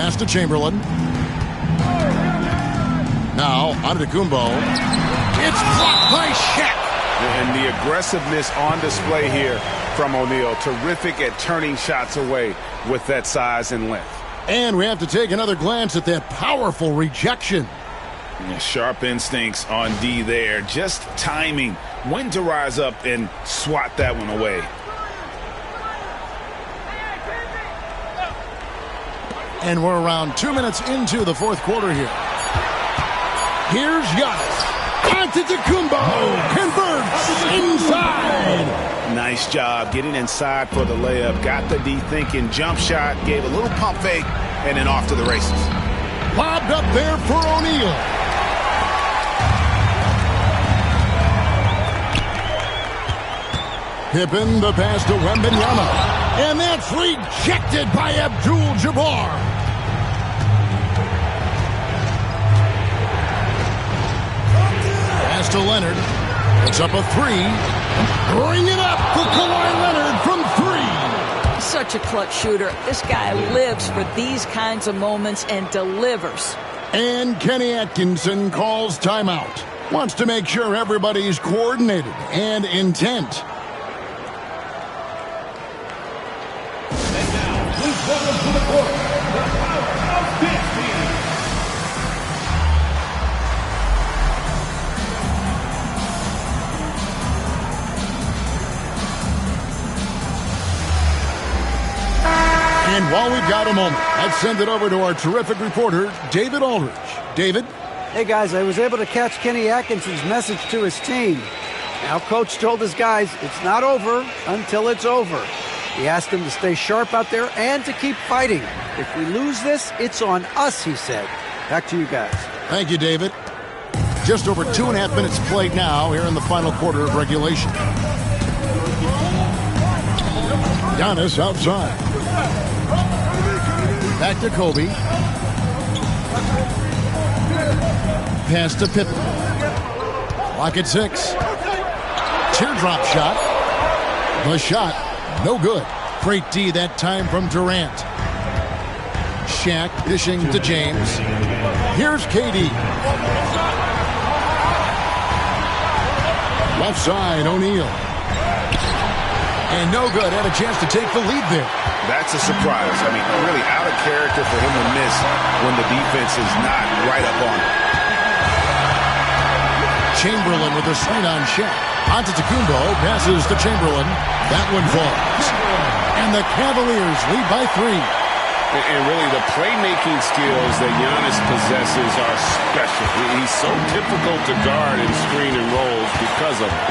Pass to Chamberlain. Now, Antetokounmpo. It's blocked by Shaq. And the aggressiveness on display here from O'Neal. Terrific at turning shots away with that size and length. And we have to take another glance at that powerful rejection. Yeah, sharp instincts on D there. Just timing when to rise up and swat that one away. And we're around 2 minutes into the fourth quarter here. Here's Giannis. Antetokounmpo converts inside. Nice job getting inside for the layup. Got the D thinking, jump shot, gave a little pump fake, and then off to the races. Lobbed up there for O'Neal. Pippen, the pass to Wembanyama. And that's rejected by Abdul-Jabbar. Pass to Leonard. It's up a three. Bring it up for Kawhi Leonard from three. Such a clutch shooter. This guy lives for these kinds of moments and delivers. And Kenny Atkinson calls timeout. Wants to make sure everybody's coordinated and intent. Welcome to the court, the House of Dancing. And while we've got a moment, let's send it over to our terrific reporter, David Aldridge. David? Hey, guys, I was able to catch Kenny Atkinson's message to his team. Now, Coach told his guys it's not over until it's over. He asked them to stay sharp out there and to keep fighting. If we lose this, it's on us, he said. Back to you guys. Thank you, David. Just over 2.5 minutes played now here in the final quarter of regulation. Giannis outside. Back to Kobe. Pass to Pippen. Lock at 6. Teardrop shot. The shot. No good. Great D that time from Durant. Shaq dishing to James. Here's KD. Left side, O'Neal. And no good. Had a chance to take the lead there. That's a surprise. I mean, really out of character for him to miss when the defense is not right up on him. Chamberlain with a screen on Shaq. Antetokounmpo passes to Chamberlain. That one falls. And the Cavaliers lead by 3. And really, the playmaking skills that Giannis possesses are special. He's so difficult to guard in screen and rolls because of it.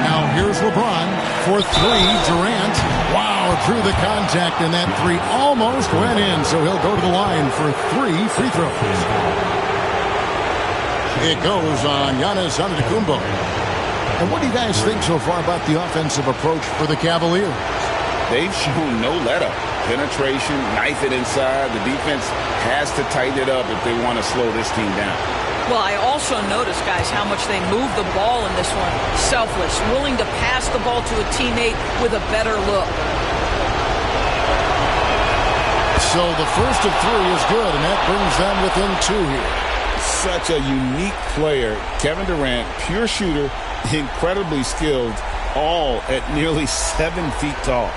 Now here's LeBron for 3. Durant. Wow, through the contact, and that 3 almost went in. So he'll go to the line for 3 free throws. It goes on Giannis Antetokounmpo. And what do you guys think so far about the offensive approach for the Cavaliers? They've shown no let-up. Penetration, knife it inside. The defense has to tighten it up if they want to slow this team down. Well, I also noticed, guys, how much they move the ball in this one. Selfless, willing to pass the ball to a teammate with a better look. So the first of 3 is good, and that brings them within 2 here. Such a unique player. Kevin Durant, pure shooter, incredibly skilled, all at nearly 7 feet tall.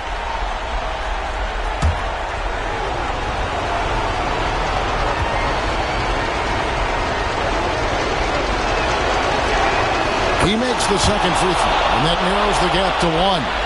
He makes the second free throw, and that narrows the gap to 1.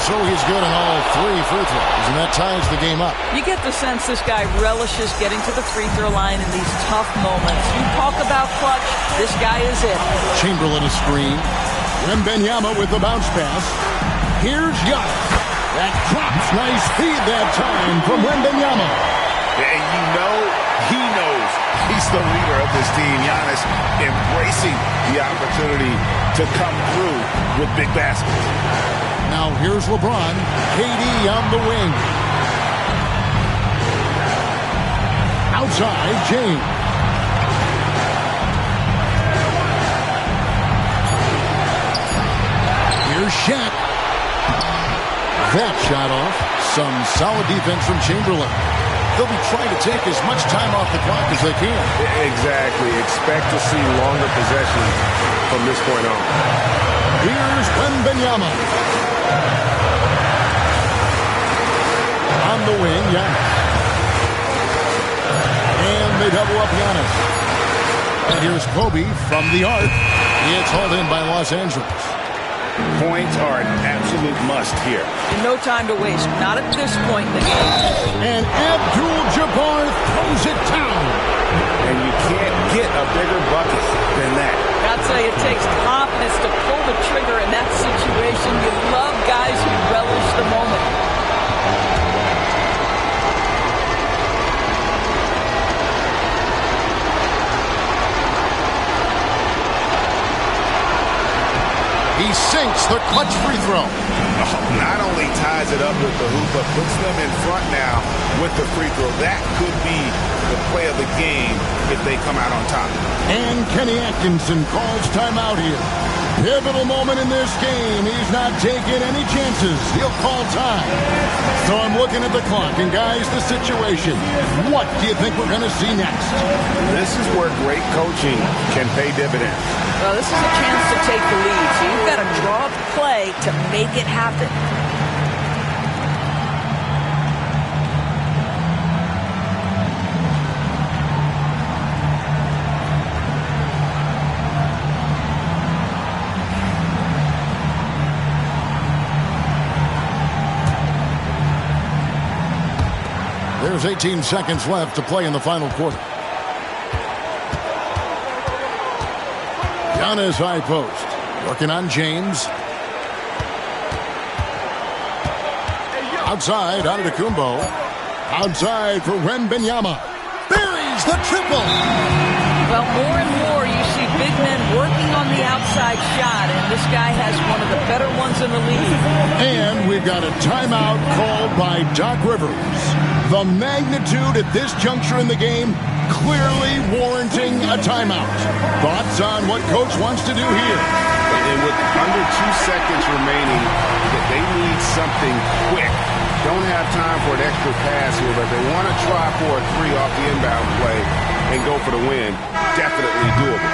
So he's good on all 3 free throws, and that ties the game up. You get the sense this guy relishes getting to the free throw line in these tough moments. You talk about clutch, this guy is it. Chamberlain a screen. Wembanyama with the bounce pass. Here's Giannis. That drops. Nice feed that time from Wembanyama. And you know he knows he's the leader of this team. Giannis embracing the opportunity to come through with big baskets. Now here's LeBron. KD on the wing. Outside, James. Here's Shaq. That shot off. Some solid defense from Chamberlain. They'll be trying to take as much time off the clock as they can. Exactly. Expect to see longer possessions from this point on. Here's Wembanyama. On the wing, Giannis. And they double up Giannis. And here's Kobe from the arc. It's hauled in by Los Angeles. Points are an absolute must here. No time to waste. Not at this point in the game. And Abdul-Jabbar throws it down. And you can't get a bigger bucket than that. I'd say it takes confidence to pull the trigger in that situation. You love guys who relish the moment. He sinks the clutch free throw. Not only ties it up with the hoop, but puts them in front now with the free throw. That could be the play of the game if they come out on top. And Kenny Atkinson calls timeout here. Pivotal moment in this game. He's not taking any chances. He'll call time. So I'm looking at the clock, and guys, the situation. What do you think we're going to see next? This is where great coaching can pay dividends. Well, this is a chance to take the lead. So you've got to draw up the play to make it happen. There's 18 seconds left to play in the final quarter. Giannis high post. Working on James. Outside, Antetokounmpo. Outside for Wembanyama. Buries the triple. Well, more and more you see big men working on the outside shot, and this guy has one of the better ones in the league. And we've got a timeout called by Doc Rivers. The magnitude at this juncture in the game clearly warranting a timeout. Thoughts on what Coach wants to do here? And with under 2 seconds remaining, they need something quick. Don't have time for an extra pass here, but they want to try for a three off the inbound play and go for the win. Definitely doable.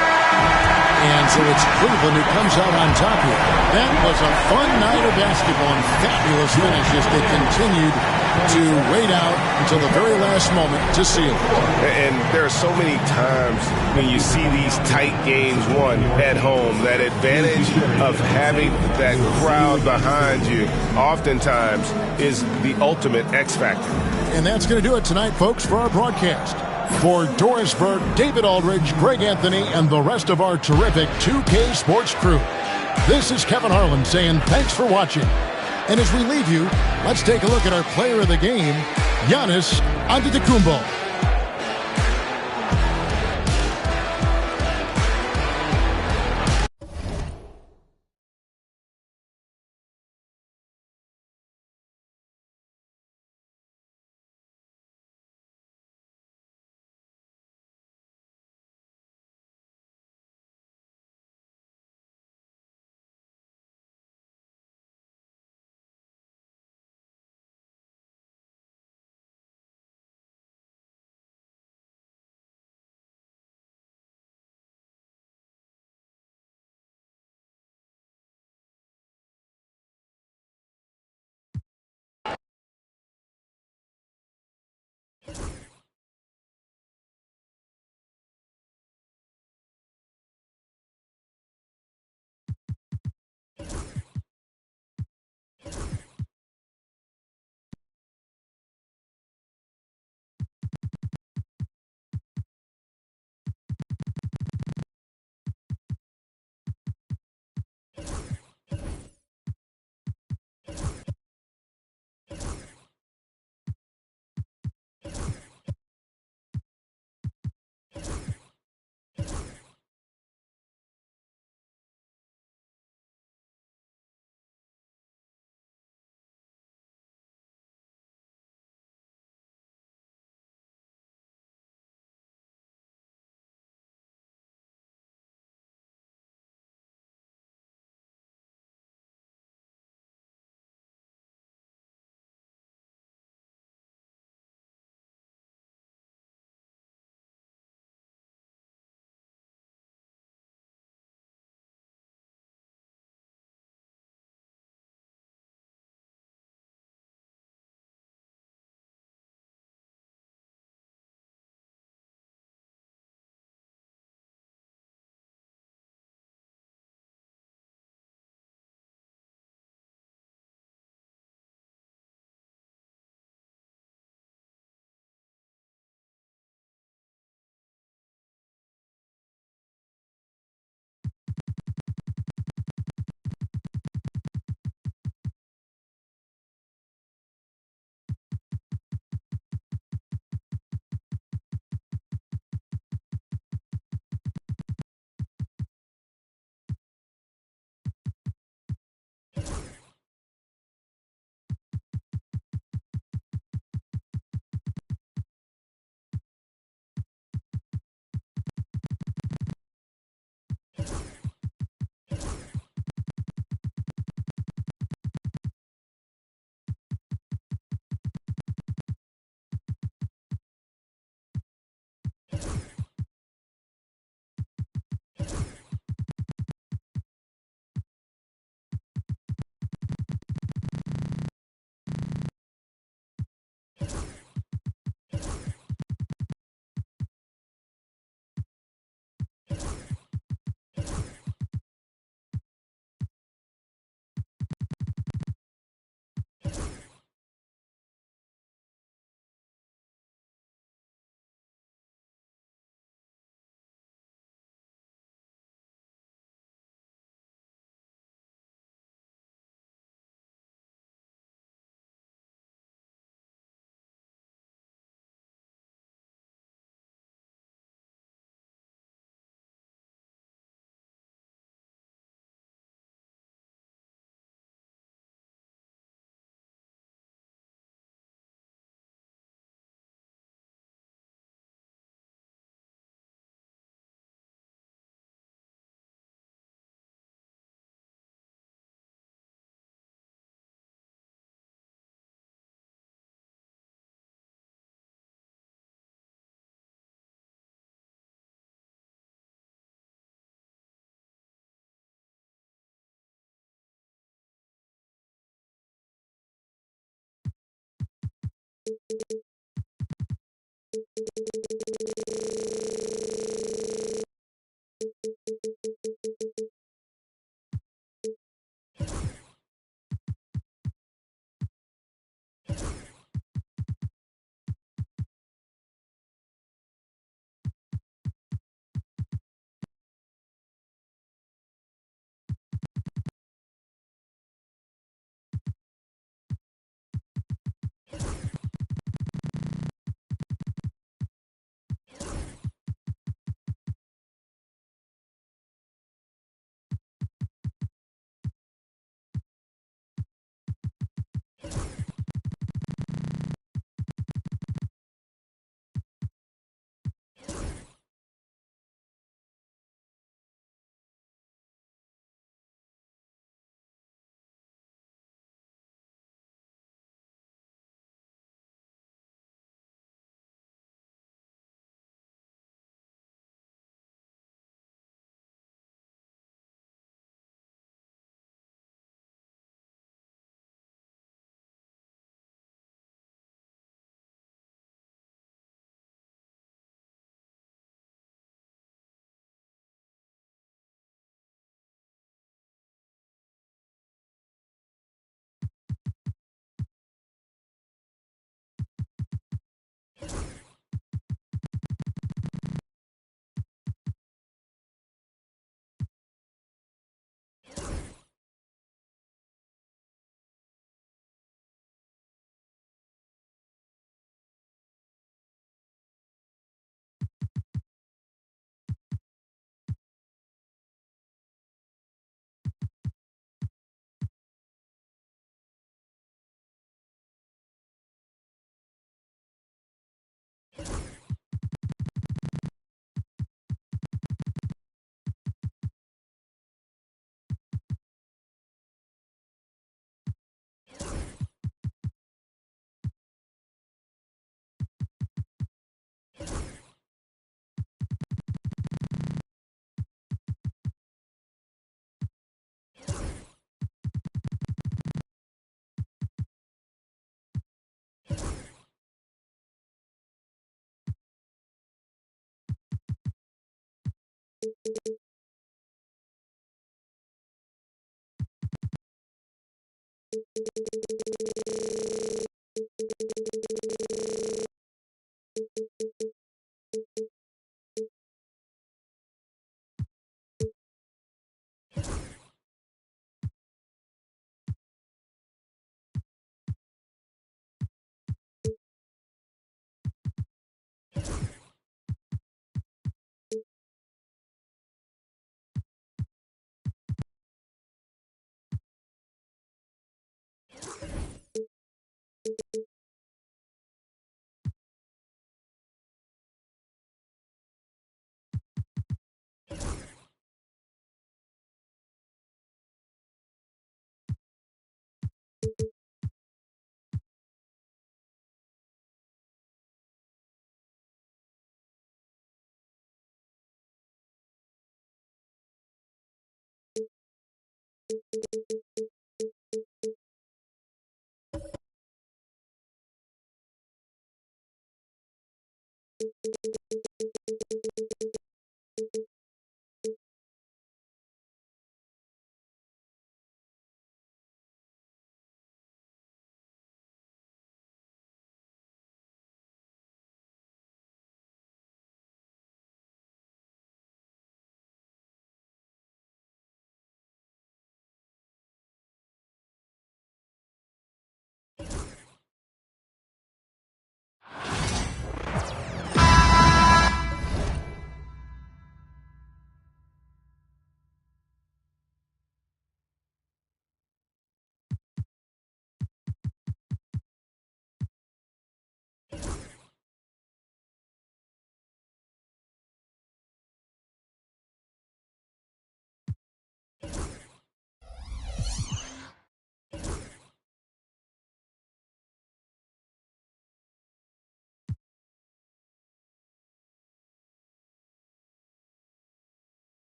And so it's Cleveland who comes out on top here. That was a fun night of basketball and fabulous finish as they continued to wait out until the very last moment to seal it. And there are so many times when you see these tight games won at home, that advantage of having that crowd behind you oftentimes is the ultimate X factor. And that's going to do it tonight, folks, for our broadcast. For Doris Burke, David Aldridge, Greg Anthony, and the rest of our terrific 2K Sports crew, this is Kevin Harlan saying thanks for watching. And as we leave you, let's take a look at our player of the game, Giannis Antetokounmpo.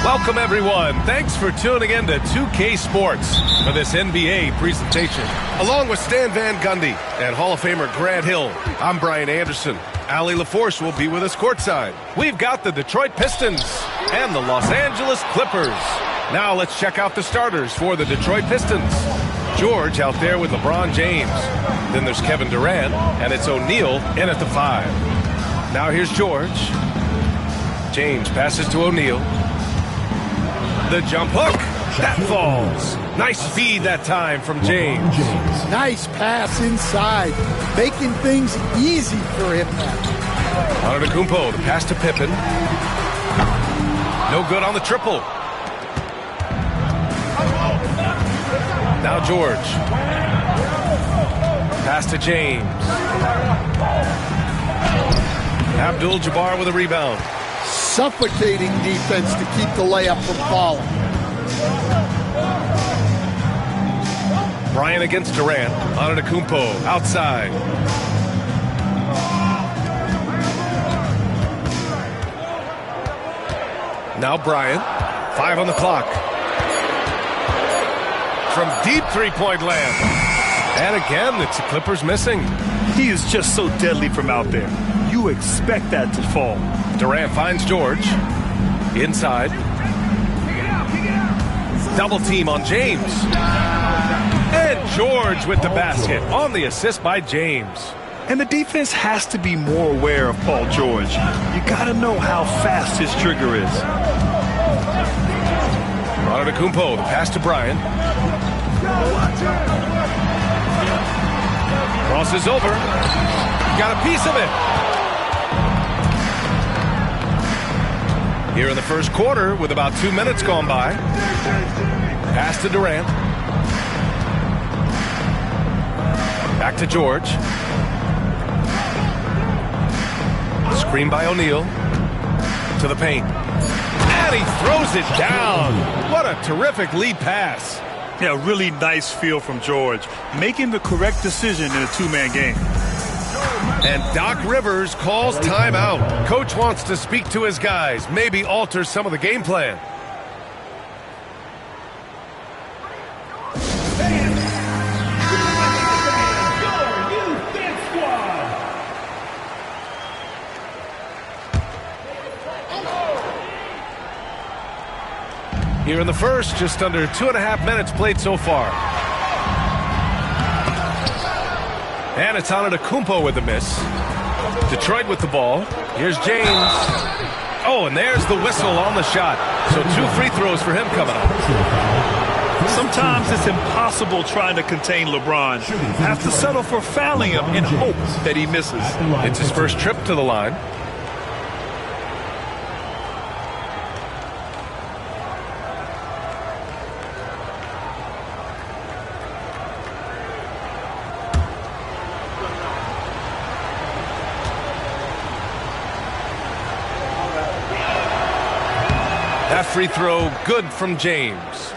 Welcome, everyone. Thanks for tuning in to 2K Sports for this NBA presentation. Along with Stan Van Gundy and Hall of Famer Grant Hill, I'm Brian Anderson. Allie LaForce will be with us courtside. We've got the Detroit Pistons and the Los Angeles Clippers. Now let's check out the starters for the Detroit Pistons. George out there with LeBron James. Then there's Kevin Durant, and it's O'Neal in at the 5. Now here's George. James passes to O'Neal. The jump hook, that falls. Nice speed that time from James. Nice pass inside, making things easy for him now. Antetokounmpo, the pass to Pippen. No good on the triple. Now George. Pass to James. Abdul-Jabbar with a rebound. Suffocating defense to keep the layup from falling. Bryant against Durant. Antetokounmpo outside. Now Bryant. 5 on the clock. From deep three-point land. And again, it's the Clippers missing. He is just so deadly from out there. You expect that to fall. Durant finds George. Inside. Double team on James. And George with the basket on the assist by James. And the defense has to be more aware of Paul George. You got to know how fast his trigger is. Antetokounmpo, the pass to Bryant. Crosses over. Got a piece of it. Here in the first quarter with about 2 minutes gone by. Pass to Durant. Back to George. Screen by O'Neal. To the paint. And he throws it down. What a terrific lead pass. Yeah, really nice feel from George. Making the correct decision in a two-man game. And Doc Rivers calls timeout. Coach wants to speak to his guys, maybe alter some of the game plan. Here in the first, just under 2.5 minutes played so far. And it's Antetokounmpo with the miss. Detroit with the ball. Here's James. Oh, and there's the whistle on the shot. So 2 free throws for him coming up. Sometimes it's impossible trying to contain LeBron. Have to settle for fouling him in hope that he misses. It's his first trip to the line. That free throw good from James.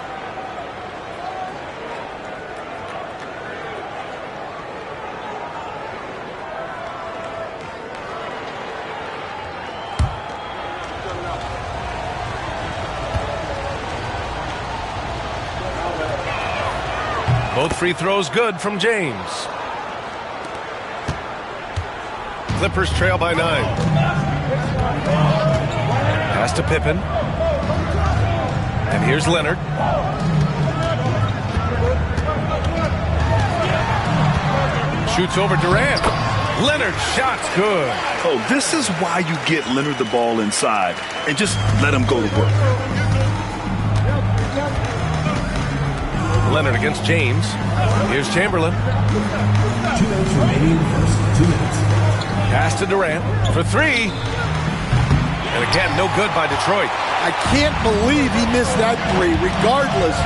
Both free throws good from James. Clippers trail by 9. Pass to Pippen. And here's Leonard. Shoots over Durant. Leonard shot's good. Oh, this is why you get Leonard the ball inside and just let him go to work. Leonard against James. Here's Chamberlain. 2 minutes remaining in the first. 2 minutes. Pass to Durant for 3. And again, no good by Detroit. I can't believe he missed that 3. Regardless,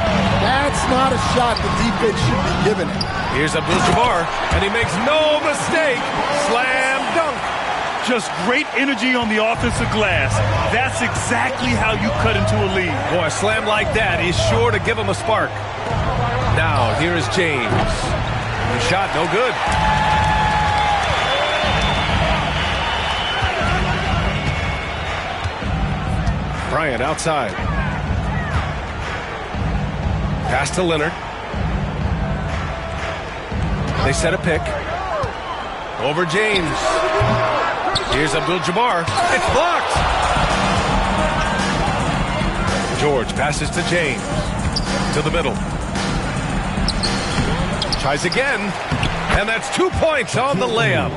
that's not a shot the defense should be giving him. Here's Abdul-Jabbar, and he makes no mistake. Slam dunk. Just great energy on the offensive glass. That's exactly how you cut into a lead. Boy, a slam like that is sure to give him a spark. Now, here is James. The shot, no good. Bryant outside. Pass to Leonard. They set a pick. Over James. Here's Abdul-Jabbar. It's blocked. George passes to James. To the middle. Tries again. And that's 2 points on the layup.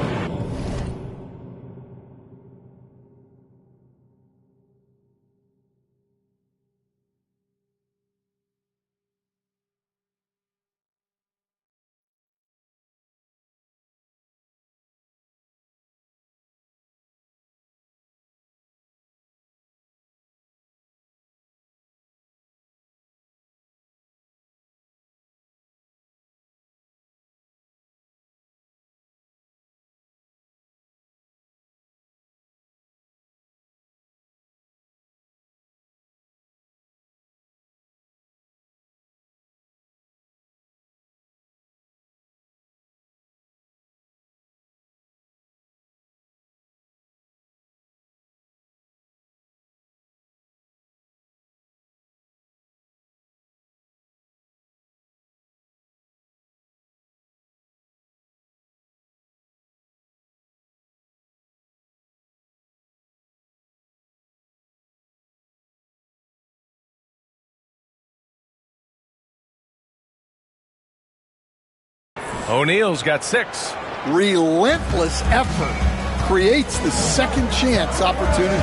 O'Neal's got 6. Relentless effort creates the second chance opportunity.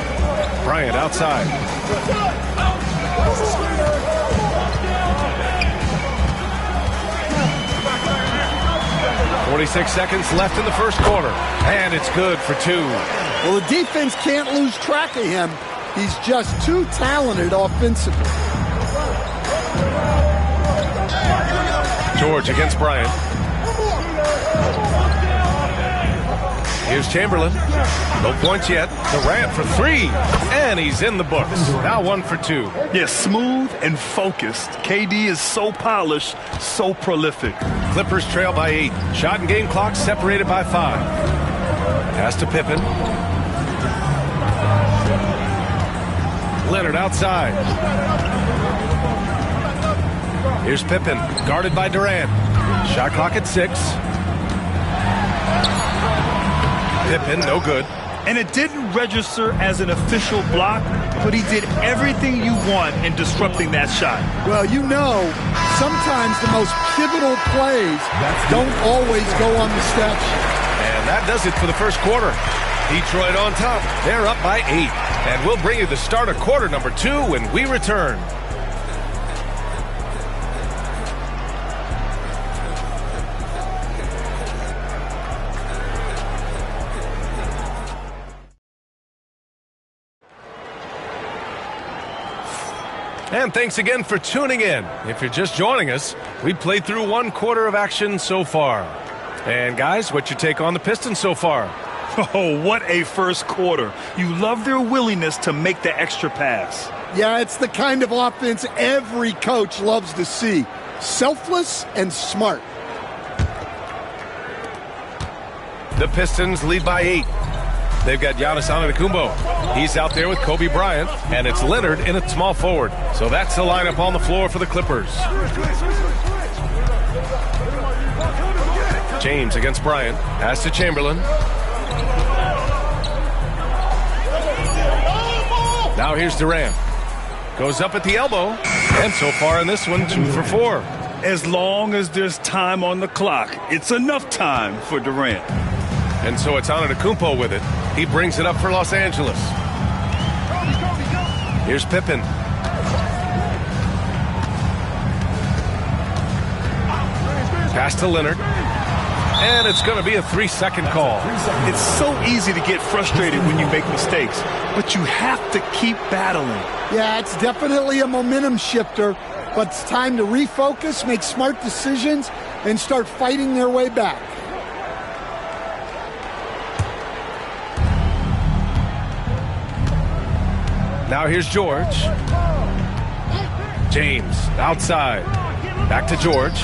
Bryant outside. "46 seconds left in the first quarter, and it's good for 2. Well, the defense can't lose track of him. He's just too talented offensively. George against Bryant. Here's Chamberlain. No points yet. Durant for 3. And he's in the books. Now 1 for 2. Yeah, smooth and focused. KD is so polished, so prolific. Clippers trail by 8. Shot and game clock separated by 5. Pass to Pippen. Leonard outside. Here's Pippen, guarded by Durant. Shot clock at 6. Pippen, no good. And it didn't register as an official block, but he did everything you want in disrupting that shot. Well, you know, sometimes the most pivotal plays don't always go on the stat sheet. And that does it for the first quarter. Detroit on top. They're up by 8. And we'll bring you the start of quarter number 2 when we return. And thanks again for tuning in. If you're just joining us, we played through 1 quarter of action so far. And guys, what's your take on the Pistons so far? Oh, what a first quarter. You love their willingness to make the extra pass. Yeah, it's the kind of offense every coach loves to see. Selfless and smart. The Pistons lead by 8. They've got Giannis Antetokounmpo. He's out there with Kobe Bryant, and it's Leonard in at small forward. So that's the lineup on the floor for the Clippers. James against Bryant. Pass to Chamberlain. Now here's Durant. Goes up at the elbow. And so far in this one, 2 for 4. As long as there's time on the clock, it's enough time for Durant. And so it's Antetokounmpo with it. He brings it up for Los Angeles. Here's Pippen. Pass to Leonard. And it's going to be a 3-second call. It's so easy to get frustrated when you make mistakes, but you have to keep battling. Yeah, it's definitely a momentum shifter, but it's time to refocus, make smart decisions, and start fighting their way back. Now here's George. James outside. Back to George.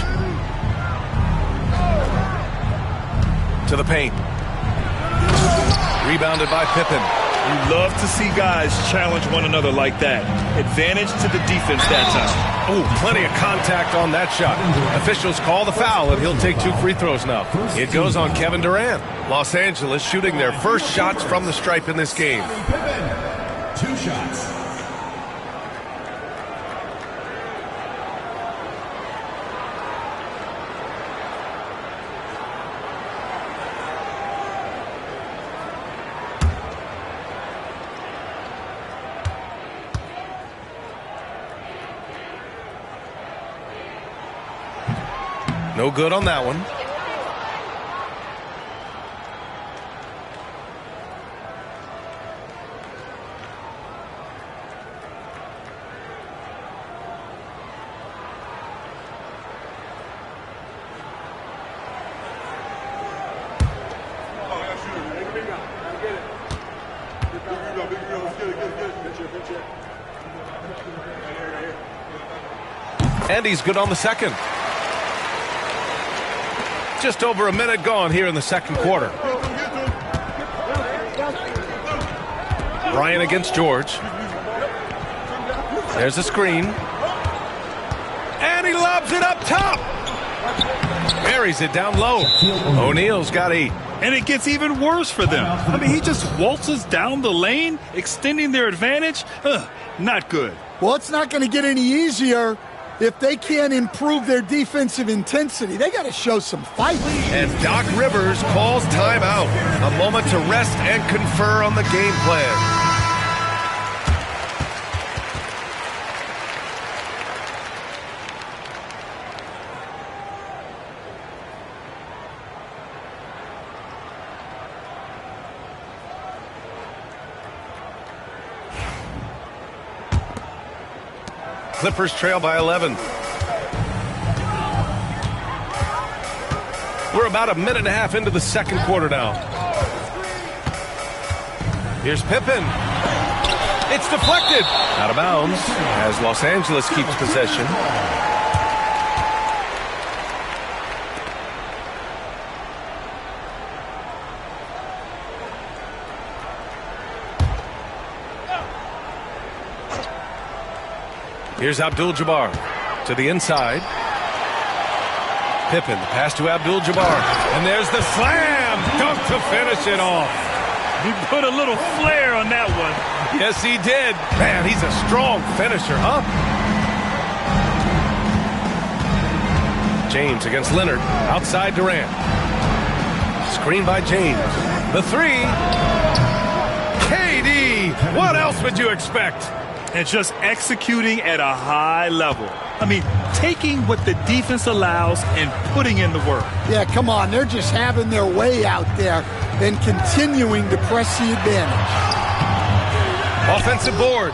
To the paint. Rebounded by Pippen. You love to see guys challenge one another like that. Advantage to the defense that time. Oh, plenty of contact on that shot. Officials call the foul, and he'll take 2 free throws now. It goes on Kevin Durant. Los Angeles shooting their first shots from the stripe in this game. 2 shots. No good on that one. And he's good on the second. Just over a minute gone here in the second quarter. Bryant against George. There's a screen. And he lobs it up top. Buries it down low. O'Neal's got 8. And it gets even worse for them. I mean, he just waltzes down the lane, extending their advantage. Not good. Well, it's not going to get any easier if they can't improve their defensive intensity. They got to show some fight. And Doc Rivers calls timeout. A moment to rest and confer on the game plan. Clippers trail by 11. We're about a minute and a half into the second quarter now. Here's Pippen. It's deflected. Out of bounds as Los Angeles keeps possession. Here's Abdul-Jabbar to the inside. Pippen, the pass to Abdul-Jabbar. And there's the slam dunk to finish it off. He put a little flair on that one. Yes, he did. Man, he's a strong finisher, huh? James against Leonard. Outside Durant. Screen by James. The 3. KD. What else would you expect? And just executing at a high level. I mean, taking what the defense allows and putting in the work. Yeah, come on. They're just having their way out there and continuing to press the advantage. Offensive board.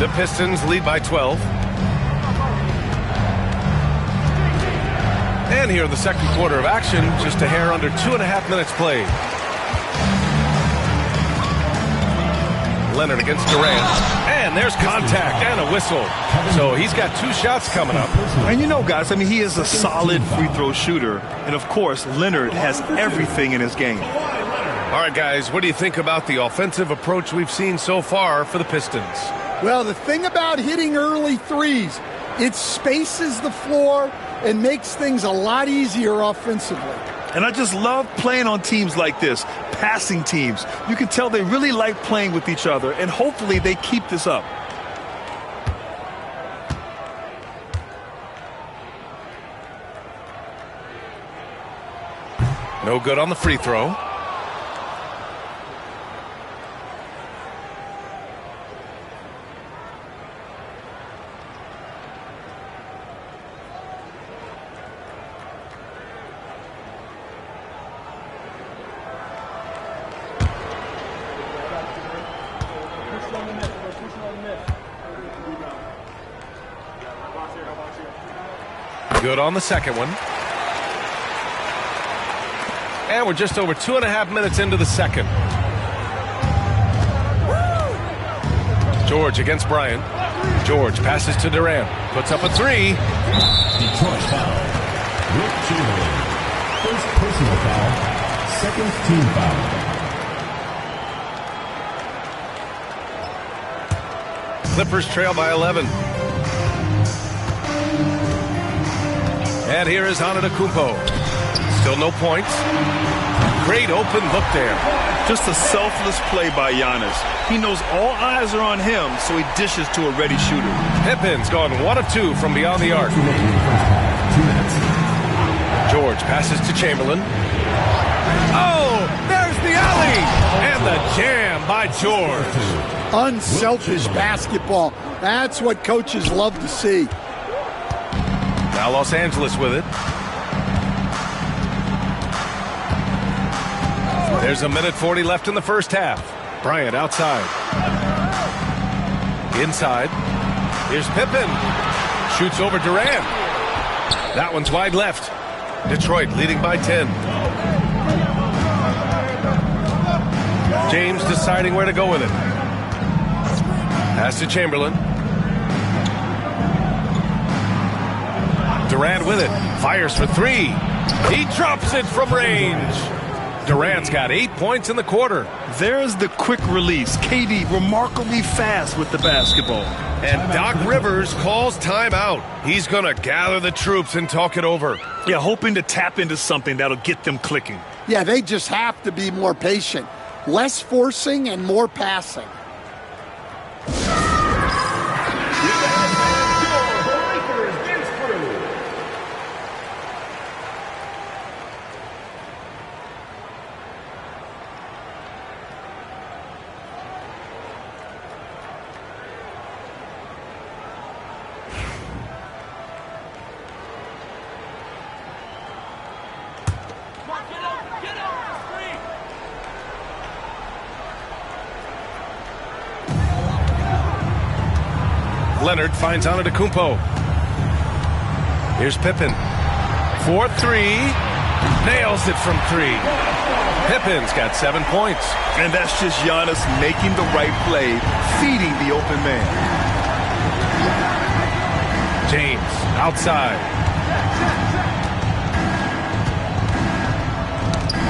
The Pistons lead by 12. And here in the second quarter of action, just a hair under 2.5 minutes played. Leonard against Durant. And there's contact and a whistle. So he's got 2 shots coming up. And you know, guys, I mean, he is a solid free throw shooter. And, of course, Leonard has everything in his game. All right, guys, what do you think about the offensive approach we've seen so far for the Pistons? Well, the thing about hitting early threes, it spaces the floor and makes things a lot easier offensively. And I just love playing on teams like this, passing teams. You can tell they really like playing with each other, and hopefully they keep this up. No good on the free throw. Good on the second one. And we're just over 2.5 minutes into the second. George against Bryant. George passes to Durant. Puts up a three. Detroit foul. Wilt Chamberlain. First personal foul. Second team foul. Clippers trail by 11. And here is Antetokounmpo. Still no points. Great open look there. Just a selfless play by Giannis. He knows all eyes are on him, so he dishes to a ready shooter. Pippen's gone 1 of 2 from beyond the arc. 2 minutes. George passes to Chamberlain. Oh, there's the alley! And the jam by George. Unselfish basketball. That's what coaches love to see. Now Los Angeles with it. There's a minute 40 left in the first half. Bryant outside. Inside. Here's Pippen. Shoots over Durant. That one's wide left. Detroit leading by 10. James deciding where to go with it. Pass to Chamberlain. Durant with it. Fires for 3. He drops it from range. Durant's got 8 points in the quarter. There's the quick release. KD remarkably fast with the basketball. And Doc Rivers calls timeout. He's going to gather the troops and talk it over. Yeah, hoping to tap into something that'll get them clicking. Yeah, they just have to be more patient. Less forcing and more passing. Leonard finds Antetokounmpo. Here's Pippen. 4-3. Nails it from 3. Pippen's got 7 points. And that's just Giannis making the right play, feeding the open man. James outside.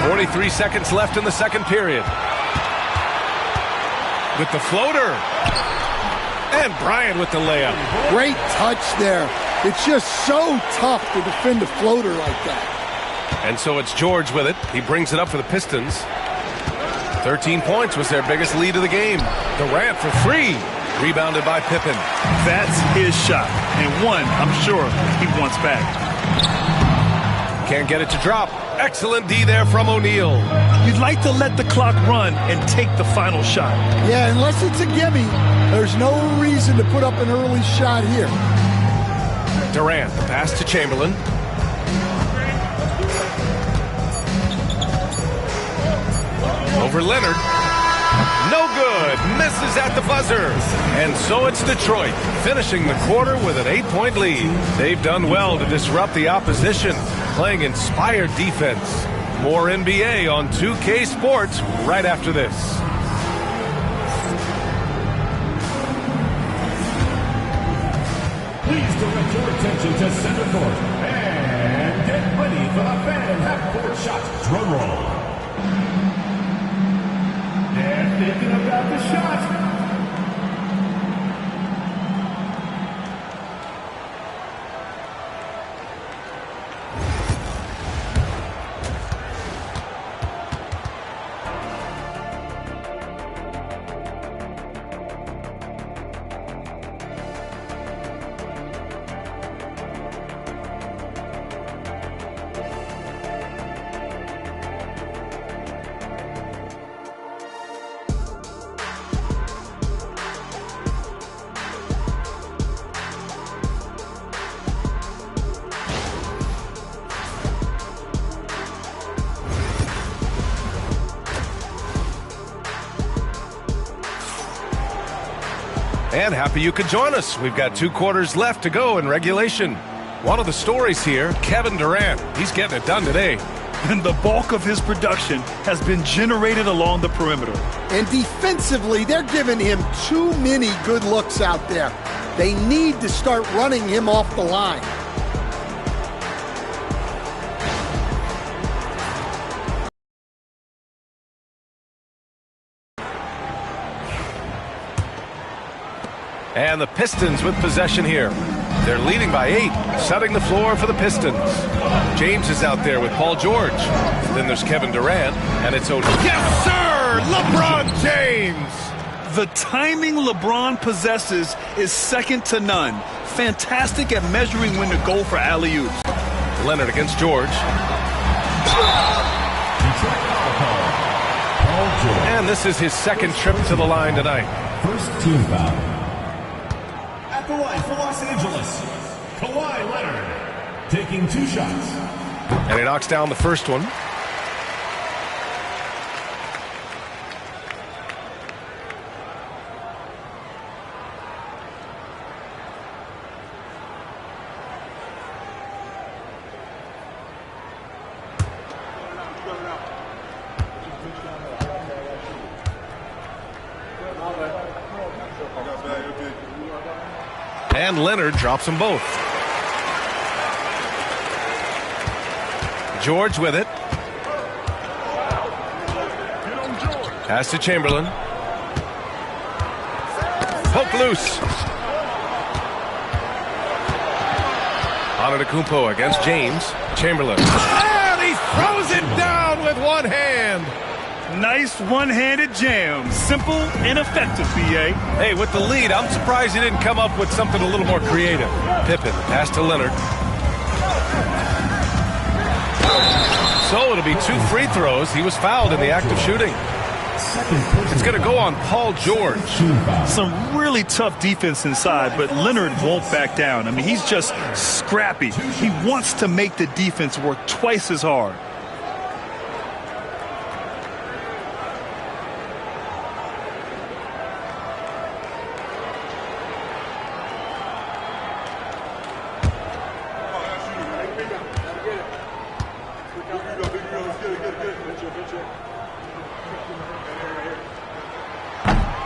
43 seconds left in the second period. With the floater. And Bryant with the layup. Great touch there. It's just so tough to defend a floater like that. And so it's George with it. He brings it up for the Pistons. 13 points was their biggest lead of the game. Durant for 3. Rebounded by Pippen. That's his shot. And one, I'm sure, he wants back. Can't get it to drop. Excellent D there from O'Neal. You'd like to let the clock run and take the final shot. Yeah, unless it's a gimme, there's no reason to put up an early shot here. Durant, the pass to Chamberlain. Over Leonard. No good. Misses at the buzzer. And so it's Detroit, finishing the quarter with an 8-point lead. They've done well to disrupt the opposition, playing inspired defense. More NBA on 2K Sports right after this. Please direct your attention to center court and get ready for the fan half-court shot. Drum roll. They're thinking about the shot. And happy you could join us. We've got 2 quarters left to go in regulation. One of the stories here, Kevin Durant. He's getting it done today. and the bulk of his production has been generated along the perimeter. And defensively, they're giving him too many good looks out there. They need to start running him off the line. And the Pistons with possession here. They're leading by 8, setting the floor for the Pistons. James is out there with Paul George. Then there's Kevin Durant, and it's Odin. Yes, sir! LeBron James! The timing LeBron possesses is second to none. Fantastic at measuring when to go for alley-oops. Leonard against George. And this is his second trip to the line tonight. First team foul. At the line for Los Angeles, Kawhi Leonard taking 2 shots. And he knocks down the first one. And Leonard drops them both. George with it. Pass to Chamberlain. Poke loose. Antetokounmpo against James. Chamberlain. And he throws it down with one hand. Nice one-handed jam. Simple and effective, B.A. Hey, with the lead, I'm surprised he didn't come up with something a little more creative. Pippen, pass to Leonard. So it'll be 2 free throws. He was fouled in the act of shooting. It's going to go on Paul George. Some really tough defense inside, but Leonard won't back down. I mean, he's just scrappy. He wants to make the defense work twice as hard.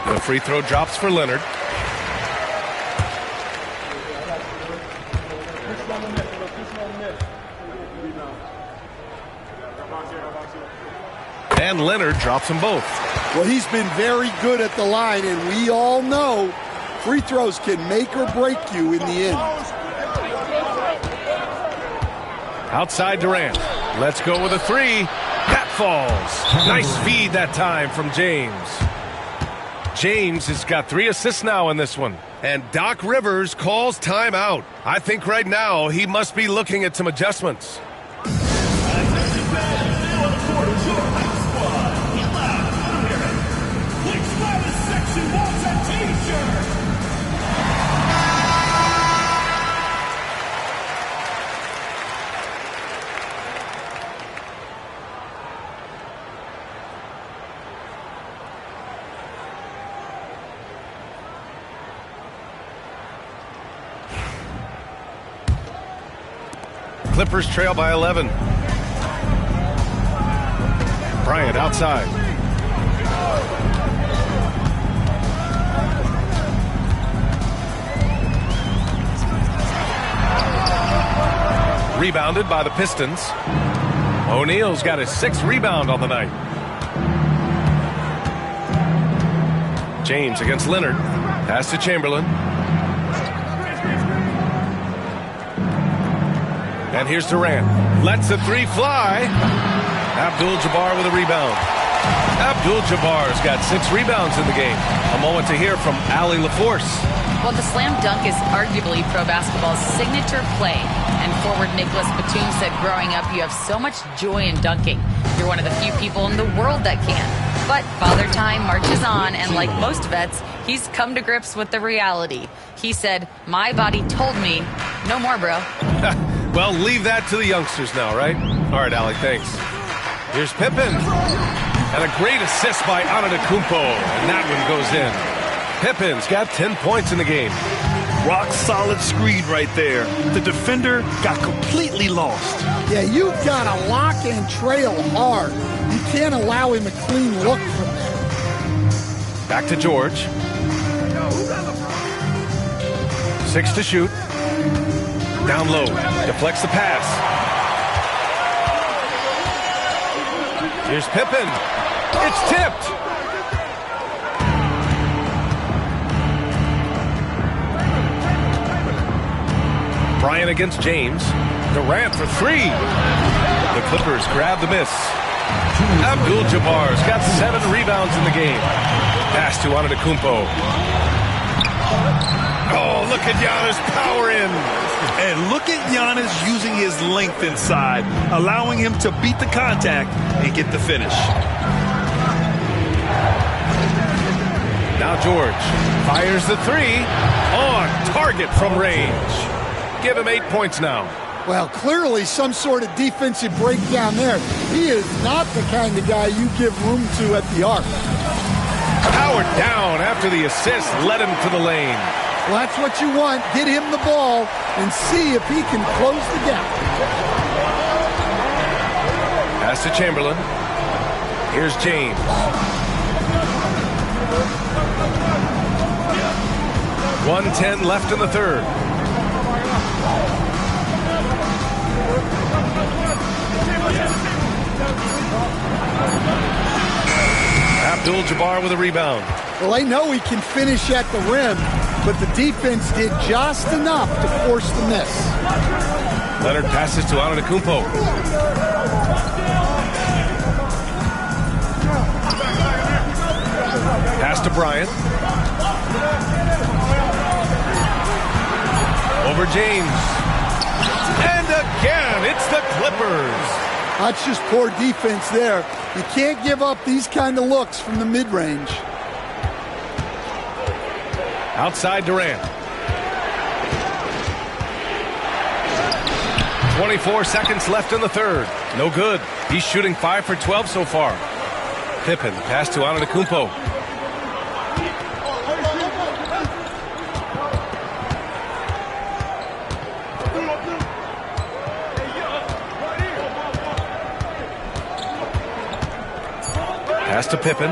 The free throw drops for Leonard. And Leonard drops them both. Well, he's been very good at the line, and we all know free throws can make or break you in the end. Outside Durant. Let's go with a 3. That falls. Nice feed that time from James. James has got 3 assists now in this one. And Doc Rivers calls timeout. I think right now he must be looking at some adjustments. Clippers trail by 11. Bryant outside. Rebounded by the Pistons. O'Neal's got his 6th rebound on the night. James against Leonard. Pass to Chamberlain. And here's Durant. Lets the 3 fly. Abdul-Jabbar with a rebound. Abdul-Jabbar's got 6 rebounds in the game. A moment to hear from Allie LaForce. Well, the slam dunk is arguably pro basketball's signature play. And forward Nicholas Batum said growing up, you have so much joy in dunking. You're one of the few people in the world that can. But Father Time marches on, and like most vets, he's come to grips with the reality. He said, my body told me, no more, bro. Well, leave that to the youngsters now, right? All right, Allie, thanks. Here's Pippen. And a great assist by Antetokounmpo. And that one goes in. Pippen's got 10 points in the game. rock-solid screen right there. The defender got completely lost. Yeah, you've got to lock and trail hard. You can't allow him a clean look from there. Back to George. 6 to shoot. Down low. Deflects the pass. Here's Pippen. It's tipped. Bryant against James. Durant for 3. The Clippers grab the miss. Abdul-Jabbar's got 7 rebounds in the game. Pass to Antetokounmpo. Oh, look at Giannis power in. And look at Giannis using his length inside, allowing him to beat the contact and get the finish. Now George fires the 3 on target from range. Give him 8 points now. Well, clearly some sort of defensive breakdown there. He is not the kind of guy you give room to at the arc. Powered down after the assist led him to the lane. Well, that's what you want. Get him the ball and see if he can close the gap. Pass to Chamberlain. Here's James. .110 left in the third. Abdul-Jabbar with a rebound. Well, they know he can finish at the rim, but the defense did just enough to force the miss. Leonard passes to Antetokounmpo. Pass to Bryant. Over James. And again, it's the Clippers. That's just poor defense there. You can't give up these kind of looks from the mid-range. Outside Durant. 24 seconds left in the third. No good. He's shooting 5 for 12 so far. Pippen, pass to Antetokounmpo. Pass to Pippen.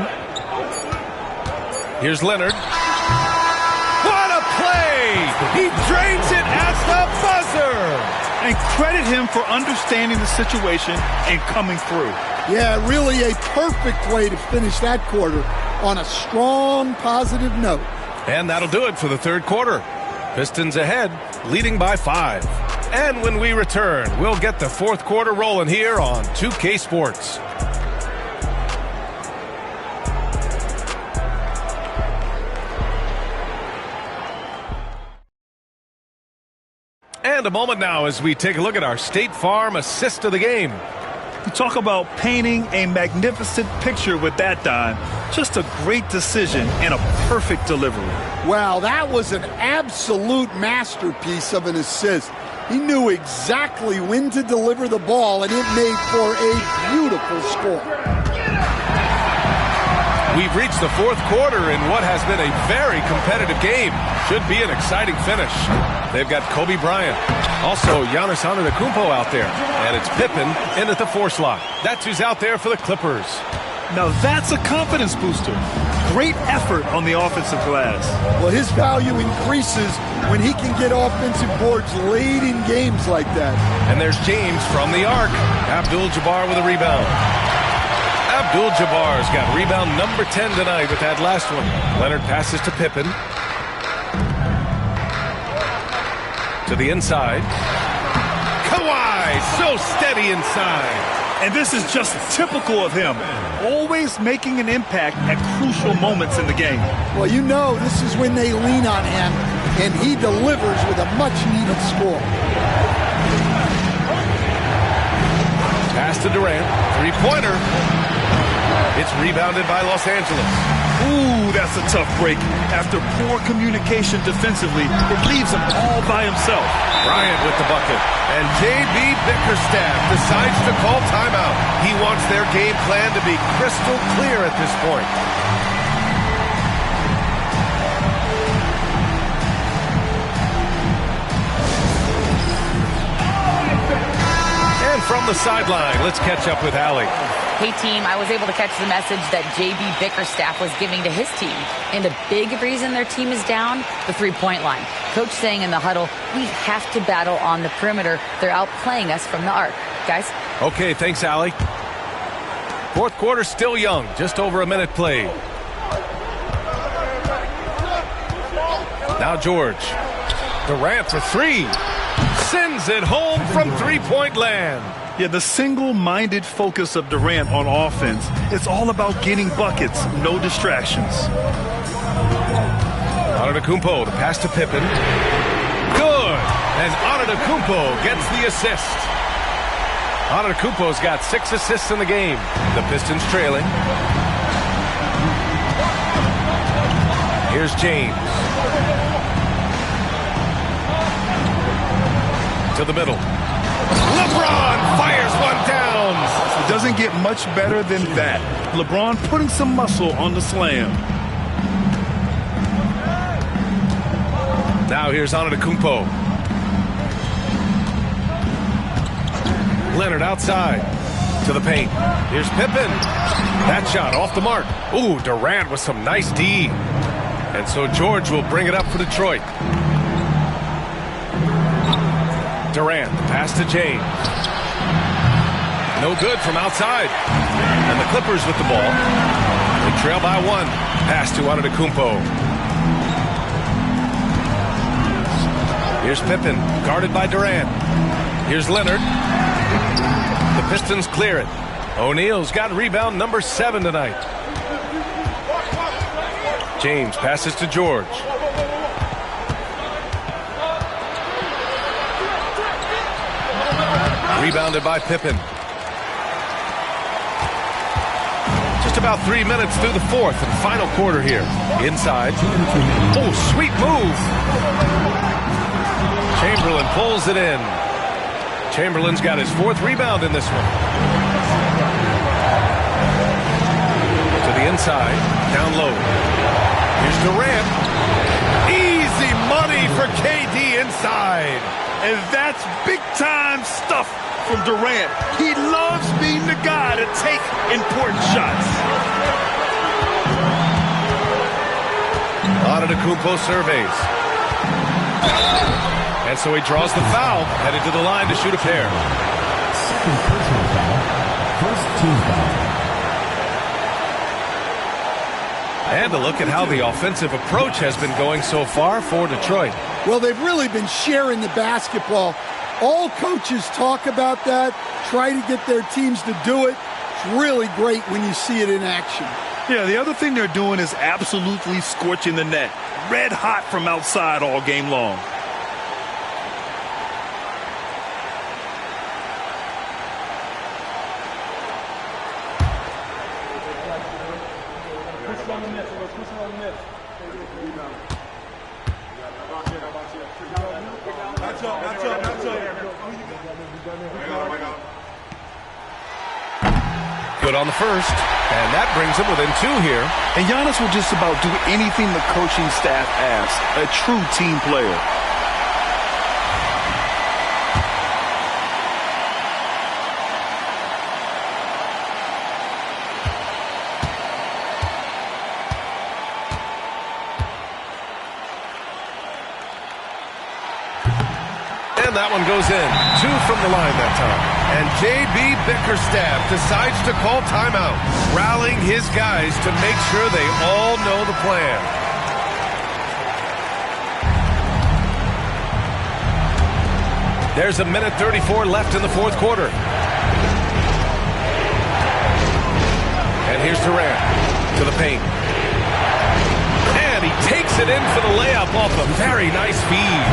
Here's Leonard. What a play! He drains it at the buzzer! And credit him for understanding the situation and coming through. Yeah, really a perfect way to finish that quarter on a strong, positive note. And that'll do it for the third quarter. Pistons ahead, leading by 5. And when we return, we'll get the fourth quarter rolling here on 2K Sports. And a moment now as we take a look at our State Farm assist of the game. You talk about painting a magnificent picture with that dime. Just a great decision and a perfect delivery. Wow, that was an absolute masterpiece of an assist. He knew exactly when to deliver the ball, and it made for a beautiful score. We've reached the fourth quarter in what has been a very competitive game. Should be an exciting finish. They've got Kobe Bryant. Also, Giannis Antetokounmpo out there. And it's Pippen in at the 4 slot. That's who's out there for the Clippers. Now that's a confidence booster. Great effort on the offensive glass. Well, his value increases when he can get offensive boards late in games like that. And there's James from the arc. Abdul-Jabbar with a rebound. Abdul-Jabbar's got rebound number 10 tonight with that last one. Leonard passes to Pippen. To the inside. Kawhi, so steady inside. And this is just typical of him. Always making an impact at crucial moments in the game. Well, you know this is when they lean on him, and he delivers with a much-needed score. Pass to Durant. Three-pointer. It's rebounded by Los Angeles. Ooh, that's a tough break. After poor communication defensively, it leaves him all by himself. Bryant with the bucket. And J.B. Bickerstaff decides to call timeout. He wants their game plan to be crystal clear at this point. from the sideline. Let's catch up with Allie. Hey, team, I was able to catch the message that J.B. Bickerstaff was giving to his team. And a big reason their team is down, the three-point line. Coach saying in the huddle, we have to battle on the perimeter. They're outplaying us from the arc. Guys? Okay, thanks, Allie. Fourth quarter still young. Just over a minute played. Now George. Durant for three. Sends it home from three-point land. Yeah, the single-minded focus of Durant on offense, it's all about getting buckets, no distractions. Antetokounmpo, the pass to Pippen. Good! And Antetokounmpo gets the assist. Antetokounmpo's got 6 assists in the game. The Pistons trailing. Here's James. To the middle. LeBron fires one down. It doesn't get much better than that. LeBron putting some muscle on the slam. Now here's Antetokounmpo. Leonard outside to the paint. Here's Pippen. That shot off the mark. Ooh, Durant with some nice D. And so George will bring it up for Detroit. Durant, pass to James. No good from outside. And the Clippers with the ball. They trail by 1. Pass to Antetokounmpo. Here's Pippen, guarded by Durant. Here's Leonard. The Pistons clear it. O'Neal's got rebound number 7 tonight. James passes to George. Rebounded by Pippen. Just about 3 minutes through the fourth and final quarter here. Inside. Oh, sweet move. Chamberlain pulls it in. Chamberlain's got his 4th rebound in this one. To the inside. Down low. Here's Durant. Easy money for KD inside. And that's big-time stuff from Durant. He loves being the guy to take important shots. Antetokounmpo surveys. And so he draws the foul, headed to the line to shoot a pair. Second personal foul. First team foul. And a look at how the offensive approach has been going so far for Detroit. Well, they've really been sharing the basketball. All coaches talk about that, try to get their teams to do it. It's really great when you see it in action. Yeah, the other thing they're doing is absolutely scorching the net. Red hot from outside all game long. Good on the first, and that brings him within 2 here. And Giannis will just about do anything the coaching staff asks. A true team player. And that one goes in. 2 from the line that time. And J.B. Bickerstaff decides to call timeout, rallying his guys to make sure they all know the plan. There's 1:34 left in the fourth quarter. And here's Durant to the paint. And he takes it in for the layup off a very nice feed.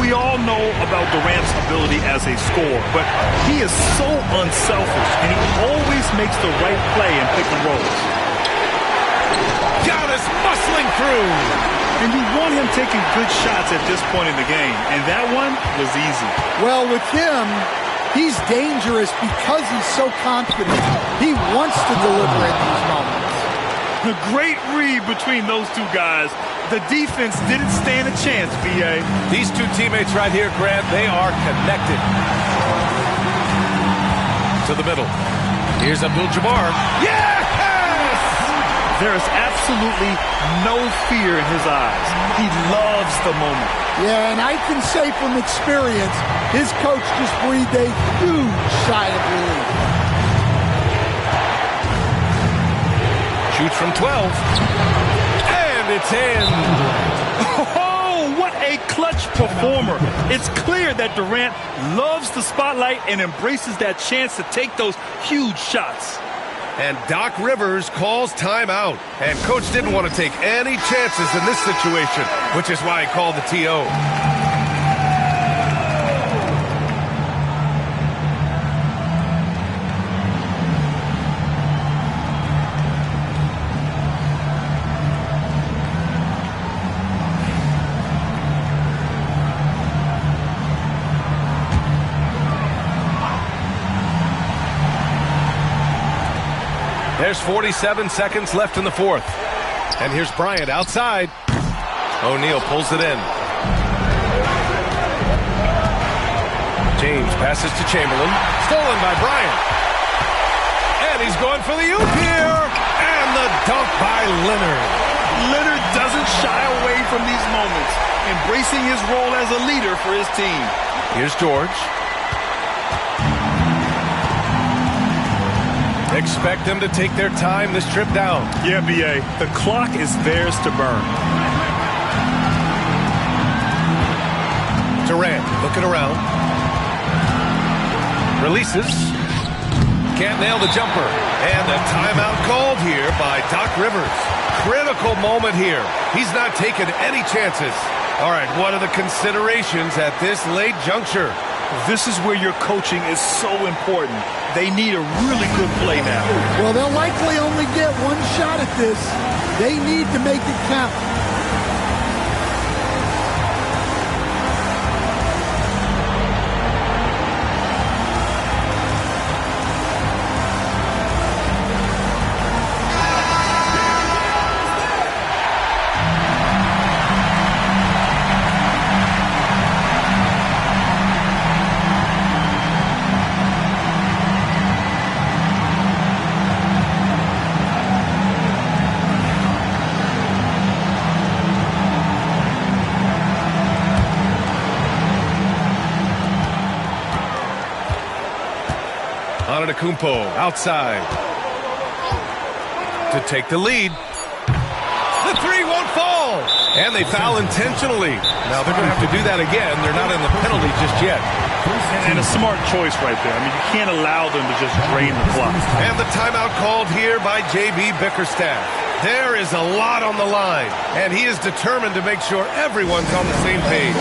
We all know about Durant's ability as a scorer, but he is so unselfish, and he always makes the right play in pick and rolls. Giannis muscling through. And you want him taking good shots at this point in the game, and that one was easy. Well, with him, he's dangerous because he's so confident. He wants to deliver at these moments. The great read between those two guys. The defense didn't stand a chance, B.A. These two teammates right here, Grant, they are connected. to the middle. Here's Abdul-Jabbar. Yes! There is absolutely no fear in his eyes. He loves the moment. Yeah, and I can say from experience, his coach just breathed a huge sigh of relief. Shoots from 12. And it's in. Oh, what a clutch performer. It's clear that Durant loves the spotlight and embraces that chance to take those huge shots. And Doc Rivers calls timeout. And Coach didn't want to take any chances in this situation, which is why he called the TO. There's 47 seconds left in the fourth. And here's Bryant outside. O'Neal pulls it in. James passes to Chamberlain. Stolen by Bryant. And he's going for the oop here. And the dunk by Leonard. Leonard doesn't shy away from these moments, embracing his role as a leader for his team. Here's George. Expect them to take their time this trip down. Yeah, B.A., the clock is theirs to burn. Durant looking around. Releases. Can't nail the jumper. And a timeout called here by Doc Rivers. Critical moment here. He's not taking any chances. All right, what are the considerations at this late juncture? This is where your coaching is so important. They need a really good play now. Well, they'll likely only get one shot at this. They need to make it count. Kumpo outside to take the lead. The three won't fall. And they foul intentionally. Now they're going to have to do that again. They're not in the penalty just yet. And a smart choice right there. I mean, you can't allow them to just drain the clock. And the timeout called here by J.B. Bickerstaff. There is a lot on the line, and he is determined to make sure everyone's on the same page.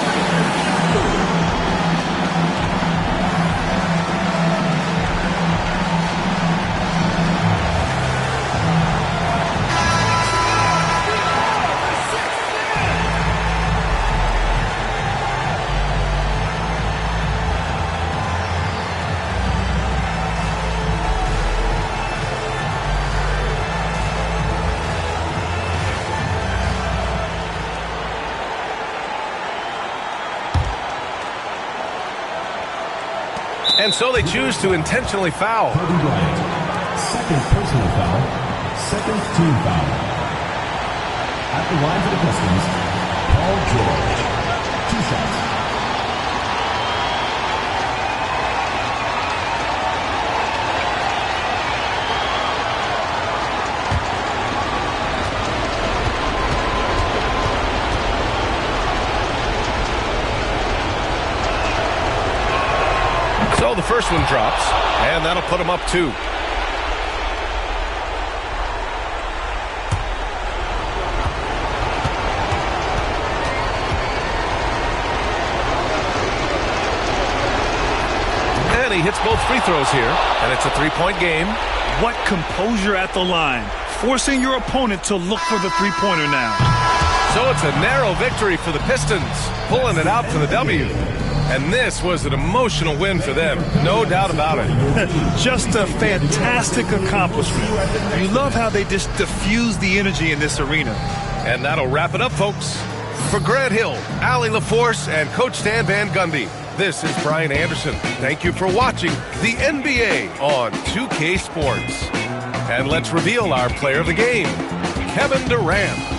And so they choose to intentionally foul. Kobe Bryant, second personal foul, second team foul. At the line for the Pistons, Paul George. 2 shots. So the first one drops, and that'll put him up 2. And he hits both free throws here, and it's a 3-point game. What composure at the line, forcing your opponent to look for the three-pointer now. So it's a narrow victory for the Pistons, pulling it out for the W. And this was an emotional win for them, no doubt about it. Just a fantastic accomplishment. You love how they just diffuse the energy in this arena. And that'll wrap it up, folks. For Grant Hill, Allie LaForce, and Coach Stan Van Gundy, This is Brian Anderson. Thank you for watching the NBA on 2K Sports. And let's reveal our player of the game, Kevin Durant.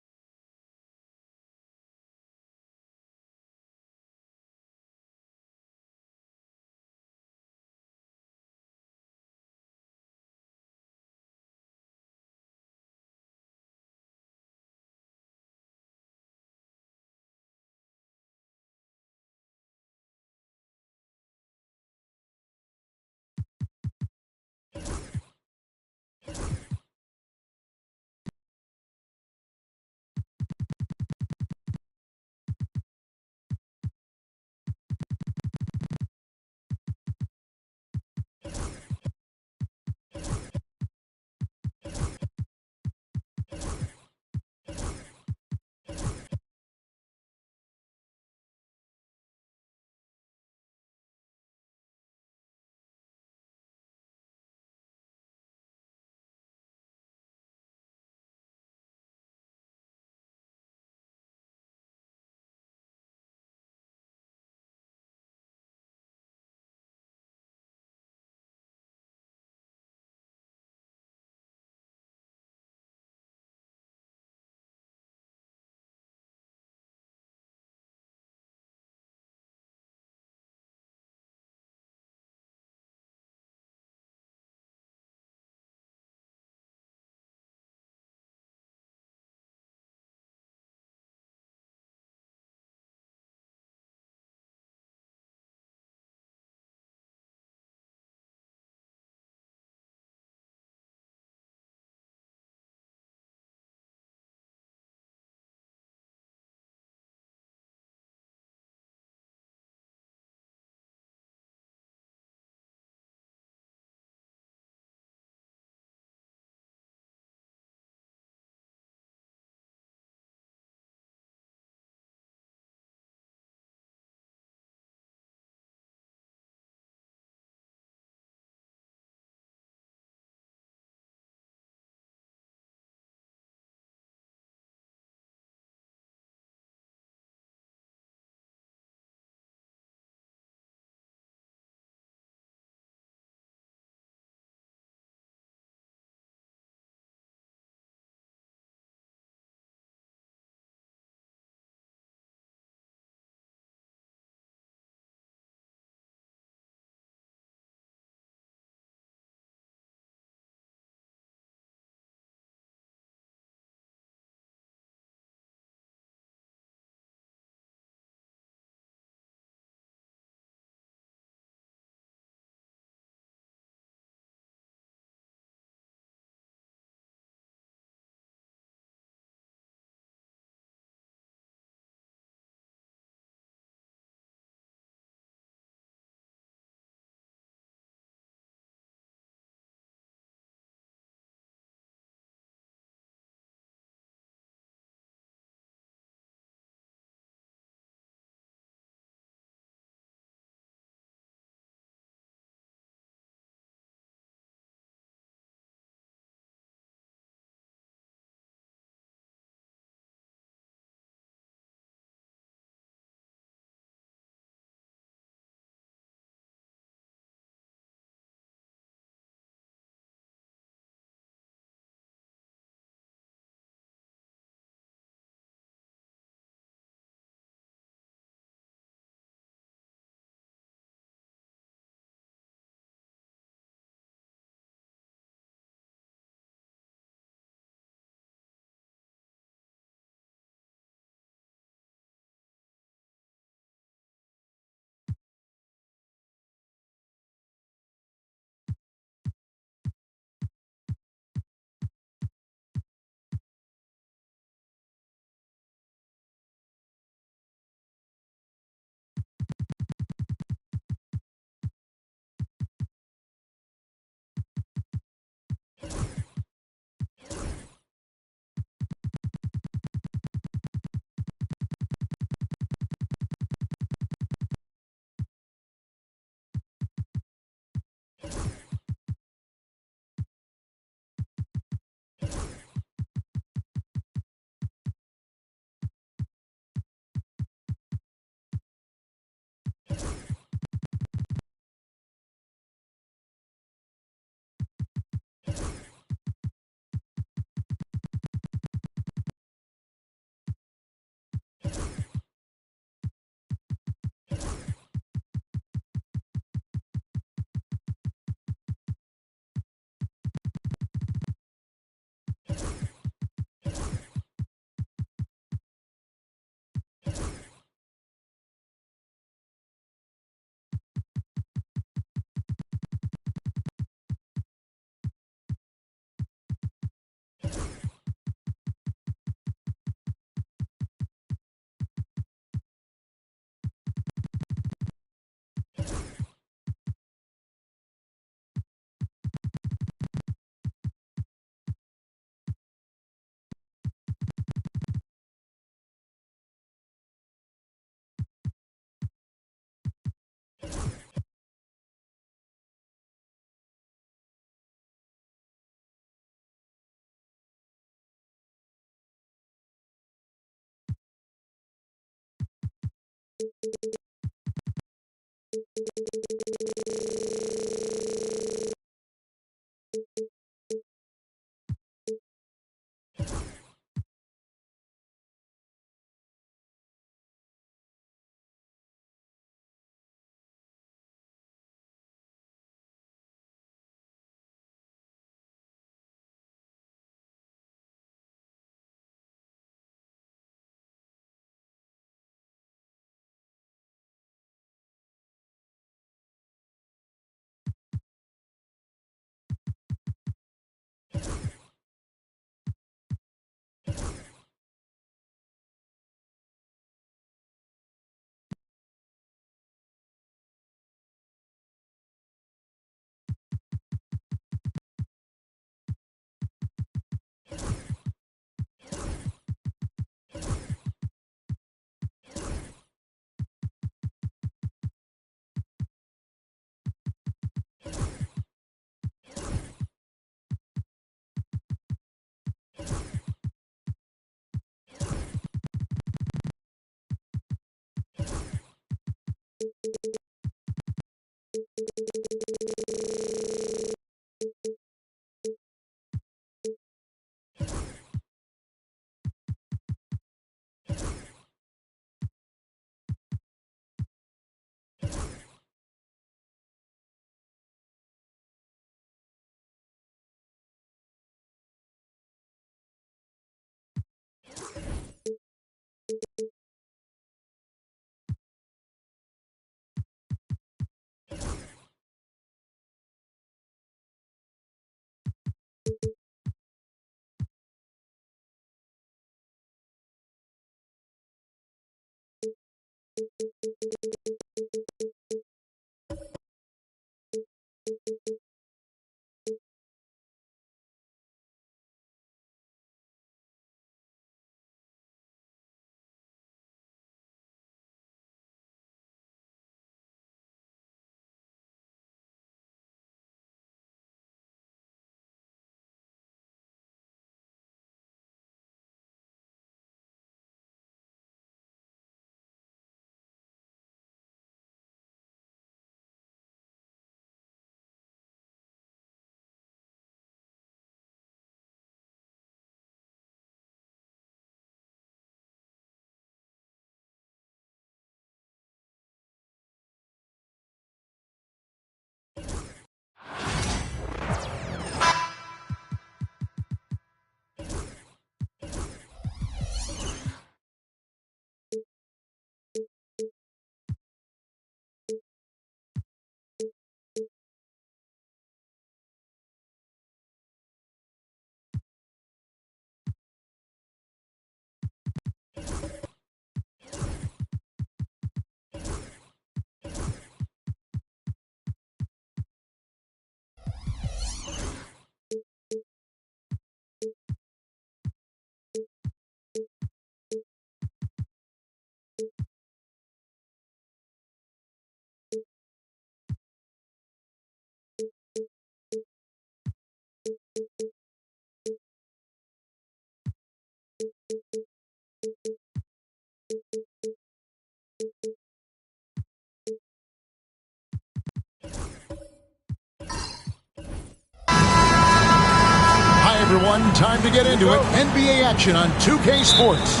Hi, everyone. Time to get into it. NBA action on 2K Sports.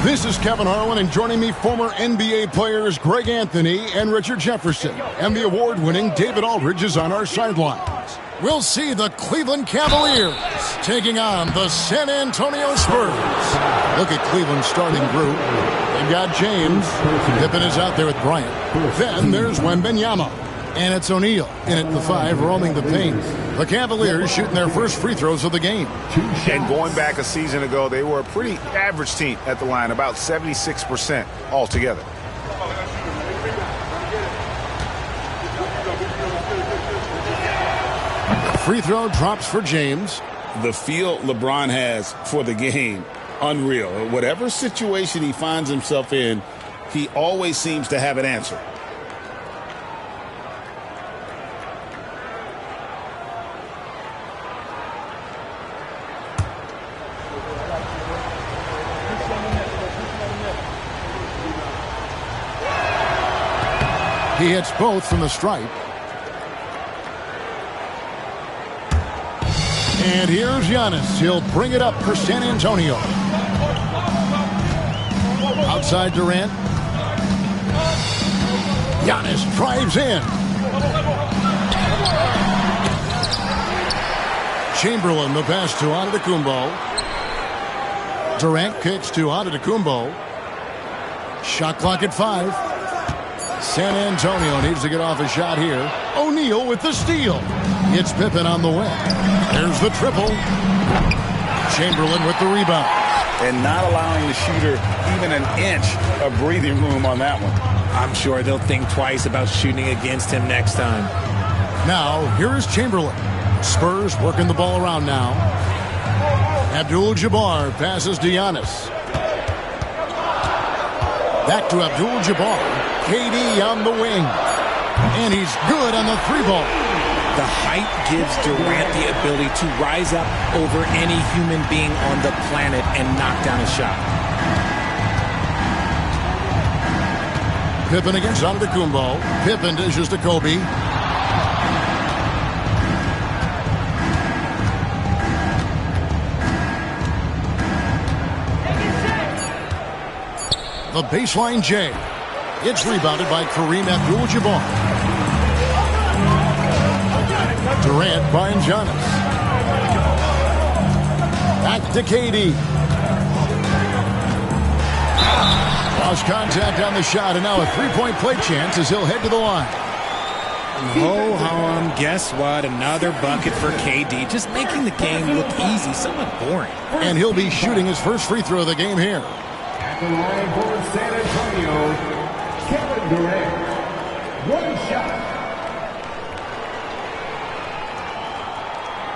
This is Kevin Harlan, and joining me, former NBA players Greg Anthony and Richard Jefferson. And the award-winning David Aldridge is on our sidelines. We'll see the Cleveland Cavaliers taking on the San Antonio Spurs. Look at Cleveland's starting group. They've got James. Pippen is out there with Bryant. Then there's Wembanyama. And it's O'Neal in at the 5, roaming the paint. The Cavaliers shooting their first free throws of the game. And going back a season ago, they were a pretty average team at the line, about 76% altogether. Free throw drops for James. The feel LeBron has for the game, unreal. Whatever situation he finds himself in, he always seems to have an answer. He hits both from the stripe. And here's Giannis. He'll bring it up for San Antonio. Outside Durant. Giannis drives in. Chamberlain, the pass to Antetokounmpo. Durant kicks to Antetokounmpo. Shot clock at 5. San Antonio needs to get off a shot here. O'Neal with the steal. It's Pippen on the wing. There's the triple. Chamberlain with the rebound. And not allowing the shooter even an inch of breathing room on that one. I'm sure they'll think twice about shooting against him next time. Now, here is Chamberlain. Spurs working the ball around now. Abdul-Jabbar passes to Giannis. Back to Abdul-Jabbar. KD on the wing. And he's good on the 3-ball. The height gives Durant the ability to rise up over any human being on the planet and knock down a shot. Pippen against Antetokounmpo. Pippen dishes to Kobe. The baseline J. It's rebounded by Kareem Abdul-Jabbar. Durant finds Giannis. Back to KD. Lost contact on the shot, and now a three-point play chance as he'll head to the line. Ho-hum, guess what? Another bucket for KD. Just making the game look easy, somewhat boring. And he'll be shooting his first free throw of the game here. At the line for San Antonio, Kevin Durant. One shot.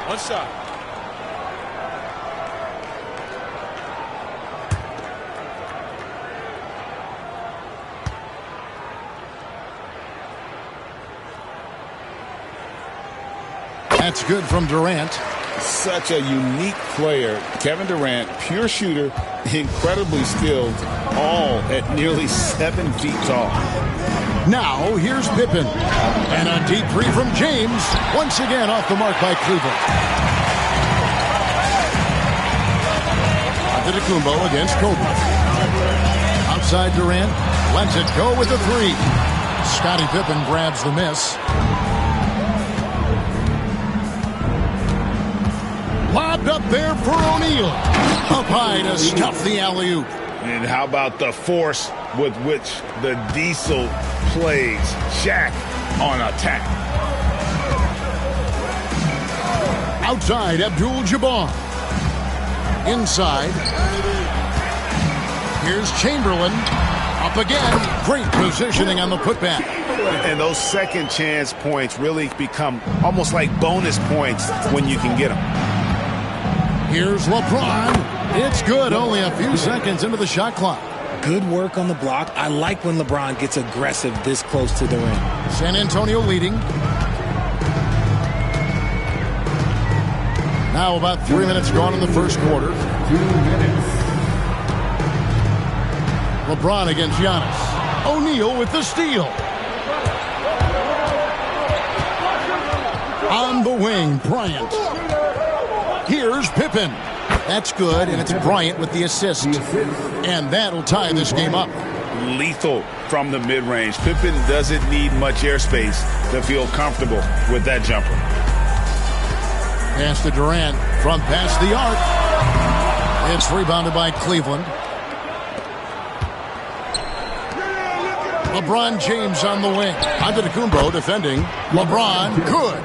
One shot. That's good from Durant. Such a unique player. Kevin Durant, pure shooter, incredibly skilled, all at nearly 7 feet tall. Now, here's Pippen. And a deep three from James. Once again off the mark by Cleveland. Antetokounmpo against Kobe. Outside Durant. Lets it go with the 3. Scottie Pippen grabs the miss. Lobbed up there for O'Neal. Up high to stuff the alley-oop. And how about the force with which the Diesel plays Shaq on attack? Outside, Abdul-Jabbar. Inside. Here's Chamberlain. Up again. Great positioning on the putback. And those second chance points really become almost like bonus points when you can get them. Here's LeBron. It's good. Only a few seconds into the shot clock. Good work on the block. I like when LeBron gets aggressive this close to the rim. San Antonio leading. Now about 3 minutes gone in the first quarter. 2 minutes. LeBron against Giannis. O'Neal with the steal. On the wing, Bryant. Here's Pippen. That's good, and it's Bryant with the assist. And that'll tie this game up. Lethal from the mid-range. Pippen doesn't need much airspace to feel comfortable with that jumper. Pass to Durant from past the arc. It's rebounded by Cleveland. LeBron James on the wing. Antetokounmpo defending. LeBron, good.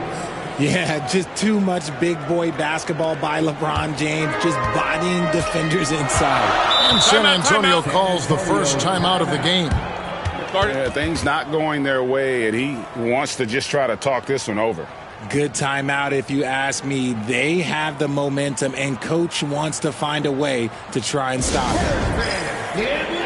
Yeah, just too much big boy basketball by LeBron James, just bodying defenders inside. And San Antonio calls the first timeout of the game. Yeah, things not going their way, and he wants to just try to talk this one over. Good timeout if you ask me. They have the momentum, and Coach wants to find a way to try and stop it.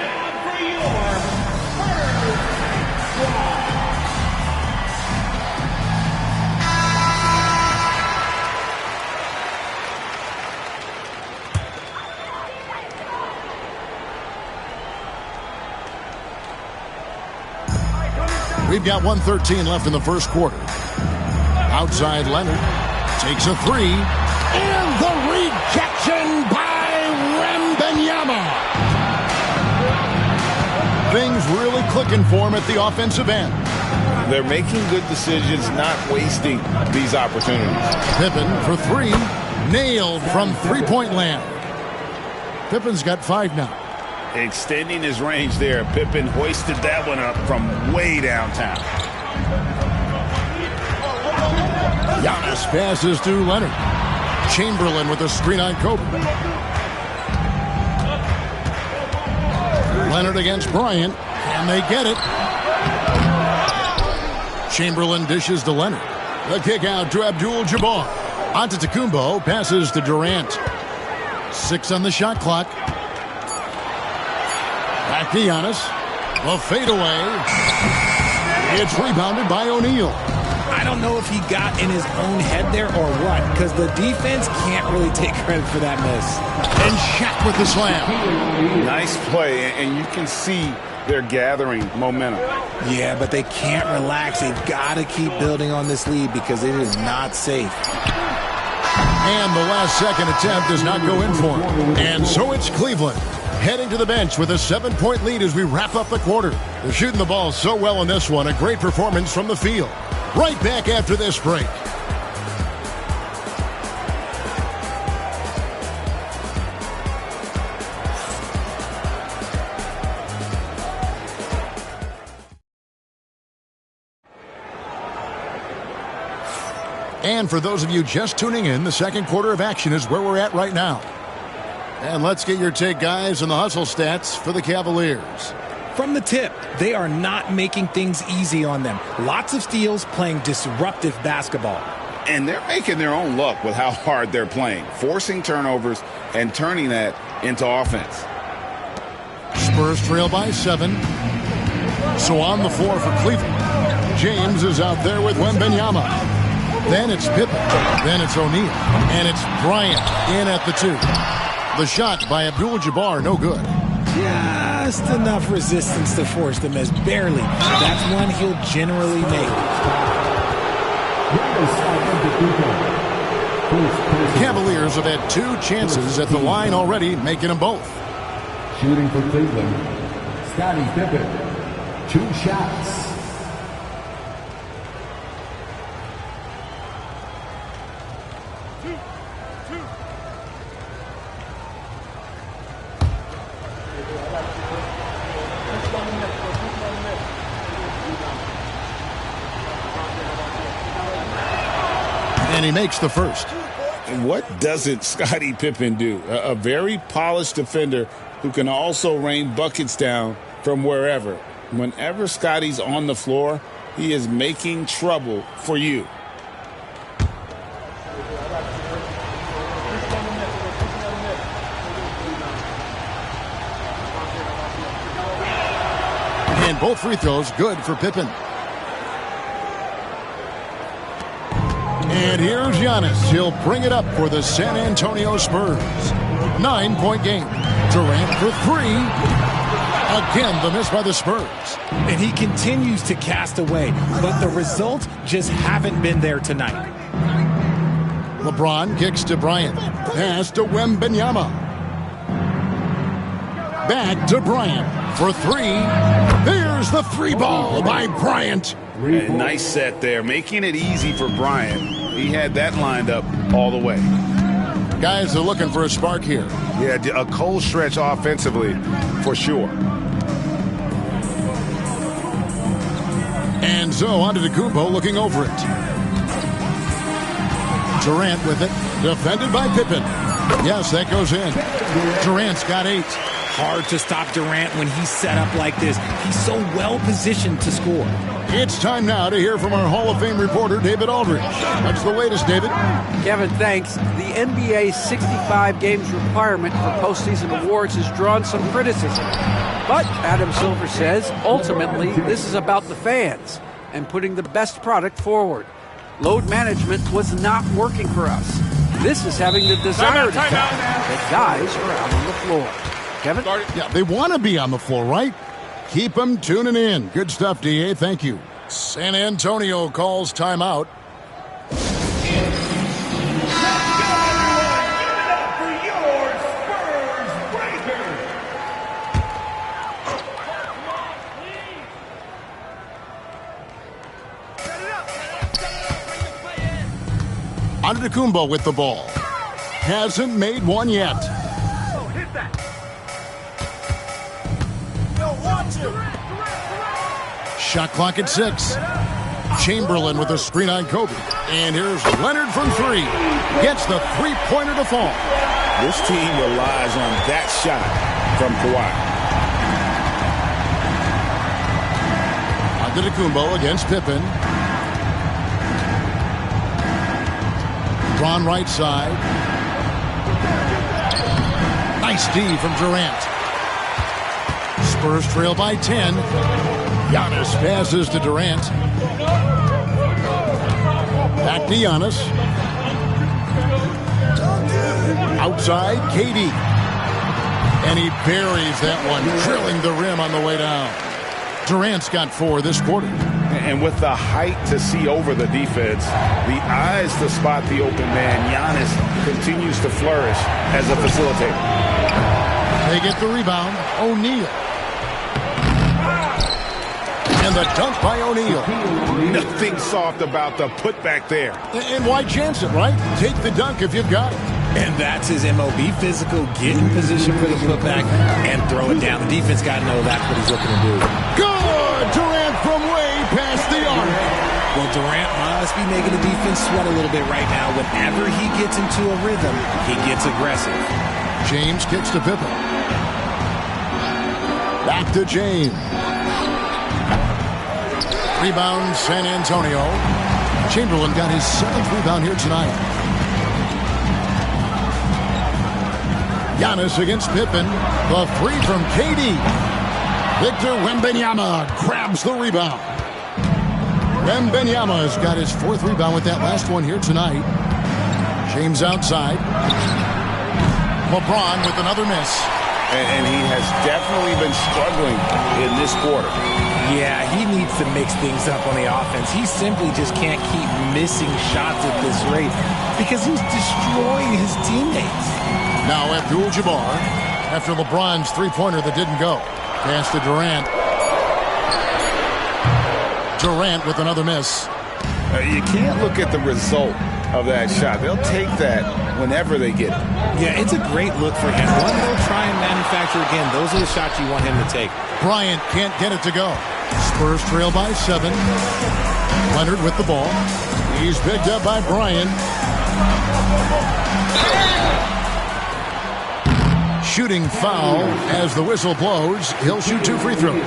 We've got 1:13 left in the first quarter. Outside Leonard takes a three. And the rejection by Wembanyama. Things really clicking for him at the offensive end. They're making good decisions, not wasting these opportunities. Pippen for three. Nailed from three-point land. Pippen's got 5 now. Extending his range there. Pippen hoisted that one up from way downtown. Giannis passes to Leonard. Chamberlain with a screen on Kobe. Leonard against Bryant. And they get it. Chamberlain dishes to Leonard. The kick out to Abdul-Jabbar. Antetokounmpo passes to Durant. 6 on the shot clock. Back to Giannis. The fadeaway. It's rebounded by O'Neal. I don't know if he got in his own head there or what, because the defense can't really take credit for that miss. And Shaq with the slam. Nice play, and you can see they're gathering momentum. Yeah, but they can't relax. They've got to keep building on this lead because it is not safe. And the last second attempt does not go in for him. And so it's Cleveland heading to the bench with a 7-point lead as we wrap up the quarter. They're shooting the ball so well in this one. A great performance from the field. Right back after this break. And for those of you just tuning in, the second quarter of action is where we're at right now. And let's get your take, guys, on the hustle stats for the Cavaliers. From the tip, they are not making things easy on them. Lots of steals, playing disruptive basketball. And they're making their own luck with how hard they're playing, forcing turnovers and turning that into offense. Spurs trail by 7. So on the floor for Cleveland, James is out there with Wembanyama. Then it's Pippen. Then it's O'Neal. And it's Bryant in at the 2. The shot by Abdul-Jabbar, no good. Just enough resistance to force the miss. Barely. That's one he'll generally make. Cavaliers have had 2 chances at the line already, making them both. Shooting for Cleveland, Scottie Pippen, 2 shots. And he makes the first. And what doesn't Scottie Pippen do? A very polished defender who can also rain buckets down from wherever. Whenever Scottie's on the floor, he is making trouble for you. And both free throws good for Pippen. And here's Giannis. He'll bring it up for the San Antonio Spurs. 9-point game. Durant for 3. Again, the miss by the Spurs. And he continues to cast away, but the results just haven't been there tonight. LeBron kicks to Bryant. Pass to Wembanyama. Back to Bryant for 3. There's the 3 ball by Bryant. A nice set there, making it easy for Bryant. He had that lined up all the way. Guys are looking for a spark here. Yeah, a cold stretch offensively for sure. And so Antetokounmpo looking over it. Durant with it. Defended by Pippen. Yes, that goes in. Durant's got 8. Hard to stop Durant when he's set up like this. He's so well positioned to score. It's time now to hear from our Hall of Fame reporter, David Aldridge. What's the latest, David? Kevin, thanks. The NBA's 65 games requirement for postseason awards has drawn some criticism. But Adam Silver says, ultimately, this is about the fans and putting the best product forward. Load management was not working for us. This is having the desired effect that guys are out on the floor. Kevin? Yeah, they want to be on the floor, right? Keep them tuning in. Good stuff, DA. Thank you. San Antonio calls timeout. Antetokounmpo with the ball. Hasn't made one yet. Shot clock at 6. Chamberlain with a screen on Kobe. And here's Leonard from 3. Gets the three-pointer to fall. This team relies on that shot from Kawhi. Antetokounmpo against Pippen. Braun right side. Nice D from Durant. Spurs trail by 10. Giannis passes to Durant. Back to Giannis. Outside, KD. And he buries that one, drilling the rim on the way down. Durant's got 4 this quarter. And with the height to see over the defense, the eyes to spot the open man, Giannis continues to flourish as a facilitator. They get the rebound. O'Neal. And the dunk by O'Neal. Nothing soft about the putback there. And why chance it, right? Take the dunk if you've got it. And that's his MOB, physical, get in position for the putback, and throw it down. The defense got to know that's what he's looking to do. Good! Durant from way past the arc. Well, Durant must be making the defense sweat a little bit right now. Whenever he gets into a rhythm, he gets aggressive. James kicks to Pippen. Back to James. Rebound, San Antonio. Chamberlain got his 7th rebound here tonight. Giannis against Pippen. The 3 from KD. Victor Wembanyama grabs the rebound. Wembanyama has got his 4th rebound with that last one here tonight. James outside. LeBron with another miss. And he has definitely been struggling in this quarter. Yeah, he needs to mix things up on the offense. He simply just can't keep missing shots at this rate because he's destroying his teammates. Now Abdul-Jabbar, after LeBron's three-pointer that didn't go. Pass to Durant. Durant with another miss. You can't look at the result of that shot. They'll take that whenever they get it. Yeah, it's a great look for him. One he'll try and manufacture again. Those are the shots you want him to take. Bryant can't get it to go. Spurs trail by 7. Leonard with the ball. He's picked up by Bryant. Shooting foul as the whistle blows. He'll shoot 2 free throws.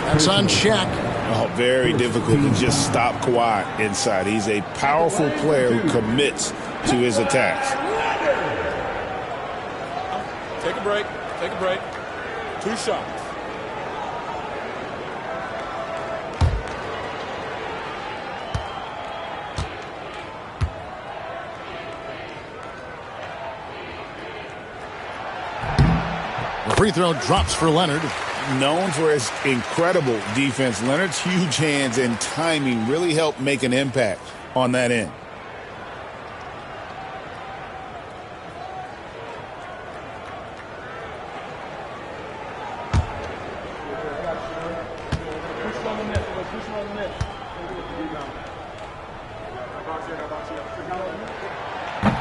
That's on Shaq. Oh, very difficult to just stop Kawhi inside. He's a powerful player who commits to his attacks. Take a break. Take a break. 2 shots. The free throw drops for Leonard. Known for his incredible defense, Leonard's huge hands and timing really helped make an impact on that end.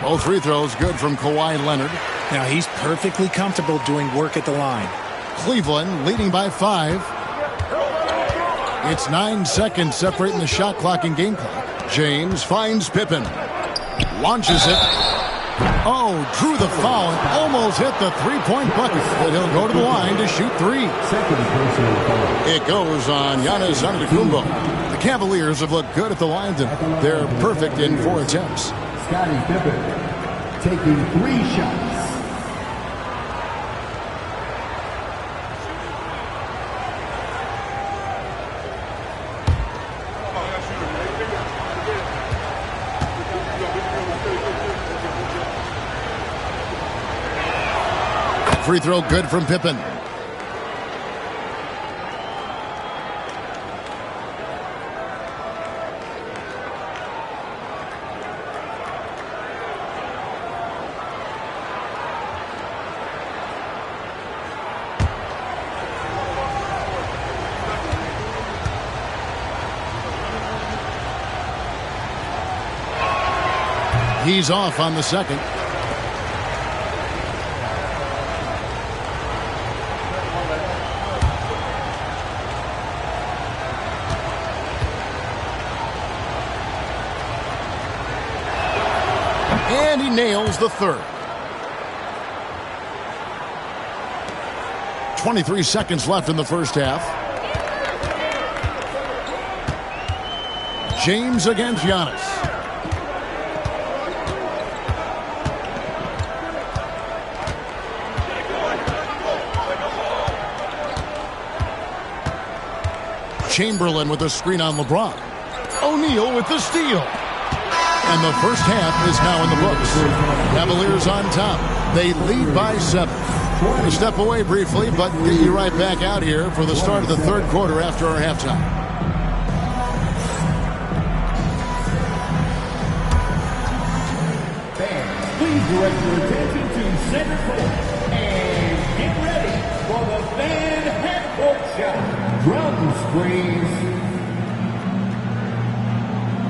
Both free throws good from Kawhi Leonard. Now he's perfectly comfortable doing work at the line. Cleveland leading by 5. It's 9 seconds separating the shot clock and game clock. James finds Pippen. Launches it. Oh, drew the foul. Almost hit the three-point bucket. But he'll go to the line to shoot 3. It goes on Giannis Antetokounmpo. The Cavaliers have looked good at the line tonight. They're perfect in 4 attempts. Scottie Pippen taking 3 shots. Free throw good from Pippen. He's off on the second. And he nails the third. 23 seconds left in the first half. James against Giannis. Chamberlain with a screen on LeBron. O'Neal with the steal. And the first half is now in the books. Cavaliers on top. They lead by 7. We're going to step away briefly, but get you right back out here for the start of the third quarter after our halftime. Fans, please direct your attention to center court and get ready for the fan half-court shot. Drum screens.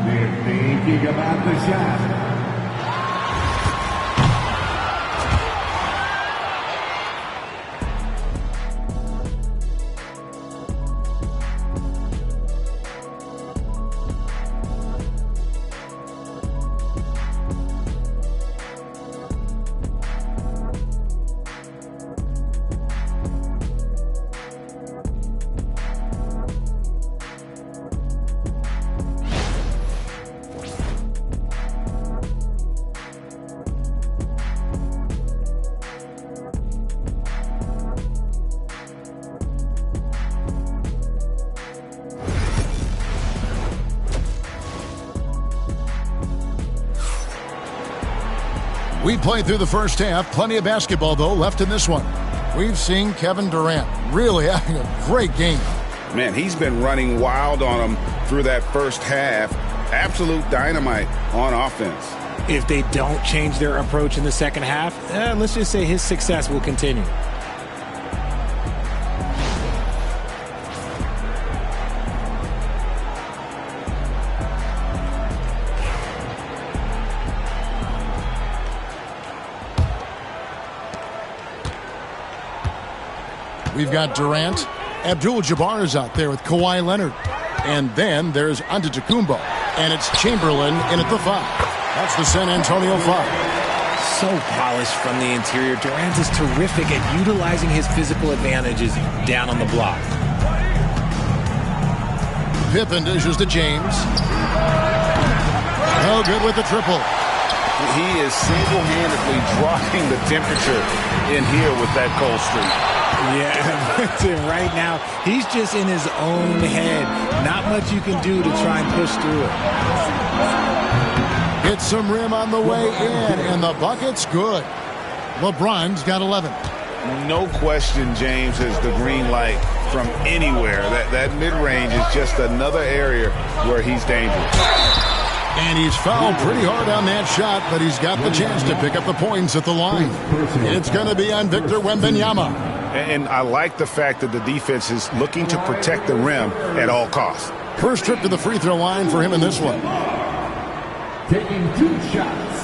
They're thinking about the shot. We played through the first half. Plenty of basketball, though, left in this one. We've seen Kevin Durant really having a great game. Man, he's been running wild on them through that first half. Absolute dynamite on offense. If they don't change their approach in the second half, let's just say his success will continue. We've got Durant. Abdul-Jabbar is out there with Kawhi Leonard. And then there's Antetokounmpo. And it's Chamberlain in at the 5. That's the San Antonio 5. So polished from the interior. Durant is terrific at utilizing his physical advantages down on the block. Pippen dishes to James. Oh, good with the triple. He is single-handedly dropping the temperature in here with that cold streak. Yeah, right now, he's just in his own head. Not much you can do to try and push through it. Hits some rim on the way in, and the bucket's good. LeBron's got 11. No question James has the green light from anywhere. That mid-range is just another area where he's dangerous. And he's fouled pretty hard on that shot, but he's got the chance to pick up the points at the line. It's going to be on Victor Wembanyama. And I like the fact that the defense is looking to protect the rim at all costs. First trip to the free throw line for him in this one. Taking 2 shots.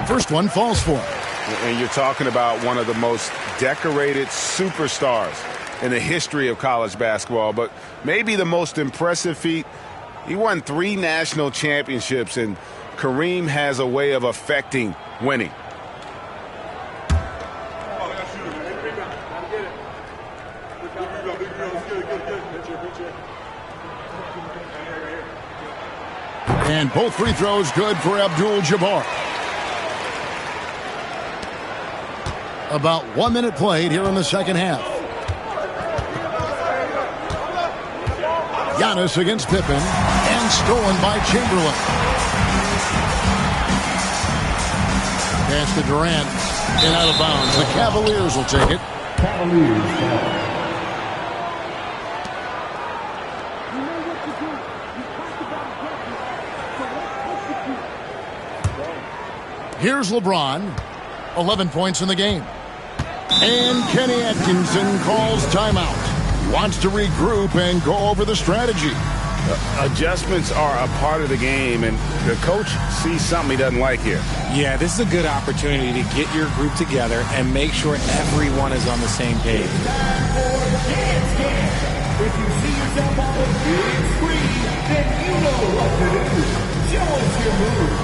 First one falls for him. And you're talking about one of the most decorated superstars in the history of college basketball, but maybe the most impressive feat. He won 3 national championships, and Kareem has a way of affecting winning. And both free throws good for Abdul-Jabbar. About 1 minute played here in the second half. Giannis against Pippen, and stolen by Chamberlain. Pass to Durant, and out of bounds. The Cavaliers will take it. Cavaliers ball. Here's LeBron. 11 points in the game. And Kenny Atkinson calls timeout. Wants to regroup and go over the strategy. Adjustments are a part of the game, and the coach sees something he doesn't like here. Yeah, this is a good opportunity to get your group together and make sure everyone is on the same page. If you see yourself on the big screen, then you know what to do. Show us your move.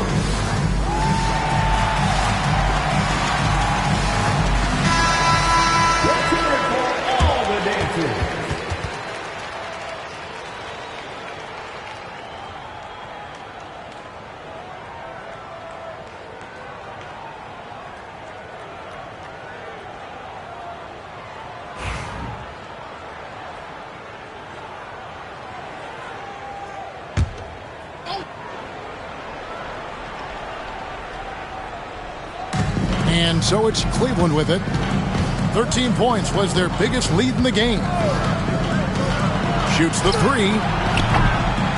And so it's Cleveland with it. 13 points was their biggest lead in the game. Shoots the three.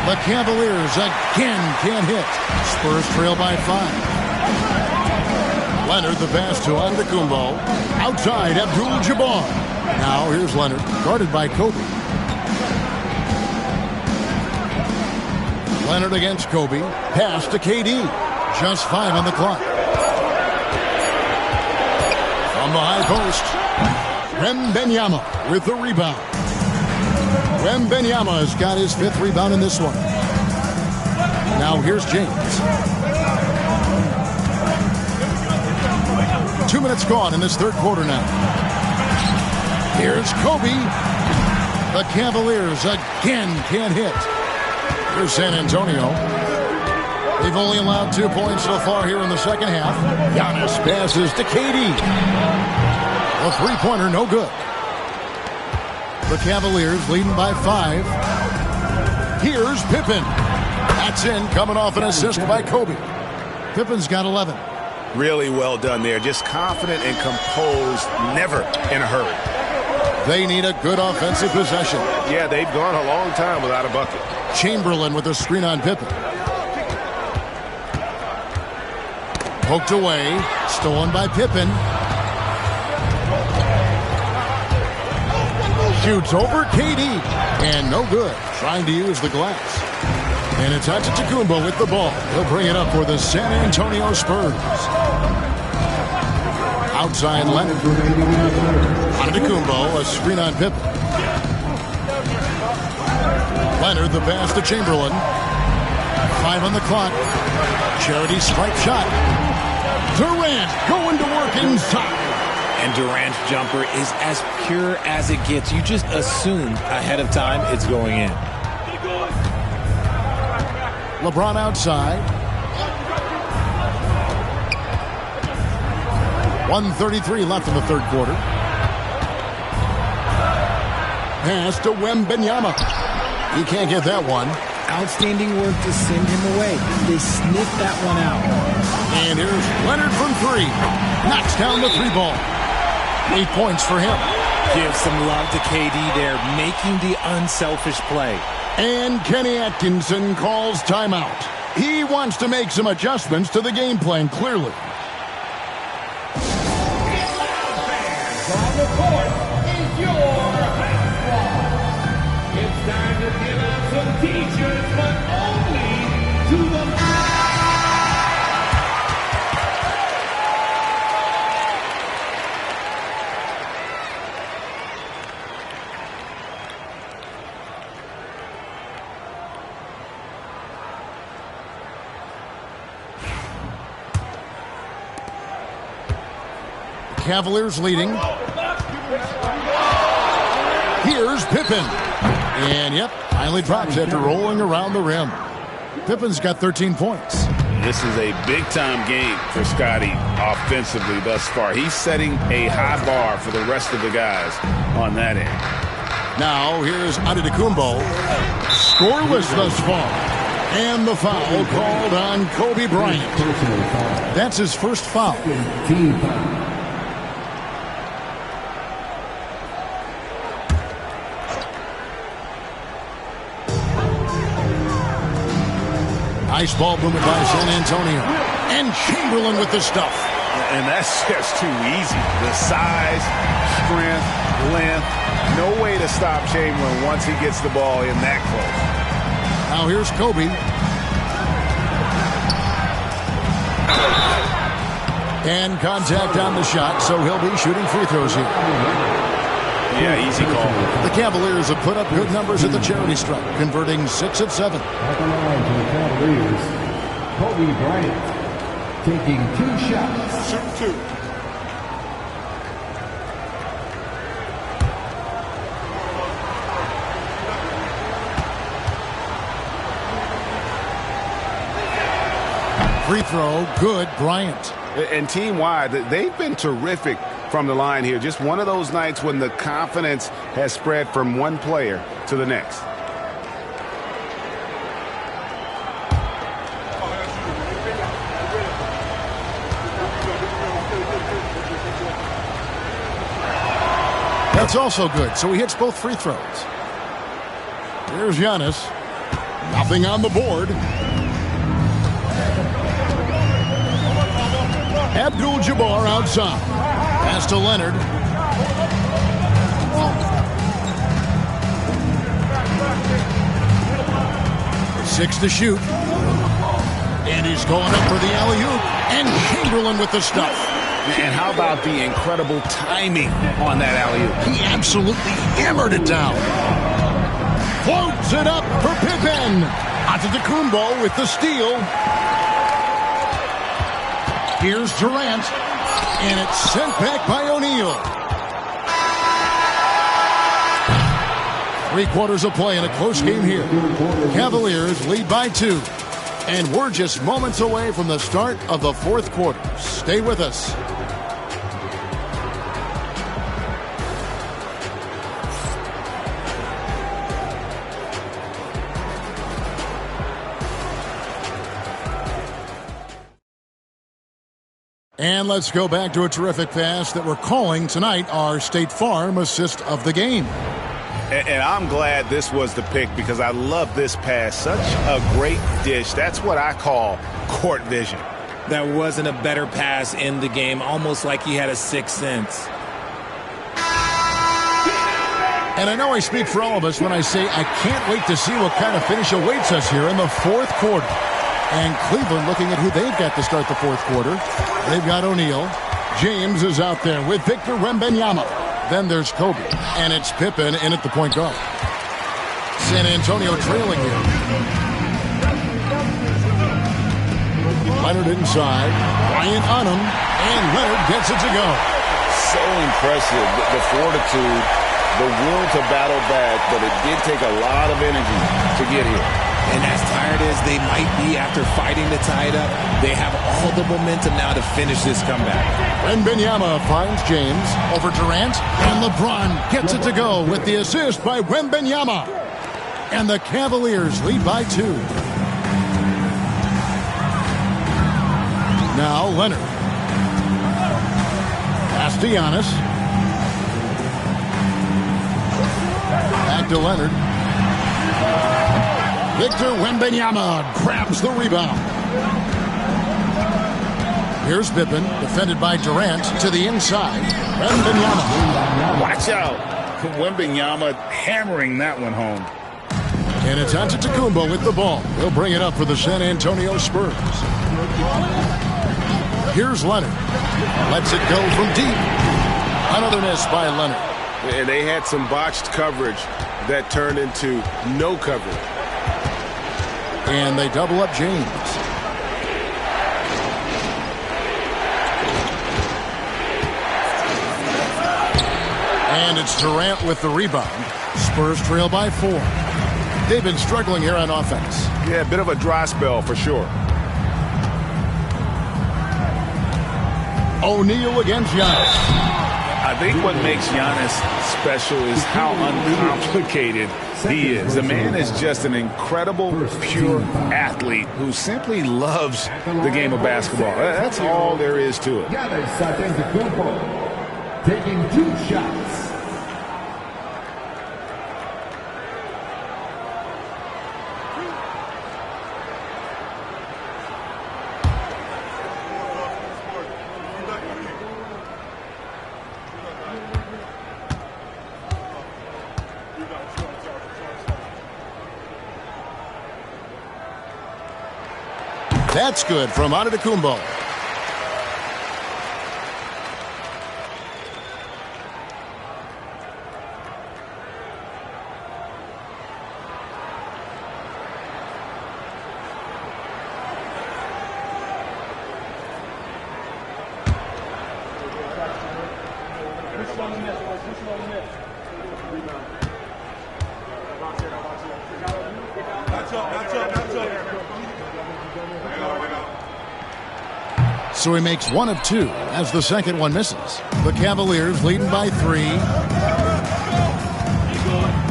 The Cavaliers again can't hit. Spurs trail by 5. Leonard the pass to Antetokounmpo. Outside Abdul-Jabbar. Now here's Leonard, guarded by Kobe. Leonard against Kobe. Pass to KD. Just 5 on the clock. From the high post, Wembanyama with the rebound. Wembanyama has got his 5th rebound in this one. Now here's James. 2 minutes gone in this third quarter now. Here's Kobe. The Cavaliers again can't hit. Here's San Antonio. They've only allowed 2 points so far here in the second half. Giannis passes to KD. The three-pointer, no good. The Cavaliers leading by 5. Here's Pippen. That's in, coming off an assist by Kobe. Pippen's got 11. Really well done there. Just confident and composed, never in a hurry. They need a good offensive possession. Yeah, they've gone a long time without a bucket. Chamberlain with a screen on Pippen. Poked away, stolen by Pippen. Shoots over KD, and no good. Trying to use the glass. And it's Antetokounmpo with the ball. He'll bring it up for the San Antonio Spurs. Outside Leonard. Antetokounmpo, a screen on Pippen. Leonard, the pass to Chamberlain. 5 on the clock. Charity stripe shot. Durant going to work inside. And Durant's jumper is as pure as it gets. You just assume ahead of time it's going in. LeBron outside. 1:33 left in the third quarter. Pass to Wembanyama. He can't get that one. Outstanding work to send him away. They sniffed that one out. And here's Leonard from 3. Knocks down the 3 ball. 8 points for him. Give some love to KD there, making the unselfish play. And Kenny Atkinson calls timeout. He wants to make some adjustments to the game plan, clearly. On the court is your basketball. It's time to give out some teachers, but only to the Cavaliers leading. Here's Pippen. And, yep, finally drops after rolling around the rim. Pippen's got 13 points. This is a big-time game for Scotty offensively thus far. He's setting a high bar for the rest of the guys on that end. Now, here's Antetokounmpo. Scoreless thus far. And the foul called on Kobe Bryant. That's his first foul. Nice ball movement by San Antonio. And Chamberlain with the stuff. And that's just too easy. The size, strength, length. No way to stop Chamberlain once he gets the ball in that close. Now here's Kobe. And contact on the shot, so he'll be shooting free throws here. Yeah, easy call. The Cavaliers have put up good numbers at the charity stripe, converting 6 of 7. At the line for the Cavaliers, Kobe Bryant taking 2 shots. Shoot 2. Free throw, good, Bryant. And team-wide, they've been terrific from the line here. Just one of those nights when the confidence has spread from one player to the next. That's also good, so he hits both free throws. Here's Giannis. Nothing on the board. Abdul-Jabbar outside. Pass to Leonard. Six to shoot. And he's going up for the alley-oop. And Chamberlain with the stuff. And how about the incredible timing on that alley-oop? He absolutely hammered it down. Floats it up for Pippen. Antetokounmpo with the steal. Here's Durant, and it's sent back by O'Neal. 3 quarters of play in a close game here. Cavaliers lead by 2, and we're just moments away from the start of the 4th quarter. Stay with us. And let's go back to a terrific pass that we're calling tonight our State Farm assist of the game. And I'm glad this was the pick because I love this pass. Such a great dish. That's what I call court vision. There wasn't a better pass in the game, almost like he had a sixth sense. And I know I speak for all of us when I say I can't wait to see what kind of finish awaits us here in the 4th quarter. And Cleveland looking at who they've got to start the 4th quarter. They've got O'Neal. James is out there with Victor Wembanyama. Then there's Kobe. And it's Pippen in at the point guard. San Antonio trailing here. Leonard inside. Bryant on him. And Leonard gets it to go. So impressive. The fortitude, the will to battle back, but it did take a lot of energy to get here. And as tired as they might be after fighting to tie it up, they have all the momentum now to finish this comeback. Wembanyama finds James over Durant, and LeBron gets it to go with the assist by Wembanyama. And the Cavaliers lead by 2. Now Leonard. Pass to Giannis. Back to Leonard. Victor Wembanyama grabs the rebound. Here's Pippen, defended by Durant to the inside. Wembanyama. Watch out. Wembanyama hammering that one home. And it's Antetokounmpo with the ball. He'll bring it up for the San Antonio Spurs. Here's Leonard. Lets it go from deep. Another miss by Leonard. And they had some botched coverage that turned into no coverage. And they double up James. And it's Durant with the rebound. Spurs trail by 4. They've been struggling here on offense. Yeah, a bit of a dry spell for sure. O'Neal against Giannis. I think what makes Giannis special is how uncomplicated he is. The man is just an incredible, pure athlete who simply loves the game of basketball. That's all there is to it. Giannis Antetokounmpo taking 2 shots. That's good from Antetokounmpo. So he makes 1 of 2 as the second one misses. The Cavaliers leading by 3.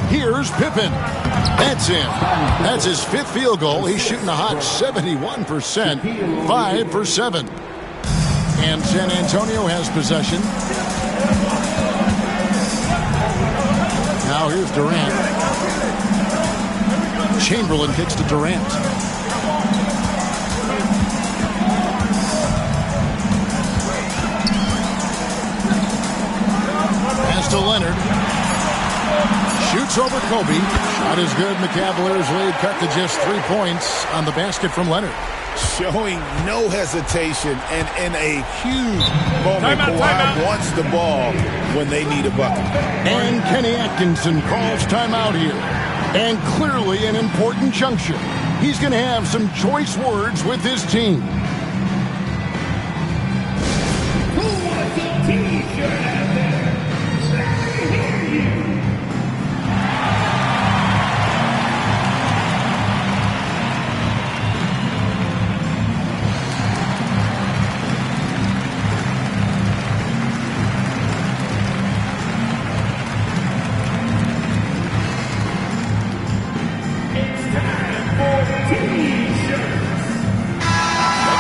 Here's Pippen. That's in. That's his 5th field goal. He's shooting a hot 71%, 5 for 7. And San Antonio has possession. Now here's Durant. Chamberlain kicks to Durant. Pass to Leonard. Shoots over Kobe. Shot is good, and the Cavaliers lead cut to just 3 points on the basket from Leonard. Showing no hesitation and in a huge moment. Kawhi wants the ball when they need a bucket. And Kenny Atkinson calls timeout here. And clearly an important juncture. He's going to have some choice words with his team. Who wants a t-shirt out there? Let me hear you.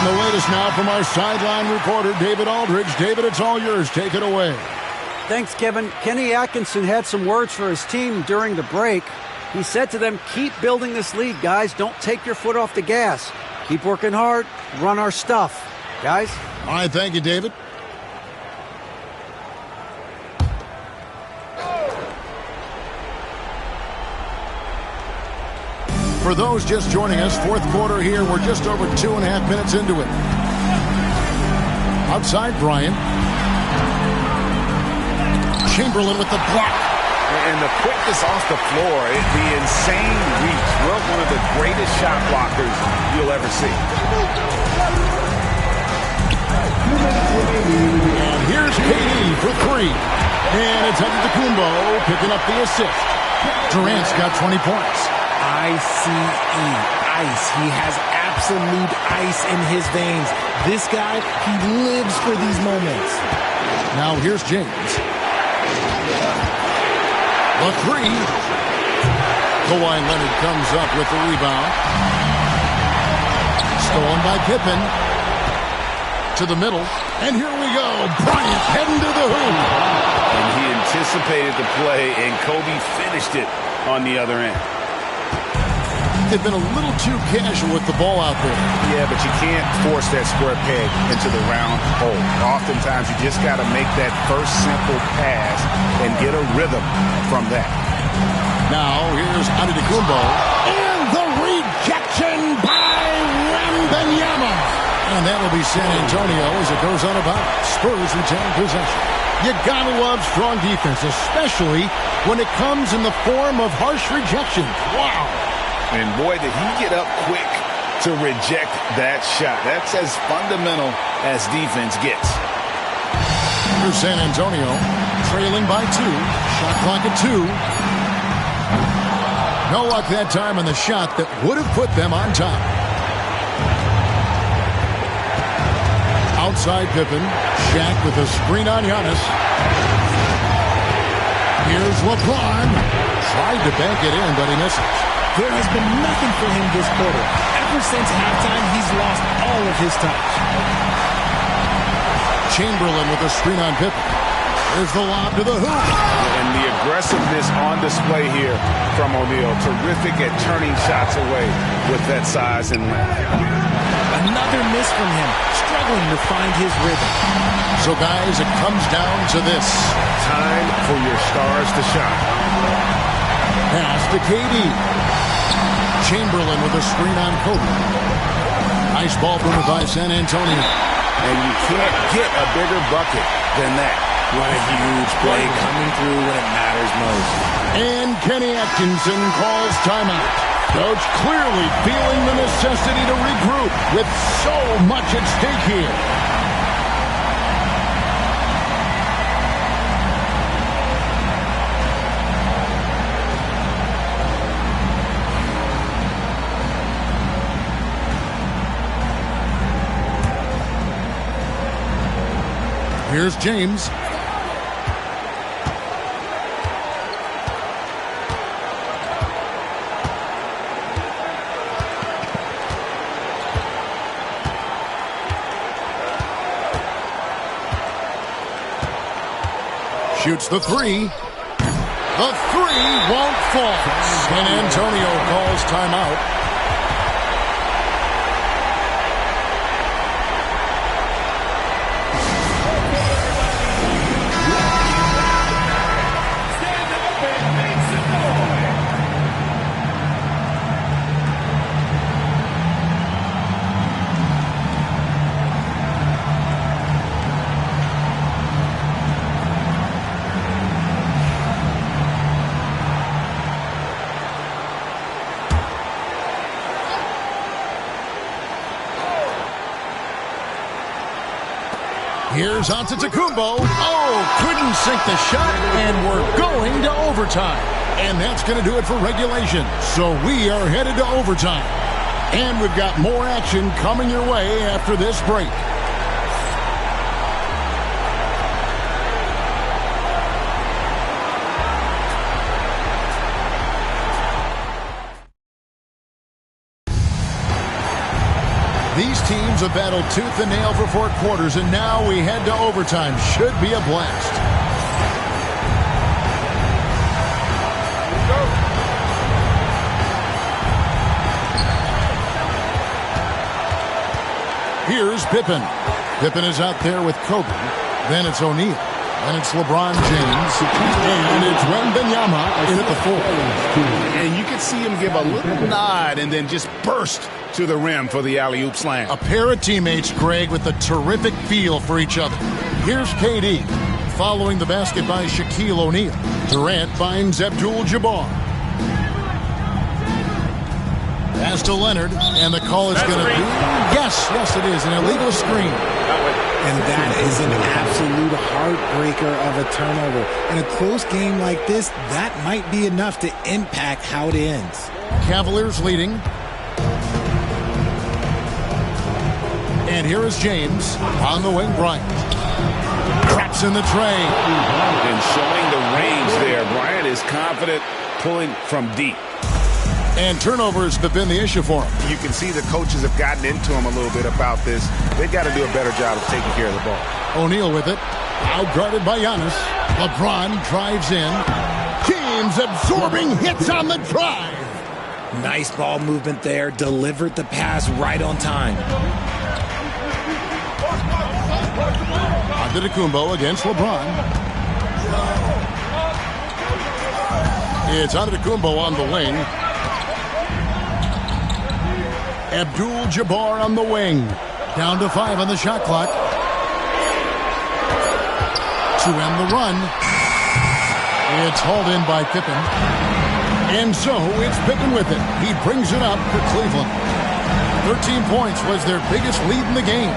The latest now from our sideline reporter, David Aldridge. David, it's all yours. Take it away. Thanks, Kevin. Kenny Atkinson had some words for his team during the break. He said to them, keep building this lead, guys. Don't take your foot off the gas. Keep working hard. Run our stuff. Guys? All right, thank you, David. For those just joining us, fourth quarter here. We're just over 2.5 minutes into it. Outside, Bryant. Chamberlain with the block. And the quickness off the floor, the insane reach. Well, one of the greatest shot blockers you'll ever see. And here's KD for 3. And it's Antetokounmpo picking up the assist. Durant's got 20 points. I-C-E, ice. He has absolute ice in his veins. This guy, he lives for these moments. Now here's James. The 3. Kawhi Leonard comes up with the rebound. Stolen by Pippen. To the middle. And here we go. Bryant heading to the hoop. And he anticipated the play, and Kobe finished it on the other end. They've been a little too casual with the ball out there. Yeah, but you can't force that square peg into the round hole. Oftentimes, you just got to make that first simple pass and get a rhythm from that. Now, here's Antetokounmpo. And the rejection by Wembanyama. And that will be San Antonio as it goes on about. Spurs retain possession. You gotta love strong defense, especially when it comes in the form of harsh rejection. Wow. And boy, did he get up quick to reject that shot. That's as fundamental as defense gets. Here's San Antonio, trailing by 2. Shot clock at 2. No luck that time on the shot that would have put them on top. Outside Pippen. Shaq with a screen on Giannis. Here's LeBron. Tried to bank it in, but he misses. There has been nothing for him this quarter. Ever since halftime, he's lost all of his touch. Chamberlain with a screen on Pippen. There's the lob to the hoop. And the aggressiveness on display here from O'Neal. Terrific at turning shots away with that size and length. Another miss from him. Struggling to find his rhythm. So, guys, it comes down to this. Time for your stars to shine. Pass to KD. Chamberlain with a screen on Kobe. Nice ball movement by San Antonio. And you can't get a bigger bucket than that. What a huge play coming through when it matters most. And Kenny Atkinson calls timeout. Coach clearly feeling the necessity to regroup with so much at stake here. Here's James. Shoots the three. The three won't fall. San Antonio calls timeout. Here's Antetokounmpo. Oh, couldn't sink the shot, and we're going to overtime. And that's going to do it for regulation. So we are headed to overtime. And we've got more action coming your way after this break. These teams have battled tooth and nail for 4 quarters, and now we head to overtime. Should be a blast. Here's Pippen. Pippen is out there with Kobe. Then it's O'Neal. Then it's LeBron James. And it's Wembanyama in at the 4. And you can see him give a little nod and then just burst to the rim for the alley-oop slam. A pair of teammates, Greg, with a terrific feel for each other. Here's KD. Following the basket by Shaquille O'Neal. Durant finds Abdul-Jabbar. Pass to Leonard, and the call is going to be... Yes, it is. An illegal screen. And that is an absolute heartbreaker of a turnover. In a close game like this, that might be enough to impact how it ends. Cavaliers leading. And here is James on the wing. Bryant traps in the tray. And showing the range there. Bryant is confident pulling from deep. And turnovers have been the issue for him. You can see the coaches have gotten into him a little bit about this. They've got to do a better job of taking care of the ball. O'Neal with it. Outguarded by Giannis. LeBron drives in. James absorbing hits on the drive. Nice ball movement there. Delivered the pass right on time. Antetokounmpo against LeBron. It's Antetokounmpo on the wing. Abdul-Jabbar on the wing. Down to 5 on the shot clock. To end the run. It's hauled in by Pippen. And so it's Pippen with it. He brings it up for Cleveland. 13 points was their biggest lead in the game.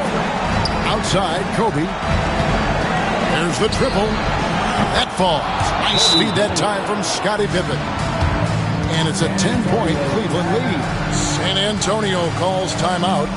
Outside, Kobe. There's the triple. That falls. Nice feed that time from Scottie Pippen. And it's a 10-point Cleveland lead. San Antonio calls timeout.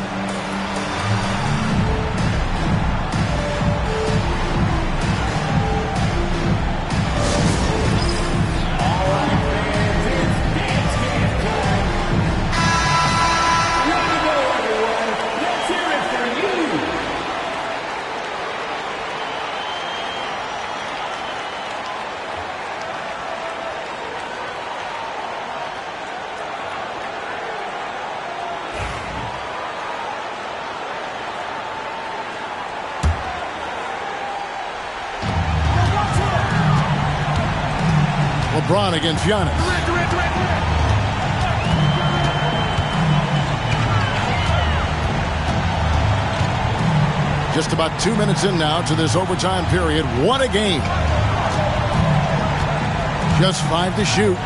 LeBron against Giannis. Just about 2 minutes in now to this overtime period. What a game. Just 5 to shoot.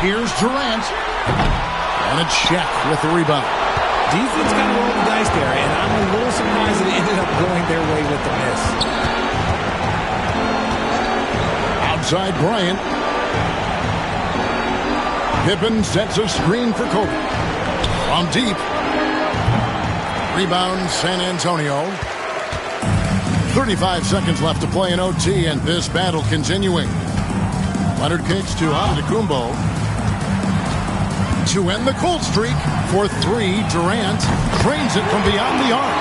Here's Durant. And it's Shaq with the rebound. Defense got to roll the dice there, and I'm a little surprised that it ended up going their way with the miss. Outside Bryant. Pippen sets a screen for Kobe. From deep. Rebound San Antonio. 35 seconds left to play in OT, and this battle continuing. Leonard kicks to Antetokounmpo. To end the cold streak for 3, Durant trains it from beyond the arc.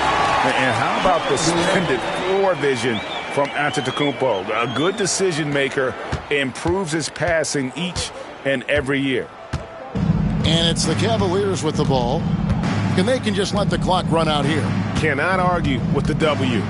And how about the splendid floor vision from Antetokounmpo? A good decision maker, improves his passing each and every year. And it's the Cavaliers with the ball. And they can just let the clock run out here. Cannot argue with the W.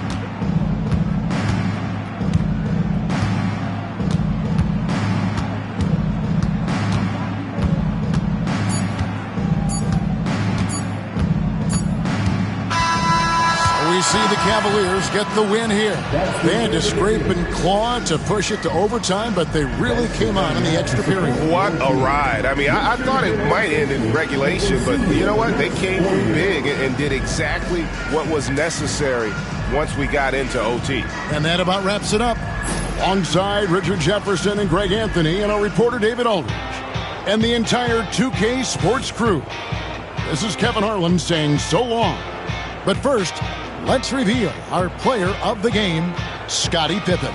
We see the Cavaliers get the win here. They had to scrape and claw to push it to overtime, but they really came on in the extra period. What a ride. I mean, I thought it might end in regulation, but you know what? They came through big and did exactly what was necessary once we got into OT. And that about wraps it up. Alongside Richard Jefferson and Greg Anthony and our reporter David Aldridge and the entire 2K Sports crew. This is Kevin Harlan saying so long. But first, let's reveal our player of the game, Scottie Pippen.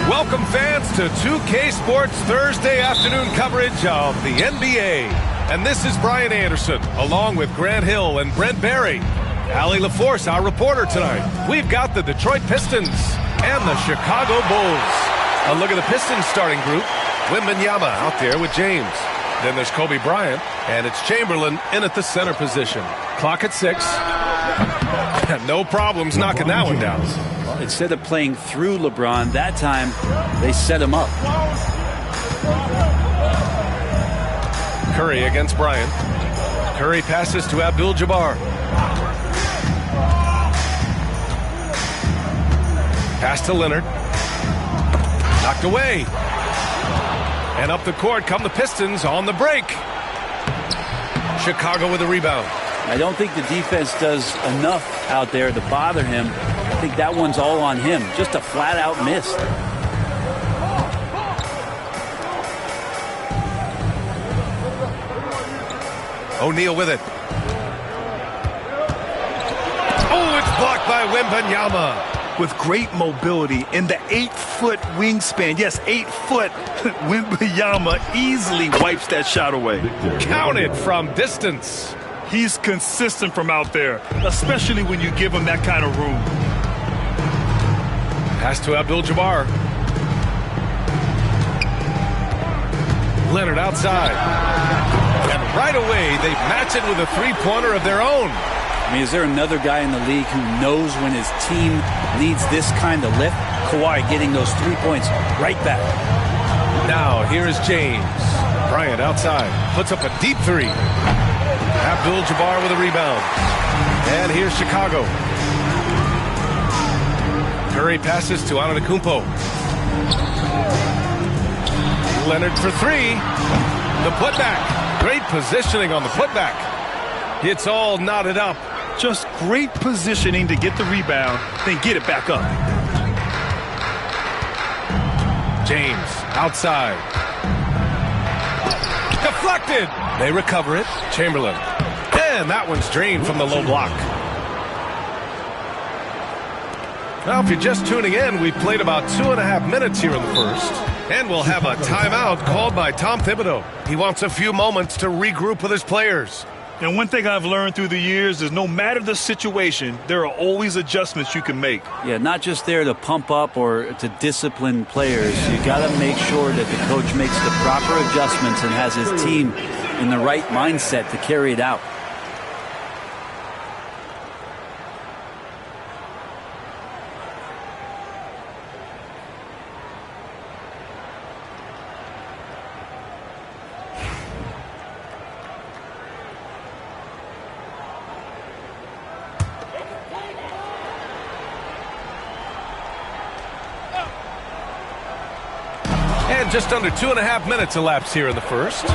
Welcome, fans, to 2K Sports Thursday afternoon coverage of the NBA. And this is Brian Anderson, along with Grant Hill and Brent Barry. Allie LaForce, our reporter tonight. We've got the Detroit Pistons and the Chicago Bulls. A look at the Pistons starting group. Wembanyama out there with James. Then there's Kobe Bryant, and it's Chamberlain in at the center position. Clock at 6. No problems knocking that one down. Well, instead of playing through LeBron, that time they set him up. Curry against Bryant. Curry passes to Abdul-Jabbar. Pass to Leonard. Knocked away. And up the court come the Pistons on the break. Chicago with a rebound. I don't think the defense does enough out there to bother him. I think that one's all on him. Just a flat-out miss. O'Neal with it. Oh, it's blocked by Wembanyama. With great mobility and the 8-foot wingspan. Yes, 8 foot. Wembanyama easily wipes that shot away. Counted from distance. He's consistent from out there, especially when you give him that kind of room. Pass to Abdul-Jabbar. Leonard outside. And right away, they match it with a three-pointer of their own. I mean, is there another guy in the league who knows when his team needs this kind of lift? Kawhi getting those 3 points right back. Now, here is James. Bryant outside. Puts up a deep three. Abdul-Jabbar with a rebound. And here's Chicago. Curry passes to Antetokounmpo. Leonard for three. The putback. Great positioning on the putback. It's all knotted up. Just great positioning to get the rebound, then get it back up. James outside. Deflected. They recover it. Chamberlain. And that one's drained from the low block. Now, if you're just tuning in, we've played about 2.5 minutes here in the first. And we'll have a timeout called by Tom Thibodeau. He wants a few moments to regroup with his players. And one thing I've learned through the years is no matter the situation, there are always adjustments you can make. Yeah, not just there to pump up or to discipline players. You got to make sure that the coach makes the proper adjustments and has his team in the right mindset to carry it out. And just under 2.5 minutes elapsed here in the first.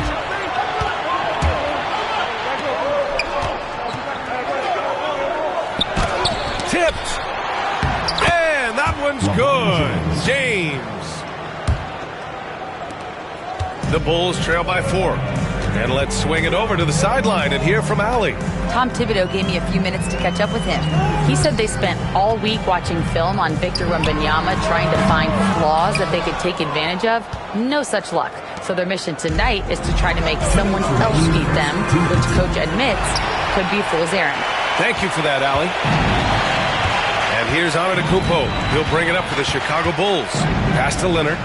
Tipped. And that one's good. James. The Bulls trail by 4. And let's swing it over to the sideline and hear from Allie. Tom Thibodeau gave me a few minutes to catch up with him. He said they spent all week watching film on Victor Wembanyama, trying to find flaws that they could take advantage of. No such luck. So their mission tonight is to try to make someone else beat them, which coach admits could be fool's errand. Thank you for that, Allie. And here's Antetokounmpo. He'll bring it up for the Chicago Bulls. Pass to Leonard.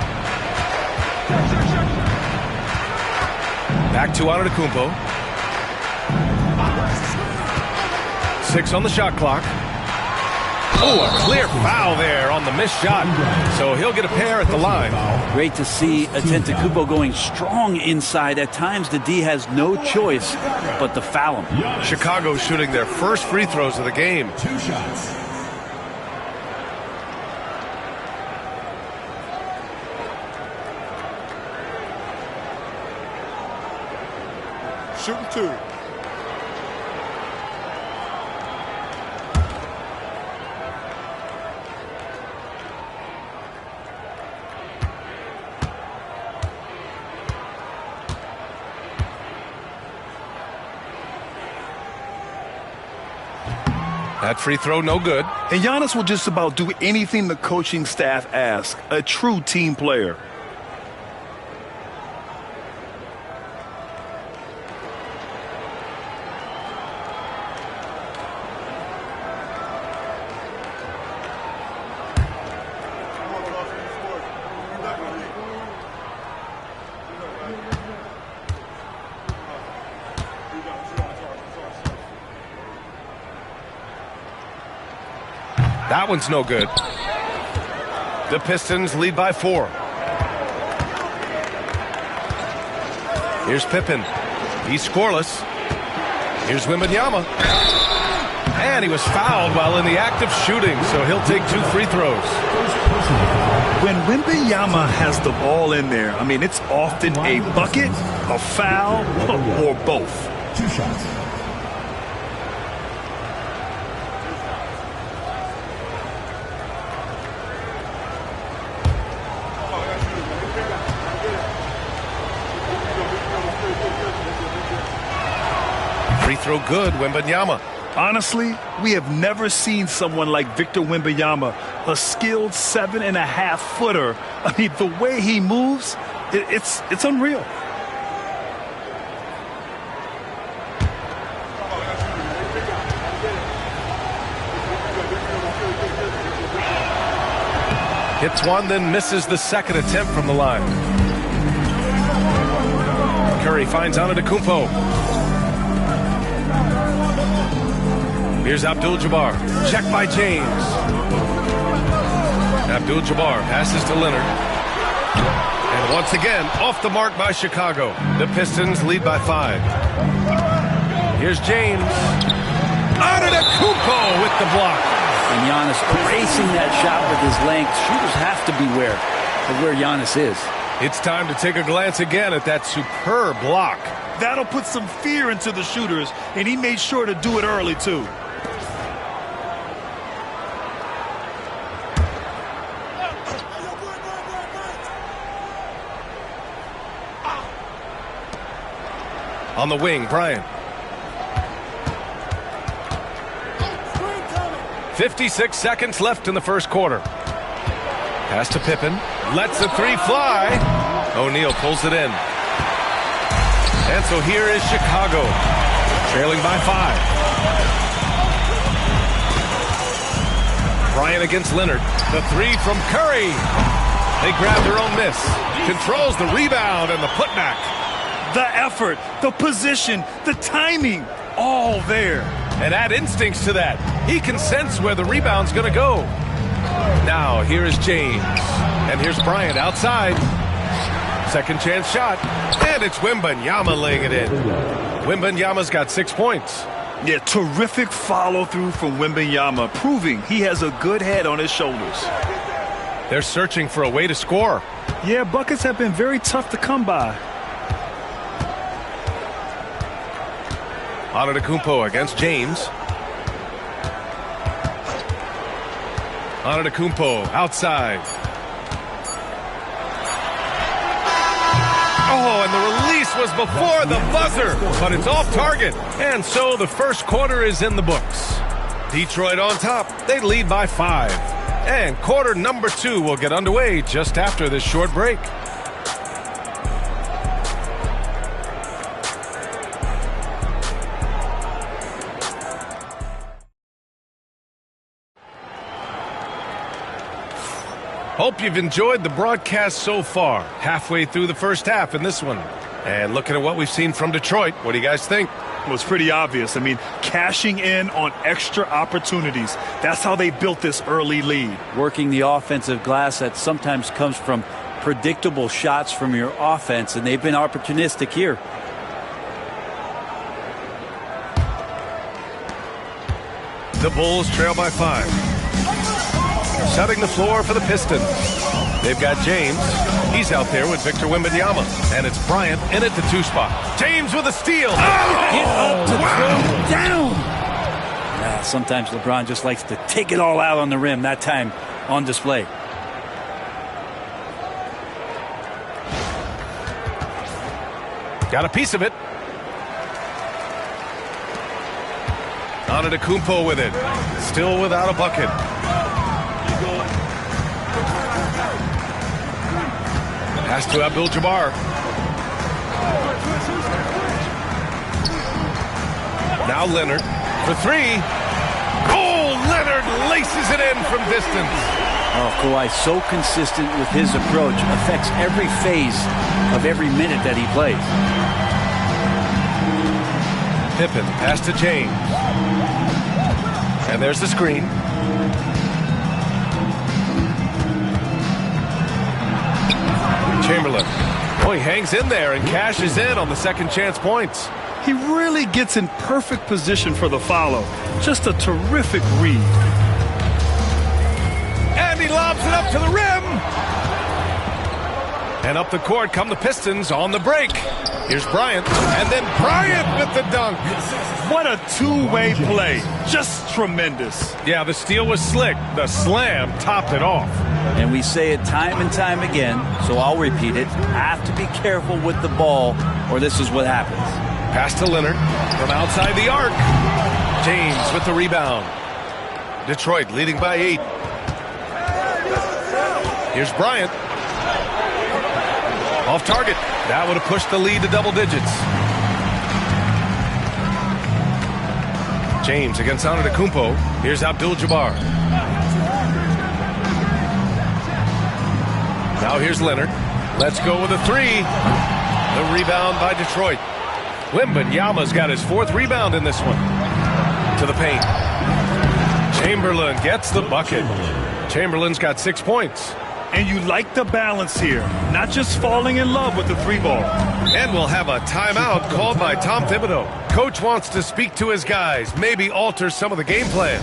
Back to Antetokounmpo. 6 on the shot clock. Oh, a clear foul there on the missed shot. So he'll get a pair at the line. Great to see Antetokounmpo going strong inside. At times, the D has no choice but to foul him. Chicago shooting their first free throws of the game. 2 shots. Shooting 2. That free throw, no good. And Giannis will just about do anything the coaching staff asks. A true team player. That one's no good. The Pistons lead by 4. Here's Pippen. He's scoreless. Here's Wembanyama. And he was fouled while in the act of shooting, so he'll take 2 free throws. When Wembanyama has the ball in there, I mean, it's often a bucket, a foul, or both. 2 shots. Free throw good, Wembanyama. Honestly, we have never seen someone like Victor Wembanyama, a skilled 7.5-footer. I mean, the way he moves, it's unreal. Hits one, then misses the second attempt from the line. Curry finds Antetokounmpo. Here's Abdul-Jabbar. Check by James. Abdul-Jabbar passes to Leonard. And once again, off the mark by Chicago. The Pistons lead by 5. Here's James. Antetokounmpo with the block. And Giannis bracing that shot with his length. Shooters have to beware of where Giannis is. It's time to take a glance again at that superb block. That'll put some fear into the shooters, and he made sure to do it early, too. On the wing, Bryant. 56 seconds left in the first quarter. Pass to Pippen. Lets the 3 fly. O'Neal pulls it in. And so here is Chicago, trailing by 5. Bryant against Leonard. The 3 from Curry. They grab their own miss. Controls the rebound and the putback. The effort, the position, the timing, all there. And add instincts to that. He can sense where the rebound's going to go. Now, here is James. And here's Bryant outside. Second chance shot. And it's Wembanyama laying it in. Wembanyama's got 6 points. Yeah, terrific follow-through from Wembanyama, proving he has a good head on his shoulders. They're searching for a way to score. Yeah, buckets have been very tough to come by. Antetokounmpo against James. Antetokounmpo outside. Oh, and the release was before the buzzer, but it's off target. And so the first quarter is in the books. Detroit on top. They lead by 5. And quarter number 2 will get underway just after this short break. Hope you've enjoyed the broadcast so far. Halfway through the first half in this one. And looking at what we've seen from Detroit, what do you guys think? Well, it's pretty obvious. I mean, cashing in on extra opportunities. That's how they built this early lead. Working the offensive glass that sometimes comes from predictable shots from your offense, and they've been opportunistic here. The Bulls trail by 5. Setting the floor for the Pistons. They've got James. He's out there with Victor Wembanyama. And it's Bryant in at the 2 spot. James with a steal. Get up to throw down. Yeah, sometimes LeBron just likes to take it all out on the rim. That time on display. Got a piece of it. Antetokounmpo with it. Still without a bucket. Pass to Abdul-Jabbar. Now Leonard for 3. Oh, Leonard laces it in from distance. Oh, Kawhi, so consistent with his approach. Affects every phase of every minute that he plays. Pippen, pass to James. And there's the screen. Chamberlain. Oh, he hangs in there and cashes in on the second chance points. He really gets in perfect position for the follow. Just a terrific read. And he lobs it up to the rim. And up the court come the Pistons on the break. Here's Bryant. And then Bryant with the dunk. What a two-way play. Just tremendous. Yeah, the steal was slick. The slam topped it off. And we say it time and time again, so I'll repeat it. Have to be careful with the ball, or this is what happens. Pass to Leonard from outside the arc. James with the rebound. Detroit leading by 8. Here's Bryant. Off target. That would have pushed the lead to double digits. James against Antetokounmpo. Here's Abdul-Jabbar. Now here's Leonard. Let's go with a 3. The rebound by Detroit. Wembanyama's got his 4th rebound in this one. To the paint. Chamberlain gets the bucket. Chamberlain's got 6 points. And you like the balance here. Not just falling in love with the 3-ball. And we'll have a timeout called by Tom Thibodeau. Coach wants to speak to his guys. Maybe alter some of the game plan.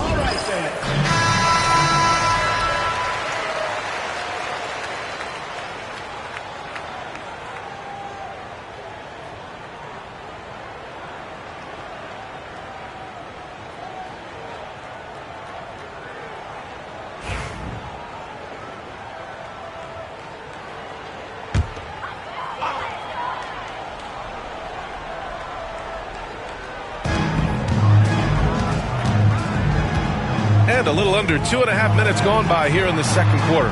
And a little under 2.5 minutes gone by here in the second quarter.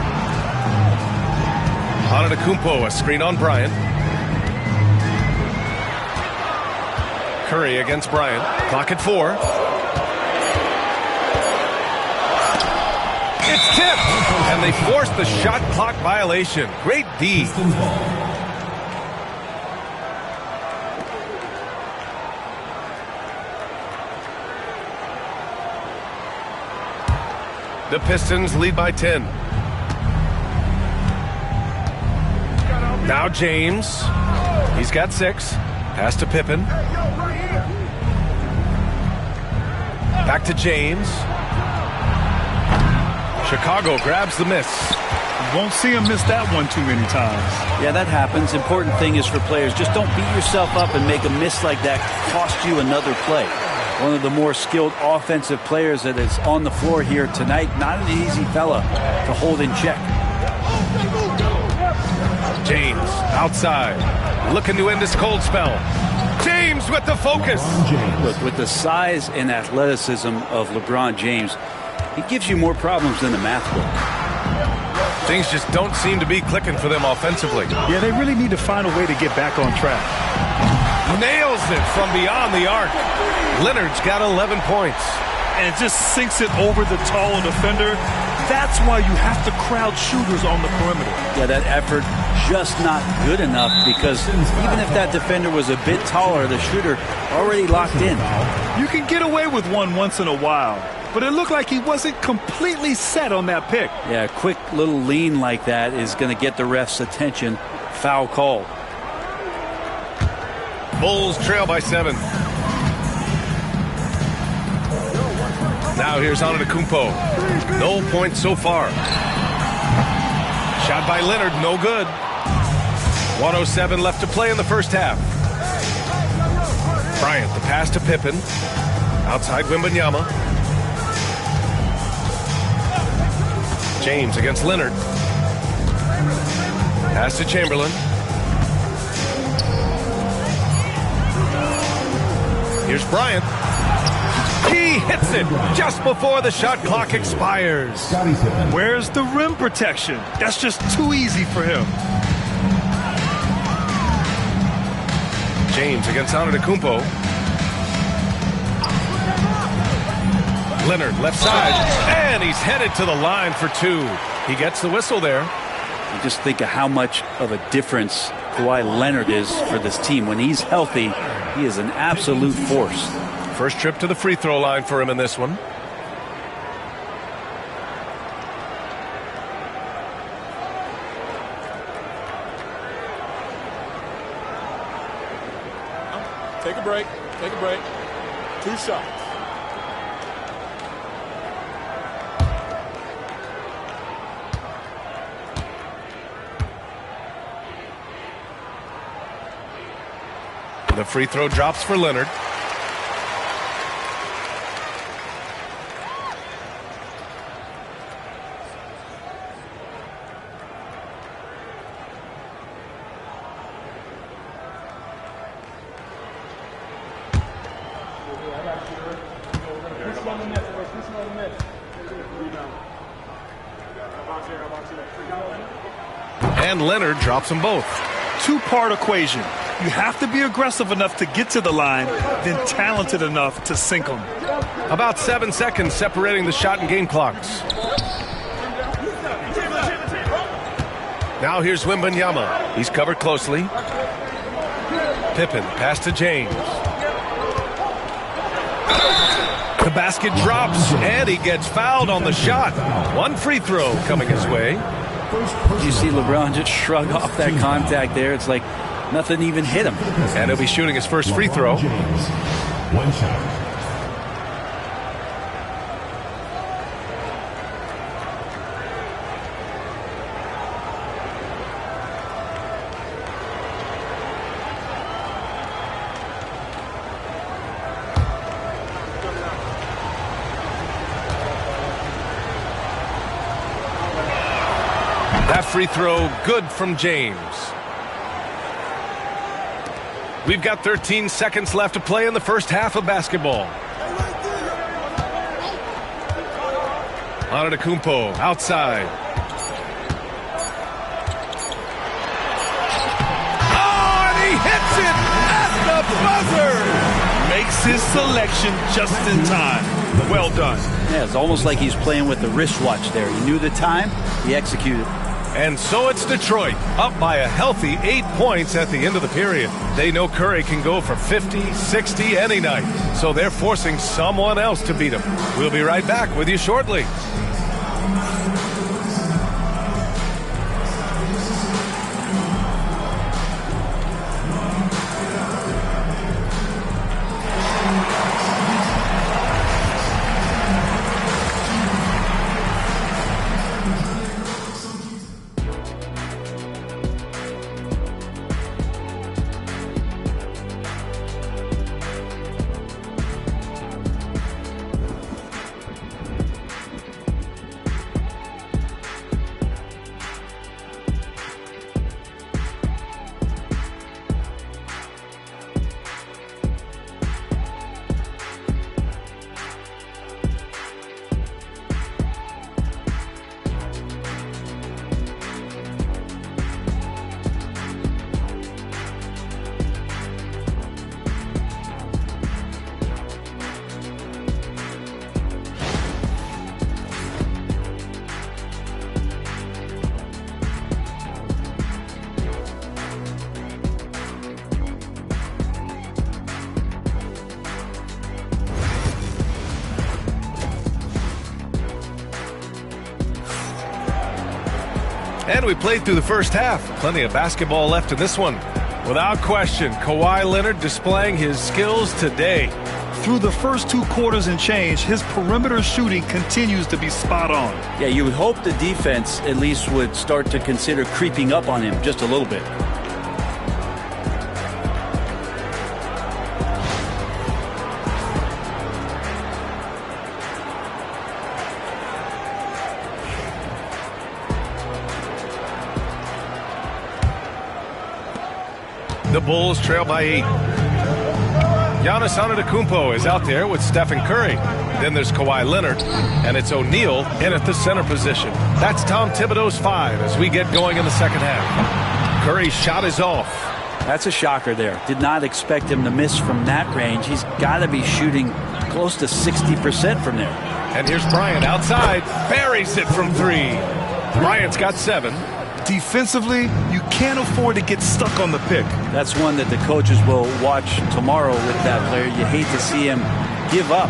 Antetokounmpo, a screen on Bryant. Curry against Bryant. Clock at 4. It's tipped. And they force the shot clock violation. Great D. The Pistons lead by 10. Now James. He's got 6. Pass to Pippen. Back to James. Chicago grabs the miss. Won't see him miss that one too many times. Yeah, that happens. Important thing is for players, just don't beat yourself up and make a miss like that cost you another play. One of the more skilled offensive players that is on the floor here tonight. Not an easy fella to hold in check. James outside, looking to end this cold spell. James with the focus. Look, with the size and athleticism of LeBron James, he gives you more problems than the math book. Things just don't seem to be clicking for them offensively. Yeah, they really need to find a way to get back on track. Nails it from beyond the arc. Leonard's got 11 points. And just sinks it over the taller defender. That's why you have to crowd shooters on the perimeter. Yeah, that effort just not good enough, because even if that defender was a bit taller, the shooter already locked in. You can get away with one once in a while, but it looked like he wasn't completely set on that pick. Yeah, a quick little lean like that is going to get the ref's attention. Foul call. Bulls trail by 7. Now here's Antetokounmpo. No points so far. Shot by Leonard, no good. 1:07 left to play in the first half. Bryant, the pass to Pippen. Outside Wembanyama. James against Leonard. Pass to Chamberlain. Here's Bryant. He hits it just before the shot clock expires. Where's the rim protection? That's just too easy for him. James against Antetokounmpo. Leonard left side, and he's headed to the line for 2. He gets the whistle there. You just think of how much of a difference Kawhi Leonard is for this team. When he's healthy, he is an absolute force. First trip to the free throw line for him in this one. Take a break. Take a break. 2 shots. The free throw drops for Leonard. And Leonard drops them both. Two-part equation. You have to be aggressive enough to get to the line, then talented enough to sink them. About 7 seconds separating the shot and game clocks. Now here's Wembanyama. He's covered closely. Pippen, pass to James. The basket drops, and he gets fouled on the shot. One free throw coming his way. You see LeBron just shrug off that contact there. It's like nothing even hit him. And he'll be shooting his first free throw. One shot. That free throw good from James. We've got 13 seconds left to play in the first half of basketball. Antetokounmpo outside. Oh, and he hits it at the buzzer. Makes his selection just in time. Well done. Yeah, it's almost like he's playing with the wristwatch there. He knew the time, he executed. And so it's Detroit, up by a healthy 8 points at the end of the period. They know Curry can go for 50, 60 any night, so they're forcing someone else to beat him. We'll be right back with you shortly. And we played through the first half. Plenty of basketball left in this one. Without question, Kawhi Leonard displaying his skills today. Through the first 2 quarters and change, his perimeter shooting continues to be spot on. Yeah, you would hope the defense at least would start to consider creeping up on him just a little bit. The Bulls trail by 8. Giannis Antetokounmpo is out there with Stephen Curry. Then there's Kawhi Leonard, and it's O'Neal in at the center position. That's Tom Thibodeau's 5 as we get going in the second half. Curry's shot is off. That's a shocker there. Did not expect him to miss from that range. He's got to be shooting close to 60% from there. And here's Bryant outside. Buries it from 3. Bryant's got 7. Defensively, you can't afford to get stuck on the pick. That's one that the coaches will watch tomorrow with that player. You hate to see him give up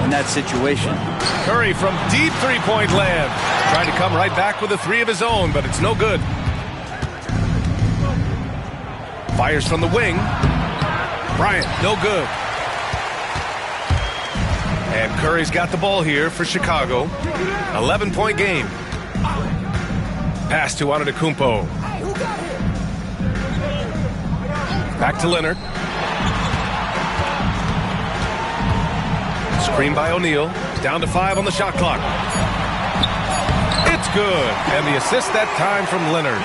in that situation. Curry from deep three-point land. Trying to come right back with a 3 of his own, but it's no good. Fires from the wing. Bryant, no good. And Curry's got the ball here for Chicago. 11-point game. Pass to Antetokounmpo. Back to Leonard. Screen by O'Neal. Down to 5 on the shot clock. It's good. And the assist that time from Leonard.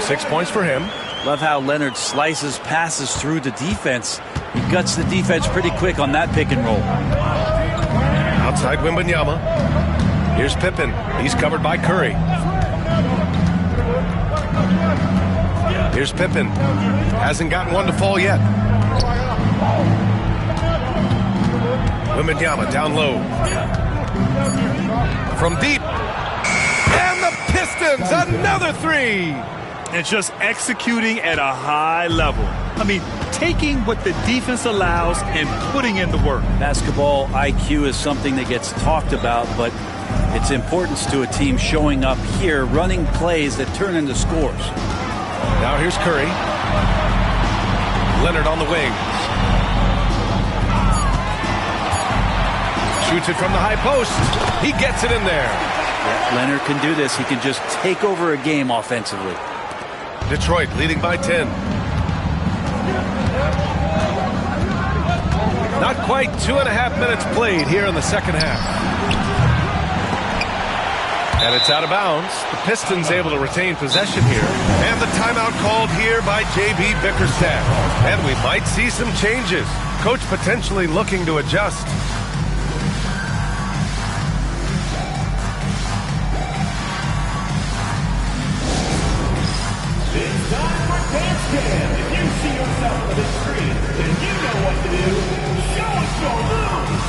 6 points for him. Love how Leonard slices passes through the defense. He guts the defense pretty quick on that pick and roll. Outside Wembanyama. Here's Pippen. He's covered by Curry. Here's Pippen. Hasn't gotten one to fall yet. Wembanyama down low. From deep. And the Pistons, another 3. And just executing at a high level. I mean, taking what the defense allows and putting in the work. Basketball IQ is something that gets talked about, but its importance to a team showing up here, running plays that turn into scores. Now here's Curry. Leonard on the wing. Shoots it from the high post. He gets it in there. Yeah, Leonard can do this. He can just take over a game offensively. Detroit leading by 10. Not quite 2.5 minutes played here in the second half. And it's out of bounds. The Pistons able to retain possession here. And the timeout called here by J.B. Bickerstaff. And we might see some changes. Coach potentially looking to adjust. It's time for Dance Jam. If you see yourself on the screen, then you know what to do. Show us your moves.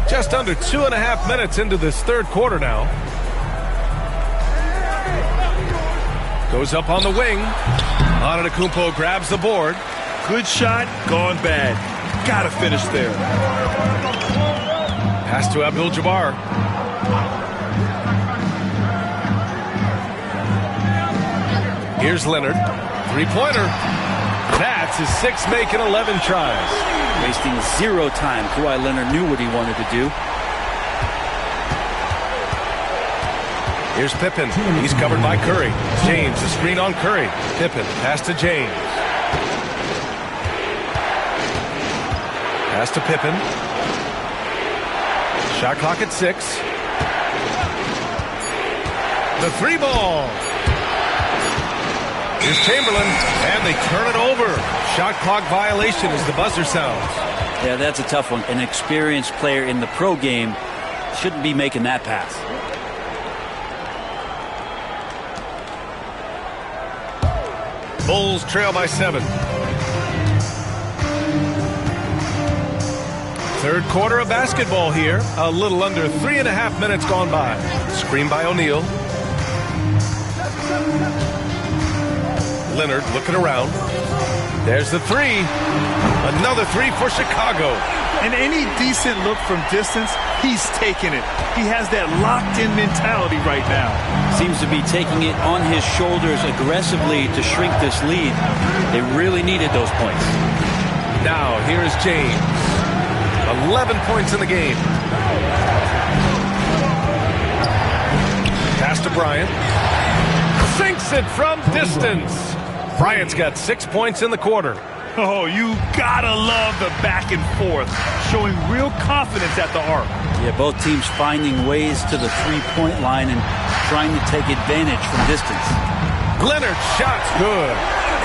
Just under 2.5 minutes into this third quarter now. Goes up on the wing. Antetokounmpo grabs the board. Good shot, gone bad. Gotta finish there. Pass to Abdul-Jabbar. Here's Leonard. Three-pointer. That's his 6th make in 11 tries. Wasting 0 time. Kawhi Leonard knew what he wanted to do. Here's Pippen. He's covered by Curry. James, the screen on Curry. Pippen, pass to James. Pass to Pippen. Shot clock at 6. The 3 ball. Here's Chamberlain, and they turn it over. Shot clock violation as the buzzer sounds. Yeah, that's a tough one. An experienced player in the pro game shouldn't be making that pass. Bulls trail by 7. Third quarter of basketball here. A little under 3.5 minutes gone by. Screen by O'Neal. Leonard looking around. There's the 3. Another 3 for Chicago. And any decent look from distance, he's taking it. He has that locked-in mentality right now. Seems to be taking it on his shoulders aggressively to shrink this lead. They really needed those points. Now, here's James. 11 points in the game. Pass to Bryant. Sinks it from distance. Bryant's got 6 points in the quarter. Oh, you gotta love the back and forth, showing real confidence at the arc. Yeah, both teams finding ways to the three-point line and trying to take advantage from distance. Leonard shot's good.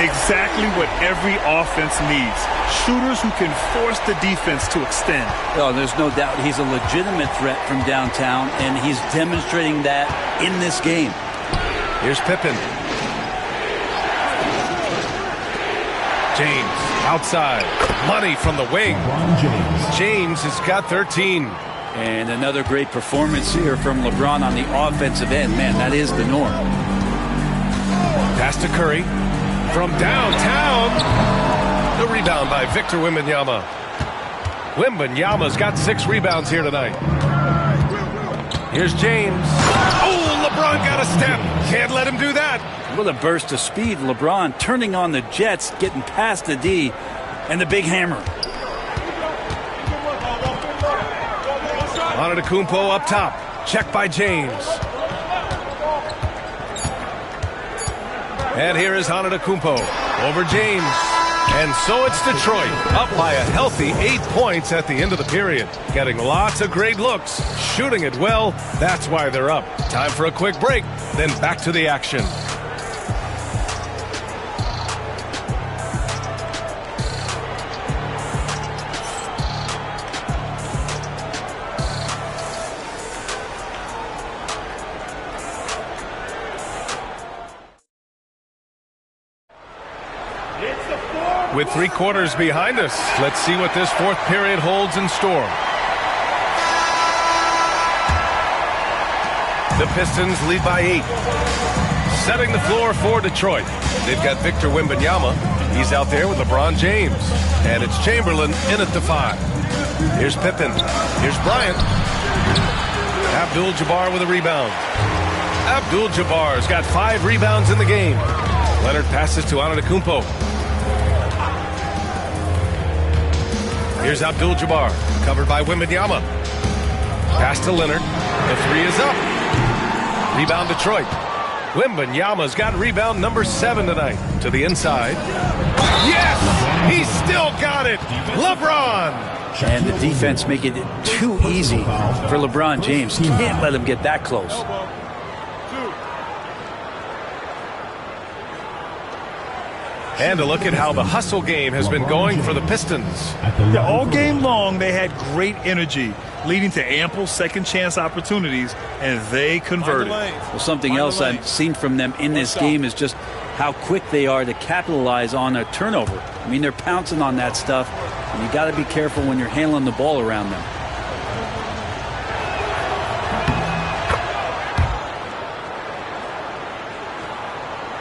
Exactly what every offense needs. Shooters who can force the defense to extend. Oh, there's no doubt he's a legitimate threat from downtown, and he's demonstrating that in this game. Here's Pippen. James outside. Money from the wing. James has got 13. And another great performance here from LeBron on the offensive end. Man, that is the norm. Pass to Curry. From downtown. The rebound by Victor Wembanyama. Wembanyama's got 6 rebounds here tonight. Here's James. Oh, LeBron got a step. Can't let him do that. With a burst of speed, LeBron turning on the Jets, getting past the D, and the big hammer. Antetokounmpo up top. Check by James. And here is Antetokounmpo over James. And so it's Detroit up by a healthy 8 points at the end of the period. Getting lots of great looks, shooting it well. That's why they're up. Time for a quick break, then back to the action. With 3 quarters behind us, let's see what this fourth period holds in store. The Pistons lead by 8. Setting the floor for Detroit. They've got Victor Wembanyama. He's out there with LeBron James. And it's Chamberlain in at the 5. Here's Pippen. Here's Bryant. Abdul-Jabbar with a rebound. Abdul-Jabbar's got 5 rebounds in the game. Leonard passes to Antetokounmpo. Here's Abdul-Jabbar, covered by Wembanyama. Pass to Leonard. The 3 is up. Rebound Detroit. Wembanyama's got rebound number 7 tonight. To the inside. Yes! He's still got it! LeBron! And the defense making it too easy for LeBron James. Can't let him get that close. And a look at how the hustle game has been going for the Pistons. Yeah, all game long, they had great energy, leading to ample second chance opportunities, and they converted. Well, something else I've seen from them in this game is just how quick they are to capitalize on a turnover. I mean, they're pouncing on that stuff, and you got to be careful when you're handling the ball around them.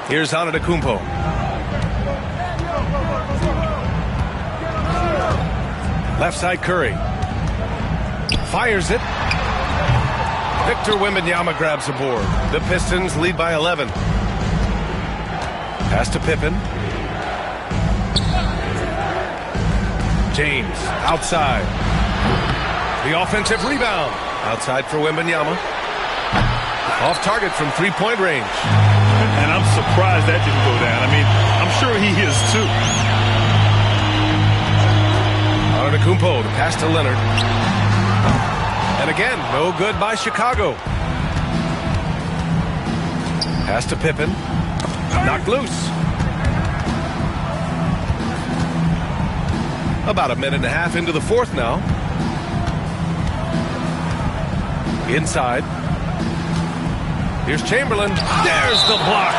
Here's Antetokounmpo. Left side Curry. Fires it. Victor Wembanyama grabs the board. The Pistons lead by 11. Pass to Pippen. James outside. The offensive rebound. Outside for Wembanyama. Off target from three-point range. And I'm surprised that didn't go down. I mean, I'm sure he is too. Antetokounmpo to pass to Leonard. And again, no good by Chicago. Pass to Pippen. Knocked loose. About a minute and a half into the fourth now. Inside. Here's Chamberlain. There's the block.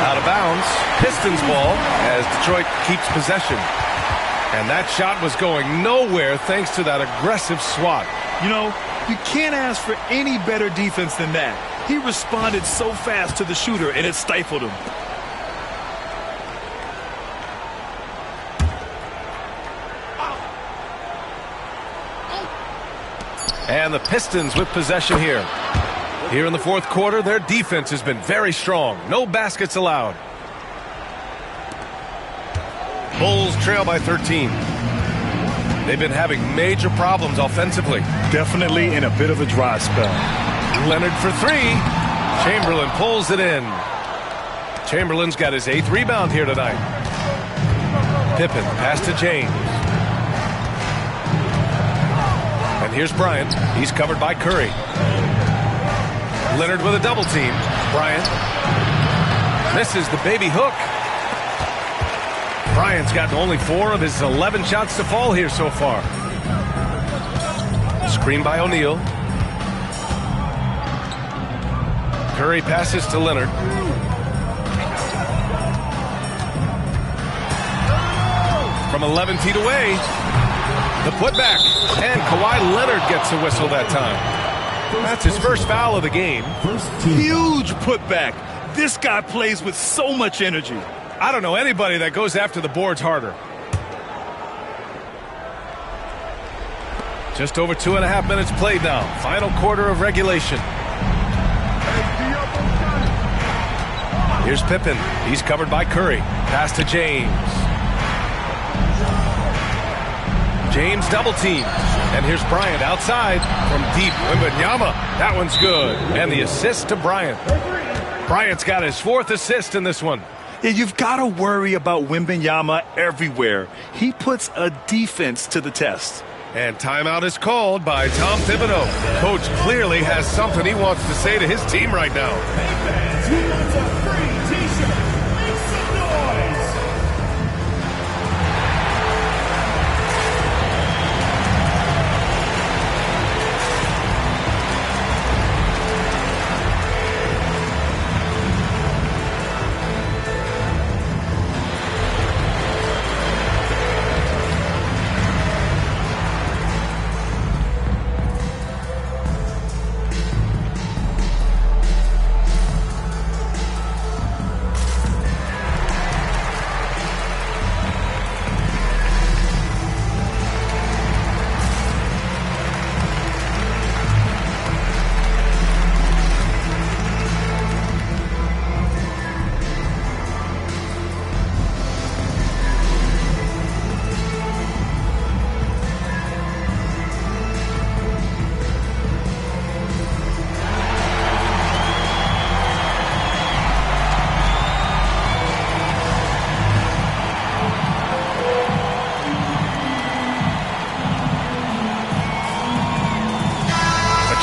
Out of bounds. Pistons ball as Detroit keeps possession. And that shot was going nowhere thanks to that aggressive swat. You know, you can't ask for any better defense than that. He responded so fast to the shooter, and it stifled him. And the Pistons with possession here. Here in the fourth quarter, their defense has been very strong. No baskets allowed. Bulls trail by 13. They've been having major problems offensively. Definitely in a bit of a dry spell. Leonard for three. Chamberlain pulls it in. Chamberlain's got his 8th rebound here tonight. Pippen, pass to James. And here's Bryant. He's covered by Curry. Leonard with a double team. Bryant misses the baby hook. Bryant's gotten only 4 of his 11 shots to fall here so far. Screen by O'Neal. Curry passes to Leonard. From 11 feet away, the putback. And Kawhi Leonard gets a whistle that time. That's his first foul of the game. Huge putback. This guy plays with so much energy. I don't know anybody that goes after the boards harder. Just over 2.5 minutes played now. Final quarter of regulation. Here's Pippen. He's covered by Curry. Pass to James. James double team. And here's Bryant outside from deep. Wembanyama. That one's good. And the assist to Bryant. Bryant's got his 4th assist in this one. Yeah, you've got to worry about Wembanyama everywhere. He puts a defense to the test. And timeout is called by Tom Thibodeau. Coach clearly has something he wants to say to his team right now. Who wants a free t-shirt? Make some noise!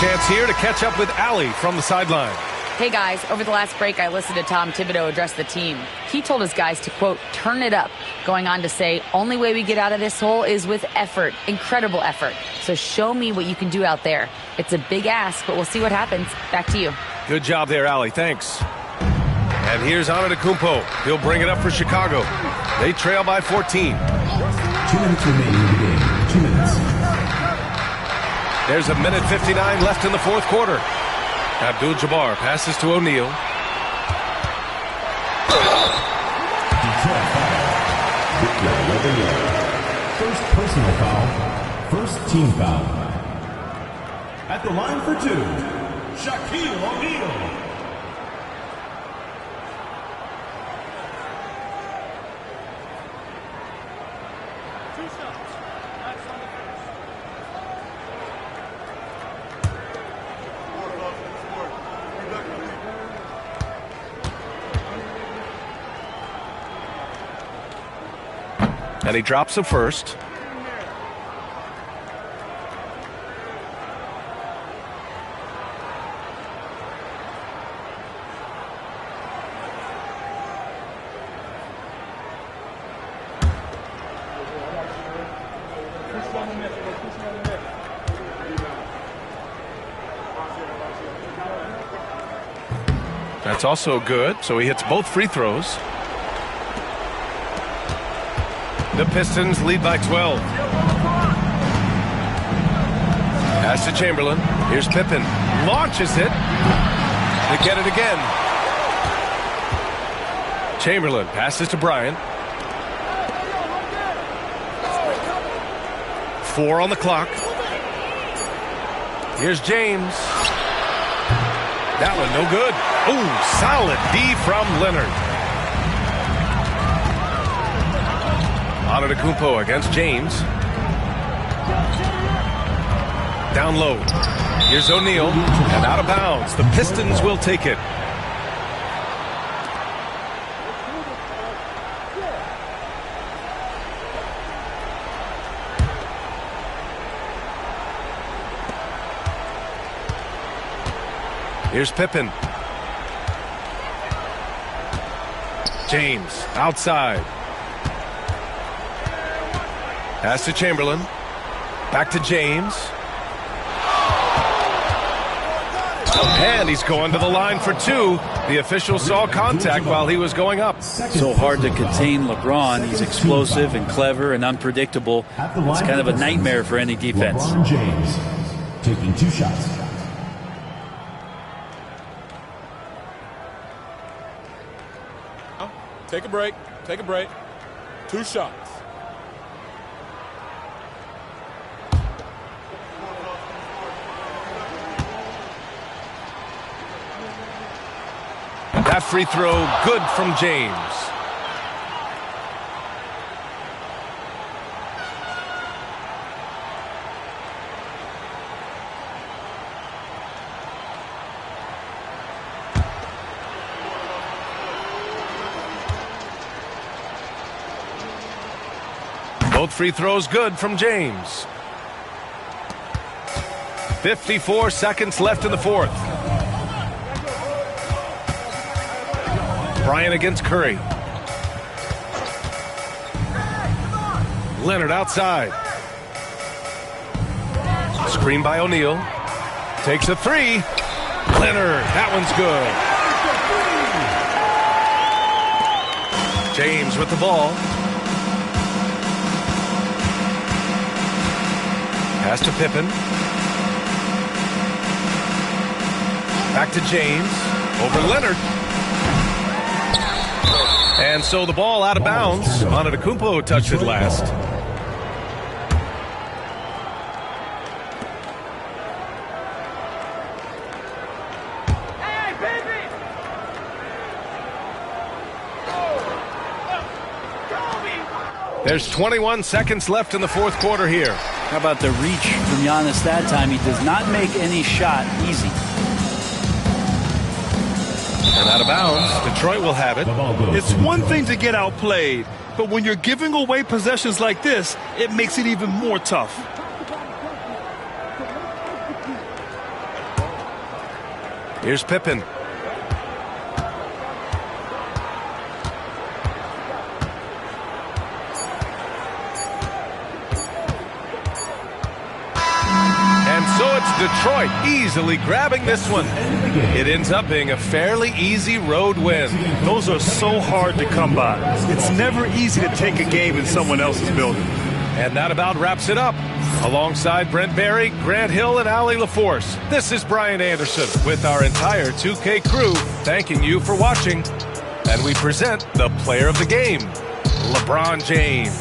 Chance here to catch up with Allie from the sideline. Hey guys, over the last break I listened to Tom Thibodeau address the team. He told his guys to, quote, turn it up, going on to say, only way we get out of this hole is with effort, incredible effort. So show me what you can do out there. It's a big ask, but we'll see what happens. Back to you. Good job there, Allie. Thanks. And here's Antetokounmpo. He'll bring it up for Chicago. They trail by 14. 2 minutes remaining in the game. 2 minutes. There's a minute 59 left in the fourth quarter. Abdul-Jabbar passes to O'Neal. Detroit foul. Victor, 11 yards. First personal foul. First team foul. At the line for 2, Shaquille O'Neal. And he drops the first. That's also good, so he hits both free throws. The Pistons lead by 12. Pass to Chamberlain. Here's Pippen. Launches it. They get it again. Chamberlain passes to Bryant. 4 on the clock. Here's James. That one no good. Ooh, solid D from Leonard. Antetokounmpo against James. Down low. Here's O'Neal. And out of bounds. The Pistons will take it. Here's Pippen. James outside. Pass to Chamberlain. Back to James. And he's going to the line for 2. The official saw contact while he was going up. So hard to contain LeBron. He's explosive and clever and unpredictable. It's kind of a nightmare for any defense. LeBron James taking 2 shots. Take a break. Take a break. 2 shots. That free throw good from James. Both free throws good from James. 54 seconds left in the 4th. Bryant against Curry. Leonard outside. Screen by O'Neal. Takes a 3. Leonard, that one's good. James with the ball. Pass to Pippen. Back to James. Over Leonard. And so the ball out of bounds. Antetokounmpo touched it last. There's 21 seconds left in the 4th quarter here. How about the reach from Giannis that time? He does not make any shot easy. And out of bounds, Detroit will have it. It's one thing to get outplayed, but when you're giving away possessions like this, it makes it even more tough. Here's Pippen. So it's Detroit easily grabbing this one. It ends up being a fairly easy road win. Those are so hard to come by. It's never easy to take a game in someone else's building. And that about wraps it up. Alongside Brent Barry, Grant Hill, and Allie LaForce, this is Brian Anderson with our entire 2K crew thanking you for watching. And we present the player of the game, LeBron James.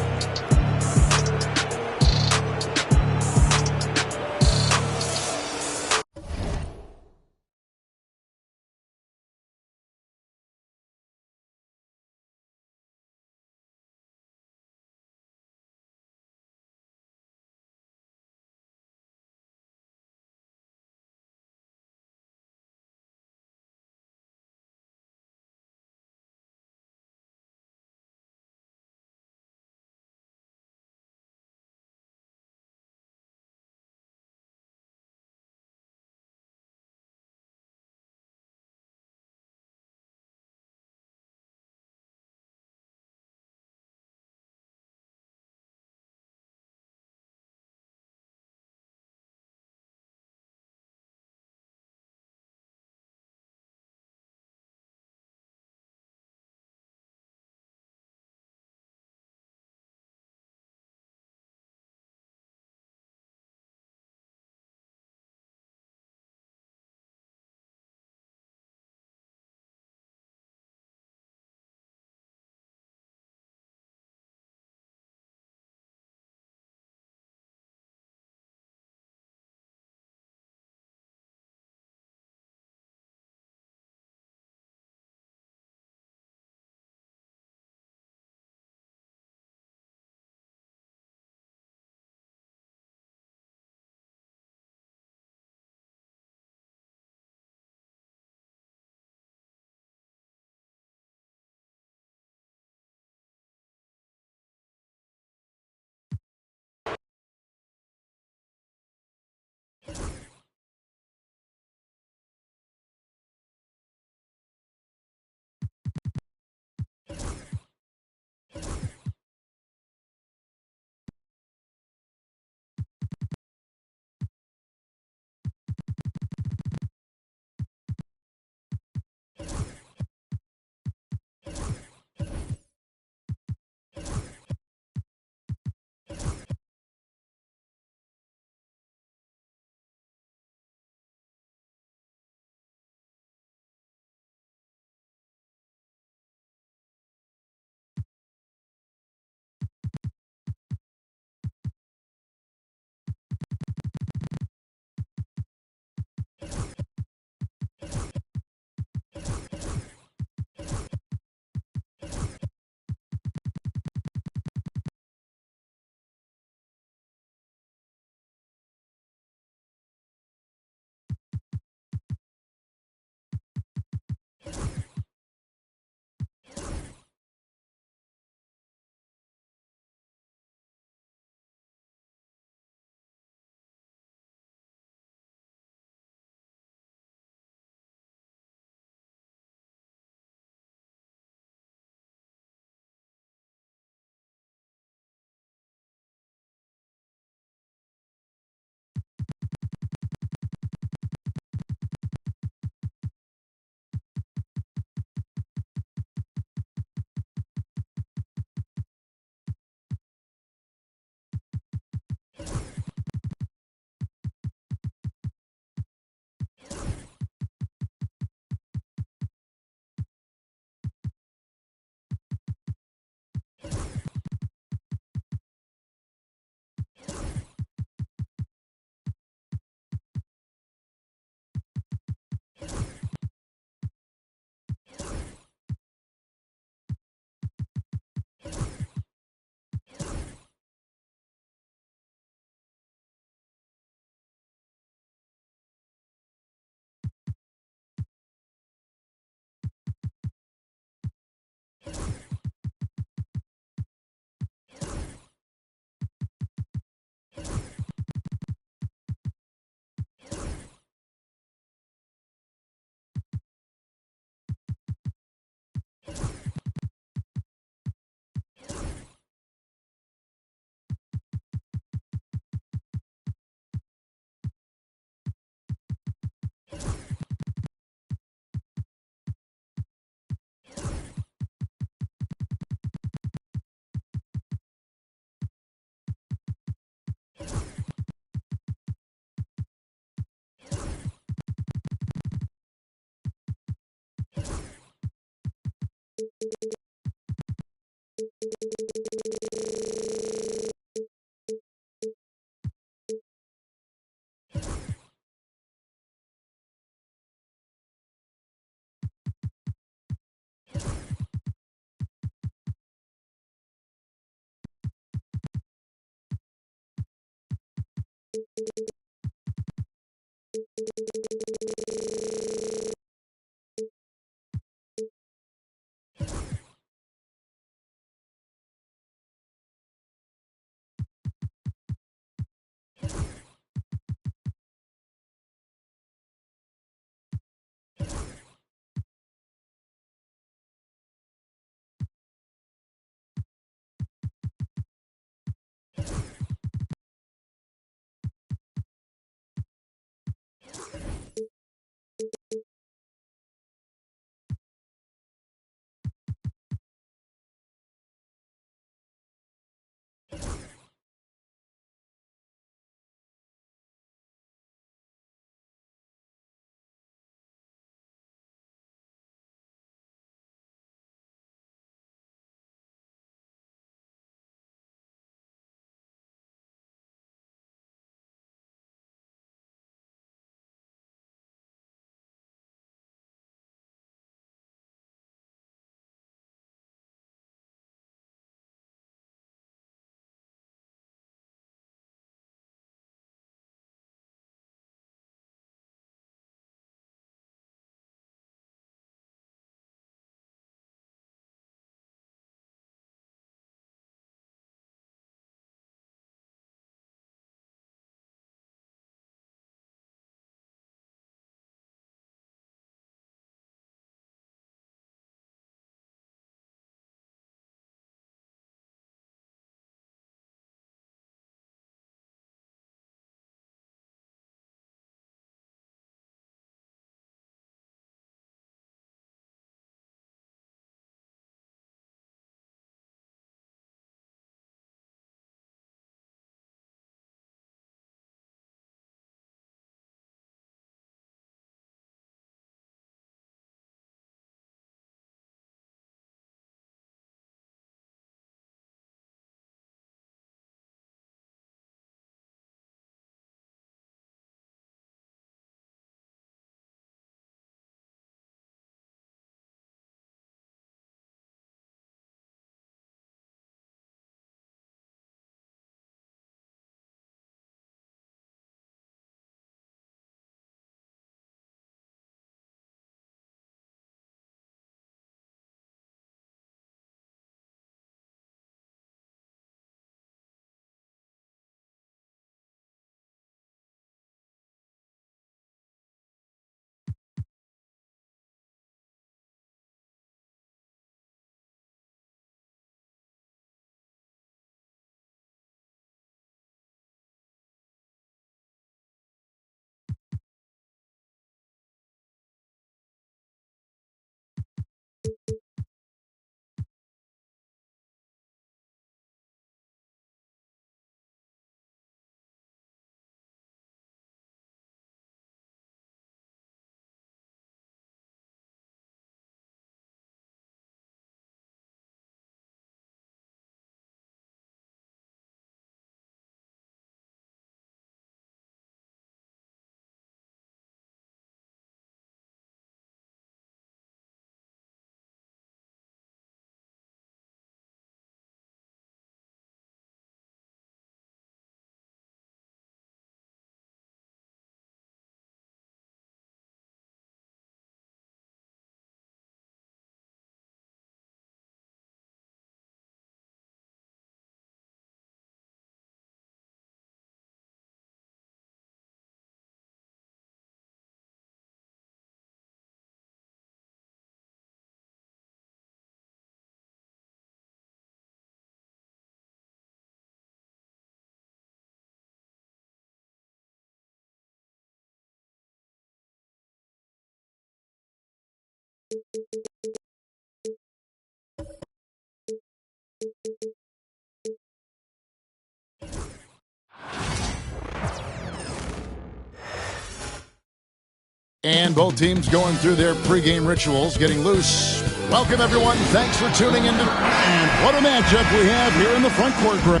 And both teams going through their pregame rituals, getting loose. Welcome, everyone. Thanks for tuning in. And what a matchup we have here in the front court, Greg.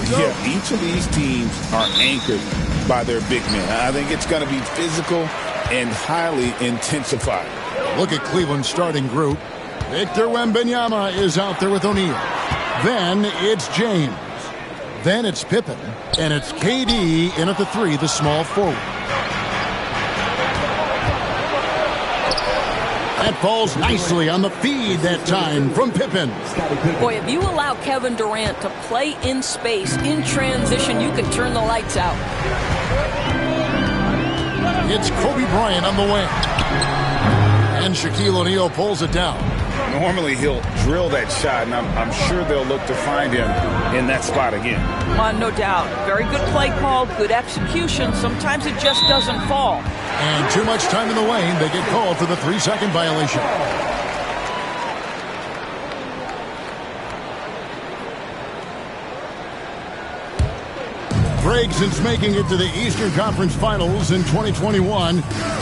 Yeah, each of these teams are anchored by their big men. I think it's going to be physical and highly intensified. Look at Cleveland's starting group. Victor Wembanyama is out there with O'Neal. Then it's James. Then it's Pippen. And it's KD in at the 3, the small forward. That falls nicely on the feed that time from Pippen. Boy, if you allow Kevin Durant to play in space, in transition, you can turn the lights out. It's Kobe Bryant on the wing. And Shaquille O'Neal pulls it down. Normally he'll drill that shot, and I'm sure they'll look to find him in that spot again. No doubt. Very good play call, good execution. Sometimes it just doesn't fall. And too much time in the lane. They get called for the 3-second violation. Greg, since making it to the Eastern Conference Finals in 2021,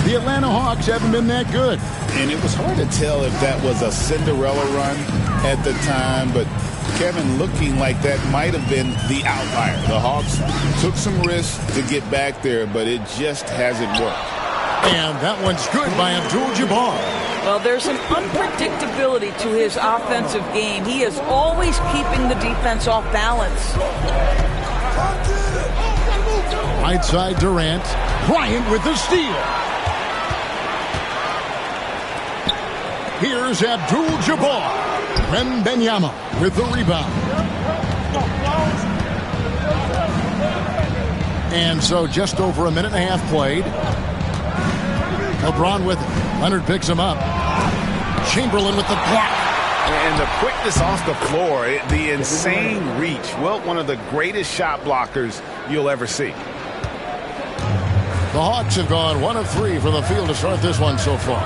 the Atlanta Hawks haven't been that good. And it was hard to tell if that was a Cinderella run at the time, but Kevin looking like that might have been the outlier. The Hawks took some risks to get back there, but it just hasn't worked. And that one's good by Abdul-Jabbar. Well, there's an unpredictability to his offensive game. He is always keeping the defense off balance. Right side Durant. Bryant with the steal. Here's Abdul-Jabbar. Wembanyama with the rebound. And so just over a minute and a half played. LeBron with it. Leonard picks him up. Chamberlain with the block. And the quickness off the floor, the insane reach. Well, one of the greatest shot blockers you'll ever see. The Hawks have gone 1 of 3 from the field to start this one so far.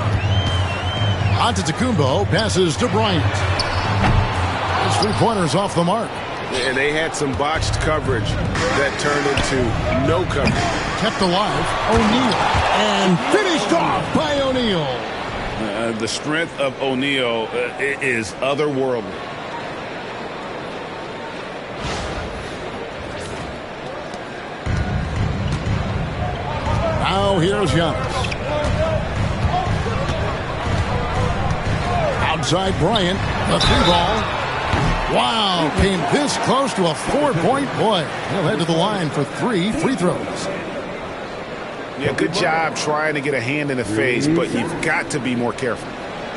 Antetokounmpo passes to Bryant. His 3-pointers off the mark. And they had some botched coverage that turned into no coverage. Kept alive, O'Neal. And finished off by O'Neal. The strength of O'Neal is otherworldly. Now here's Giannis. Outside Bryant, the 3-ball. Wow, came this close to a 4-point play. He'll head to the line for 3 free throws. Yeah, good job trying to get a hand in the face, but you've got to be more careful.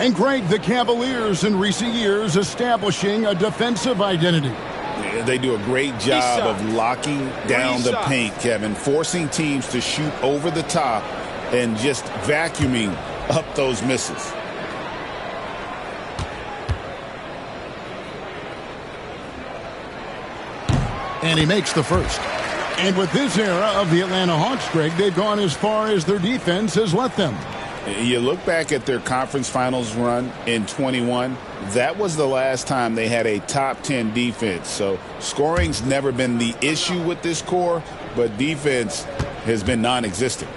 And Greg, the Cavaliers in recent years establishing a defensive identity. Yeah, they do a great job of locking down the paint, Kevin, forcing teams to shoot over the top and just vacuuming up those misses. And he makes the first. And with this era of the Atlanta Hawks, Greg, they've gone as far as their defense has let them. You look back at their conference finals run in 21, that was the last time they had a top 10 defense. So scoring's never been the issue with this core, but defense has been non-existent.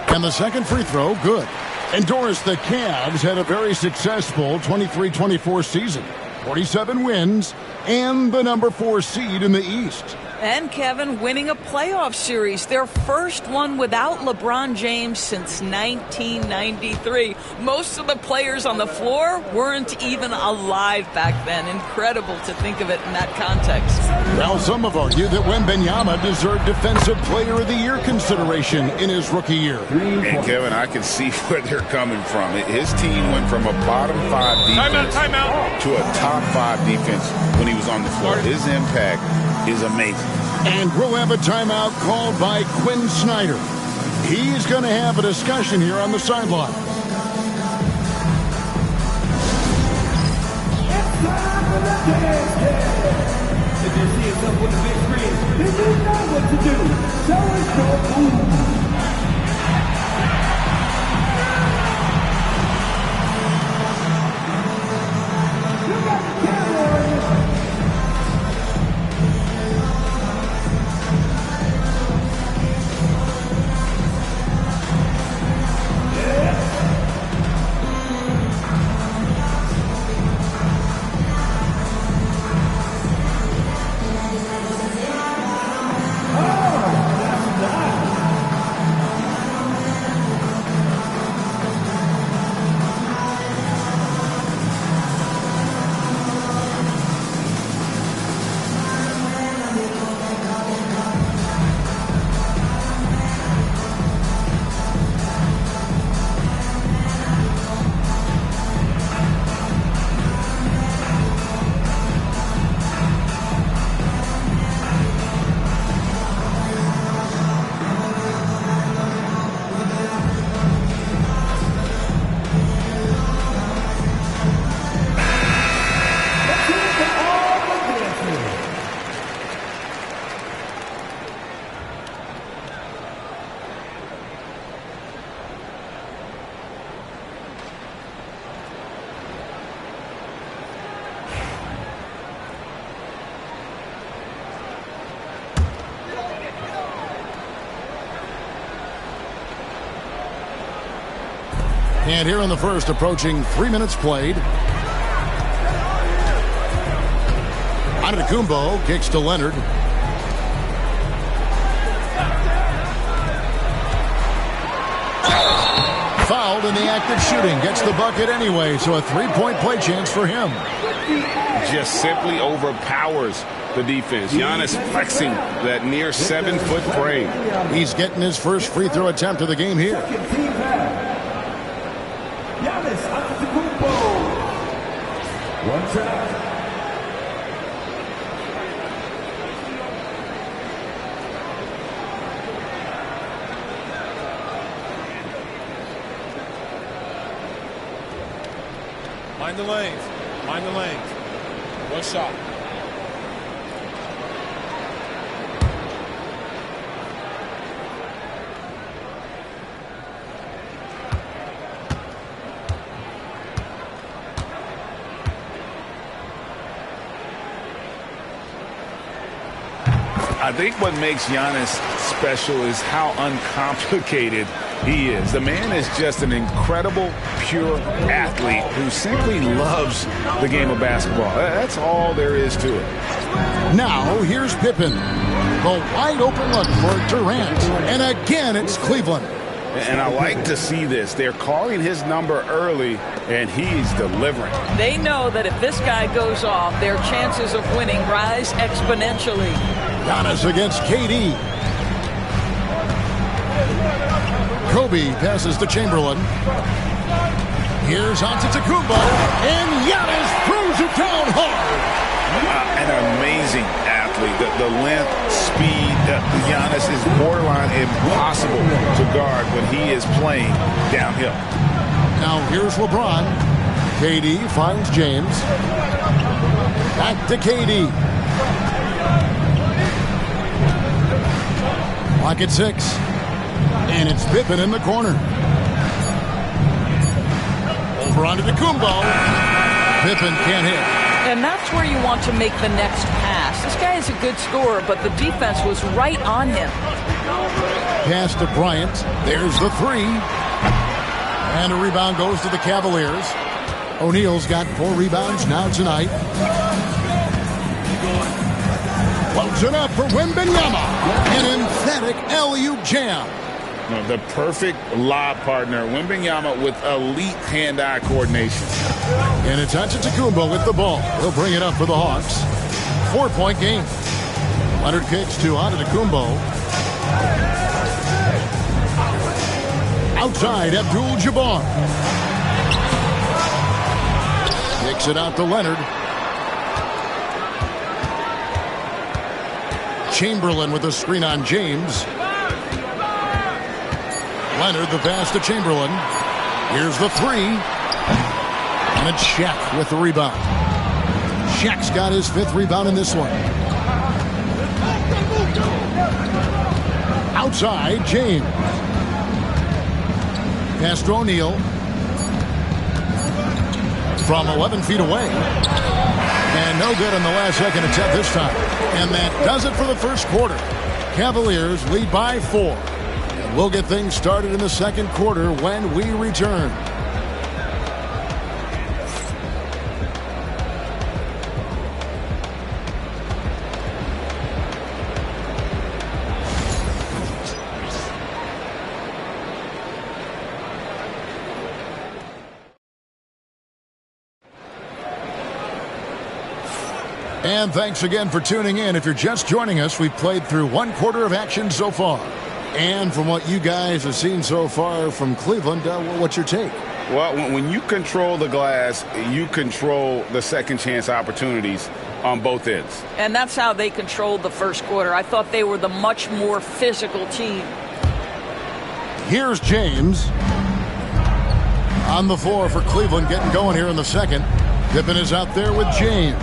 And the second free throw, good. And Doris, the Cavs had a very successful 23-24 season. 47 wins and the number 4 seed in the East. And Kevin winning a playoff series, their first one without LeBron James since 1993. Most of the players on the floor weren't even alive back then. Incredible to think of it in that context. Now, some have argued that Wembanyama deserved Defensive Player of the Year consideration in his rookie year. And Kevin, I can see where they're coming from. His team went from a bottom 5 defense to a top 5 defense when he was on the floor. His impact is amazing. And we'll have a timeout called by Quinn Snyder. He's going to have a discussion here on the sideline. It's time for the dance game. If you see yourself with the big screen, then you know what to do. Show us your moves. You got the camera on you. And here in the first, approaching 3 minutes played. Antetokounmpo kicks to Leonard. Fouled in the act of shooting. Gets the bucket anyway, so a 3-point play chance for him. Just simply overpowers the defense. Giannis flexing that near 7-foot frame. He's getting his first free throw attempt of the game here. Giannis Antetokounmpo. One shot. Mind the lanes. Mind the lanes. One shot. I think what makes Giannis special is how uncomplicated he is. The man is just an incredible, pure athlete who simply loves the game of basketball. That's all there is to it. Now, here's Pippen. The wide open look for Durant. And again, it's Cleveland. And I like to see this. They're calling his number early, and he's delivering. They know that if this guy goes off, their chances of winning rise exponentially. Giannis against KD. Kobe passes to Chamberlain. Here's Antetokounmpo, and Giannis throws it down hard. An amazing athlete. The length, speed. Giannis is borderline impossible to guard when he is playing downhill. Now here's LeBron. KD finds James. Back to KD. Clock at 6. And it's Pippen in the corner. Over onto Antetokounmpo. Pippen can't hit. And that's where you want to make the next pass. This guy is a good scorer, but the defense was right on him. Pass to Bryant. There's the 3. And a rebound goes to the Cavaliers. O'Neal's got 4 rebounds now tonight. Floats it up for Wembanyama. An emphatic alley-oop jam. The perfect lob partner. Wembanyama with elite hand-eye coordination. And it's Antetokounmpo with the ball. He'll bring it up for the Hawks. 4-point game. Leonard kicks to Antetokounmpo. Outside, Abdul-Jabbar. Kicks it out to Leonard. Chamberlain with a screen on James. Leonard, the pass to Chamberlain. Here's the 3. And it's Shaq with the rebound. Shaq's got his 5th rebound in this one. Outside, James. Pass to O'Neal. From 11 feet away. And no good on the last second attempt this time. And that does it for the first quarter. Cavaliers lead by 4. And we'll get things started in the second quarter when we return. And thanks again for tuning in. If you're just joining us, we've played through 1 quarter of action so far. And from what you guys have seen so far from Cleveland, what's your take? Well, when you control the glass, you control the second chance opportunities on both ends. And that's how they controlled the first quarter. I thought they were the much more physical team. Here's James. On the floor for Cleveland, getting going here in the second. Pippen is out there with James.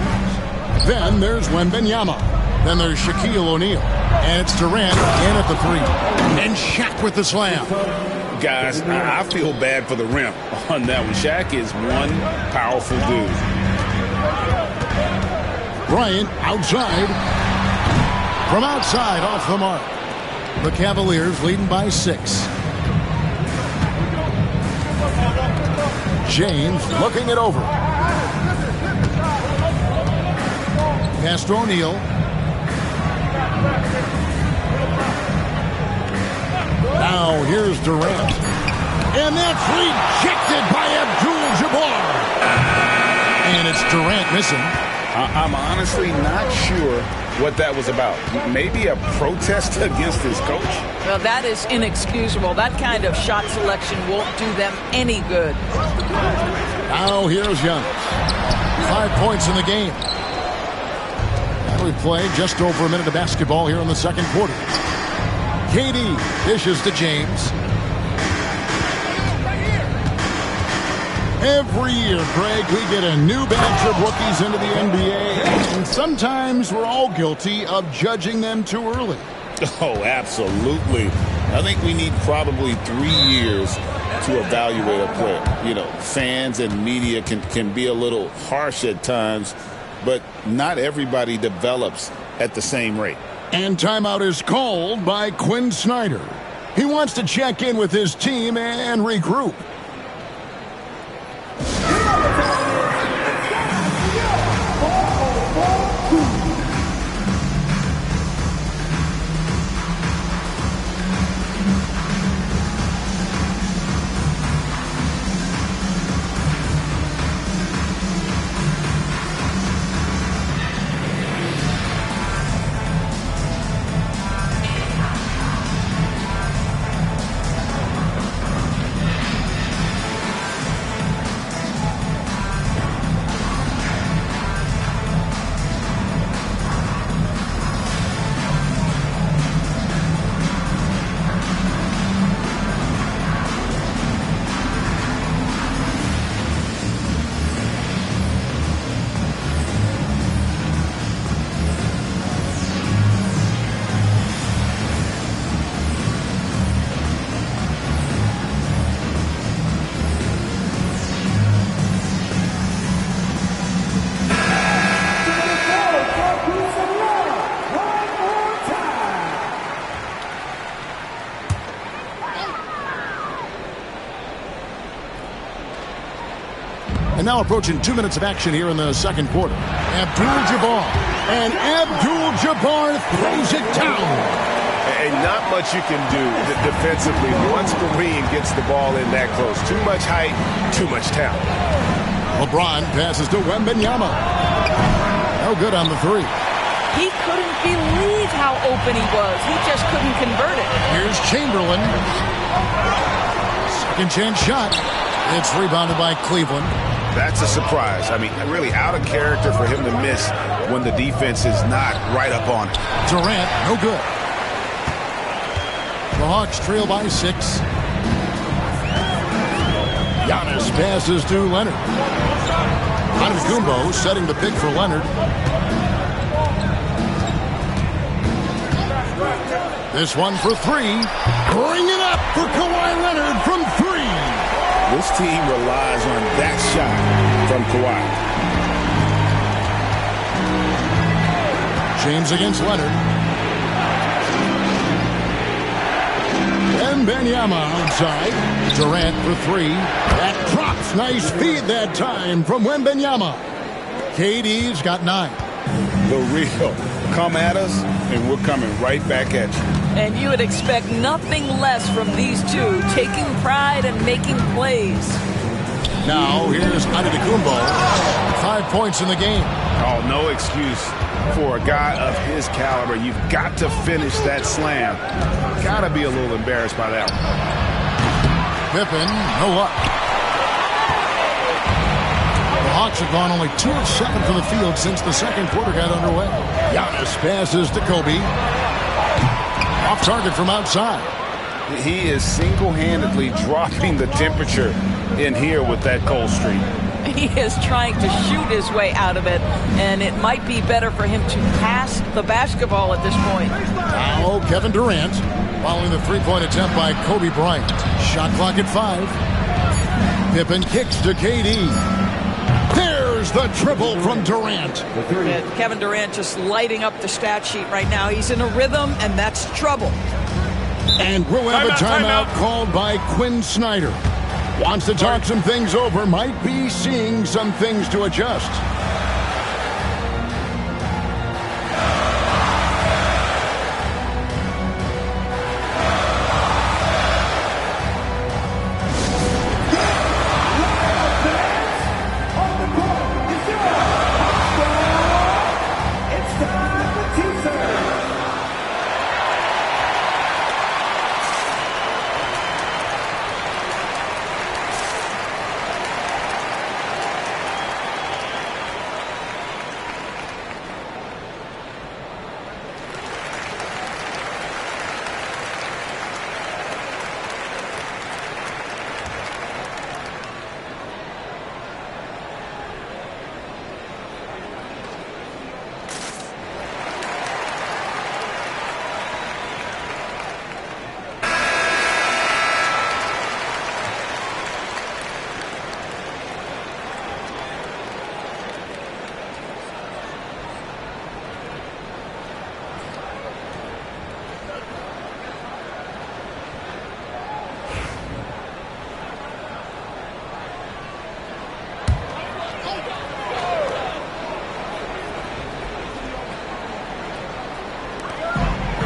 Then there's Wembanyama. Then there's Shaquille O'Neal. And it's Durant in at the 3. And Shaq with the slam. Guys, I feel bad for the rim on that one. Shaq is one powerful dude. Bryant outside. From outside, off the mark. The Cavaliers leading by 6. James looking it over. Pass to O'Neal. Now here's Durant. And that's rejected by Abdul-Jabbar. And it's Durant missing. I'm honestly not sure what that was about. Maybe a protest against his coach? Well, that is inexcusable. That kind of shot selection won't do them any good. Now here's Giannis. 5 points in the game. We've played just over a minute of basketball here in the second quarter. KD dishes to James. Every year, Greg, we get a new batch of rookies into the NBA, and sometimes we're all guilty of judging them too early. Oh, absolutely. I think we need probably 3 years to evaluate a player. You know, fans and media can be a little harsh at times, but not everybody develops at the same rate. And timeout is called by Quinn Snyder. He wants to check in with his team and regroup. And now approaching 2 minutes of action here in the second quarter. Abdul-Jabbar. And Abdul-Jabbar throws it down. And not much you can do defensively once Kareem gets the ball in that close. Too much height, too much talent. LeBron passes to Wembanyama. No good on the three. He couldn't believe how open he was. He just couldn't convert it. Here's Chamberlain. Second chance shot. It's rebounded by Cleveland. That's a surprise. I mean, really out of character for him to miss when the defense is not right up on it. Durant, no good. The Hawks trail by 6. Giannis passes to Leonard. Antetokounmpo setting the pick for Leonard. This one for 3. Bring it up for Kawhi Leonard from 3. This team relies on that shot from Kawhi. James against Leonard. Wembanyama outside. Durant for 3. That drops. Nice feed that time from Wembanyama. KD's got 9. The real. Come at us, and we're coming right back at you. And you would expect nothing less from these two, taking pride and making plays. Now, here's Antetokounmpo. 5 points in the game. Oh, no excuse for a guy of his caliber. You've got to finish that slam. Got to be a little embarrassed by that one. Pippen, no luck. The Hawks have gone only 2 of 7 from the field since the second quarter got underway. Giannis passes to Kobe. Off target from outside. He is single-handedly dropping the temperature in here with that cold streak. He is trying to shoot his way out of it, and it might be better for him to pass the basketball at this point. Now Kevin Durant following the three-point attempt by Kobe Bryant. Shot clock at 5. Pippen kicks to KD. There's the triple from Durant. And Kevin Durant just lighting up the stat sheet right now. He's in a rhythm, and that's trouble. And we'll have a timeout called by Quinn Snyder. Wants to talk some things over. Might be seeing some things to adjust.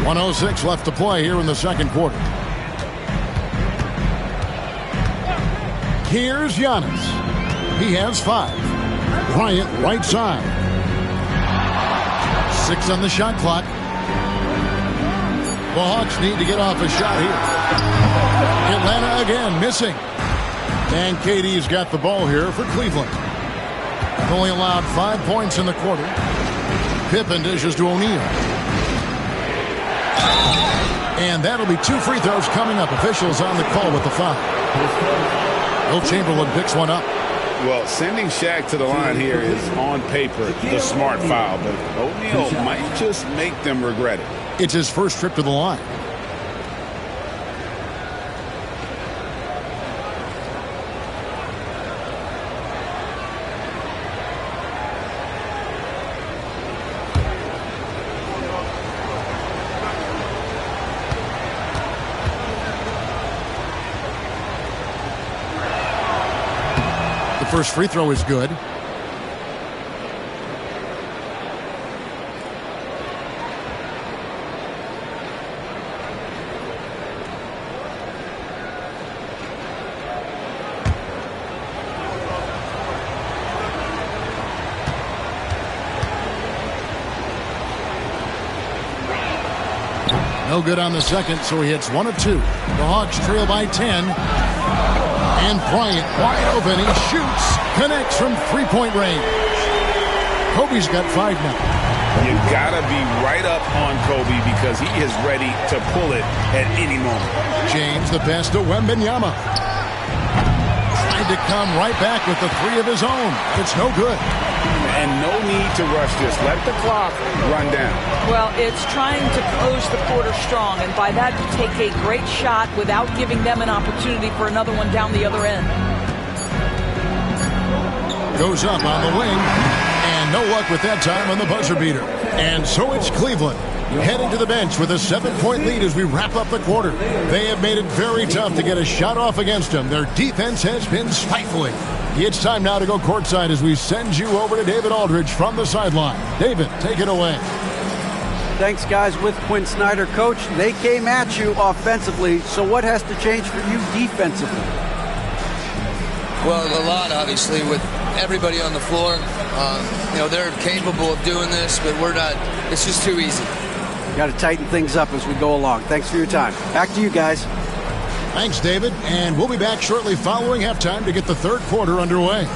1:06 left to play here in the second quarter. Here's Giannis. He has 5. Bryant right side. 6 on the shot clock. The Hawks need to get off a shot here. Atlanta again missing. And KD's got the ball here for Cleveland. Only allowed 5 points in the quarter. Pippen dishes to O'Neal. And that'll be 2 free throws coming up. Officials on the call with the foul. Will Chamberlain picks one up. Well, sending Shaq to the line here is on paper the smart foul, but O'Neal might just make them regret it. It's his first trip to the line. First free throw is good. No good on the second, so he hits 1 of 2. The Hawks trail by 10. And Bryant wide open. He shoots. Connects from three-point range. Kobe's got 5 now. You gotta be right up on Kobe because he is ready to pull it at any moment. James the pass to Wembanyama. Tried to come right back with the 3 of his own. It's no good. And no need to rush this. Let the clock run down. Well, it's trying to close the quarter strong, and by that you take a great shot without giving them an opportunity for another one down the other end. Goes up on the wing, and no luck with that time on the buzzer beater. And so it's Cleveland heading to the bench with a 7-point lead as we wrap up the quarter. They have made it very tough to get a shot off against them. Their defense has been stifling. It's time now to go courtside as we send you over to David Aldridge from the sideline. David, take it away. Thanks, guys. With Quinn Snyder, Coach, they came at you offensively, so what has to change for you defensively? Well, a lot, obviously, with everybody on the floor. They're capable of doing this, but we're not. It's just too easy. Got to tighten things up as we go along. Thanks for your time. Back to you guys. Thanks, David. And we'll be back shortly following halftime to get the third quarter underway.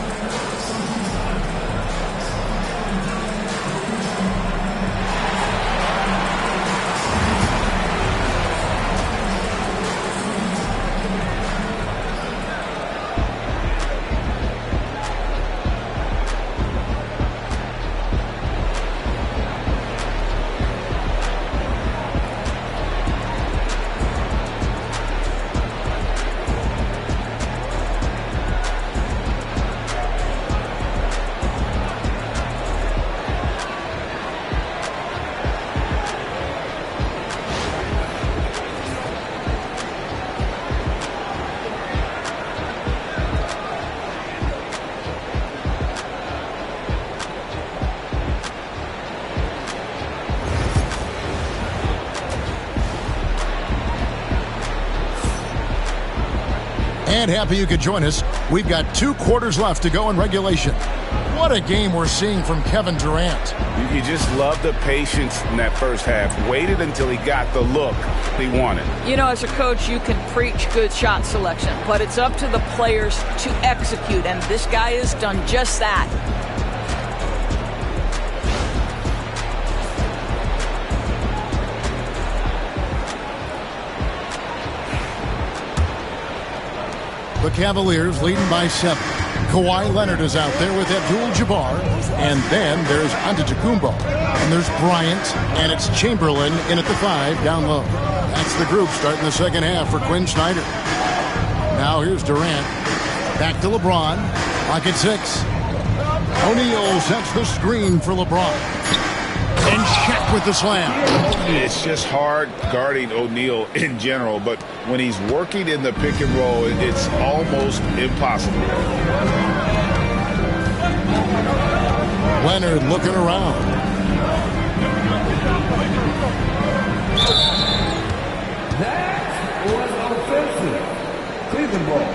And happy you could join us. We've got 2 quarters left to go in regulation. What a game we're seeing from Kevin Durant. You just love the patience in that first half. Waited until he got the look he wanted. You know, as a coach, you can preach good shot selection, but it's up to the players to execute, and this guy has done just that. The Cavaliers leading by 7. Kawhi Leonard is out there with Abdul-Jabbar. And then there's Antetokounmpo. And there's Bryant. And it's Chamberlain in at the 5 down low. That's the group starting the second half for Quinn Snyder. Now here's Durant. Back to LeBron. Clock at 6. O'Neal sets the screen for LeBron. And Shaq with the slam. It's just hard guarding O'Neal in general, but when he's working in the pick and roll, it's almost impossible. Leonard looking around. That was offensive. Cleveland ball.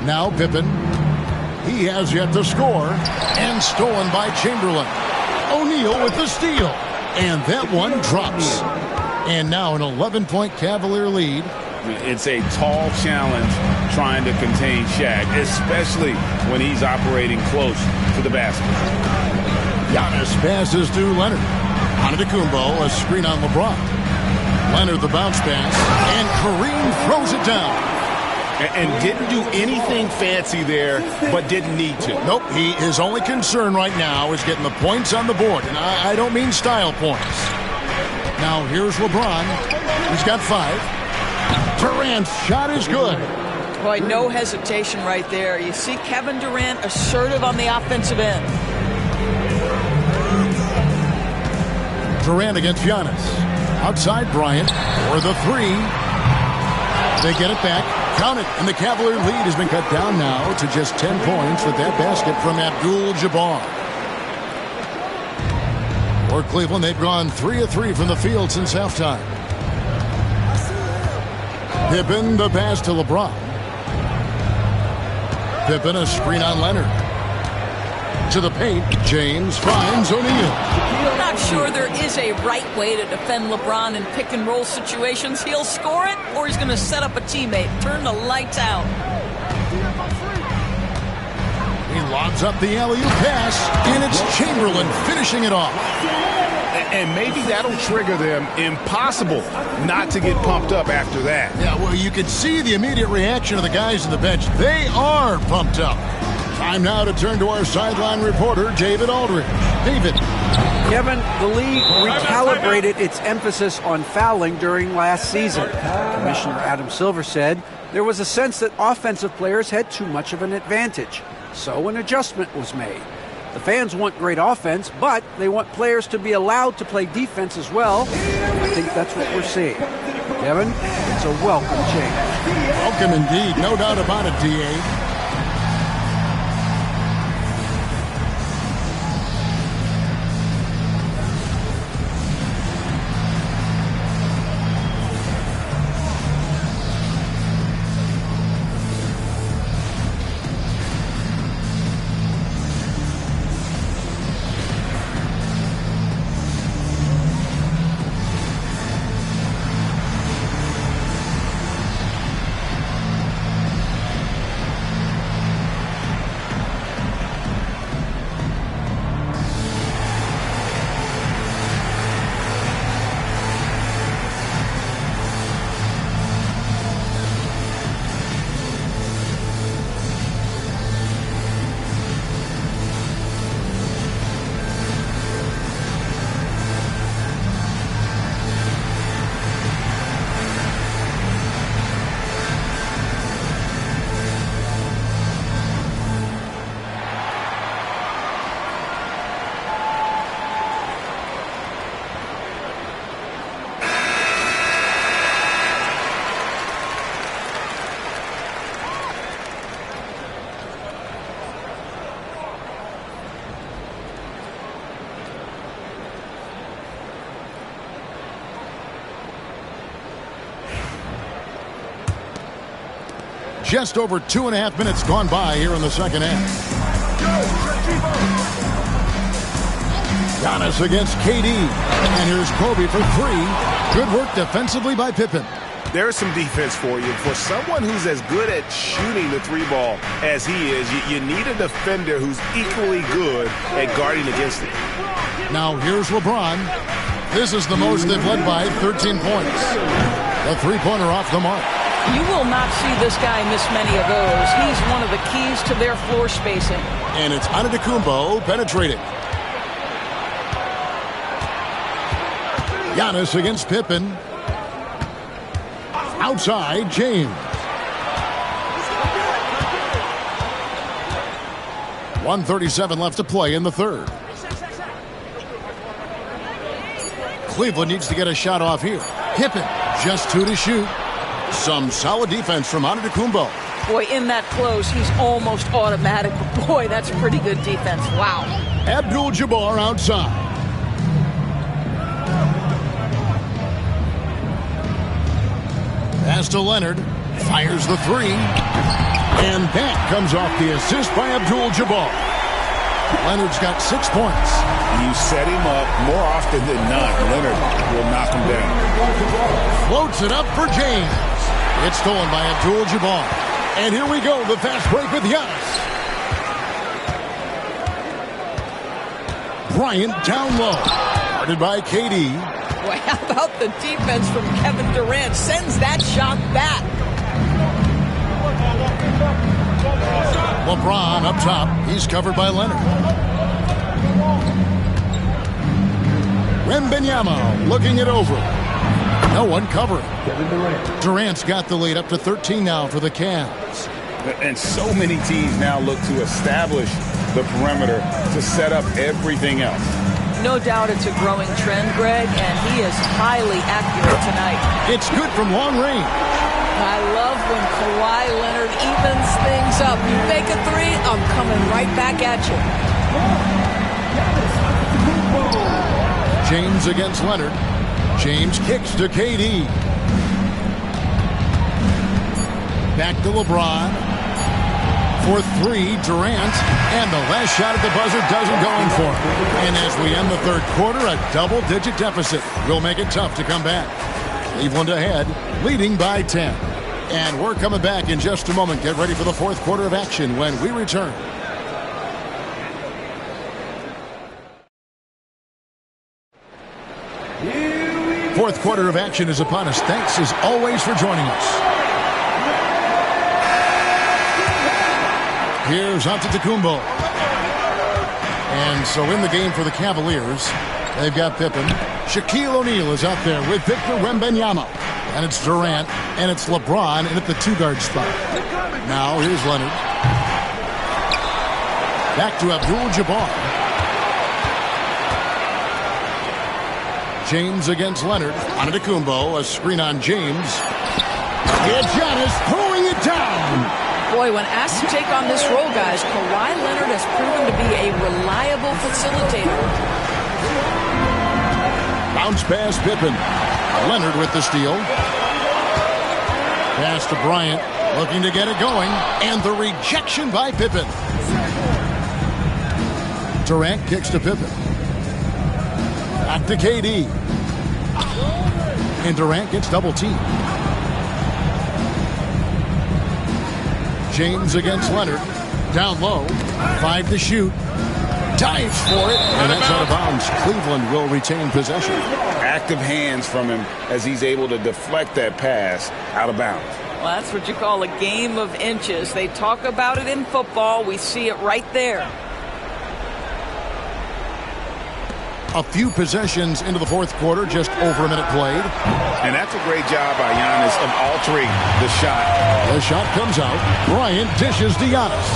Now Pippen. He has yet to score. And stolen by Chamberlain. O'Neal with the steal. And that one drops. And now an 11-point Cavalier lead. It's a tall challenge trying to contain Shaq, especially when he's operating close to the basket. Giannis passes to Leonard. Antetokounmpo, a screen on LeBron. Leonard the bounce pass. And Kareem throws it down. And didn't do anything fancy there, but didn't need to. Nope, his only concern right now is getting the points on the board. And I don't mean style points. Now here's LeBron. He's got 5. Durant's shot is good. Boy, no hesitation right there. You see Kevin Durant assertive on the offensive end. Durant against Giannis. Outside Bryant for the 3. They get it back. Count it. And the Cavalier lead has been cut down now to just 10 points with that basket from Abdul-Jabbar. For Cleveland, they've gone 3 of 3 from the field since halftime. Pippen, the pass to LeBron. Pippen, a screen on Leonard. To the paint, James finds O'Neal. I'm not sure there is a right way to defend LeBron in pick-and-roll situations. He'll score it, or he's going to set up a teammate, turn the lights out. He lobs up the alley-oop pass, and it's Chamberlain finishing it off. And maybe that'll trigger them. Impossible not to get pumped up after that. Yeah, well, you could see the immediate reaction of the guys on the bench. They are pumped up. Time now to turn to our sideline reporter, David Aldridge. David. Kevin, the league recalibrated its emphasis on fouling during last season. Commissioner Adam Silver said there was a sense that offensive players had too much of an advantage. So an adjustment was made. The fans want great offense, but they want players to be allowed to play defense as well. I think that's what we're seeing. Kevin, it's a welcome change. Welcome indeed. No doubt about it, D.A. Just over 2.5 minutes gone by here in the second half. Giannis against KD. And here's Kobe for 3. Good work defensively by Pippen. There's some defense for you. For someone who's as good at shooting the 3-ball as he is, you need a defender who's equally good at guarding against it. Now here's LeBron. This is the most they've led by 13 points. The 3-pointer off the mark. You will not see this guy miss many of those. He's one of the keys to their floor spacing. And it's Antetokounmpo penetrating. Giannis against Pippen. Outside, James. 1:37 left to play in the third. Cleveland needs to get a shot off here. Pippen, just 2 to shoot. Some solid defense from Antetokounmpo. Boy, in that close, he's almost automatic. But boy, that's pretty good defense. Wow. Abdul-Jabbar outside. Pass to Leonard. Fires the three. And that comes off the assist by Abdul-Jabbar. Leonard's got 6 points. You set him up more often than not. Leonard will knock him down. Floats it up for James. It's stolen by Abdul-Jabbar. And here we go, the fast break with Giannis. Bryant down low. Guarded by KD. Boy, how about the defense from Kevin Durant? Sends that shot back. LeBron up top. He's covered by Leonard. Wembanyama looking it over. No one covering. Durant's got the lead up to 13 now for the Cavs. And so many teams now look to establish the perimeter to set up everything else. No doubt it's a growing trend, Greg, and he is highly accurate tonight. It's good from long range. I love when Kawhi Leonard evens things up. You make a three, I'm coming right back at you. James against Leonard. James kicks to KD. Back to LeBron. For three, Durant. And the last shot at the buzzer doesn't go in for him. And as we end the third quarter, a double-digit deficit will make it tough to come back. Cleveland ahead, leading by 10. And we're coming back in just a moment. Get ready for the fourth quarter of action when we return. Fourth quarter of action is upon us. Thanks as always for joining us. Here's Antetokounmpo. And so in the game for the Cavaliers, they've got Pippen. Shaquille O'Neal is out there with Victor Wembanyama. And it's Durant, and it's LeBron in at the two-guard spot. Now here's Leonard. Back to Abdul-Jabbar. James against Leonard. Antetokounmpo, a screen on James. And Giannis throwing it down. Boy, when asked to take on this role, guys, Kawhi Leonard has proven to be a reliable facilitator. Bounce pass, Pippen. Leonard with the steal. Pass to Bryant, looking to get it going. And the rejection by Pippen. Durant kicks to Pippen. Back to KD. And Durant gets double teamed. James against Leonard. Down low. 5 to shoot. Dives for it. And that's out of bounds. Cleveland will retain possession. Active hands from him as he's able to deflect that pass out of bounds. Well, that's what you call a game of inches. They talk about it in football. We see it right there. A few possessions into the fourth quarter, just over a minute played. And that's a great job by Giannis of altering the shot. The shot comes out. Bryant dishes to Giannis.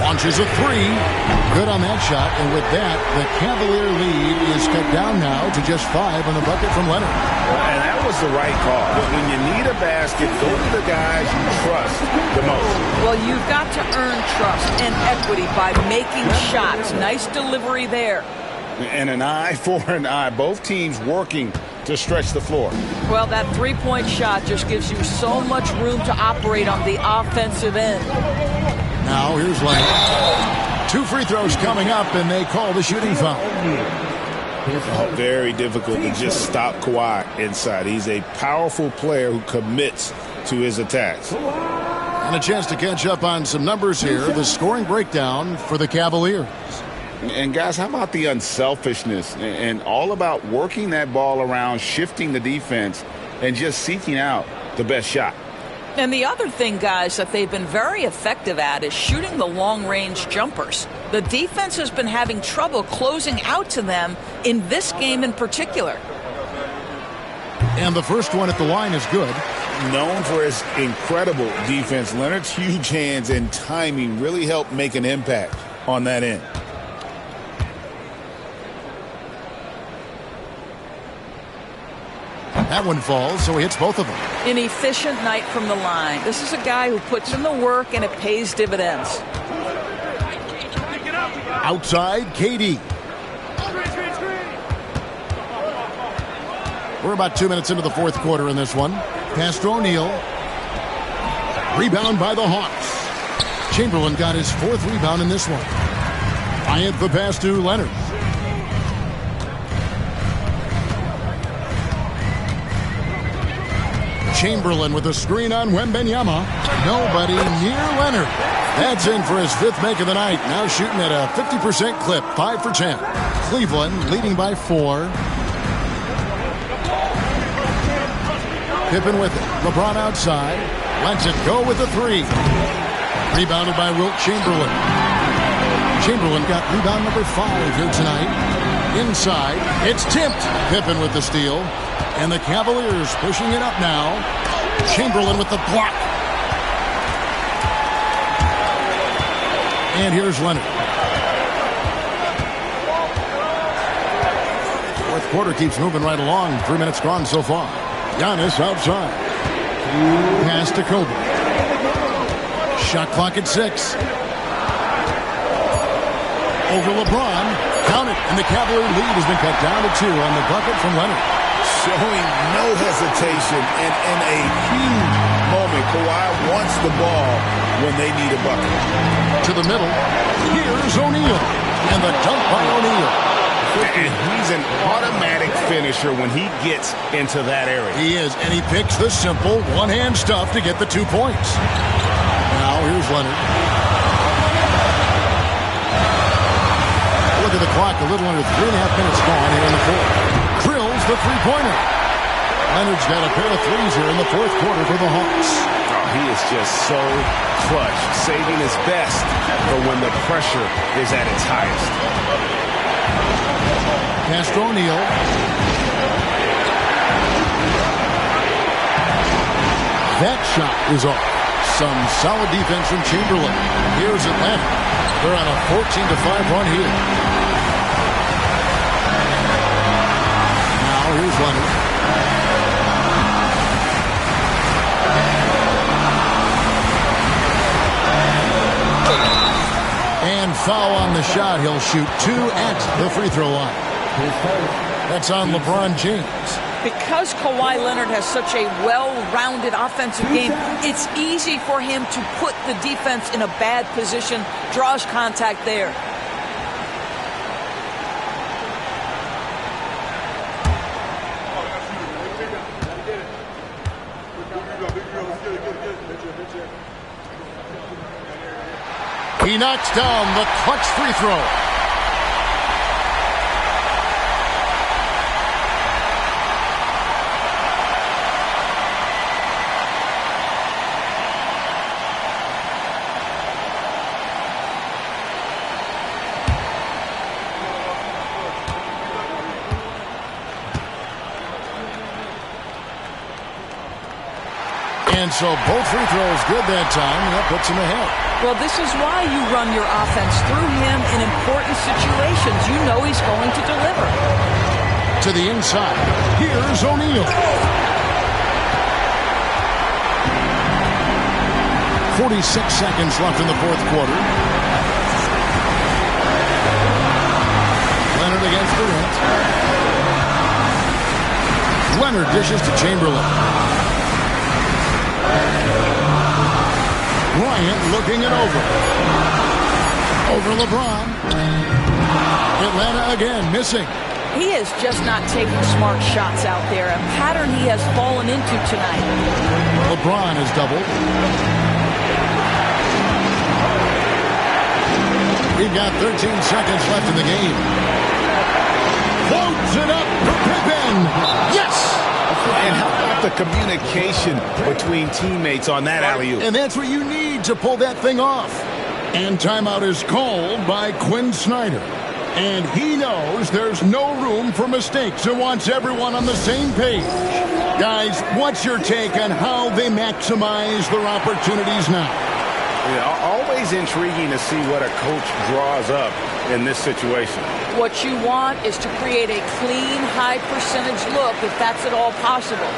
Launches a three. Good on that shot. And with that, the Cavalier lead is cut down now to just 5 on the bucket from Leonard. And that was the right call. But when you need a basket, go to the guys you trust the most. Well, you've got to earn trust and equity by making shots. Nice delivery there. And an eye for an eye. Both teams working to stretch the floor. Well, that three-point shot just gives you so much room to operate on the offensive end. Now here's Leonard. 2 free throws coming up, and they call the shooting foul. Very difficult to just stop Kawhi inside. He's a powerful player who commits to his attacks. And a chance to catch up on some numbers here. The scoring breakdown for the Cavaliers. And guys, how about the unselfishness and all about working that ball around, shifting the defense, and just seeking out the best shot. And the other thing, guys, that they've been very effective at is shooting the long-range jumpers. The defense has been having trouble closing out to them in this game in particular. And the first one at the line is good. Known for his incredible defense, Leonard's huge hands and timing really helped make an impact on that end. That one falls, so he hits both of them. An efficient night from the line. This is a guy who puts in the work, and it pays dividends. Outside, KD. We're about 2 minutes into the fourth quarter in this one. Pass to O'Neal. Rebound by the Hawks. Chamberlain got his fourth rebound in this one. Bryant the pass to Leonard. Chamberlain with a screen on Wembanyama. Nobody near Leonard. That's in for his fifth make of the night. Now shooting at a 50% clip, 5 for 10. Cleveland leading by 4. Pippen with it. LeBron outside. Lets it go with the 3. Rebounded by Wilt Chamberlain. Chamberlain got rebound number 5 here tonight. Inside. It's tipped. Pippen with the steal. And the Cavaliers pushing it up now. Chamberlain with the block. And here's Leonard. Fourth quarter keeps moving right along. 3 minutes gone so far. Giannis outside. Pass to Kobe. Shot clock at 6. Over LeBron. Count it. And the Cavalier lead has been cut down to 2 on the bucket from Leonard. Showing no hesitation and in a huge moment. Kawhi wants the ball when they need a bucket. To the middle. Here's O'Neal. And the dunk by O'Neal. And he's an automatic finisher when he gets into that area. He is, and he picks the simple one-hand stuff to get the 2 points. Now here's Leonard. Look at the clock, a little under 3.5 minutes gone here in the fourth. Drills the three-pointer. Leonard's got a pair of threes here in the fourth quarter for the Hawks. Oh, he is just so clutch, saving his best for when the pressure is at its highest. Pass to O'Neal. That shot is off. Some solid defense from Chamberlain. Here's Atlanta. They're on a 14-5 run here. Now here's Leonard. And foul on the shot. He'll shoot 2 at the free throw line. That's on LeBron James. Because Kawhi Leonard has such a well-rounded offensive game, it's easy for him to put the defense in a bad position, draws contact there. He knocks down the clutch free throw. And so both free throws good that time, and that puts him ahead. Well, this is why you run your offense through him in important situations. You know he's going to deliver. To the inside. Here's O'Neal. 46 seconds left in the fourth quarter. Leonard against Durant. Leonard dishes to Chamberlain. Bryant looking it over. Over LeBron. Atlanta again missing. He is just not taking smart shots out there. A pattern he has fallen into tonight. LeBron is doubled. We've got 13 seconds left in the game. Floats it up for Pippen. Yes! And how about the communication between teammates on that alley-oop? And that's what you need to pull that thing off. And timeout is called by Quinn Snyder. And he knows there's no room for mistakes and wants everyone on the same page. Guys, what's your take on how they maximize their opportunities now? Yeah, always intriguing to see what a coach draws up in this situation. What you want is to create a clean, high percentage look, if that's at all possible.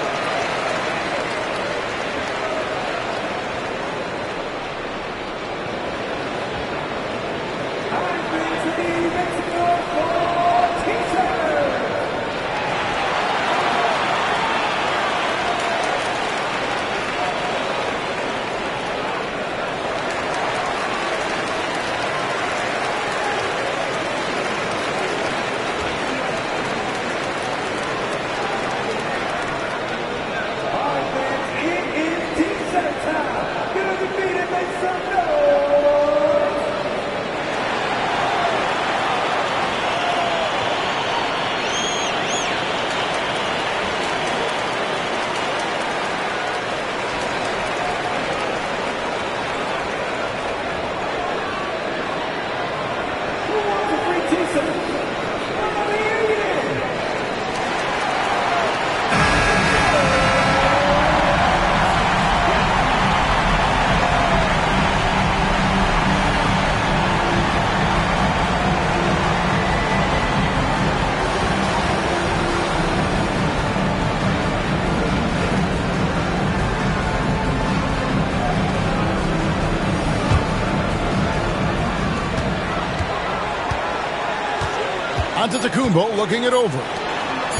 Antetokounmpo looking it over.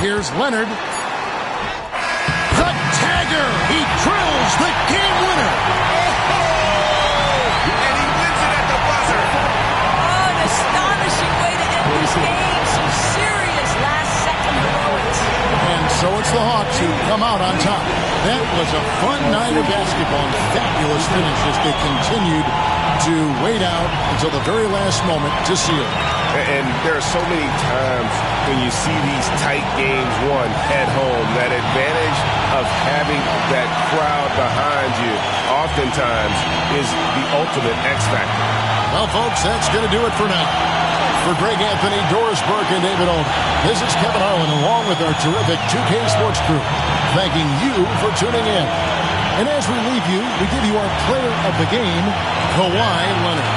Here's Leonard. The tagger. He drills the game winner. And he wins it at the buzzer. Oh, an astonishing way to end this game. Some serious last-second heroics. And so it's the Hawks who come out on top. That was a fun night of basketball and fabulous finish as they continued to wait out until the very last moment to seal it. And there are so many times when you see these tight games won at home, that advantage of having that crowd behind you oftentimes is the ultimate X factor. Well, folks, that's going to do it for now. For Greg Anthony, Doris Burke, and David Owen, this is Kevin Harlan along with our terrific 2K Sports crew, thanking you for tuning in. And as we leave you, we give you our player of the game, Kawhi Leonard.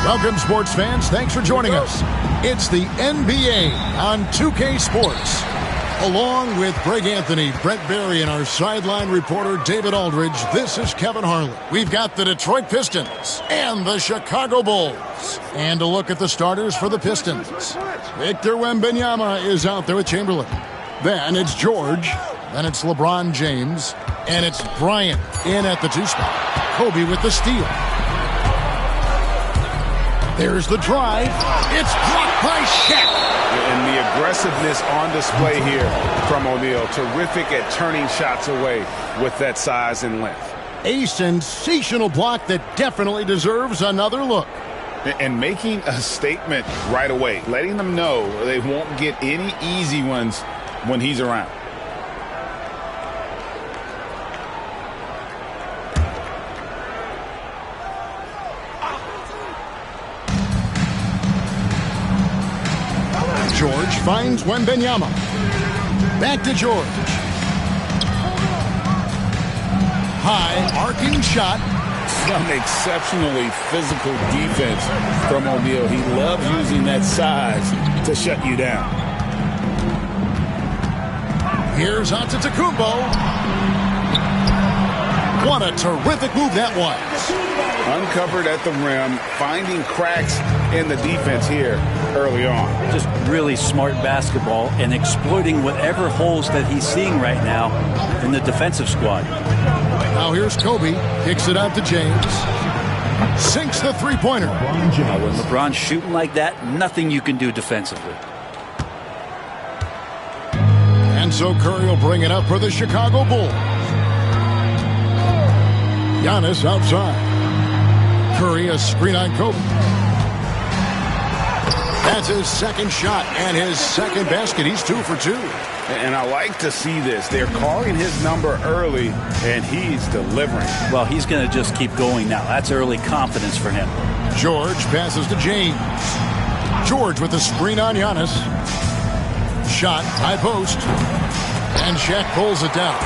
Welcome, sports fans. Thanks for joining us. It's the NBA on 2K Sports. Along with Greg Anthony, Brett Barry, and our sideline reporter David Aldridge, this is Kevin Harlan. We've got the Detroit Pistons and the Chicago Bulls. And a look at the starters for the Pistons. Victor Wembanyama is out there with Chamberlain. Then it's George. Then it's LeBron James. And it's Bryant in at the 2 spot. Kobe with the steal. There's the drive. It's blocked by Shaq. And the aggressiveness on display here from O'Neal. Terrific at turning shots away with that size and length. A sensational block that definitely deserves another look. And making a statement right away. Letting them know they won't get any easy ones when he's around. George finds Wembanyama. Back to George. High, arcing shot. Some exceptionally physical defense from O'Neal. He loves using that size to shut you down. Here's Antetokounmpo. What a terrific move that was. Uncovered at the rim, finding cracks in the defense here early on. Just really smart basketball and exploiting whatever holes that he's seeing right now in the defensive squad. Now here's Kobe. Kicks it out to James. Sinks the three-pointer. When LeBron's shooting like that, nothing you can do defensively. And so Curry will bring it up for the Chicago Bulls. Giannis outside. Curry, a screen on Kobe. That's his second shot and his second basket. He's 2 for 2. And I like to see this. They're calling his number early, and he's delivering. Well, he's going to just keep going now. That's early confidence for him. George passes to James. George with the screen on Giannis. Shot, high post. And Shaq pulls it down.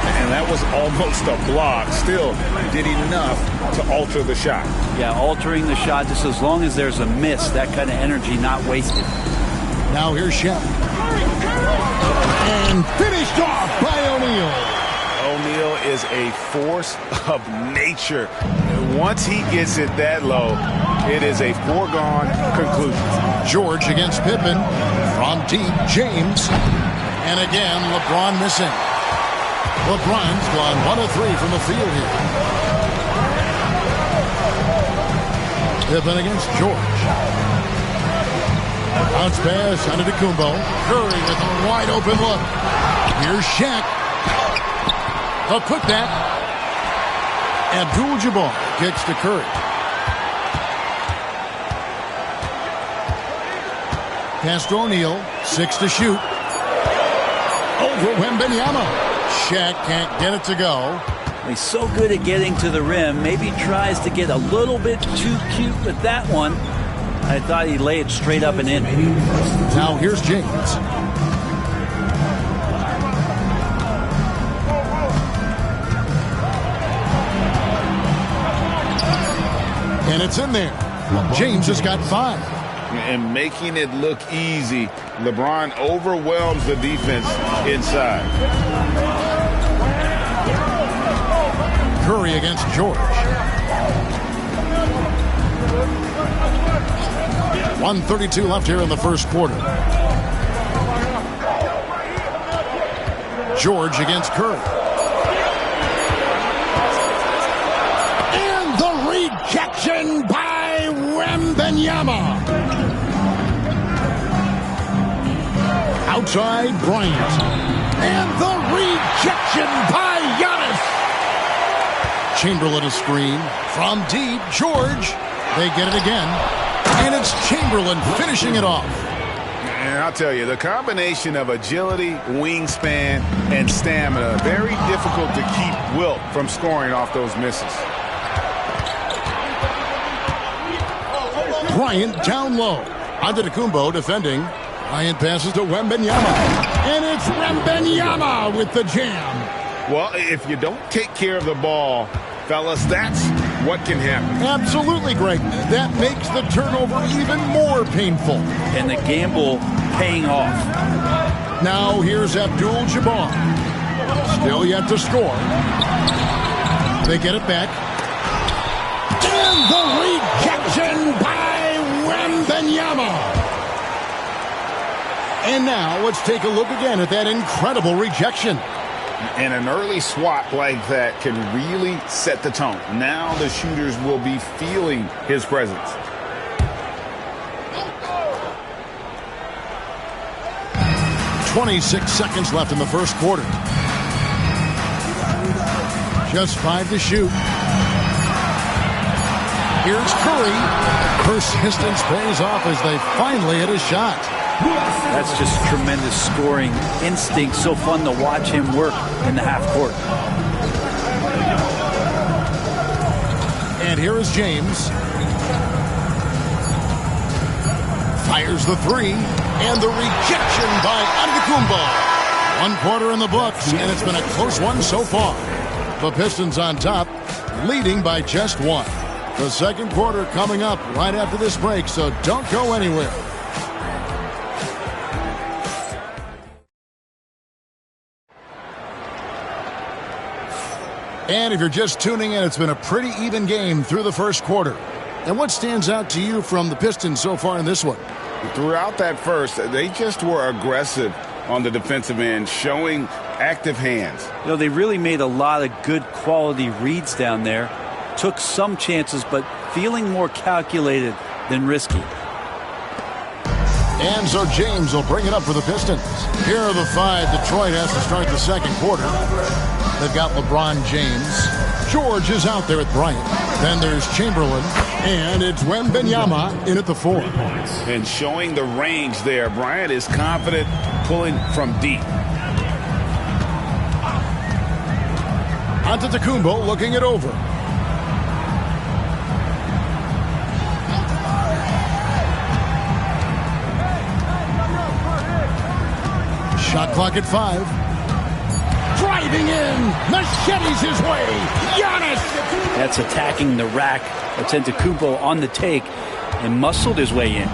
And that was almost a block. Still did enough to alter the shot. Yeah, altering the shot just as long as there's a miss. That kind of energy not wasted. Now here's Shaq. And finished off by O'Neal. O'Neal is a force of nature. Once he gets it that low, it is a foregone conclusion. George against Pippen. From deep, James. And again, LeBron missing. LeBron's gone 1 of 3 from the field here. Pippen against George. Bounce pass, Antetokounmpo. Curry with a wide open look. Here's Shaq. A putback. Abdul-Jabbar kicks to Curry. Pass to O'Neal. 6 to shoot. Over Wembanyama. Shaq can't get it to go. He's so good at getting to the rim. Maybe tries to get a little bit too cute with that one. I thought he'd lay it straight up and in. Now here's James. And it's in there. James has got 5. And making it look easy. LeBron overwhelms the defense inside. Curry against George. 1:32 left here in the first quarter. George against Curry. And the rejection by Wembanyama. Outside Bryant. And the rejection by Giannis. Chamberlain a screen. From deep, George. They get it again. And it's Chamberlain finishing it off. And I'll tell you, the combination of agility, wingspan, and stamina, very difficult to keep Wilt from scoring off those misses. Bryant down low. Antetokounmpo defending. Bryant passes to Wembanyama. And it's Wembanyama with the jam. Well, if you don't take care of the ball, fellas, that's what can happen. Absolutely, Greg. That makes the turnover even more painful. And the gamble paying off. Now here's Abdul-Jabbar. Still yet to score. They get it back. And the rejection by Wembanyama. And now let's take a look again at that incredible rejection. And an early swat like that can really set the tone. Now the shooters will be feeling his presence. .26 seconds left in the first quarter. Just 5 to shoot. Here's Curry. Persistence pays off as they finally hit a shot. That's just tremendous scoring instinct. So fun to watch him work in the half court. And here is James. Fires the three. And the rejection by Antetokounmpo. 1 quarter in the books, and it's been a close one so far. The Pistons on top, leading by just 1. The second quarter coming up right after this break, so don't go anywhere. And if you're just tuning in, it's been a pretty even game through the first quarter. And what stands out to you from the Pistons so far in this one? Throughout that first, they just were aggressive on the defensive end, showing active hands. You know, they really made a lot of good quality reads down there. Took some chances, but feeling more calculated than risky. And so James will bring it up for the Pistons. Here are the 5 Detroit has to start the second quarter. They've got LeBron James. George is out there at Bryant. Then there's Chamberlain. And it's Wembanyama in at the 4. And showing the range there. Bryant is confident pulling from deep. Antetokounmpo looking it over. Shot clock at 5. Driving in, machetes his way. Giannis. That's attacking the rack. That's Antetokounmpo on the take and muscled his way in.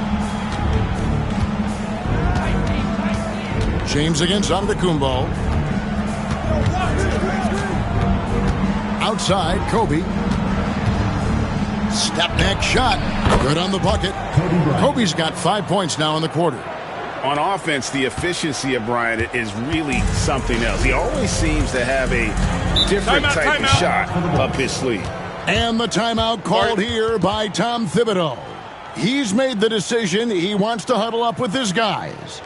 James against Antetokounmpo. Outside, Kobe. Step back shot. Good on the bucket. Kobe's got 5 points now in the quarter. On offense, the efficiency of Bryant is really something else. He always seems to have a different type of shot up his sleeve. And the timeout called here by Tom Thibodeau. He's made the decision. He wants to huddle up with his guys.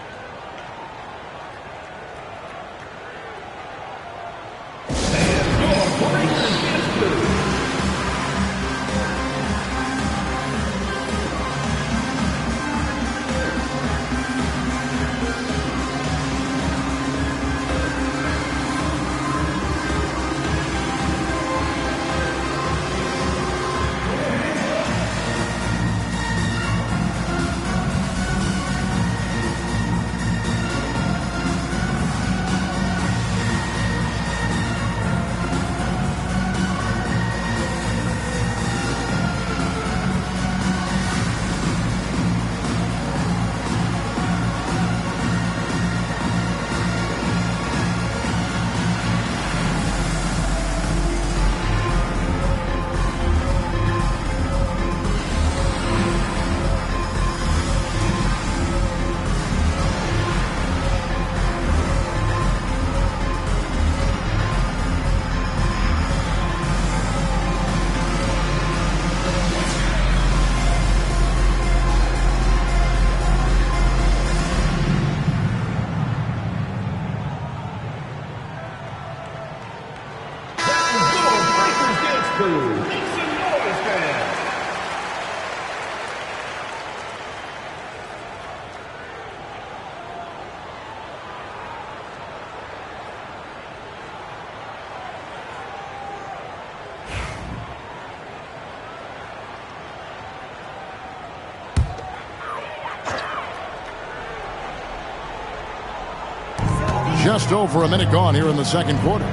Just over a minute gone here in the second quarter.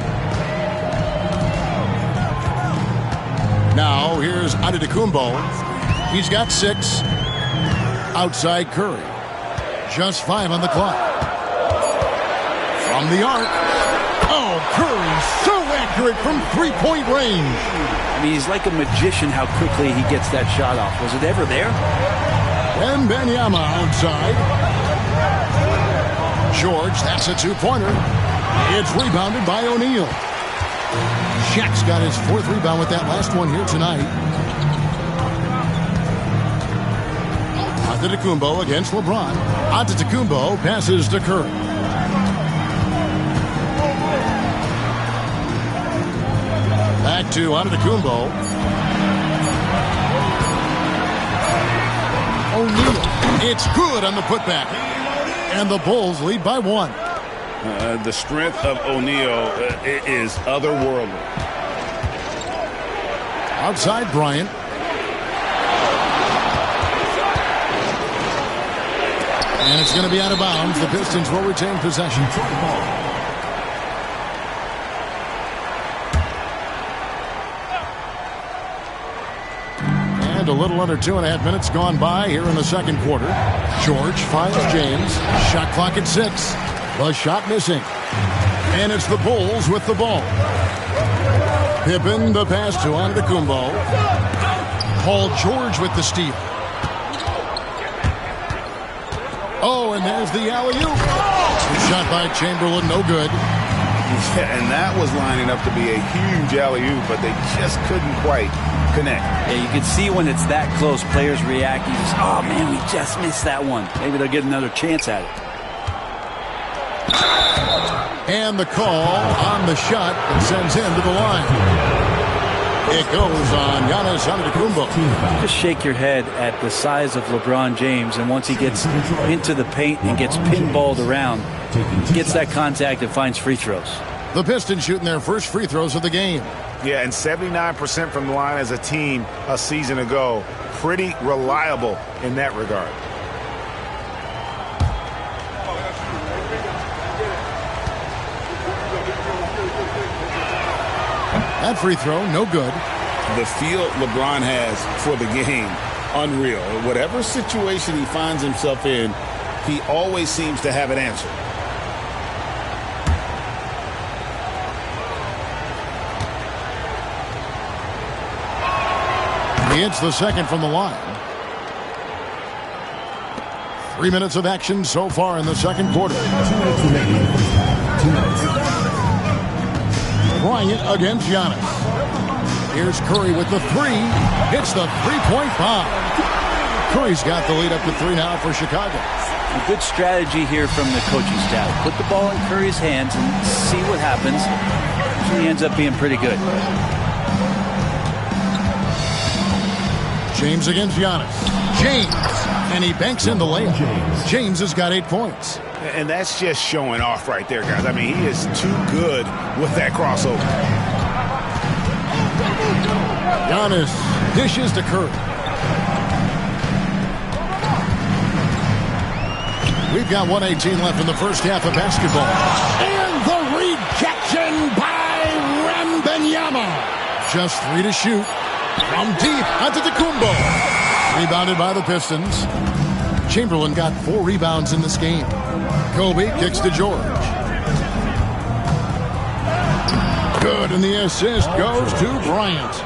Now here's Antetokounmpo. He's got 6. Outside Curry. Just 5 on the clock. From the arc. Oh, Curry so accurate from three-point range. I mean, he's like a magician how quickly he gets that shot off. Was it ever there? And Wembanyama outside. George, that's a 2-pointer. It's rebounded by O'Neal. Shaq's got his 4th rebound with that last one here tonight. Antetokounmpo against LeBron. Antetokounmpo passes to Curry. Back to Antetokounmpo. O'Neal. It's good on the putback. And the Bulls lead by 1. The strength of O'Neal is otherworldly. Outside Bryant. And it's going to be out of bounds. The Pistons will retain possession. And a little under 2.5 minutes gone by here in the second quarter. George finds James. Shot clock at 6. The shot missing. And it's the Bulls with the ball. Pippen, the pass to Antetokounmpo. Paul George with the steal. Oh, and there's the alley-oop. Shot by Chamberlain, no good. Yeah, and that was lining up to be a huge alley-oop, but they just couldn't quite connect. Yeah, you can see when it's that close, players react. You just, oh, man, we just missed that one. Maybe they'll get another chance at it. And the call on the shot that sends him to the line. It goes on Giannis Antetokounmpo. Just shake your head at the size of LeBron James, and once he gets into the paint and gets pinballed around, gets that contact and finds free throws. The Pistons shooting their first free throws of the game. Yeah, and 79% from the line as a team a season ago. Pretty reliable in that regard. That free throw, no good. The feel LeBron has for the game, unreal. Whatever situation he finds himself in, he always seems to have an answer. He hits the second from the line. 3 minutes of action so far in the second quarter. 2 minutes remaining in the first half. 2 minutes. Bryant against Giannis. Here's Curry with the 3. Hits the three-point bomb. Curry's got the lead up to 3 now for Chicago. A good strategy here from the coaching staff. Put the ball in Curry's hands and see what happens. Usually ends up being pretty good. James against Giannis. James. And he banks in the layup. James has got 8 points. And that's just showing off right there, guys. I mean, he is too good with that crossover. Giannis dishes to Curry. We've got 1:18 left in the first half of basketball. And the rejection by Wembanyama. Just 3 to shoot. From deep, Antetokounmpo. Rebounded by the Pistons. Chamberlain got 4 rebounds in this game. Kobe kicks to George. Good, and the assist goes to Bryant.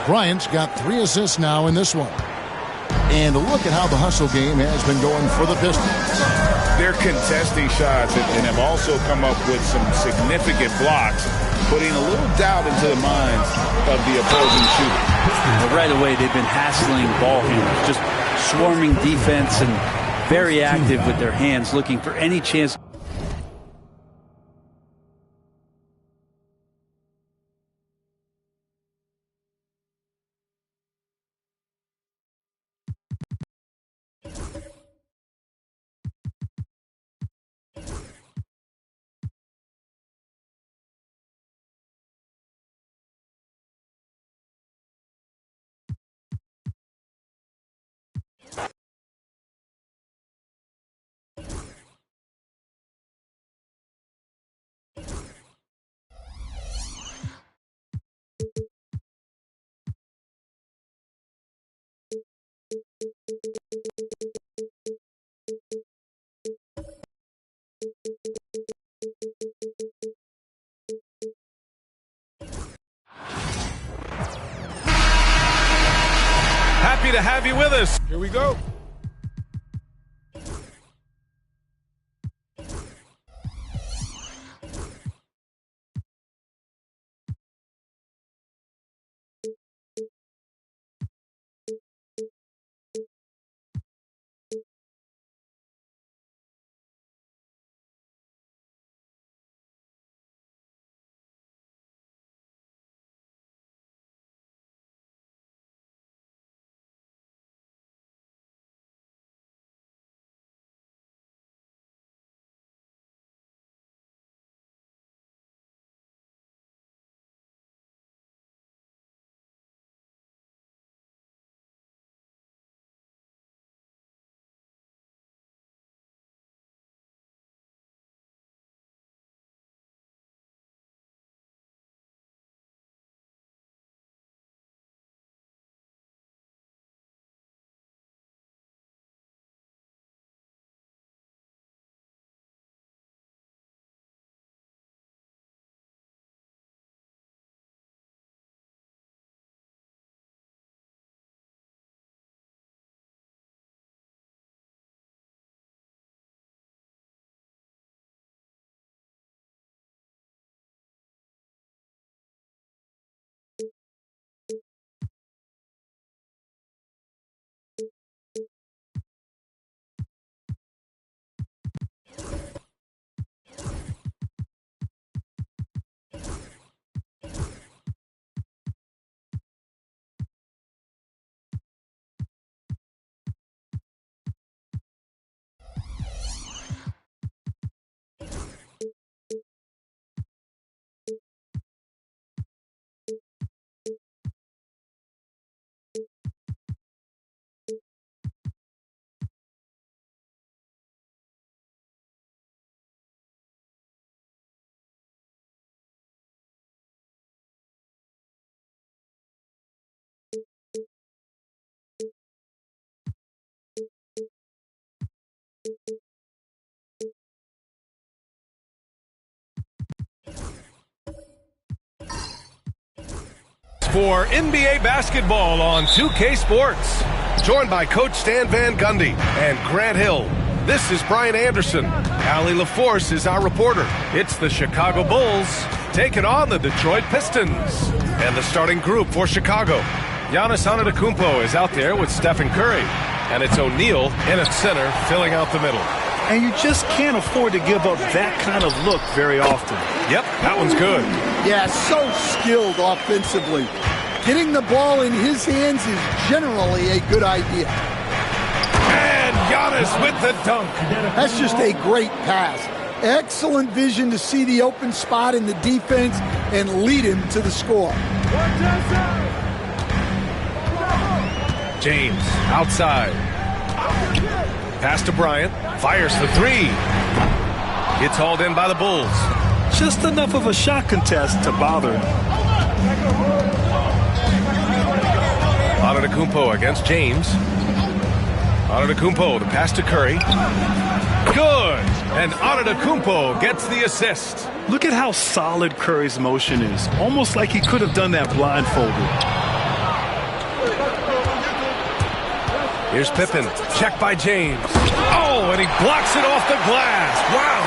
Bryant's got 3 assists now in this one. And look at how the hustle game has been going for the Pistons. They're contesting shots and have also come up with some significant blocks, putting a little doubt into the minds of the opposing shooter. Well, right away, they've been hassling ball handlers, just swarming defense and very active with their hands, looking for any chance. have you with us. Here we go. For NBA basketball on 2K Sports. Joined by Coach Stan Van Gundy and Grant Hill. This is Brian Anderson. Allie LaForce is our reporter. It's the Chicago Bulls taking on the Detroit Pistons. And the starting group for Chicago. Giannis Antetokounmpo is out there with Stephen Curry. And it's O'Neal in at center, filling out the middle. And you just can't afford to give up that kind of look very often. Yep, that one's good. Yeah, so skilled offensively. Getting the ball in his hands is generally a good idea. And Giannis with the dunk. That's just a great pass. Excellent vision to see the open spot in the defense and lead him to the score. James outside. Pass to Bryant. Fires the three. It's hauled in by the Bulls. Just enough of a shot contest to bother him. Antetokounmpo against James. Antetokounmpo, the pass to Curry. Good! And Antetokounmpo gets the assist. Look at how solid Curry's motion is. Almost like he could have done that blindfolded. Here's Pippen. Check by James. Oh, and he blocks it off the glass. Wow!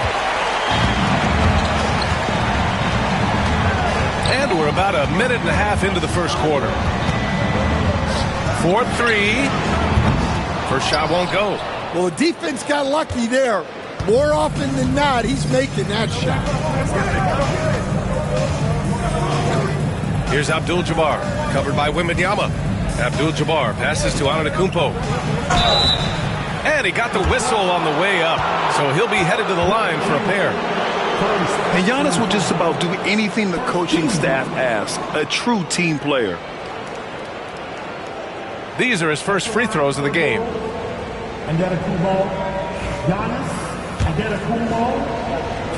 And we're about a minute and a half into the first quarter. 4-3. First shot won't go. Well, the defense got lucky there. More often than not, he's making that shot. Here's Abdul-Jabbar, covered by Wembanyama. Abdul-Jabbar passes to Antetokounmpo. And he got the whistle on the way up, so he'll be headed to the line for a pair. And Giannis will just about do anything the coaching staff asks. A true team player. These are his first free throws of the game. Antetokounmpo, Giannis, Antetokounmpo,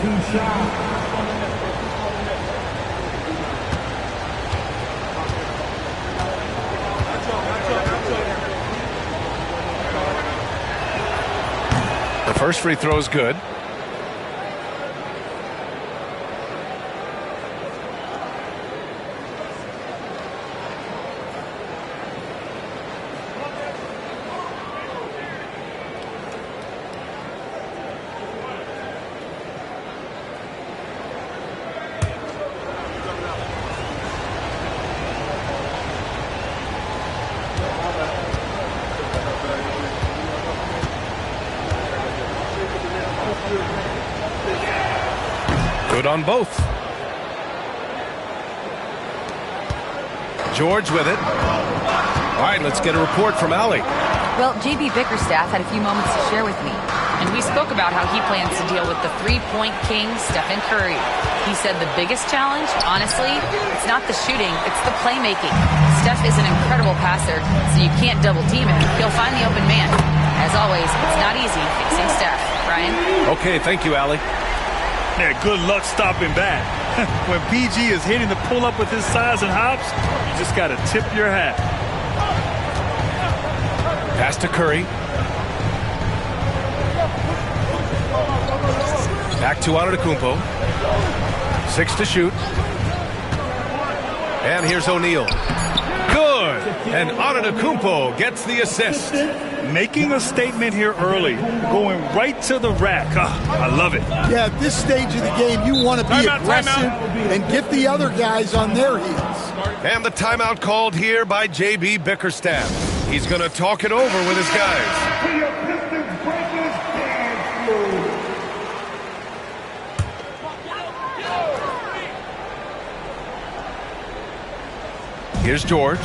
2 shots. The first free throw is good. Good on both. George with it. All right, let's get a report from Allie. Well, J.B. Bickerstaff had a few moments to share with me, and we spoke about how he plans to deal with the three-point king, Stephen Curry. He said the biggest challenge, honestly, it's not the shooting, it's the playmaking. Steph is an incredible passer, so you can't double-team him. He'll find the open man. As always, it's not easy fixing Steph. Ryan? Okay, thank you, Allie. Yeah, good luck stopping that. When PG is hitting the pull-up with his size and hops, you just got to tip your hat. Pass to Curry. Back to Antetokounmpo. 6 to shoot. And here's O'Neal. Good! And Antetokounmpo gets the assist. Making a statement here early. Going right to the rack. I love it. Yeah, at this stage of the game, you want to be aggressive and get the other guys on their heels. And the timeout called here by J.B. Bickerstaff. He's going to talk it over with his guys. Here's George.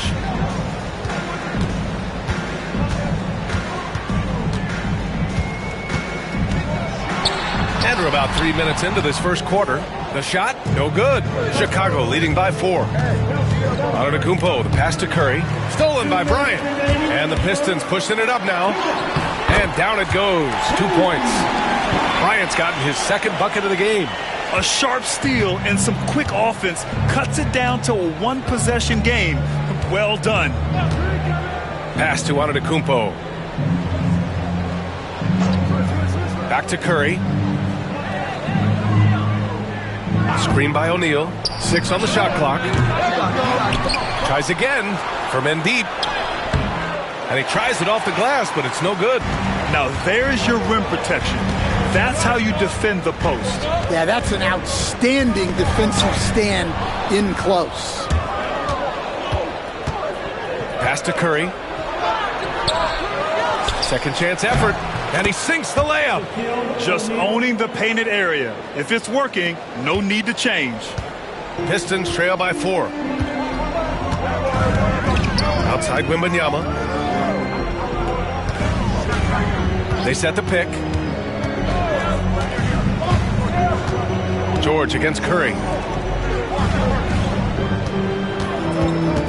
And we're about 3 minutes into this first quarter. The shot, no good. Chicago leading by 4. Antetokounmpo, the pass to Curry. Stolen by Bryant. And the Pistons pushing it up now. And down it goes. 2 points. Bryant's gotten his second bucket of the game. A sharp steal and some quick offense cuts it down to a one-possession game. Well done. Pass to Antetokounmpo. Back to Curry. Screen by O'Neal. 6 on the shot clock. Tries again from in deep. And he tries it off the glass, but it's no good. Now there's your rim protection. That's how you defend the post. Yeah, that's an outstanding defensive stand in close. Pass to Curry. Second chance effort. And he sinks the layup. Just owning the painted area. If it's working, no need to change. Pistons trail by 4. Outside Wembanyama. They set the pick. George against Curry.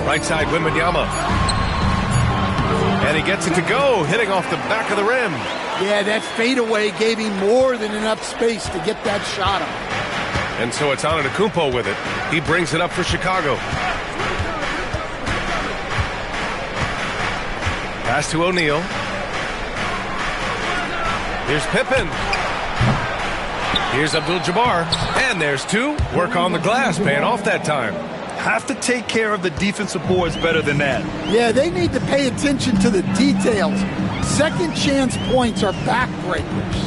Right side Wembanyama. And he gets it to go, hitting off the back of the rim. Yeah, that fadeaway gave him more than enough space to get that shot up. And so it's Antetokounmpo with it. He brings it up for Chicago. Pass to O'Neal. Here's Pippen. Here's Abdul-Jabbar. And there's 2. Work on the glass, paying off that time. Have to take care of the defensive boards better than that. Yeah, they need to pay attention to the details. Second chance points are backbreakers.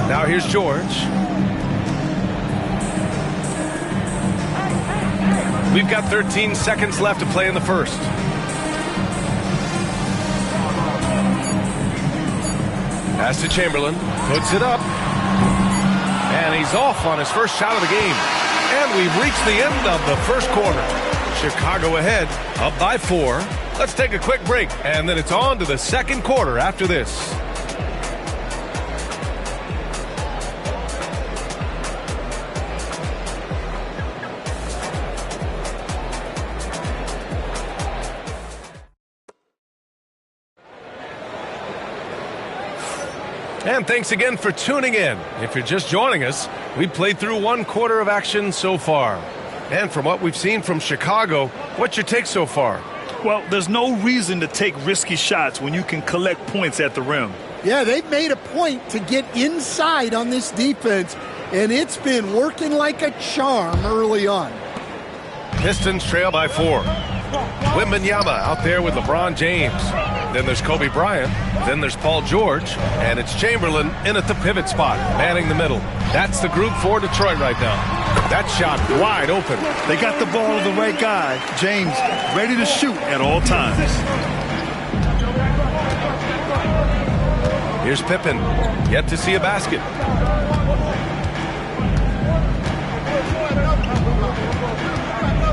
Now here's George. We've got 13 seconds left to play in the first. Pass to Chamberlain. Puts it up. And he's off on his first shot of the game. And we've reached the end of the first quarter. Chicago ahead, up by 4. Let's take a quick break, and then it's on to the second quarter after this. And thanks again for tuning in. If you're just joining us, we played through 1 quarter of action so far. And from what we've seen from Chicago, what's your take so far? Well, there's no reason to take risky shots when you can collect points at the rim. Yeah, they've made a point to get inside on this defense, and it's been working like a charm early on. Pistons trail by 4. Wembanyama out there with LeBron James. Then there's Kobe Bryant. Then there's Paul George. And it's Chamberlain in at the pivot spot, manning the middle. That's the group for Detroit right now. That shot wide open. They got the ball to the right guy. James ready to shoot at all times. Here's Pippen. Yet to see a basket.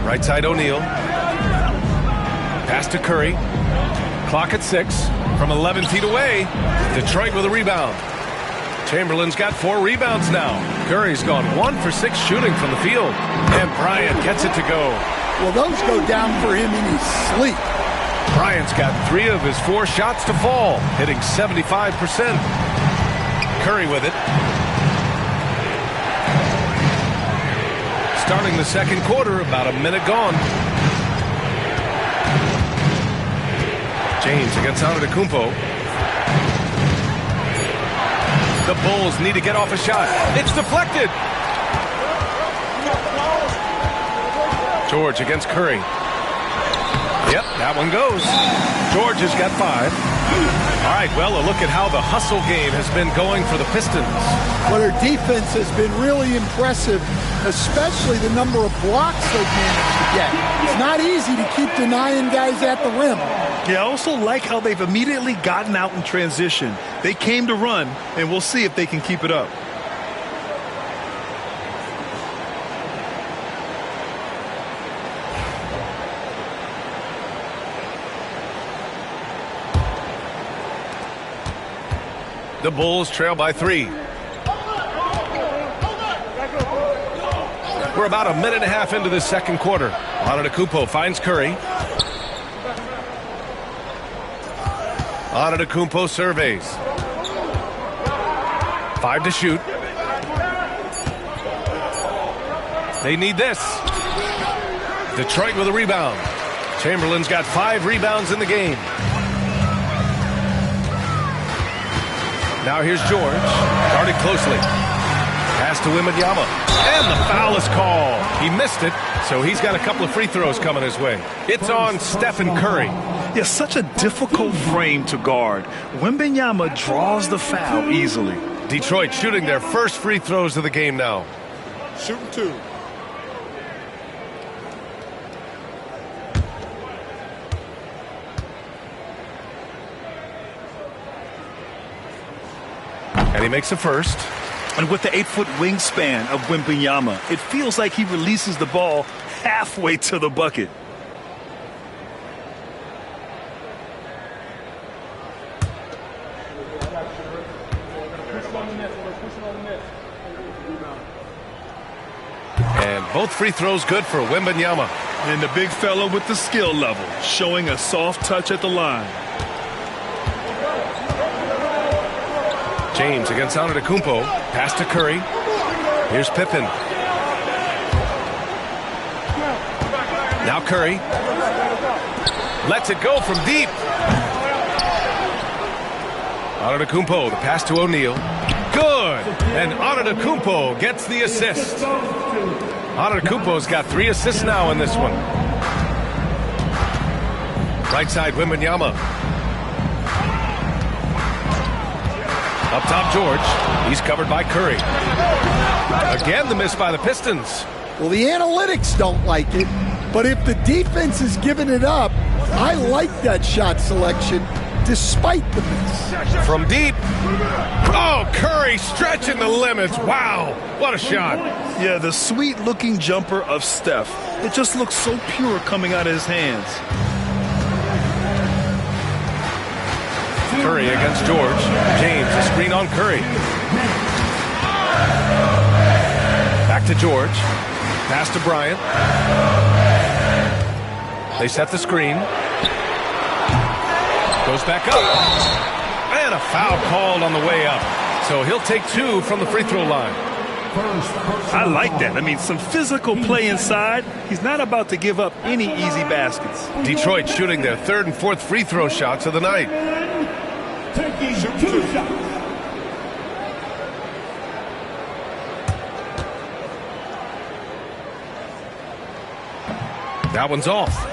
Right side O'Neal. Pass to Curry. Clock at 6. From 11 feet away. Detroit with a rebound. Chamberlain's got 4 rebounds now. Curry's gone 1 for 6 shooting from the field. And Bryant gets it to go. Well, those go down for him in his sleep. Bryant's got 3 of his 4 shots to fall, hitting 75%. Curry with it. Starting the second quarter, about a minute gone. James against Antetokounmpo. The Bulls need to get off a shot. It's deflected. George against Curry. Yep, that one goes. George has got 5. All right, well, a look at how the hustle game has been going for the Pistons. Well, their defense has been really impressive, especially the number of blocks they've managed to get. It's not easy to keep denying guys at the rim. Yeah, I also like how they've immediately gotten out in transition. They came to run, and we'll see if they can keep it up. The Bulls trail by 3. We're about a minute and a half into the second quarter. Antetokounmpo finds Curry. Antetokounmpo surveys. 5 to shoot. They need this. Detroit with a rebound. Chamberlain's got 5 rebounds in the game. Now here's George, guarded closely. Pass to Wembanyama. And the foul is called. He missed it, so he's got a couple of free throws coming his way. It's on Stephen Curry. Yeah, such a difficult frame to guard. Wembanyama draws the foul easily. Detroit shooting their first free throws of the game now. Shooting 2. And he makes the first. And with the 8-foot wingspan of Wembanyama, it feels like he releases the ball halfway to the bucket. And both free throws good for Wembanyama. And the big fella with the skill level, showing a soft touch at the line. James against Antetokounmpo. Pass to Curry. Here's Pippen. Now Curry. Lets it go from deep. Antetokounmpo, the pass to O'Neal. Good! And Antetokounmpo gets the assist. Antetokounmpo's got 3 assists now in this one. Right side, Wembanyama. Up top, George. He's covered by Curry. Again, the miss by the Pistons. Well, the analytics don't like it, but if the defense is giving it up, I like that shot selection despite the miss. From deep. Oh, Curry stretching the limits. Wow, what a shot. Yeah, the sweet-looking jumper of Steph. It just looks so pure coming out of his hands. Curry against George. James, a screen on Curry. Back to George. Pass to Bryant. They set the screen. Goes back up. And a foul called on the way up. So he'll take 2 from the free throw line. I like that. I mean, some physical play inside. He's not about to give up any easy baskets. Detroit shooting their 3rd and 4th free throw shots of the night. Shoot 2. That one's off.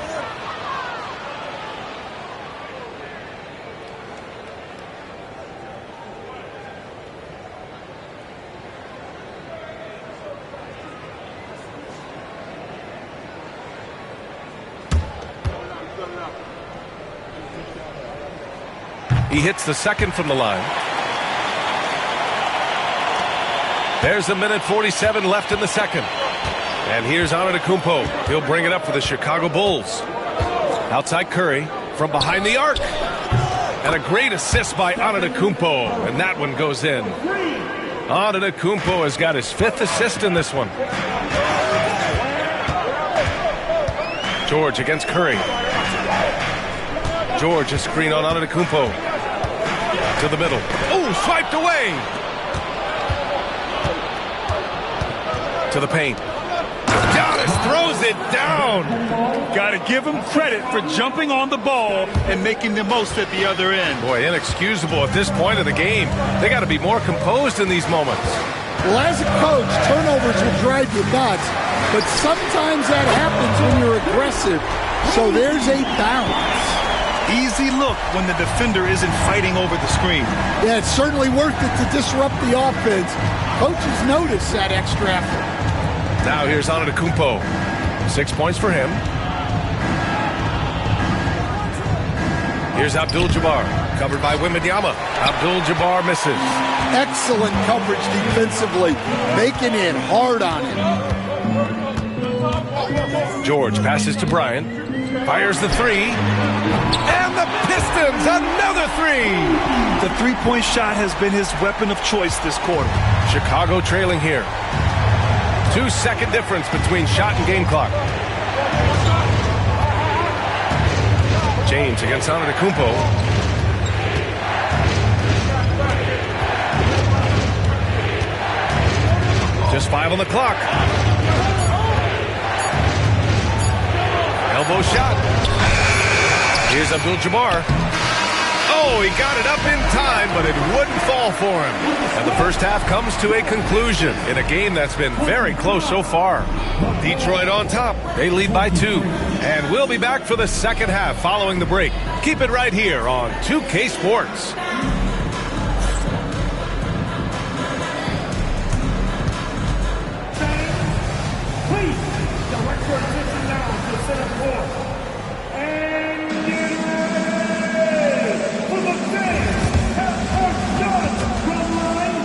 He hits the second from the line. There's a minute 47 left in the second. And here's Antetokounmpo. He'll bring it up for the Chicago Bulls. Outside Curry from behind the arc. And a great assist by Antetokounmpo. And that one goes in. Antetokounmpo has got his 5th assist in this one. George against Curry. George, a screen on Antetokounmpo. To the middle. Oh, swiped away. To the paint. Giannis throws it down. Got to give him credit for jumping on the ball and making the most at the other end. Boy, inexcusable at this point of the game. They got to be more composed in these moments. Well, as a coach, turnovers will drive you nuts, but sometimes that happens when you're aggressive. So there's a balance. Easy look when the defender isn't fighting over the screen. Yeah, it's certainly worth it to disrupt the offense. Coaches notice that extra effort. Now here's Antetokounmpo. 6 points for him. Here's Abdul-Jabbar, covered by Wembanyama. Abdul-Jabbar misses. Excellent coverage defensively, making it hard on him. George passes to Bryant, fires the 3, and the Pistons, another 3! The three-point shot has been his weapon of choice this quarter. Chicago trailing here. 2-second difference between shot and game clock. James against Antetokounmpo. Just 5 on the clock. Elbow shot. Here's Abdul-Jabbar. Oh, he got it up in time, but it wouldn't fall for him. And the first half comes to a conclusion in a game that's been very close so far. Detroit on top. They lead by 2. And we'll be back for the second half following the break. Keep it right here on 2K Sports. Please, direct your attention now to the center court. And get ready for the fans have first shot from line.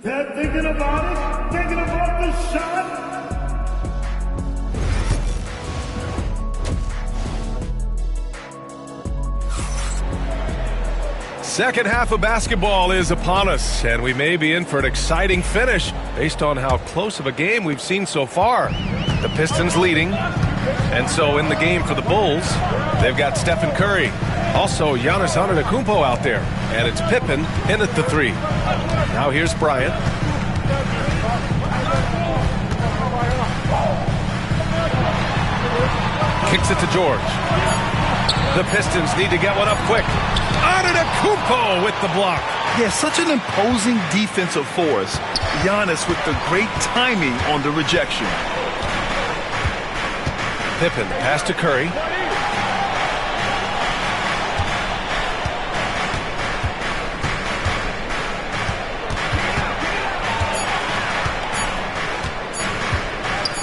They're thinking about it, thinking about the shot. Second half of basketball is upon us, and we may be in for an exciting finish based on how close of a game we've seen so far. The Pistons leading, and so in the game for the Bulls, they've got Stephen Curry. Also, Giannis Antetokounmpo out there, and it's Pippen in at the 3. Now here's Bryant. Kicks it to George. The Pistons need to get one up quick. Antetokounmpo with the block. Yeah, such an imposing defensive force. Giannis with the great timing on the rejection. Pippen, pass to Curry.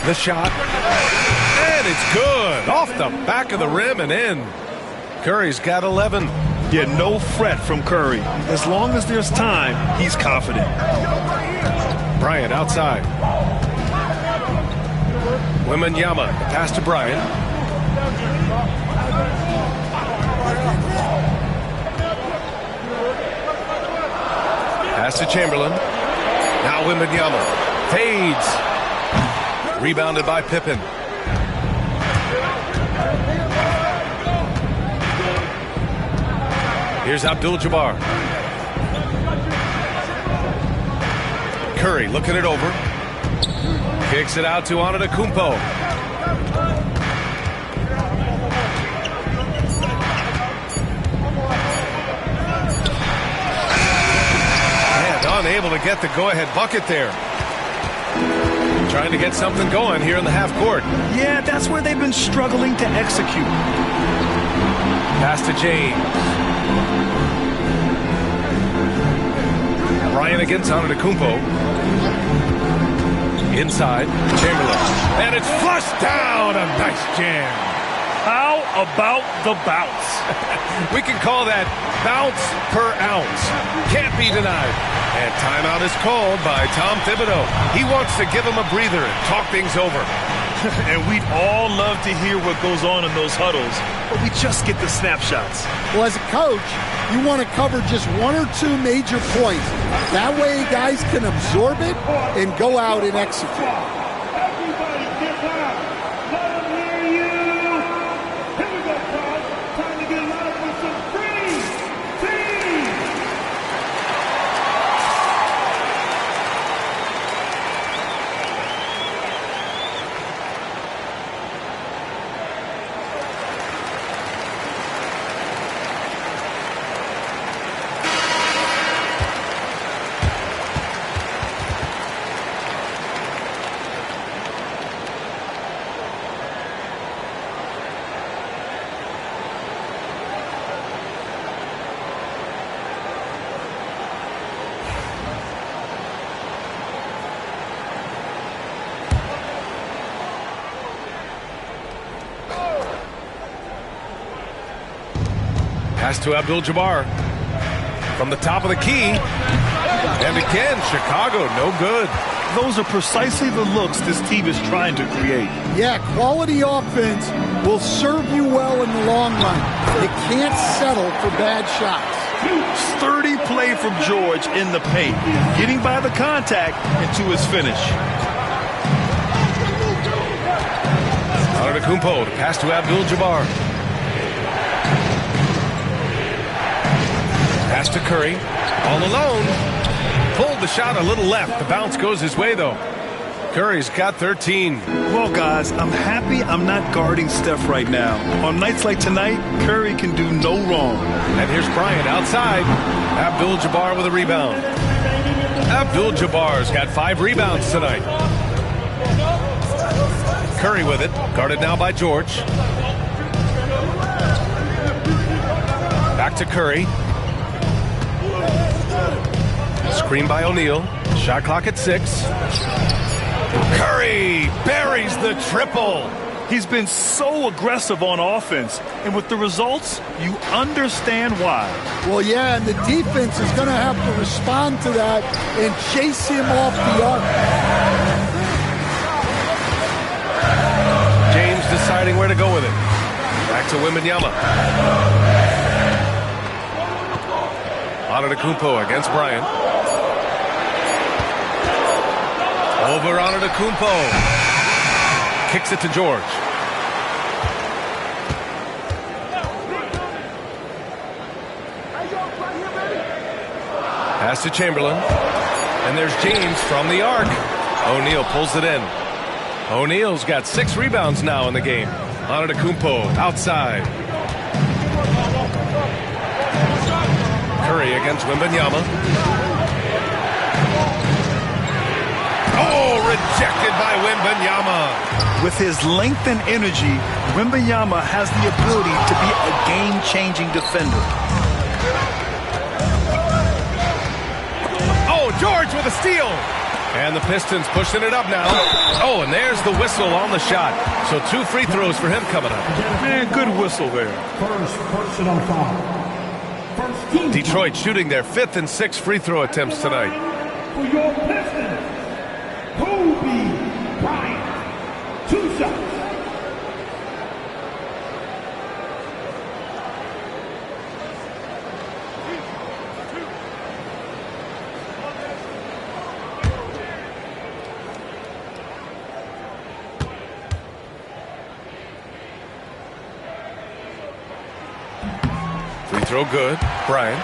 The shot. And it's good. Off the back of the rim and in. Curry's got 11. Yeah, no fret from Curry. As long as there's time, he's confident. Bryant outside. Wembanyama, pass to Bryant. Pass to Chamberlain. Now Wembanyama fades. Rebounded by Pippen. Here's Abdul-Jabbar. Curry looking it over. Kicks it out to Antetokounmpo. And unable to get the go-ahead bucket there. Trying to get something going here in the half court. Yeah, that's where they've been struggling to execute. Pass to James. Bryant against Antetokounmpo. Inside, Chamberlain. And it's flushed down. A nice jam. How about the bounce? We can call that bounce per ounce. Can't be denied. And timeout is called by Tom Thibodeau. He wants to give him a breather and talk things over. And we'd all love to hear what goes on in those huddles, but we just get the snapshots. Well, as a coach, you want to cover just one or two major points. That way guys can absorb it and go out and execute. Everybody get loud. Let them hear you. Here we go, crowd. Time to get loud with some free team. Pass to Abdul-Jabbar from the top of the key. And again, Chicago, no good. Those are precisely the looks this team is trying to create. Yeah, quality offense will serve you well in the long run. You can't settle for bad shots. Sturdy play from George in the paint, getting by the contact and to his finish. Antetokounmpo to pass to Abdul-Jabbar. Pass to Curry, all alone. Pulled the shot a little left. The bounce goes his way, though. Curry's got 13. Well, guys, I'm happy I'm not guarding Steph right now. On nights like tonight, Curry can do no wrong. And here's Bryant outside. Abdul-Jabbar with a rebound. Abdul-Jabbar's got 5 rebounds tonight. Curry with it, guarded now by George. Back to Curry. Screen by O'Neal. Shot clock at 6. Curry buries the triple. He's been so aggressive on offense, and with the results, you understand why. Well, yeah, and the defense is going to have to respond to that and chase him off the arc. James deciding where to go with it. Back to Wembanyama. Antetokounmpo against Bryant. Over Antetokounmpo. Kicks it to George. Pass to Chamberlain. And there's James from the arc. O'Neal pulls it in. O'Neal's got 6 rebounds now in the game. Antetokounmpo outside. Curry against Wembanyama. Oh, rejected by Wembanyama. With his length and energy, Wembanyama has the ability to be a game-changing defender. Oh, George with a steal. And the Pistons pushing it up now. Oh, and there's the whistle on the shot. So 2 free throws for him coming up. Man, good whistle there. First personal foul. First team. Detroit shooting their 5th and 6th free throw attempts tonight. For your Pistons, Kobe Bryant. 2 shots. Free throw good. Bryant.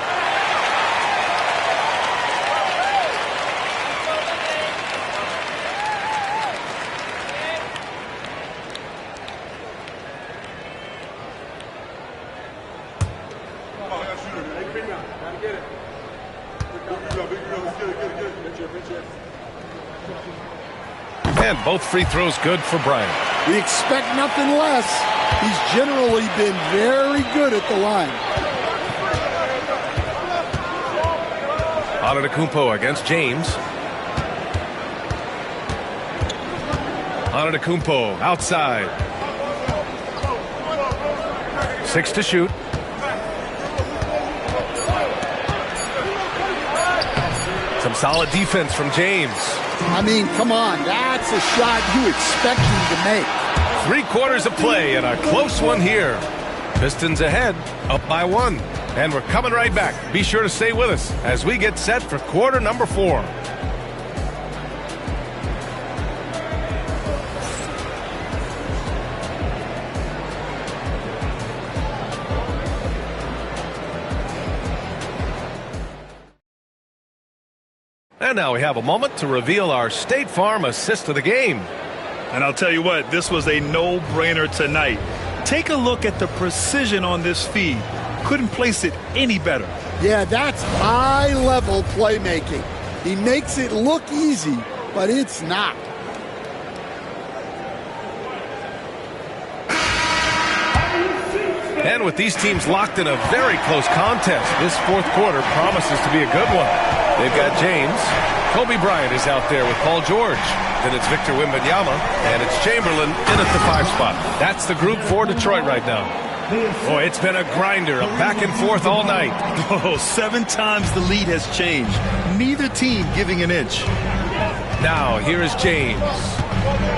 And both free throws good for Bryant. We expect nothing less. He's generally been very good at the line. Antetokounmpo against James. Antetokounmpo outside. 6 to shoot. Some solid defense from James. I mean, come on. That's a shot you expect him to make. 3/4 of play and a close one here. Pistons ahead, up by 1. And we're coming right back. Be sure to stay with us as we get set for quarter number 4. And now we have a moment to reveal our State Farm assist of the game. And I'll tell you what, this was a no-brainer tonight. Take a look at the precision on this feed. Couldn't place it any better. Yeah, that's high-level playmaking. He makes it look easy, but it's not. And with these teams locked in a very close contest, this 4th quarter promises to be a good one. They've got James. Kobe Bryant is out there with Paul George. Then it's Victor Wembanyama, and it's Chamberlain in at the 5 spot. That's the group for Detroit right now. Boy, it's been a grinder, a back and forth all night. Oh, 7 times the lead has changed. Neither team giving an inch. Now, here is James.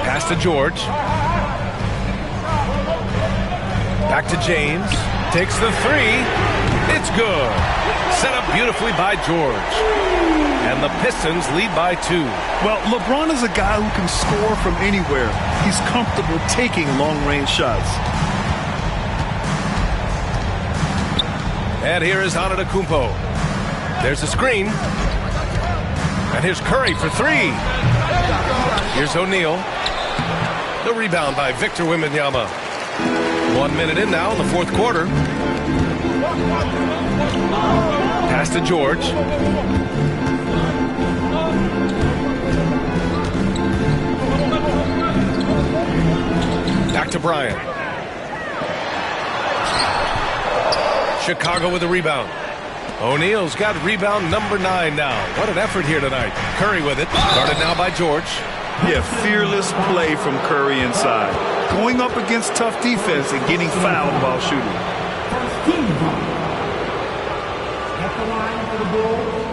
Pass to George. Back to James. Takes the 3. It's good. Set up beautifully by George. And the Pistons lead by 2. Well, LeBron is a guy who can score from anywhere. He's comfortable taking long-range shots. And here is Antetokounmpo. There's a screen. And here's Curry for 3. Here's O'Neal. The rebound by Victor Wembanyama. 1 minute in now in the 4th quarter. Pass to George. Back to Bryant. Chicago with the rebound. O'Neal's got rebound number 9 now. What an effort here tonight. Curry with it. Guarded now by George. Yeah, fearless play from Curry inside. Going up against tough defense and getting fouled while shooting. At the line for the Bulls,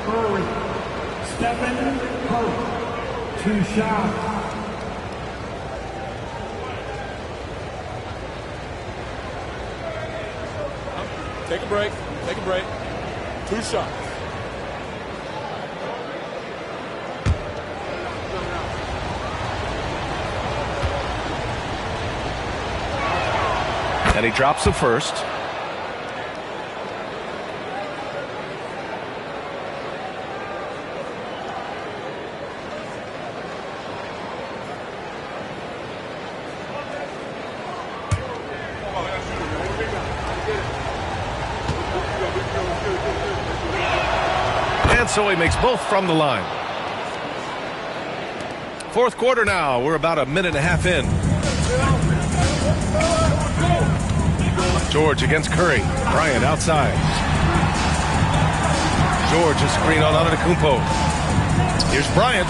Curry. Stephen Curry. 2 shots. Take a break. Take a break. 2 shots. And he drops the first. And so he makes both from the line. 4th quarter now. We're about a minute and a half in. George against Curry. Bryant outside. George is screen on Antetokounmpo. Here's Bryant.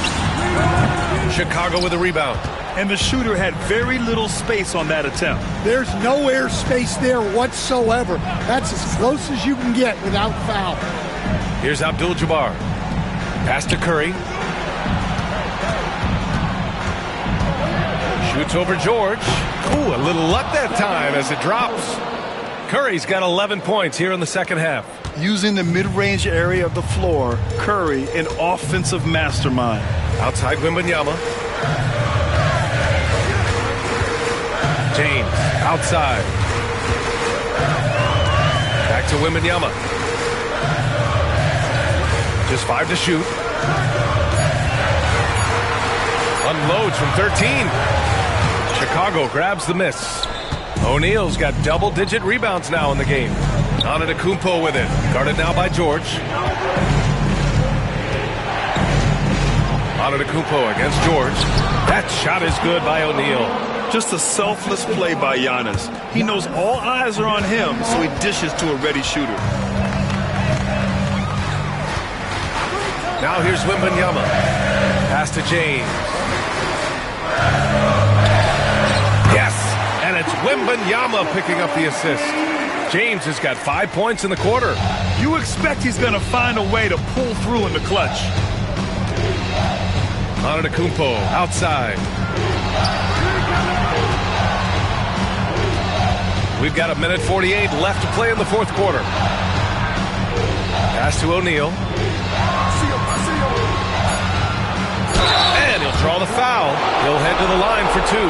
Chicago with a rebound. And the shooter had very little space on that attempt. There's no air space there whatsoever. That's as close as you can get without foul. Here's Abdul-Jabbar. Pass to Curry. Shoots over George. Ooh, a little luck that time as it drops. Curry's got 11 points here in the 2nd half. Using the mid-range area of the floor, Curry, an offensive mastermind. Outside Wembanyama. James, outside. Back to Wembanyama. Just 5 to shoot. Unloads from 13. Chicago grabs the miss. O'Neal's got double-digit rebounds now in the game. Antetokounmpo with it. Guarded now by George. Antetokounmpo against George. That shot is good by O'Neal. Just a selfless play by Giannis. He knows all eyes are on him, so he dishes to a ready shooter. Now here's Wembanyama. Pass to James. Yes, and it's Wembanyama picking up the assist. James has got 5 points in the quarter. You expect he's going to find a way to pull through in the clutch. Antetokounmpo outside. We've got 1:48 left to play in the fourth quarter. Pass to O'Neal. And he'll draw the foul. He'll head to the line for 2.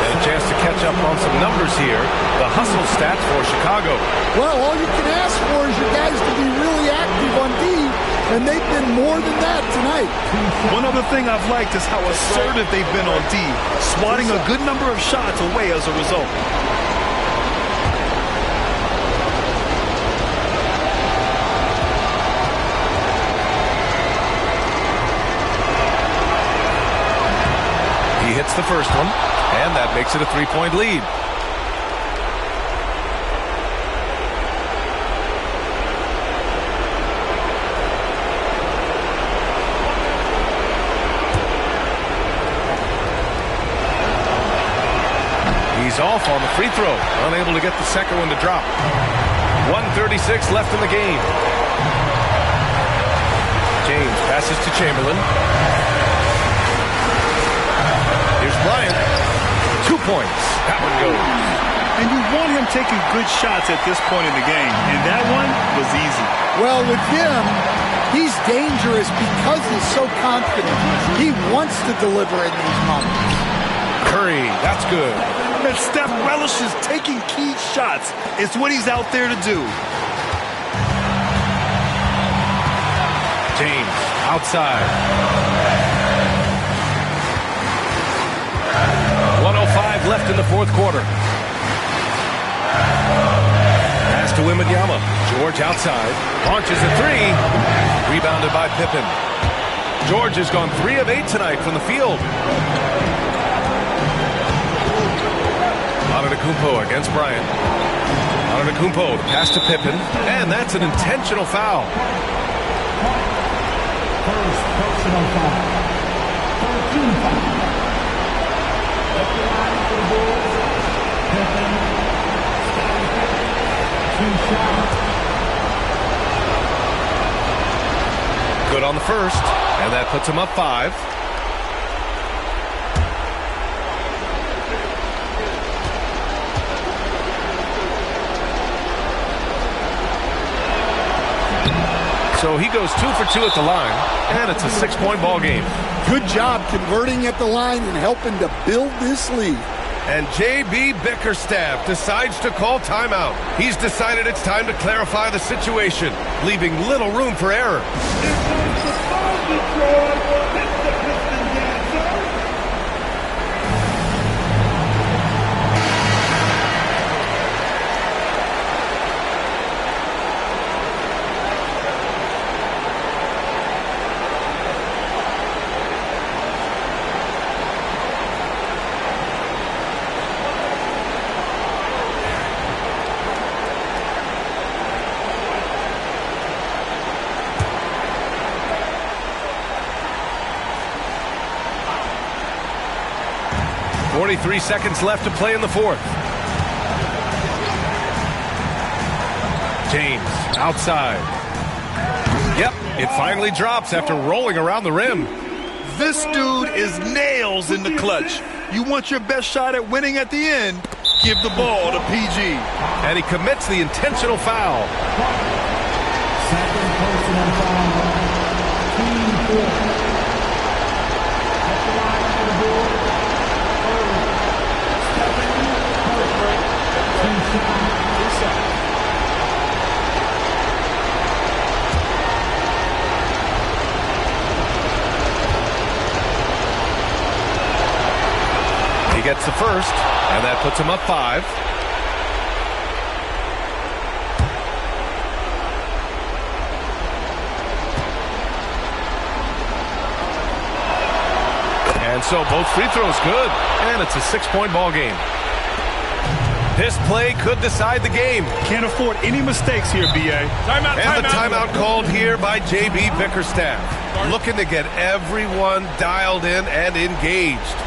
And a chance to catch up on some numbers here. The hustle stats for Chicago. Well, all you can ask for is your guys to be really active on D, and they've been more than that tonight. One other thing I've liked is how assertive they've been on D, swatting a good number of shots away as a result. He hits the first one, and that makes it a 3-point lead. He's off on the free throw, unable to get the second one to drop. 1:36 left in the game. James passes to Chamberlain. Here's Bryant. 2 points. That one goes. And you want him taking good shots at this point in the game, and that one was easy. Well, with him, he's dangerous because he's so confident. He wants to deliver in these moments. Curry, that's good. And Steph relishes taking key shots. It's what he's out there to do. James, outside. 1:05 left in the fourth quarter. Pass to Wembanyama. George outside. Launches a 3. Rebounded by Pippen. George has gone 3 of 8 tonight from the field. Antetokounmpo against Bryant. Antetokounmpo, pass to Pippen, and that's an intentional foul. First personal foul. 13 foul. At the line for the Bulls, Pippen, 2 shots. Good on the first, and that puts him up 5. So he goes 2 for 2 at the line, and it's a 6-point ball game. Good job converting at the line and helping to build this lead. And J.B. Bickerstaff decides to call timeout. He's decided it's time to clarify the situation, leaving little room for error. Three seconds left to play in the fourth. James outside. Yep, it finally drops after rolling around the rim. This dude is nails in the clutch. You want your best shot at winning at the end, give the ball to PG. And he commits the intentional foul. Second personal foul. Team 4. At the line for the Bulls. He gets the first, and that puts him up 5. And so both free throws good, and it's a 6-point ball game. This play could decide the game. Can't afford any mistakes here, B.A. Timeout, and the timeout called here by J.B. Bickerstaff. Looking to get everyone dialed in and engaged.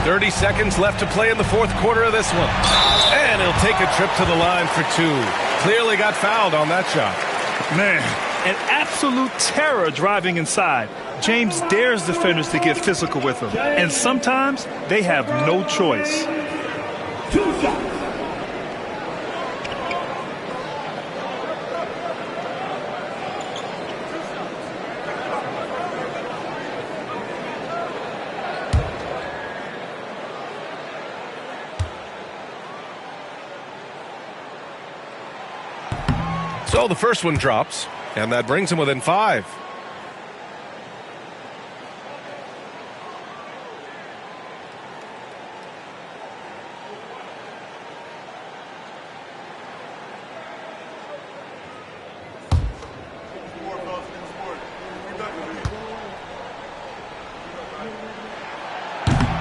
.30 seconds left to play in the fourth quarter of this one. And he'll take a trip to the line for two. Clearly got fouled on that shot. Man, an absolute terror driving inside. James dares defenders to get physical with him. And sometimes they have no choice. 2 shots. So the first one drops, and that brings him within 5.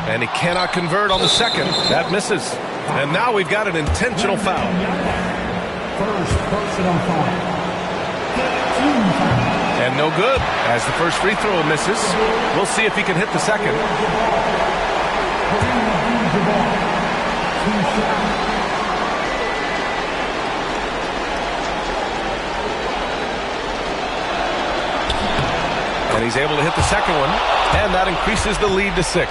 And he cannot convert on the second. That misses. And now we've got an intentional foul. First personal foul. And no good, as the first free throw misses. We'll see if he can hit the second. And he's able to hit the second one, and that increases the lead to 6.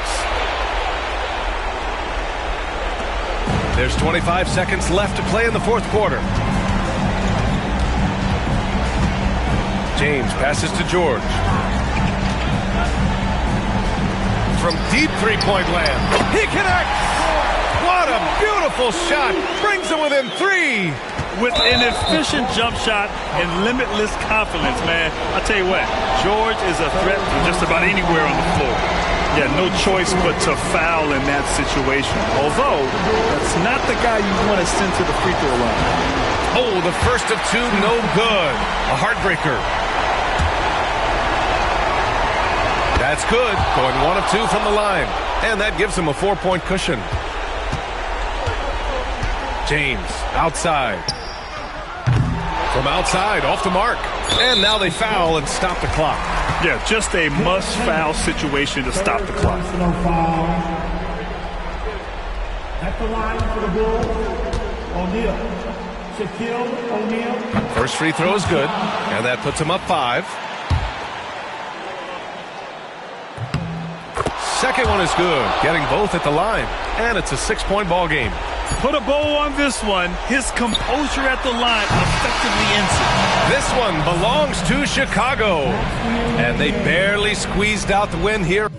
There's 25 seconds left to play in the fourth quarter. James passes to George. From deep three-point land, he connects! What a beautiful shot! Brings him within 3! With an efficient jump shot and limitless confidence, man. I'll tell you what, George is a threat from just about anywhere on the floor. Yeah, no choice but to foul in that situation. Although, that's not the guy you want to send to the free throw line. Oh, the first of 2, no good. A heartbreaker. That's good. Going 1 of 2 from the line. And that gives him a 4-point cushion. James, outside. From outside, off the mark. And now they foul and stop the clock. Yeah, just a must-foul situation to stop the clock. At the line for the Bulls, O'Neal. Shaquille O'Neal. First free throw is good, and that puts him up 5. Second one is good, getting both at the line, and it's a 6-point ball game. Put a bow on this one. His composure at the line effectively ends it. This one belongs to Chicago, and they barely squeezed out the win here.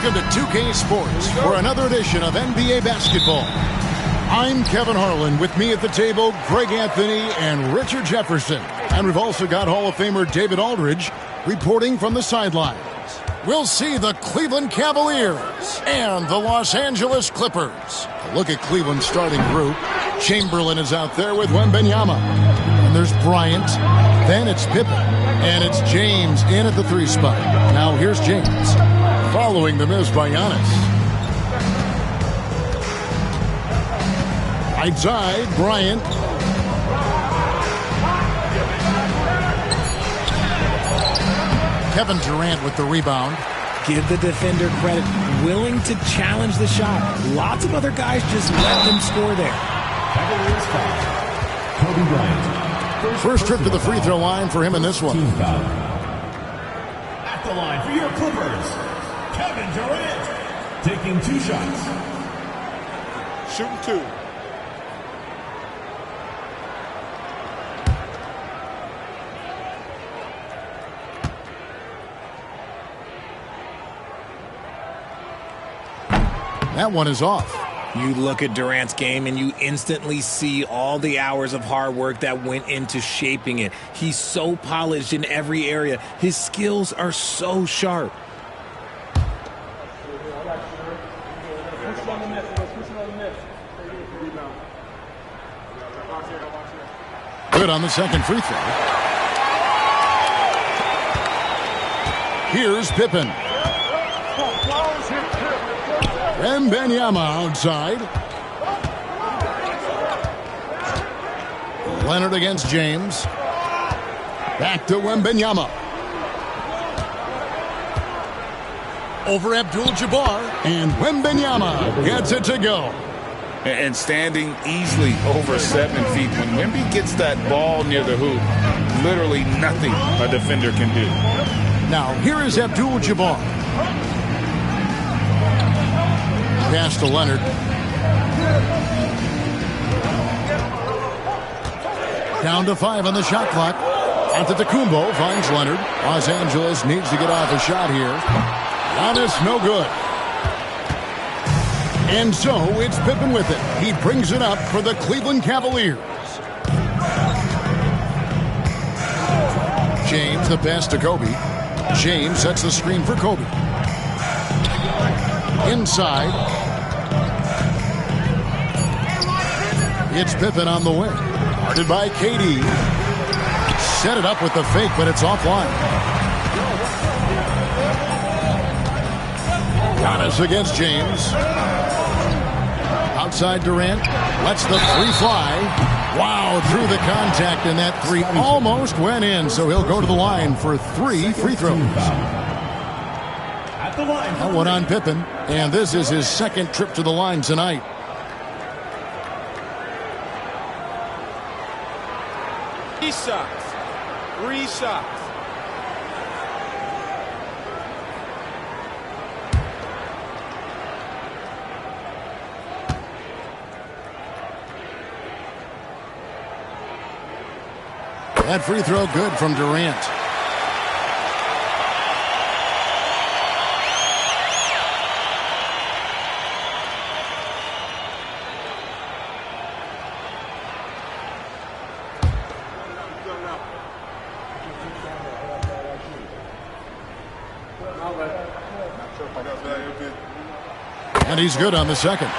Welcome to 2K Sports for another edition of NBA basketball. I'm Kevin Harlan. With me at the table, Greg Anthony and Richard Jefferson. And we've also got Hall of Famer David Aldridge reporting from the sidelines. We'll see the Cleveland Cavaliers and the Los Angeles Clippers. A look at Cleveland's starting group. Chamberlain is out there with Wembanyama. And there's Bryant. Then it's Pippen. And it's James in at the 3 spot. Now here's James. Following the miss by Giannis. Right side, Bryant. Kevin Durant with the rebound. Give the defender credit. Willing to challenge the shot. Lots of other guys just let them score there. Kobe Bryant. First trip to the free throw line for him in this one. At the line for your Clippers, Kevin Durant, taking 2 shots. Shooting 2. That one is off. You look at Durant's game and you instantly see all the hours of hard work that went into shaping it. He's so polished in every area. His skills are so sharp. Good on the second free throw. Here's Pippen. Wembanyama outside. Leonard against James. Back to Wembanyama. Over Abdul-Jabbar. And Wembanyama gets it to go. And standing easily over 7 feet. When Wemby gets that ball near the hoop, literally nothing a defender can do. Now, here is Abdul-Jabbar. Pass to Leonard. Down to 5 on the shot clock. Antetokounmpo finds Leonard. Los Angeles needs to get off a shot here. Giannis, no good. And so it's Pippen with it. He brings it up for the Cleveland Cavaliers. James, the pass to Kobe. James sets the screen for Kobe. Inside. It's Pippen on the wing. Guarded by KD. Set it up with the fake, but it's offline. Giannis against James. Outside Durant. Lets the 3 fly. Wow, through the contact, and that 3 almost went in, so he'll go to the line for 3 free throws. At the line. That one on Pippen, and this is his second trip to the line tonight. Three shots. That free throw good from Durant. And he's good on the second.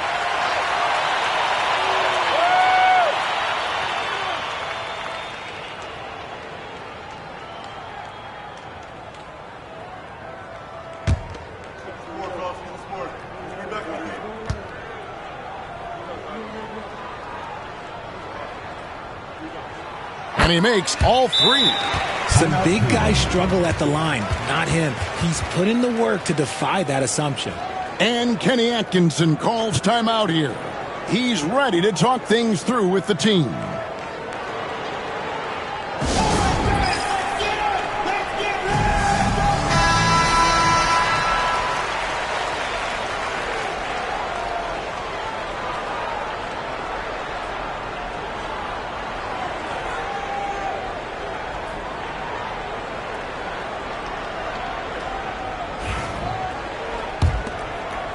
And he makes all three. Some big guys struggle at the line, not him. He's put in the work to defy that assumption. And Kenny Atkinson calls timeout here. He's ready to talk things through with the team.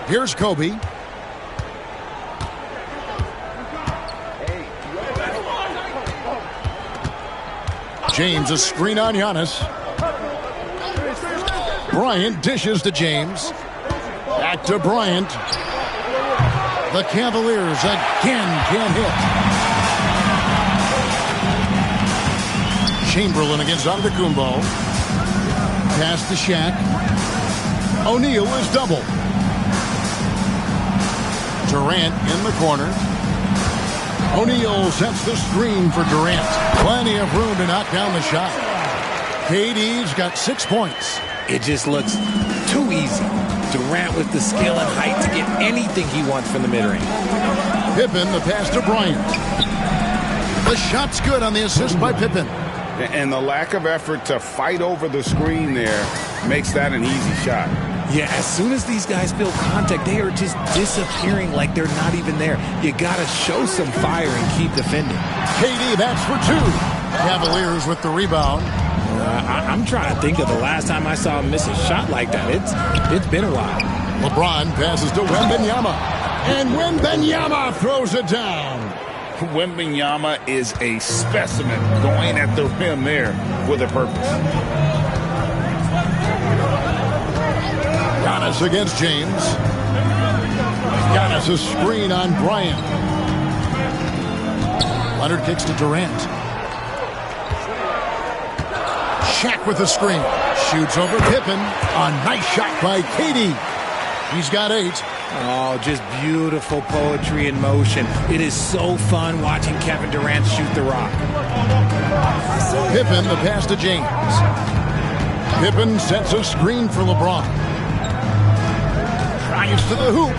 Here's Kobe. James, a screen on Giannis. Bryant dishes to James. Back to Bryant. The Cavaliers again can't hit. Chamberlain against Antetokounmpo. Pass to Shaq. O'Neal is double. Durant in the corner. O'Neal sets the screen for Durant. Plenty of room to knock down the shot. KD's got 6 points. It just looks too easy. Durant with the skill and height to get anything he wants from the mid-range. Pippen, the pass to Bryant. The shot's good on the assist by Pippen. And the lack of effort to fight over the screen there makes that an easy shot. Yeah, as soon as these guys feel contact, they are just disappearing like they're not even there. You got to show some fire and keep defending. KD, that's for two. Cavaliers with the rebound. I'm trying to think of the last time I saw him miss a shot like that. It's been a while. LeBron passes to Wembanyama. And Wembanyama throws it down. Wembanyama is a specimen going at the rim there with a purpose. Giannis against James. Giannis a screen on Bryant. Leonard kicks to Durant. Shaq with the screen. Shoots over Pippen. A nice shot by KD. He's got 8. Oh, just beautiful poetry in motion. It is so fun watching Kevin Durant shoot the rock. Pippen, the pass to James. Pippen sets a screen for LeBron. Drives to the hoop.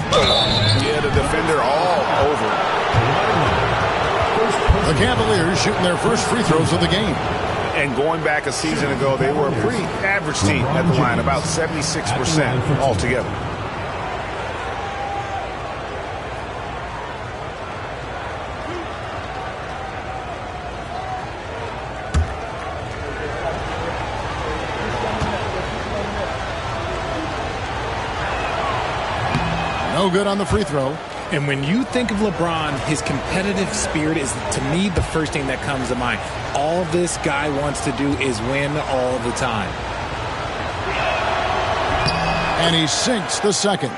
Yeah, the defender all over. The Cavaliers shooting their first free throws of the game. And going back a season ago, they were a pretty average team at the line, about 76% altogether. No good on the free throw. And when you think of LeBron, his competitive spirit is, to me, the first thing that comes to mind. All this guy wants to do is win all the time. And he sinks the second.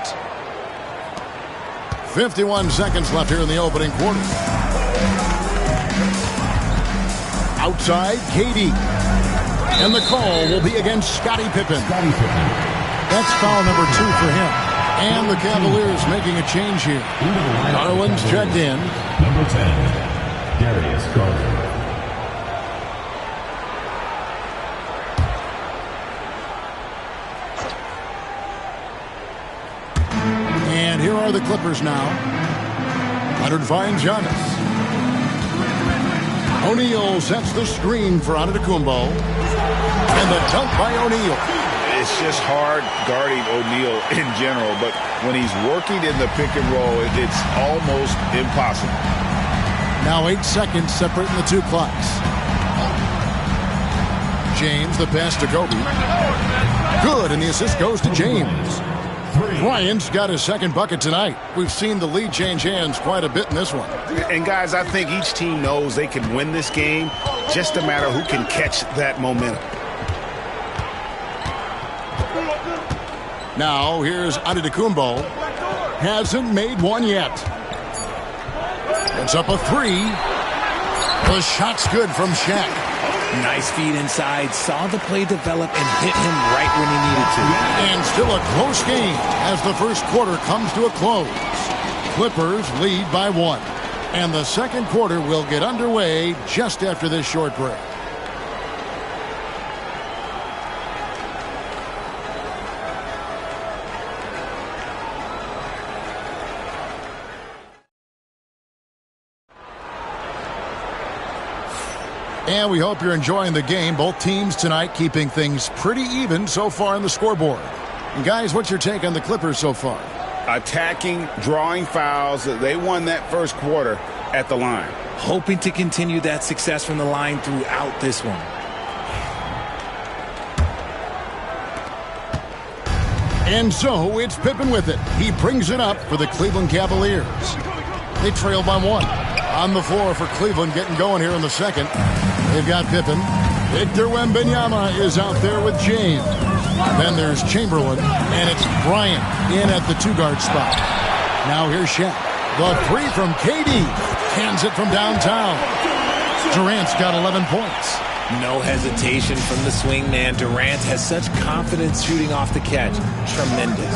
51 seconds left here in the opening quarter. Outside, KD. And the call will be against Scottie Pippen. That's foul number 2 for him. And the Cavaliers making a change here. Garland's checked in. Number 10, Darius Garland. And here are the Clippers now. Leonard finds Giannis. O'Neal sets the screen for Antetokounmpo. And the dunk by O'Neal. It's just hard guarding O'Neal in general, but when he's working in the pick and roll, it's almost impossible. Now 8 seconds separating the two clocks. James, the pass to Kobe. Good, and the assist goes to James. Bryant's got his second bucket tonight. We've seen the lead change hands quite a bit in this one. And guys, I think each team knows they can win this game, just a matter who can catch that momentum. Now here's Antetokounmpo. Hasn't made one yet. It's up a three. The shot's good from Shaq. Nice feed inside. Saw the play develop and hit him right when he needed to. And still a close game as the first quarter comes to a close. Clippers lead by 1. And the second quarter will get underway just after this short break. And we hope you're enjoying the game. Both teams tonight keeping things pretty even so far on the scoreboard. And guys, what's your take on the Clippers so far? Attacking, drawing fouls. They won that first quarter at the line. Hoping to continue that success from the line throughout this one. And so it's Pippen with it. He brings it up for the Cleveland Cavaliers. They trail by 1. On the floor for Cleveland, getting going here in the second. They've got Pippen. Victor Wembanyama is out there with James. Then there's Chamberlain, and it's Bryant in at the 2-guard spot. Now here's Shaq. The 3 from KD. Cans it from downtown. Durant's got 11 points. No hesitation from the swing man. Durant has such confidence shooting off the catch. Tremendous.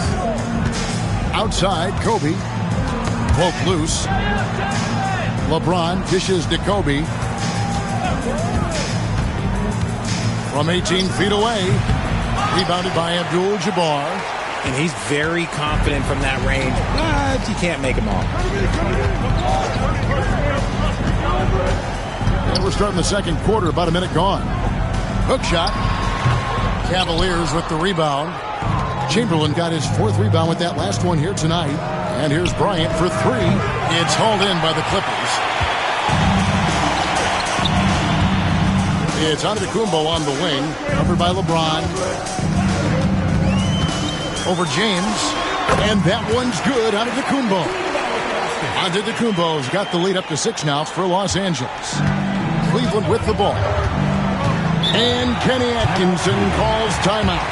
Outside, Kobe. Broke loose. LeBron dishes to Kobe. From 18 feet away. Rebounded by Abdul-Jabbar. And he's very confident from that range, but you can't make him all. And we're starting the second quarter, about a minute gone. Hook shot. Cavaliers with the rebound. Chamberlain got his 4th rebound with that last one here tonight. And here's Bryant for 3. It's hauled in by the Clippers. It's Antetokounmpo on the wing, covered by LeBron. Over James, and that one's good. Antetokounmpo. Antetokounmpo's got the lead up to 6 now for Los Angeles. Cleveland with the ball. And Kenny Atkinson calls timeout.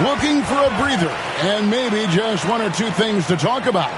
Looking for a breather, and maybe just 1 or 2 things to talk about.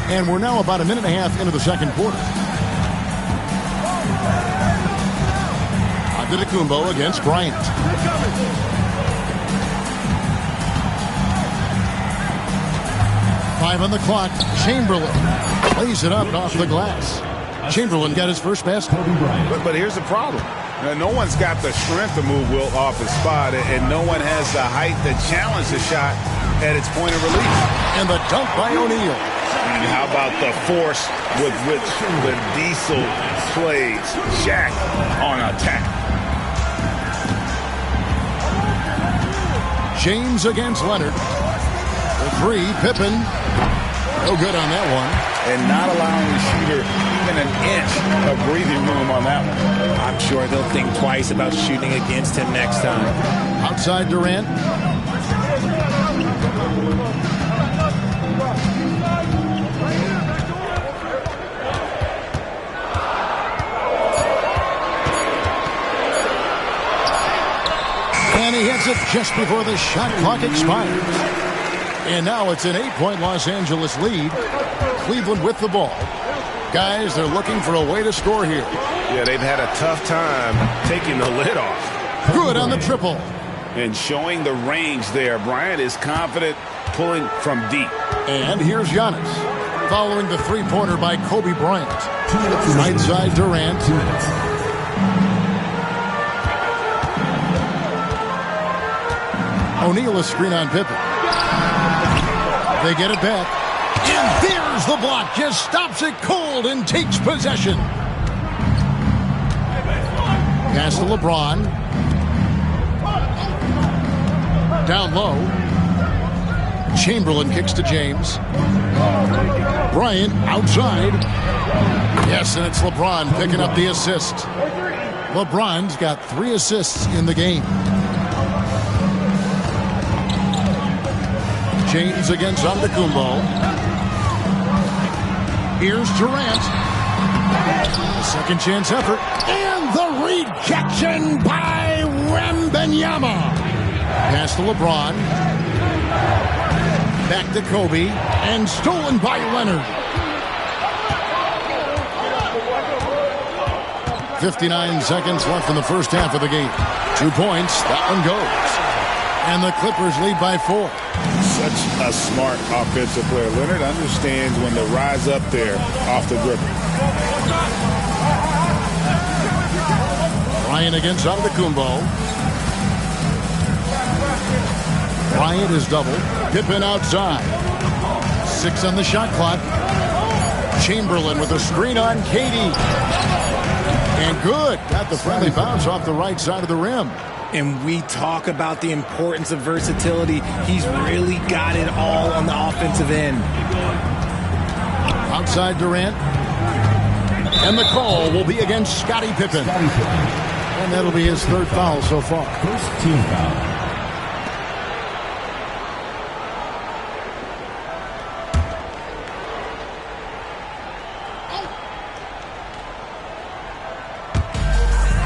And we're now about a minute and a half into the second quarter. Antetokounmpo against Bryant. Five on the clock. Chamberlain lays it up and off the glass. Chamberlain got his first basket. But here's the problem. No one's got the strength to move Wilt off his spot, and no one has the height to challenge the shot at its point of release. And the dunk by O'Neal. And how about the force with which the Diesel plays Shaq on attack? James against Leonard. The 3, Pippen. No good on that one. And not allowing the shooter even an inch of breathing room on that one. I'm sure they'll think twice about shooting against him next time. Outside Durant. And he hits it just before the shot clock expires. And now it's an 8-point Los Angeles lead. Cleveland with the ball. Guys, they're looking for a way to score here. Yeah, they've had a tough time taking the lid off. Good on the triple. And showing the range there. Bryant is confident pulling from deep. And here's Giannis. Following the 3-pointer by Kobe Bryant. Right side Durant. O'Neal a screen on Pippen. They get it back. And there's the block. Just stops it cold and takes possession. Pass to LeBron. Down low. Chamberlain kicks to James. Bryant outside. Yes, and it's LeBron picking up the assist. LeBron's got 3 assists in the game. James against Antetokounmpo. Here's Durant. A second chance effort. And the rejection by Wembanyama. Pass to LeBron. Back to Kobe. And stolen by Leonard. 59 seconds left in the first half of the game. 2 points. That one goes. And the Clippers lead by 4. Such a smart offensive player. Leonard understands when to rise up there off the dribble. Bryant against Antetokounmpo. Bryant is doubled. Pippen outside. 6 on the shot clock. Chamberlain with a screen on Katie. And good. Got the friendly bounce off the right side of the rim. And we talk about the importance of versatility. He's really got it all on the offensive end. Outside Durant. And the call will be against Scottie Pippen. And that'll be his 3rd foul so far. First team foul.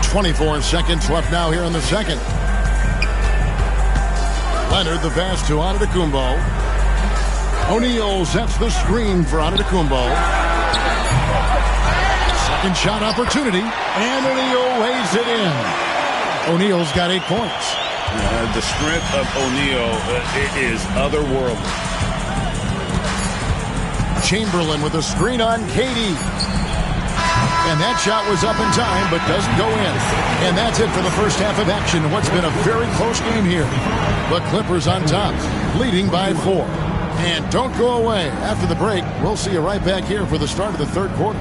.24 seconds left now here in the second. Leonard the pass to Antetokounmpo. O'Neal sets the screen for Antetokounmpo. Second shot opportunity, and O'Neal lays it in. O'Neal's got 8 points. The strength of O'Neal is otherworldly. Chamberlain with a screen on Katie. And that shot was up in time, but doesn't go in. And that's it for the first half of action in what's been a very close game here. The Clippers on top, leading by 4. And don't go away. After the break, we'll see you right back here for the start of the 3rd quarter.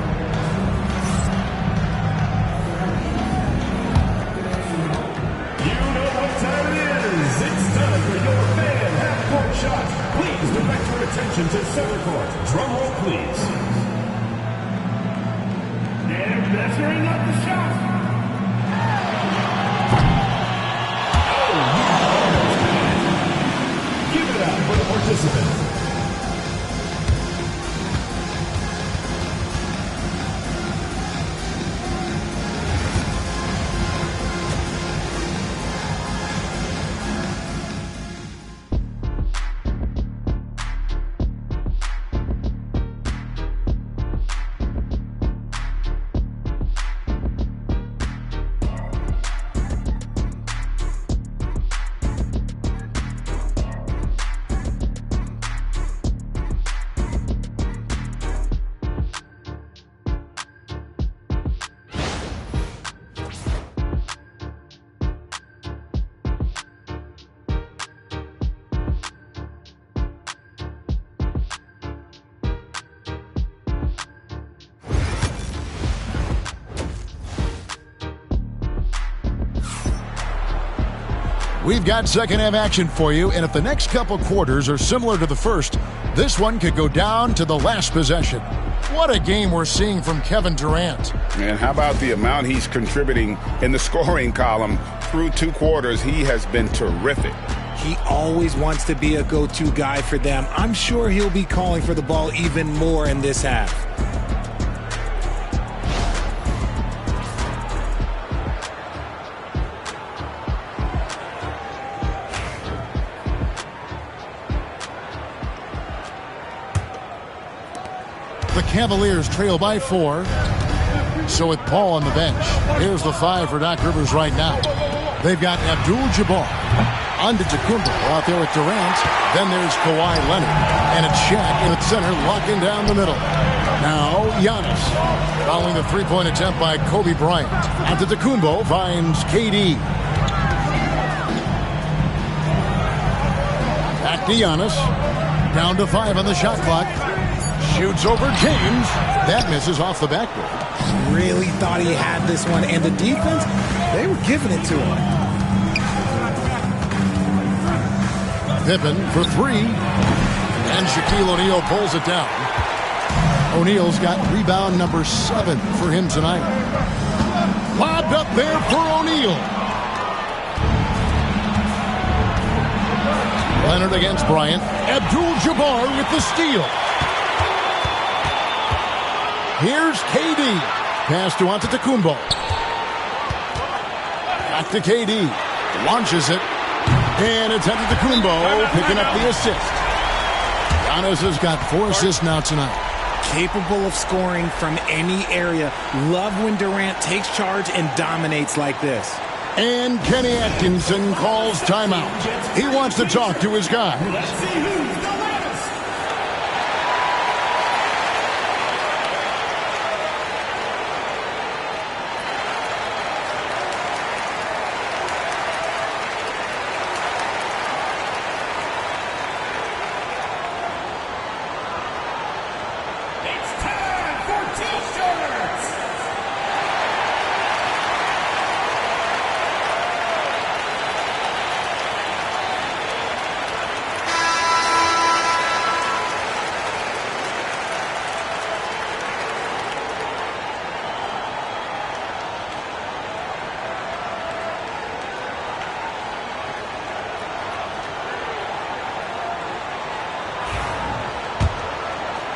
You know what time it is. It's time for your fan half-court shot. Please direct your attention to center court. Drum roll, please. And measuring up the shot. Oh, give it up for the participant. We've got second half action for you, and if the next couple quarters are similar to the first, this one could go down to the last possession. What a game we're seeing from Kevin Durant. And how about the amount he's contributing in the scoring column through 2 quarters? He has been terrific. He always wants to be a go-to guy for them. I'm sure he'll be calling for the ball even more in this half. The Cavaliers trail by 4. So with Paul on the bench, here's the 5 for Doc Rivers right now. They've got Abdul-Jabbar, Antetokounmpo out there with Durant. Then there's Kawhi Leonard. And it's Shaq in the center, locking down the middle. Now Giannis, following the three-point attempt by Kobe Bryant. Antetokounmpo finds KD. Back to Giannis. Down to 5 on the shot clock. Shoots over James. That misses off the backboard. Really thought he had this one, and the defense, they were giving it to him. Pippen for three. And Shaquille O'Neal pulls it down. O'Neal's got rebound number 7 for him tonight. Lobbed up there for O'Neal. Leonard against Bryant. Abdul-Jabbar with the steal. Here's KD. Pass to Antetokounmpo. Back to KD. Launches it. And it's Antetokounmpo picking up the assist. Giannis has got 4 assists now tonight. Capable of scoring from any area. Love when Durant takes charge and dominates like this. And Kenny Atkinson calls timeout. He wants to talk to his guys. Let's see who's the last. It's time for T-shirts.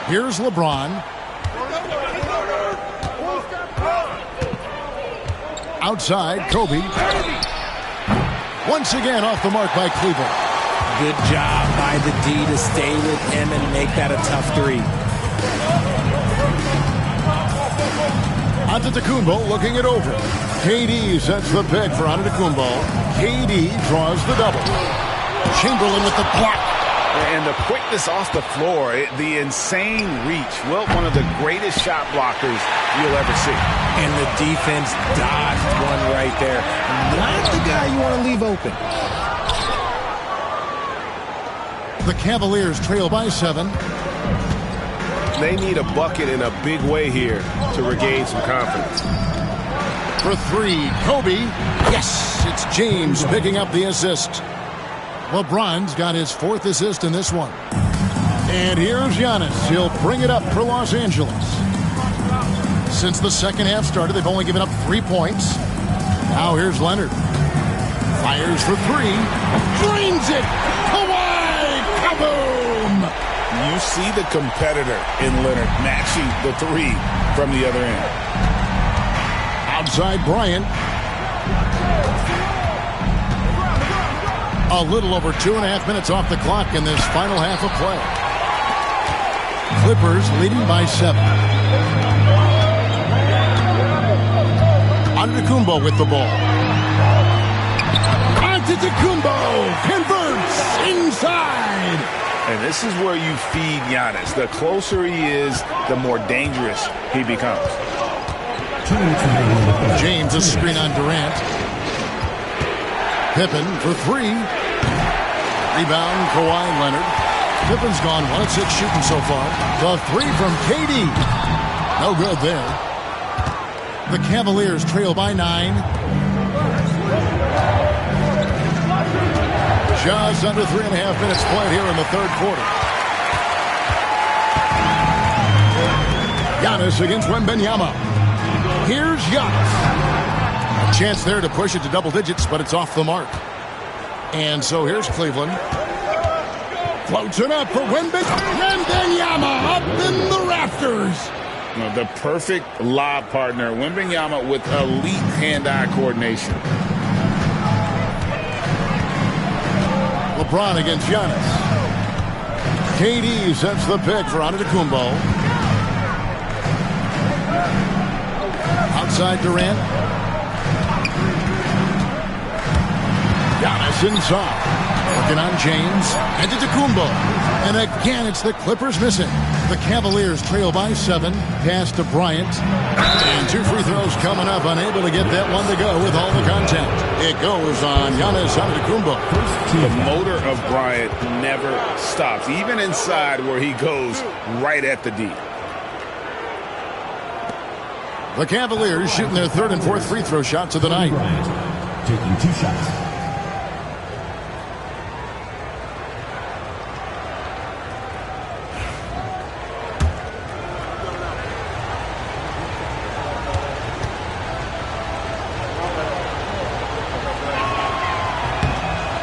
Here's LeBron. Outside, Kobe. Once again off the mark by Cleveland. Good job by the D to stay with him and make that a tough three. Antetokounmpo looking it over. KD sets the pick for Antetokounmpo. KD draws the double. Chamberlain with the block. And the quickness off the floor, the insane reach. Well, one of the greatest shot blockers you'll ever see. And the defense dodged one right there. Not the guy you want to leave open. The Cavaliers trail by 7. They need a bucket in a big way here to regain some confidence. For 3, Kobe. Yes, it's James picking up the assist. LeBron's got his 4th assist in this one. And here's Giannis. He'll bring it up for Los Angeles. Since the second half started, they've only given up 3 points. Now here's Leonard. Fires for 3. Drains it. Kawhi. Kaboom. You see the competitor in Leonard matching the 3 from the other end. Outside Bryant. A little over 2.5 minutes off the clock in this final half of play. Clippers leading by 7. Antetokounmpo with the ball. Antetokounmpo converts inside. And this is where you feed Giannis. The closer he is, the more dangerous he becomes. James, a screen on Durant. Pippen for 3. Rebound, Kawhi Leonard. Pippen's gone 1 of 6 shooting so far. The 3 from KD. No good there. The Cavaliers trail by 9. Just under 3.5 minutes played here in the third quarter. Giannis against Wembanyama. Here's Giannis. A chance there to push it to double digits, but it's off the mark. And so here's Cleveland. Floats it up for Wembanyama up in the rafters. The perfect lob partner. Wembanyama with elite hand-eye coordination. LeBron against Giannis. KD sets the pick for Antetokounmpo. Outside Durant. Giannis inside. Working on James. Antetokounmpo. And again, it's the Clippers missing. The Cavaliers trail by 7. Pass to Bryant. And 2 free throws coming up. Unable to get that one to go with all the contact. It goes on Giannis Antetokounmpo. The motor of Bryant never stops. Even inside where he goes right at the D. The Cavaliers shooting their 3rd and 4th free throw shots of the night. Taking 2 shots.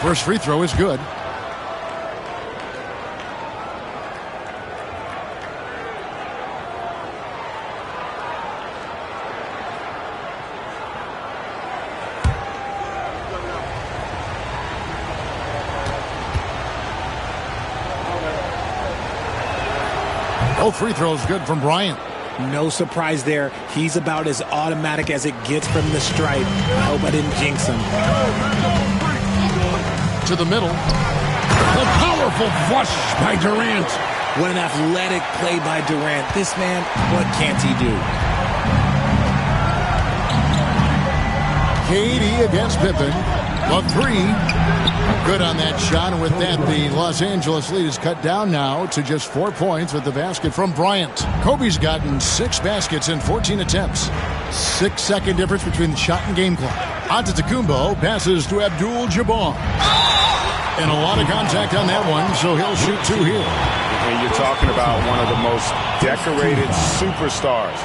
First free throw is good. Both free throws good from Bryant. No surprise there. He's about as automatic as it gets from the stripe. I hope I didn't jinx him. To the middle. The powerful flush by Durant. What an athletic play by Durant. This man, what can't he do? KD against Pippen. The three. Good on that shot. And with that, the Los Angeles lead is cut down now to just 4 points with the basket from Bryant. Kobe's gotten 6 baskets in 14 attempts. 6-second difference between the shot and game clock. Antetokounmpo passes to Abdul-Jabbar. And a lot of contact on that one, so he'll shoot 2 here. And you're talking about one of the most decorated superstars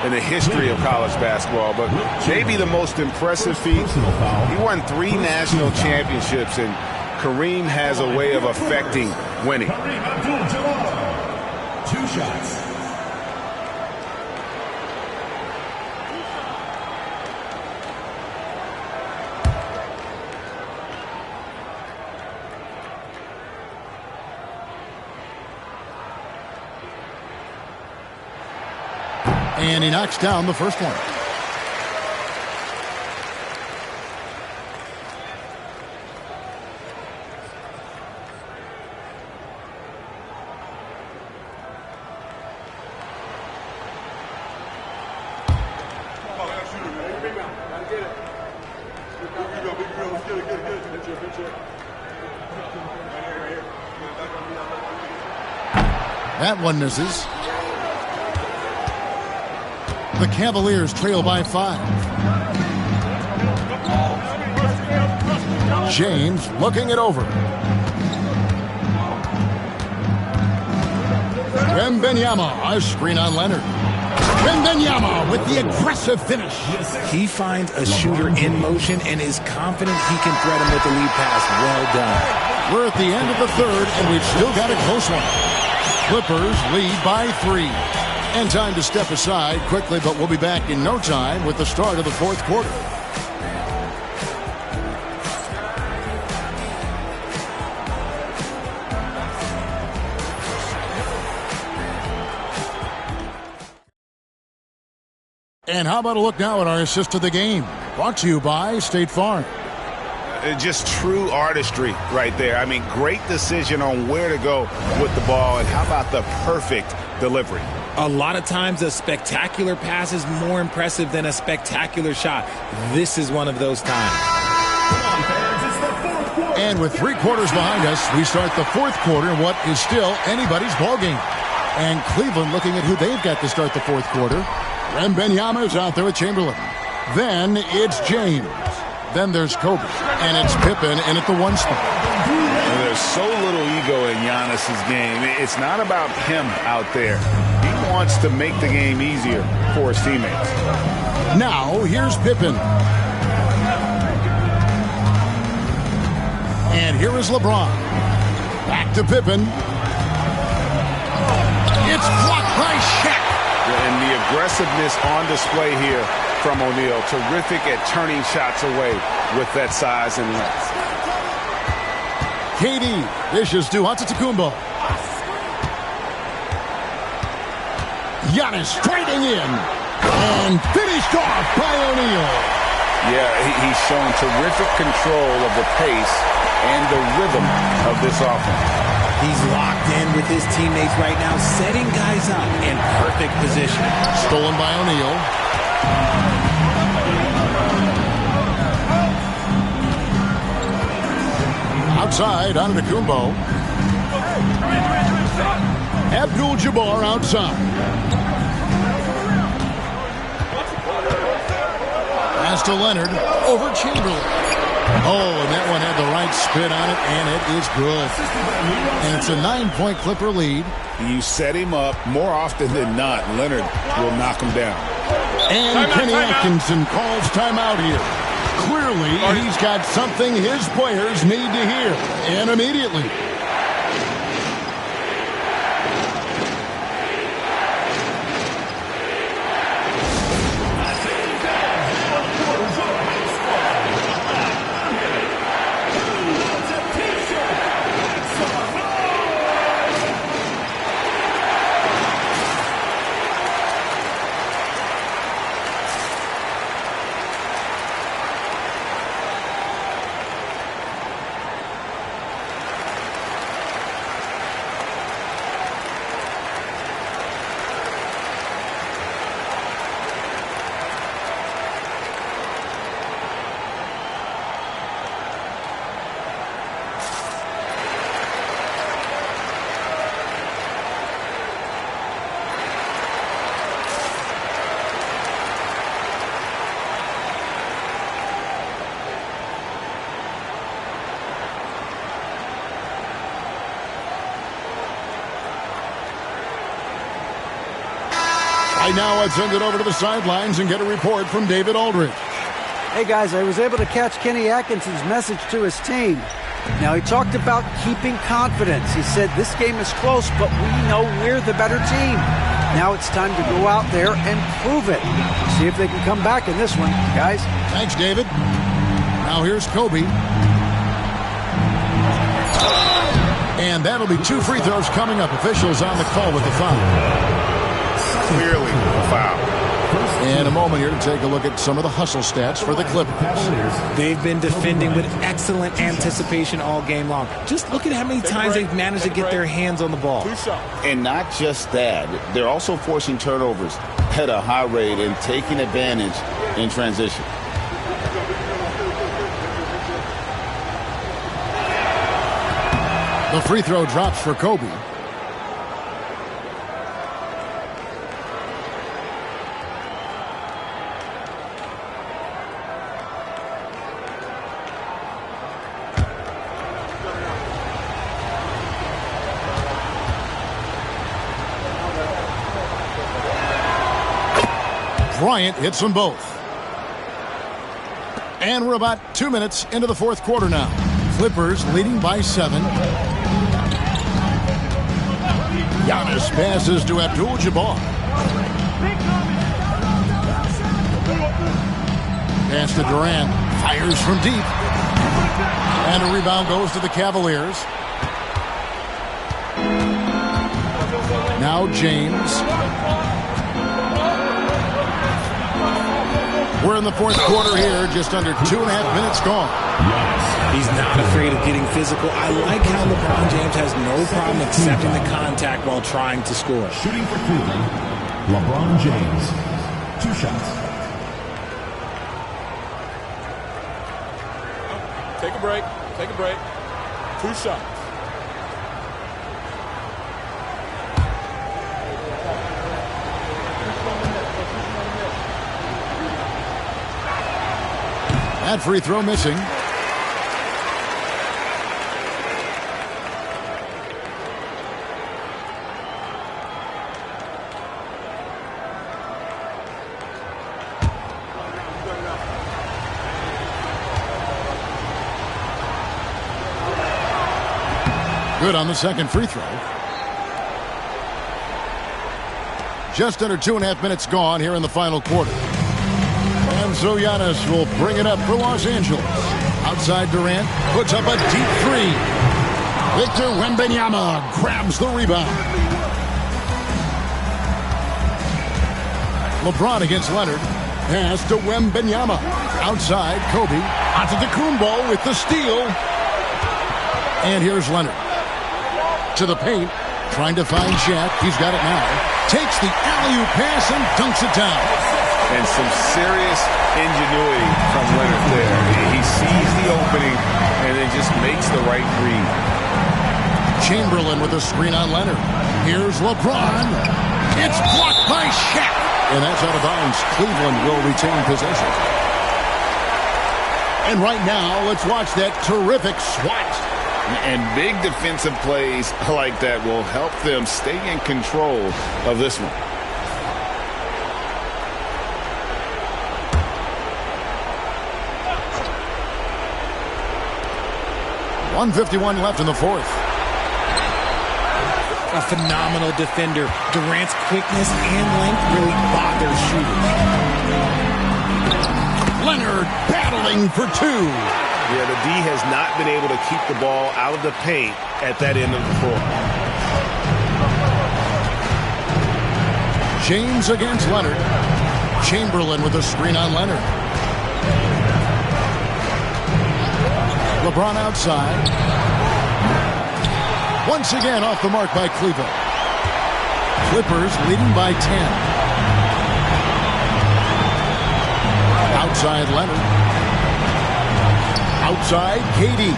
in the history of college basketball, but maybe the most impressive feat. He won 3 national championships, and Kareem has a way of affecting winning. Kareem Abdul-Jabbar, 2 shots. And he knocks down the first one. That one misses. The Cavaliers trail by 5. James looking it over. Wembanyama, a screen on Leonard. Wembanyama with the aggressive finish. He finds a shooter in motion and is confident he can thread him with the lead pass. Well done. We're at the end of the third, and we've still got a close one. Clippers lead by 3. And time to step aside quickly, but we'll be back in no time with the start of the fourth quarter. And how about a look now at our assist of the game? Brought to you by State Farm. Just true artistry right there. I mean, great decision on where to go with the ball, and how about the perfect delivery? A lot of times a spectacular pass is more impressive than a spectacular shot. This is one of those times. And with 3 quarters behind us, we start the fourth quarter in what is still anybody's ballgame. And Cleveland looking at who they've got to start the fourth quarter. Wembanyama is out there with Chamberlain. Then it's James. Then there's Kobe. And it's Pippen in at the 1 spot. And there's so little ego in Giannis's game. It's not about him out there. He wants to make the game easier for his teammates. Now, here's Pippen. And here is LeBron. Back to Pippen. It's blocked by Shaq. And the aggressiveness on display here from O'Neal. Terrific at turning shots away with that size and length. KD dishes to Antetokounmpo. Giannis striding in. And finished off by O'Neal. Yeah, he's shown terrific control of the pace and the rhythm of this offense. He's locked in with his teammates right now, setting guys up in perfect position. Stolen by O'Neal. Outside, Antetokounmpo. Abdul-Jabbar outside. Pass to Leonard over Chamberlain. Oh, and that one had the right spin on it, and it is good. And it's a 9-point Clipper lead. You set him up more often than not. Leonard will knock him down. And Kenny Atkinson calls timeout here. Clearly, he's got something his players need to hear, and immediately. Right now, let's send it over to the sidelines and get a report from David Aldridge. Hey, guys, I was able to catch Kenny Atkinson's message to his team. Now, he talked about keeping confidence. He said, this game is close, but we know we're the better team. Now it's time to go out there and prove it. See if they can come back in this one, guys. Thanks, David. Now here's Kobe. And that'll be 2 free throws coming up. Officials on the call with the foul. Clearly a foul. In a moment here to take a look at some of the hustle stats for the Clippers. They've been defending with excellent anticipation all game long. Just look at how many times they've managed to get their hands on the ball. And not just that, they're also forcing turnovers at a high rate and taking advantage in transition. The free throw drops for Kobe. Bryant hits them both. And we're about 2 minutes into the fourth quarter now. Clippers leading by 7. Giannis passes to Abdul-Jabbar. Pass to Durant. Fires from deep. And a rebound goes to the Cavaliers. Now James. We're in the fourth quarter here, just under 2.5 minutes gone. He's not afraid of getting physical. I like how LeBron James has no problem accepting the contact while trying to score. Shooting for Cleveland, LeBron James. 2 shots. Take a break. Take a break. 2 shots. That free throw missing. Good on the second free throw. Just under 2.5 minutes gone here in the final quarter. And so Giannis will bring it up for Los Angeles. Outside Durant puts up a deep 3. Victor Wembanyama grabs the rebound. LeBron against Leonard. Pass to Wembanyama. Outside Kobe. Antetokounmpo with the steal. And here's Leonard. To the paint. Trying to find Shaq. He's got it now. Takes the alley-oop pass and dunks it down. And some serious ingenuity from Leonard there. He sees the opening and then just makes the right read. Chamberlain with a screen on Leonard. Here's LeBron. It's blocked by Shaq. And that's out of bounds. Cleveland will retain possession. And right now, let's watch that terrific swat. And big defensive plays like that will help them stay in control of this one. 1:51 left in the fourth. A phenomenal defender. Durant's quickness and length really bother shooters. Leonard battling for two. Yeah, the D has not been able to keep the ball out of the paint at that end of the floor. James against Leonard. Chamberlain with a screen on Leonard. LeBron outside. Once again off the mark by Cleveland. Clippers leading by 10. Outside Leonard. Outside KD.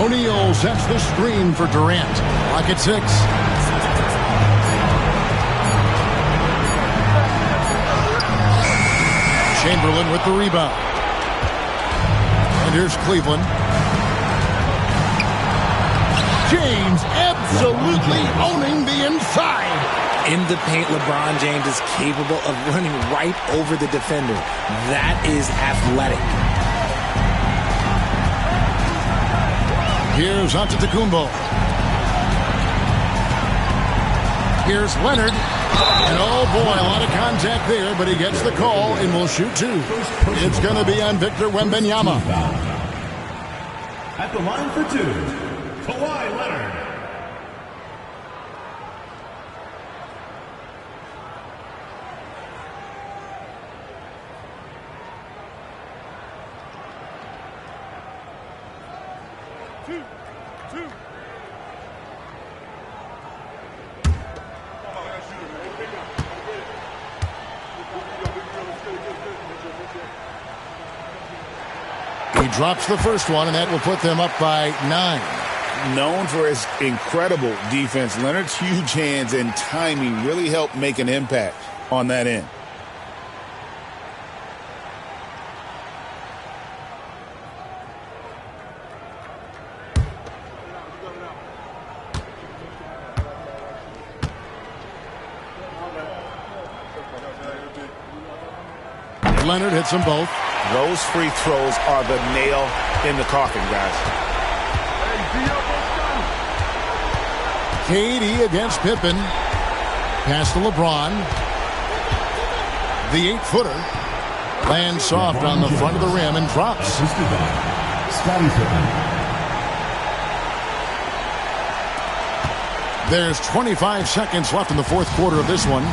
O'Neal sets the screen for Durant. Clock at 6. Chamberlain with the rebound. And here's Cleveland. James absolutely owning the inside. In the paint, LeBron James is capable of running right over the defender. That is athletic. Here's Antetokounmpo. Here's Leonard. And oh boy, a lot of contact there, but he gets the call and will shoot two. It's going to be on Victor Wembanyama. At the line for two, Kawhi Leonard. He drops the first one, and that will put them up by 9. Known for his incredible defense, Leonard's huge hands and timing really helped make an impact on that end. Leonard hits them both. Those free throws are the nail in the coffin, guys. KD against Pippen. Pass to LeBron. The 8-footer lands soft on the front of the rim and drops. Scottie Pippen. There's 25 seconds left in the fourth quarter of this one.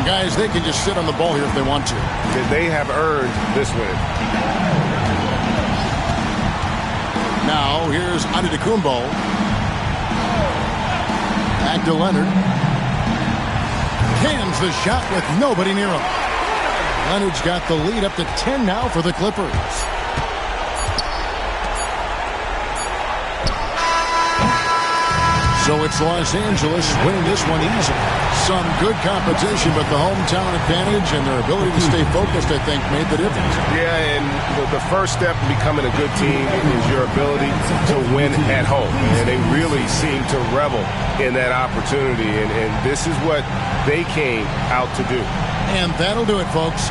Guys, they can just sit on the ball here if they want to. They have earned this win. Now, here's Antetokounmpo. Back to Leonard. Cans the shot with nobody near him. Leonard's got the lead up to 10 now for the Clippers. So it's Los Angeles winning this one easy. Some good competition, but the hometown advantage and their ability to stay focused, I think, made the difference. Yeah, and the first step in becoming a good team is your ability to win at home. And they really seem to revel in that opportunity. And this is what they came out to do. And that'll do it, folks.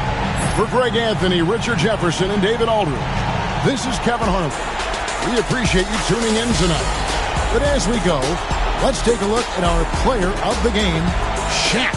For Greg Anthony, Richard Jefferson, and David Aldridge, this is Kevin Harlan. We appreciate you tuning in tonight. But as we go, let's take a look at our player of the game, Shaq.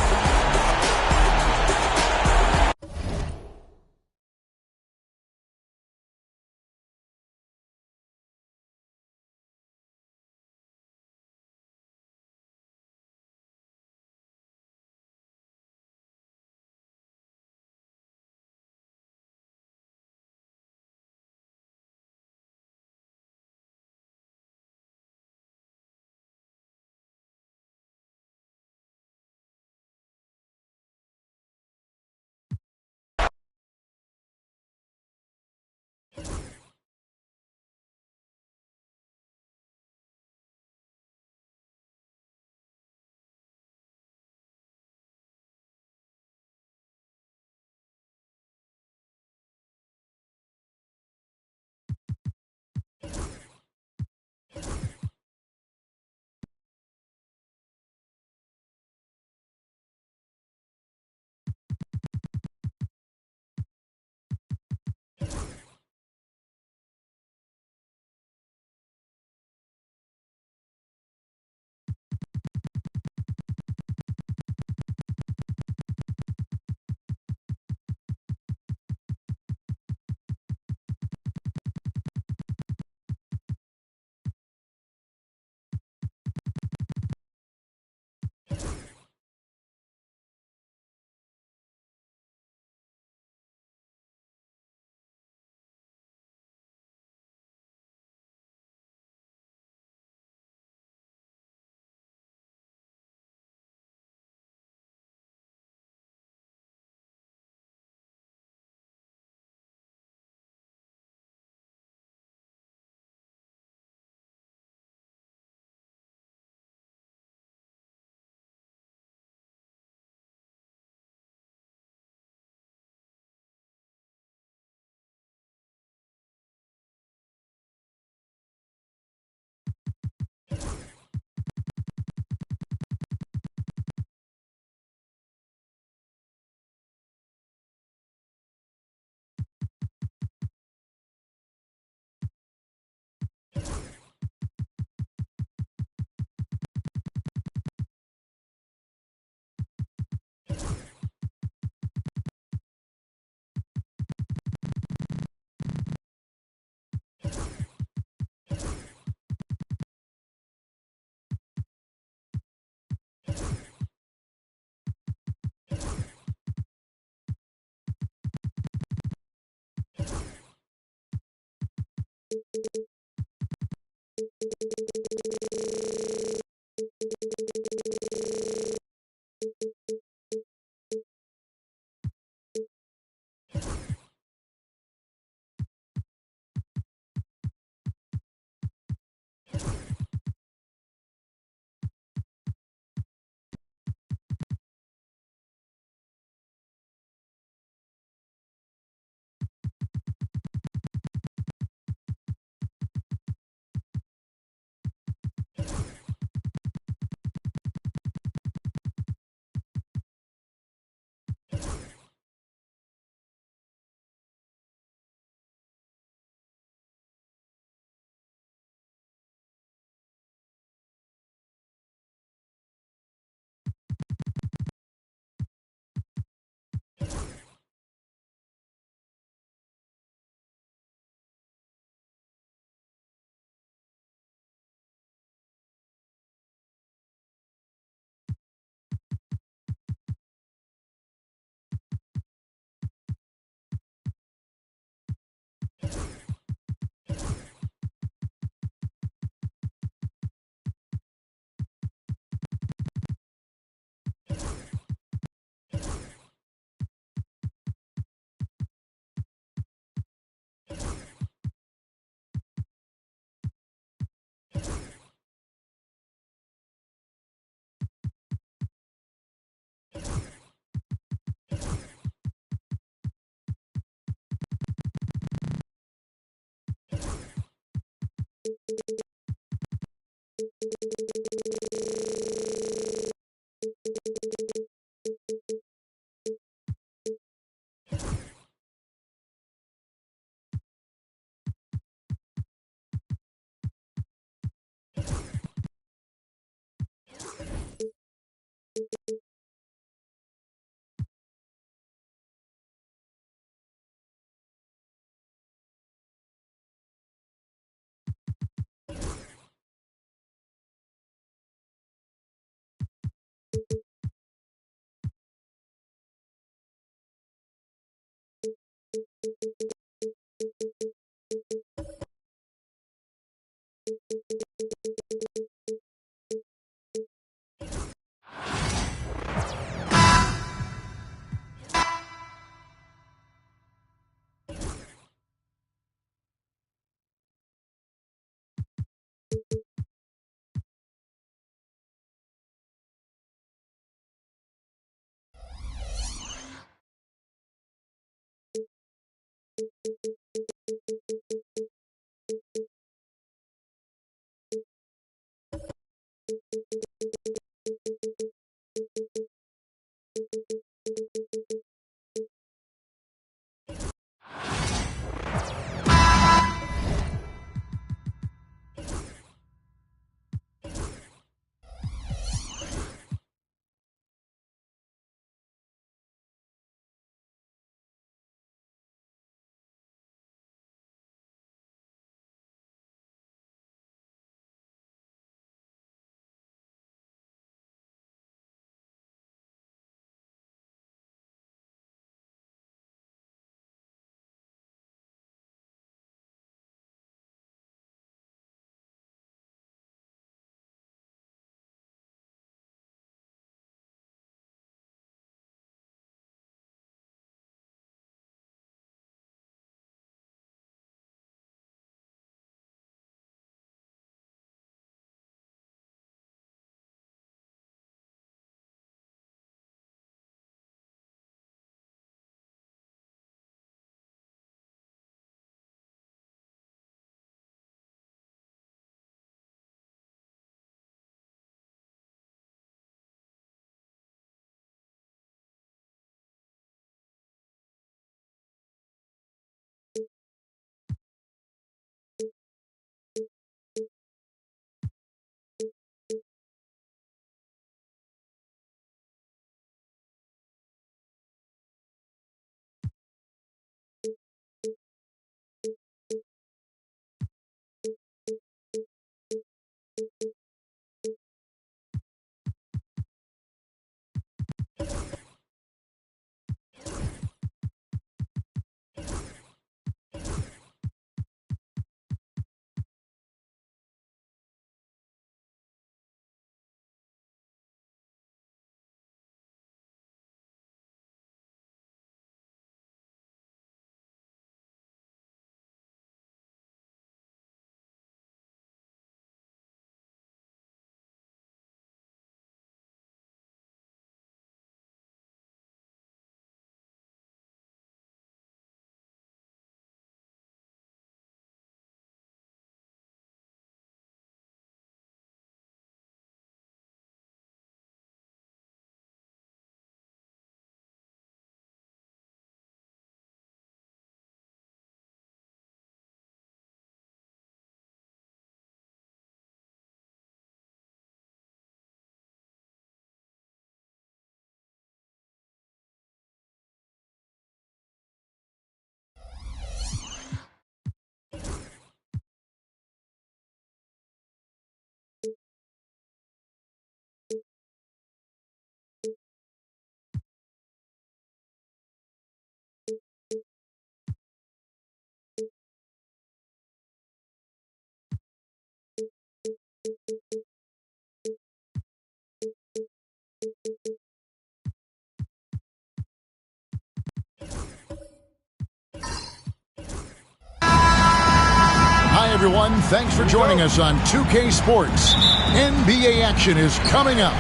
Hi, everyone. Thanks for joining us on 2K Sports. NBA action is coming up.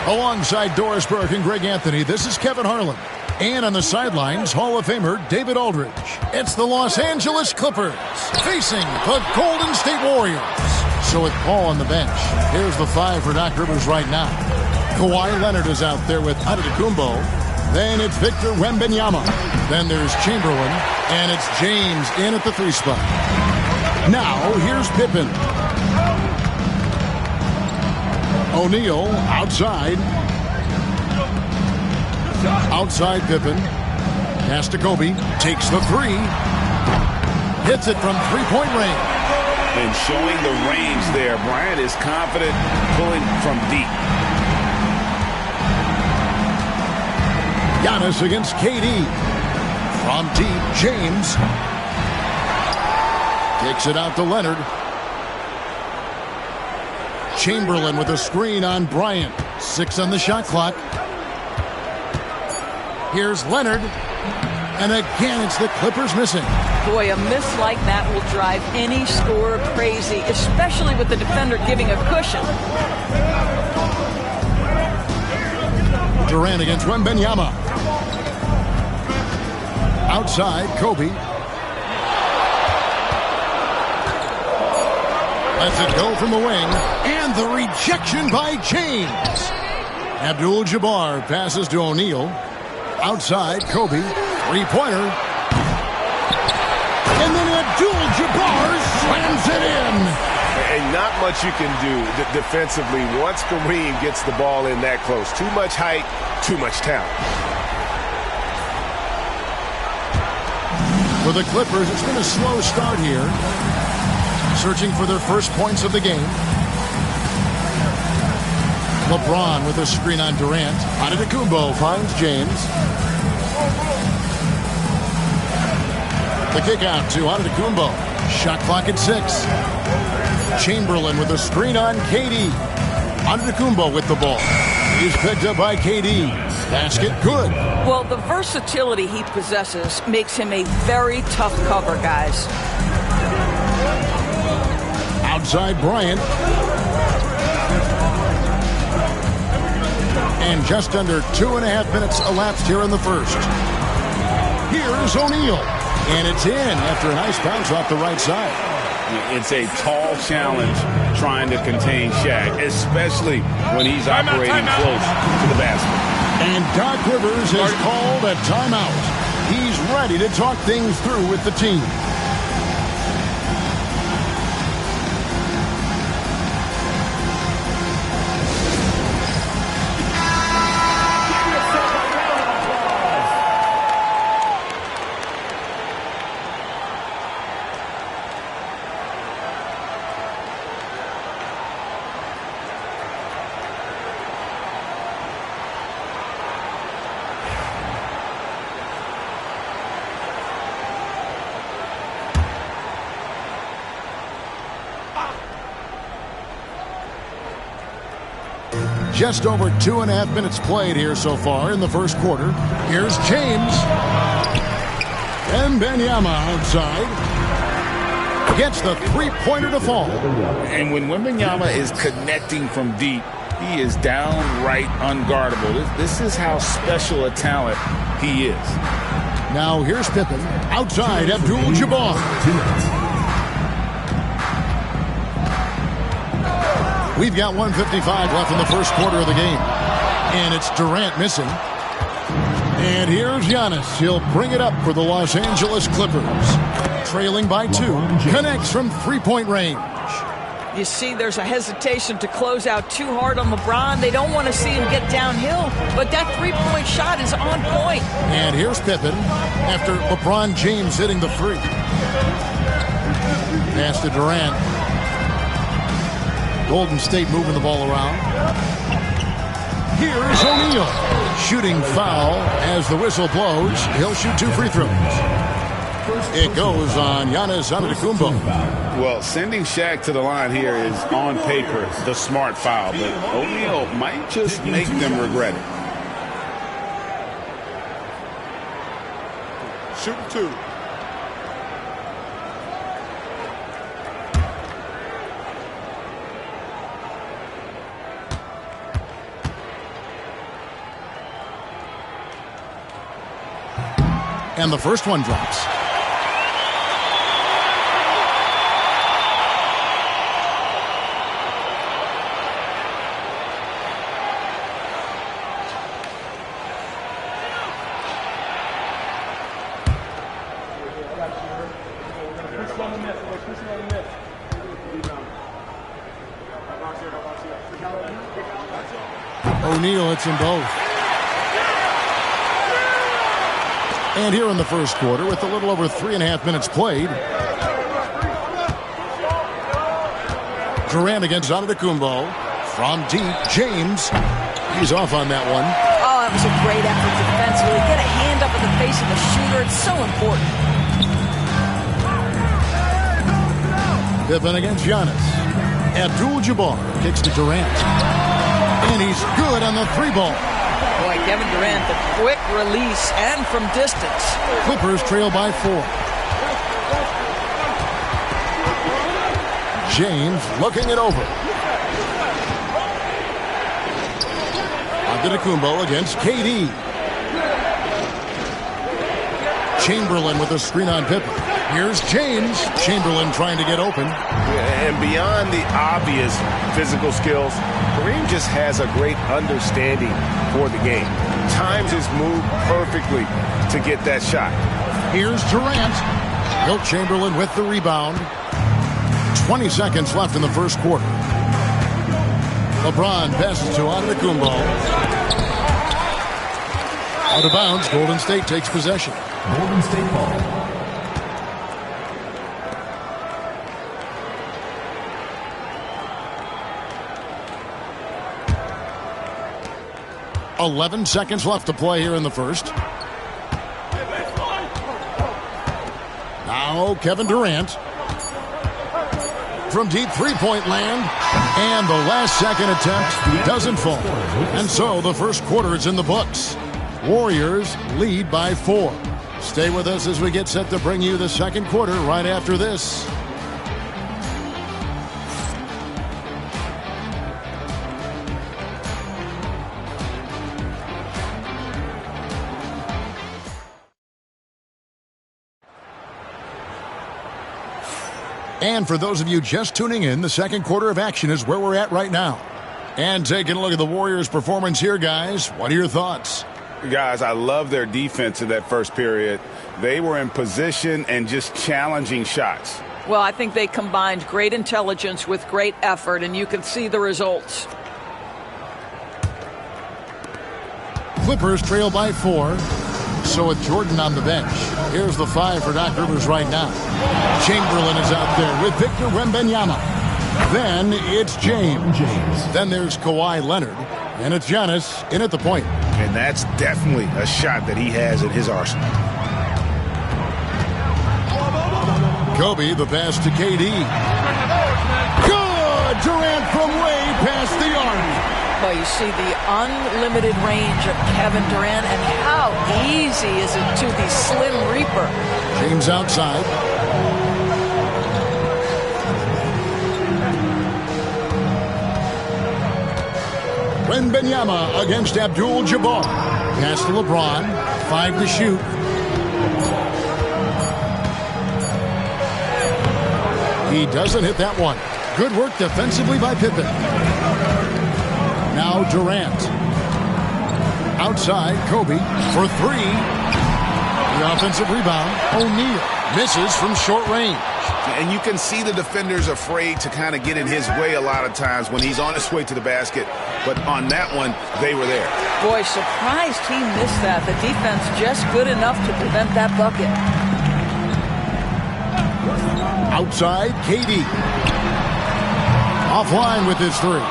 Alongside Doris Burke and Greg Anthony, this is Kevin Harlan. And on the sidelines, Hall of Famer David Aldridge. It's the Los Angeles Clippers facing the Golden State Warriors. So with Paul on the bench, here's the five for Doc Rivers right now. Kawhi Leonard is out there with Antetokounmpo. Then it's Victor Wembanyama. Then there's Chamberlain. And it's James in at the 3 spot. Now, here's Pippen. O'Neal outside. Outside Pippen. Pass to Kobe. Takes the 3. Hits it from three-point range. And showing the range there. Bryant is confident pulling from deep. Giannis against KD. From deep, James. Kicks it out to Leonard. Chamberlain with a screen on Bryant. 6 on the shot clock. Here's Leonard. And again, it's the Clippers missing. Boy, a miss like that will drive any scorer crazy, especially with the defender giving a cushion. Durant against Wembanyama. Outside, Kobe. Lets it go from the wing. And the rejection by James. Abdul-Jabbar passes to O'Neal. Outside, Kobe. Three-pointer. And then Abdul-Jabbar slams it in. And not much you can do defensively once Kareem gets the ball in that close. Too much height, too much talent. For the Clippers, it's been a slow start here. Searching for their first points of the game. LeBron with a screen on Durant. Antetokounmpo finds James. The kick out to Antetokounmpo. Shot clock at 6. Chamberlain with a screen on KD. Antetokounmpo with the ball. He's picked up by KD. Basket good. Well, the versatility he possesses makes him a very tough cover, guys. Outside Bryant. And just under 2.5 minutes elapsed here in the first. Here's O'Neal. And it's in after a nice bounce off the right side. It's a tall challenge trying to contain Shaq, especially when he's operating close to the basket. And Doc Rivers has called a timeout. He's ready to talk things through with the team. Just over 2.5 minutes played here so far in the first quarter. Here's James. And Wembanyama outside. Gets the three-pointer to fall. And when Wembanyama is connecting from deep, he is downright unguardable. This is how special a talent he is. Now here's Pippen. Outside, Abdul-Jabbar. We've got 1:55 left in the first quarter of the game. And it's Durant missing. And here's Giannis. He'll bring it up for the Los Angeles Clippers. Trailing by 2. Connects from three-point range. You see, there's a hesitation to close out too hard on LeBron. They don't want to see him get downhill. But that three-point shot is on point. And here's Pippen after LeBron James hitting the three. Pass to Durant. Golden State moving the ball around. Here's O'Neal. Shooting foul as the whistle blows. He'll shoot 2 free throws. It goes on Giannis Antetokounmpo. Well, sending Shaq to the line here is on paper the smart foul, but O'Neal might just make them regret it. Shooting 2. And the first one drops. O'Neal hits them both. And here in the first quarter, with a little over 3.5 minutes played, Durant against Antetokounmpo. From deep, James. He's off on that one. Oh, that was a great effort defensively. Get a hand up in the face of the shooter. It's so important. Pippen against Giannis. Abdul-Jabbar kicks to Durant. And he's good on the three ball. Boy, Kevin Durant, the quick release and from distance. Clippers trail by 4. James looking it over. Antetokounmpo against KD. Chamberlain with a screen on Pippen. Here's James. Chamberlain trying to get open. And beyond the obvious physical skills, Kareem just has a great understanding for the game. Times his move perfectly to get that shot. Here's Durant. Wilt Chamberlain with the rebound. 20 seconds left in the first quarter. LeBron passes to Antetokounmpo. Out of bounds. Golden State takes possession. Golden State ball. .11 seconds left to play here in the first. Now Kevin Durant. From deep three-point land. And the last second attempt doesn't fall. And so the first quarter is in the books. Warriors lead by 4. Stay with us as we get set to bring you the second quarter right after this. And for those of you just tuning in, the second quarter of action is where we're at right now. And taking a look at the Warriors' performance here, guys. What are your thoughts? Guys, I love their defense in that first period. They were in position and just challenging shots. Well, I think they combined great intelligence with great effort, and you can see the results. Clippers trail by 4. So with Jordan on the bench, here's the 5 for Doc Rivers right now. Chamberlain is out there with Victor Wembanyama. Then it's James. Then there's Kawhi Leonard. And it's Giannis in at the point. And that's definitely a shot that he has in his arsenal. Kobe, the pass to KD. Good! Durant from way past the arc. Well, you see the unlimited range of Kevin Durant, and how easy is it to the Slim Reaper? James outside. Wembanyama against Abdul-Jabbar. Pass to LeBron. 5 to shoot. He doesn't hit that one. Good work defensively by Pippen. Now Durant. Outside, Kobe for 3. The offensive rebound. O'Neal misses from short range. And you can see the defenders afraid to kind of get in his way a lot of times when he's on his way to the basket. But on that one, they were there. Boy, surprised he missed that. The defense just good enough to prevent that bucket. Outside, KD. Offline with his 3.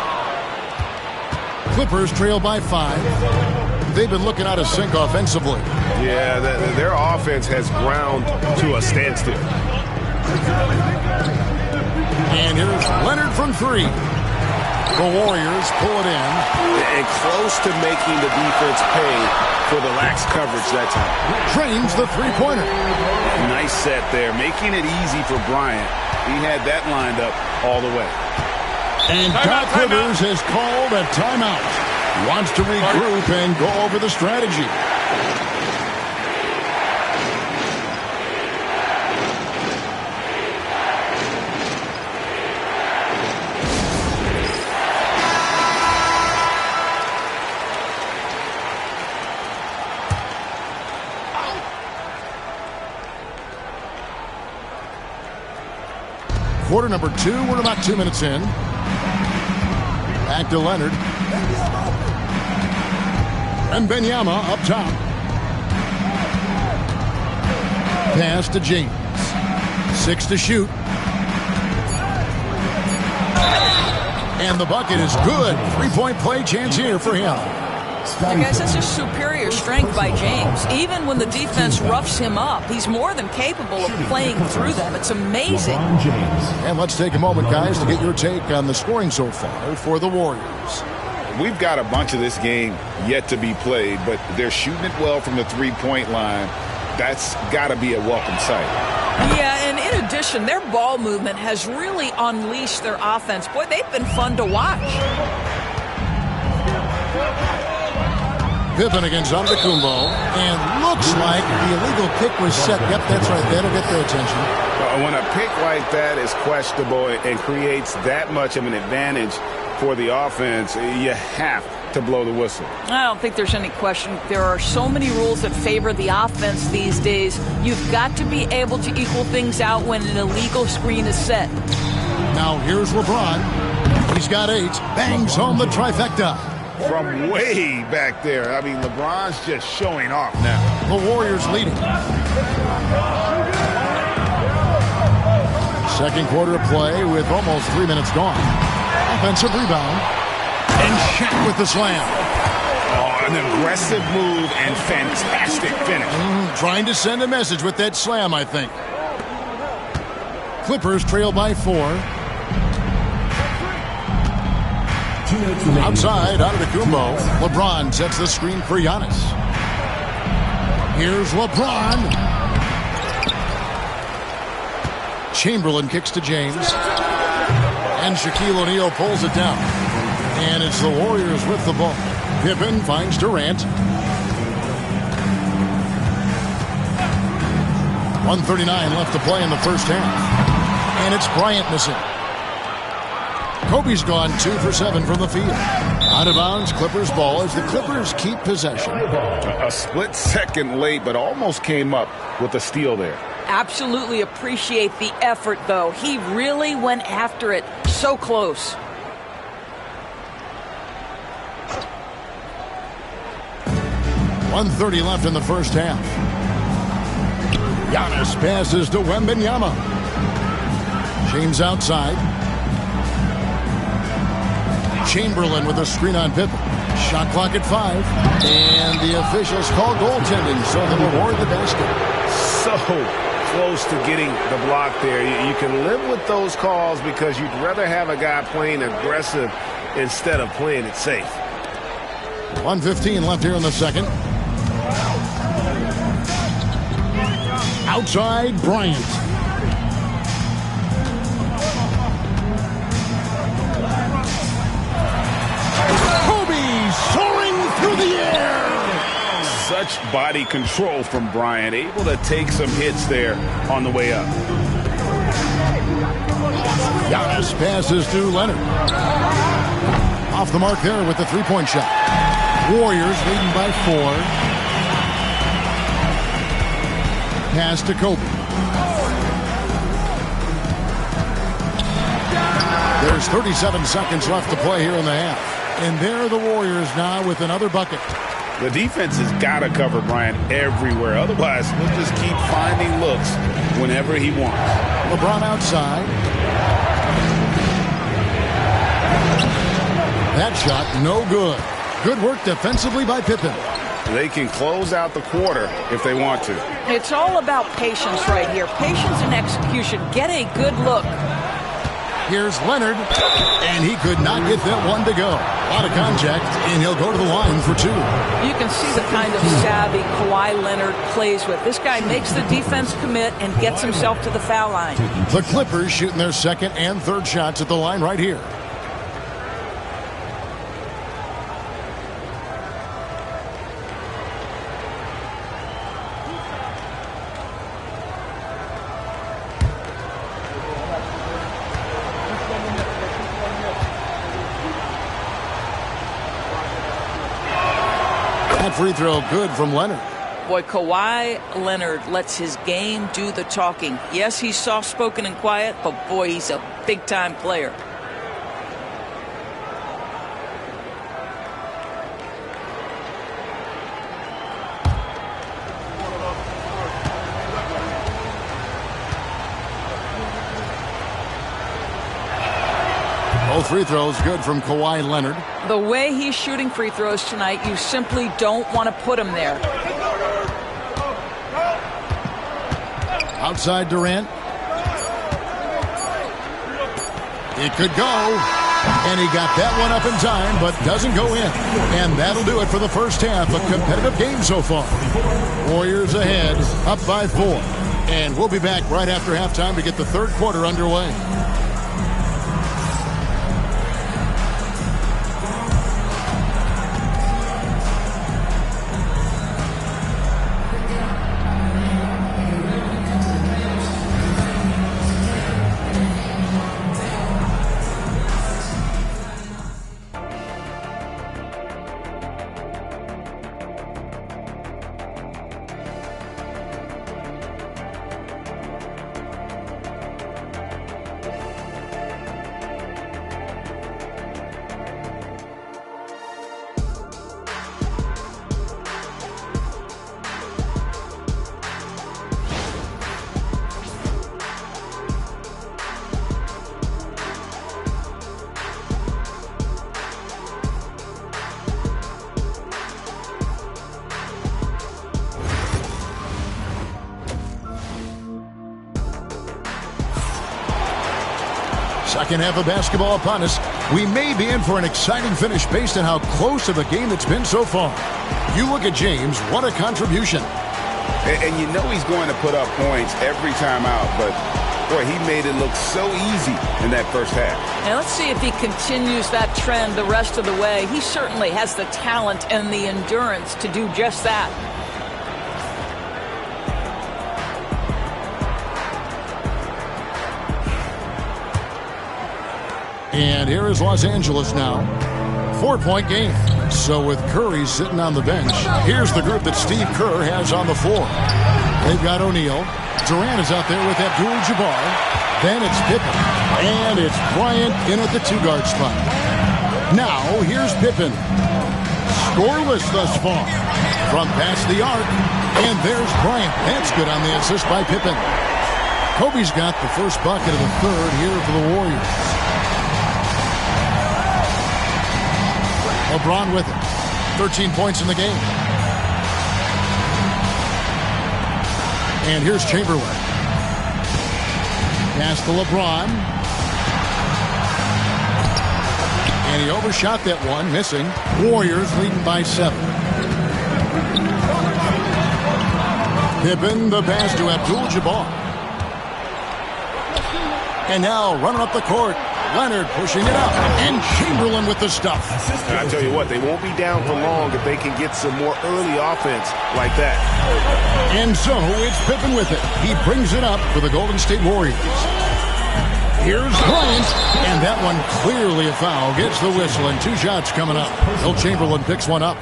Clippers trail by 5. They've been looking out of sync offensively. Yeah, their offense has ground to a standstill. And here's Leonard from 3. The Warriors pull it in. And close to making the defense pay for the lax coverage that time. Drains the three-pointer. Nice set there, making it easy for Bryant. He had that lined up all the way. And Doc Rivers has called a timeout. Wants to regroup and go over the strategy. Quarter number 2. We're about 2 minutes in. Back to Leonard. And Wembanyama up top. Pass to James. 6 to shoot. And the bucket is good. 3-point play chance here for him. Guys, that's just superior strength by James. Even when the defense roughs him up, he's more than capable of playing through them. It's amazing. And let's take a moment, guys, to get your take on the scoring so far for the Warriors. We've got a bunch of this game yet to be played, but they're shooting it well from the three-point line. That's got to be a welcome sight. Yeah, and in addition, their ball movement has really unleashed their offense. Boy, they've been fun to watch. Pippen against Antetokounmpo, and looks like the illegal kick was set. Yep, that's right. That'll get their attention. When a pick like that is questionable and creates that much of an advantage for the offense, you have to blow the whistle. I don't think there's any question. There are so many rules that favor the offense these days. You've got to be able to equal things out when an illegal screen is set. Now here's LeBron. He's got 8. Bangs home the trifecta. From way back there. I mean, LeBron's just showing off now. The Warriors leading. Second quarter of play with almost 3 minutes gone. Offensive rebound. And Shaq with the slam. Oh, an aggressive move and fantastic finish. Trying to send a message with that slam, I think. Clippers trail by 4. Outside, Antetokounmpo. LeBron sets the screen for Giannis. Here's LeBron. Chamberlain kicks to James. And Shaquille O'Neal pulls it down. And it's the Warriors with the ball. Pippen finds Durant. 1:39 left to play in the first half. And it's Bryant missing. Kobe's gone 2 for 7 from the field. Out of bounds, Clippers ball as the Clippers keep possession. A split second late, but almost came up with a steal there. Absolutely appreciate the effort, though. He really went after it. So close. .130 left in the first half. Giannis passes to Wembanyama. James outside. Chamberlain with a screen on Pippen. Shot clock at 5. And the officials call goaltending, so they'll award the basket. So close to getting the block there. You can live with those calls because you'd rather have a guy playing aggressive instead of playing it safe. 1:15 left here in the second. Outside, Bryant. Soaring through the air. Such body control from Bryant, able to take some hits there on the way up. Giannis passes to Leonard. Off the mark there with the three-point shot. Warriors leading by 4. Pass to Kobe. There's 37 seconds left to play here in the half. And there are the Warriors now with another bucket. The defense has got to cover Bryant everywhere. Otherwise, he'll just keep finding looks whenever he wants. LeBron outside. That shot, no good. Good work defensively by Pippen. They can close out the quarter if they want to. It's all about patience right here. Patience and execution. Get a good look. Here's Leonard, and he could not get that one to go. A lot of contact, and he'll go to the line for 2. You can see the kind of savvy Kawhi Leonard plays with. This guy makes the defense commit and gets himself to the foul line. The Clippers shooting their second and third shots at the line right here. That free throw good from Leonard. Boy, Kawhi Leonard lets his game do the talking. Yes, he's soft-spoken and quiet, but boy, he's a big-time player. Both free throws good from Kawhi Leonard. The way he's shooting free throws tonight, you simply don't want to put him there. Outside Durant. It could go. And he got that one up in time, but doesn't go in. And that'll do it for the first half. A competitive game so far. Warriors ahead, up by 4. And we'll be back right after halftime to get the third quarter underway. Second half of basketball upon us. We may be in for an exciting finish based on how close of a game it's been so far. You look at James, what a contribution. And you know he's going to put up points every time out, but boy, he made it look so easy in that first half. And let's see if he continues that trend the rest of the way. He certainly has the talent and the endurance to do just that. And here is Los Angeles now. 4-point game. So with Curry sitting on the bench, here's the group that Steve Kerr has on the floor. They've got O'Neal. Durant is out there with Abdul-Jabbar. Then it's Pippen. And it's Bryant in at the 2-guard spot. Now, here's Pippen. Scoreless thus far. From past the arc. And there's Bryant. That's good on the assist by Pippen. Kobe's got the first bucket of the third here for the Warriors. LeBron with it. 13 points in the game. And here's Chamberlain. Pass to LeBron. And he overshot that one, missing. Warriors leading by 7. Pippen, the pass to Abdul-Jabbar. And now running up the court. Leonard pushing it up, and Chamberlain with the stuff. I tell you what, they won't be down for long if they can get some more early offense like that. And so it's Pippen with it. He brings it up for the Golden State Warriors. Here's Bryant, and that one clearly a foul. Gets the whistle, and 2 shots coming up. Will Chamberlain picks one up.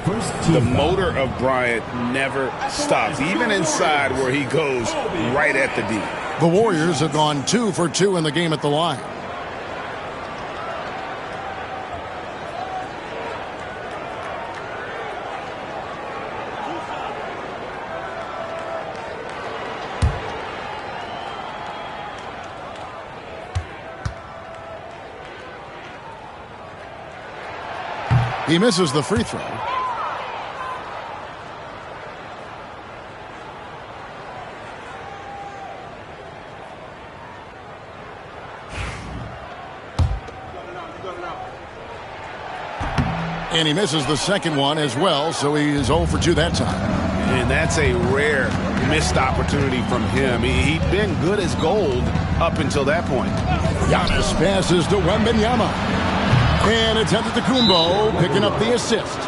The motor of Bryant never stops, even inside where he goes right at the D. The Warriors have gone 2 for 2 in the game at the line. He misses the free throw. And he misses the second one as well, so he is 0 for 2 that time. And that's a rare missed opportunity from him. He'd been good as gold up until that point. Giannis passes to Wembanyama. And it's Antetokounmpo picking up the assist.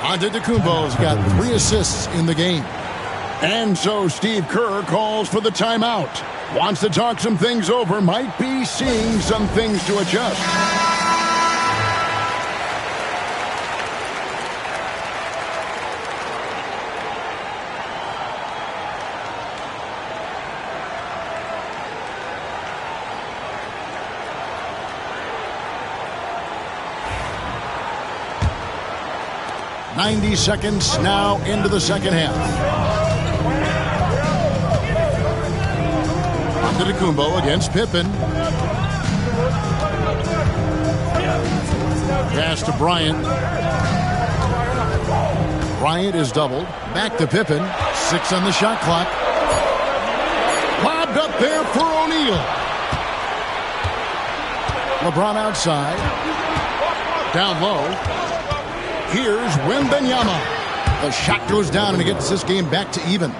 Antetokounmpo's got 3 assists in the game. And so Steve Kerr calls for the timeout. Wants to talk some things over. Might be seeing some things to adjust. Seconds now into the second half. Antetokounmpo against Pippen. Pass to Bryant. Bryant is doubled. Back to Pippen. 6 on the shot clock. Lobbed up there for O'Neal. LeBron outside. Down low. Here's Wembanyama. The shot goes down and it gets this game back to even.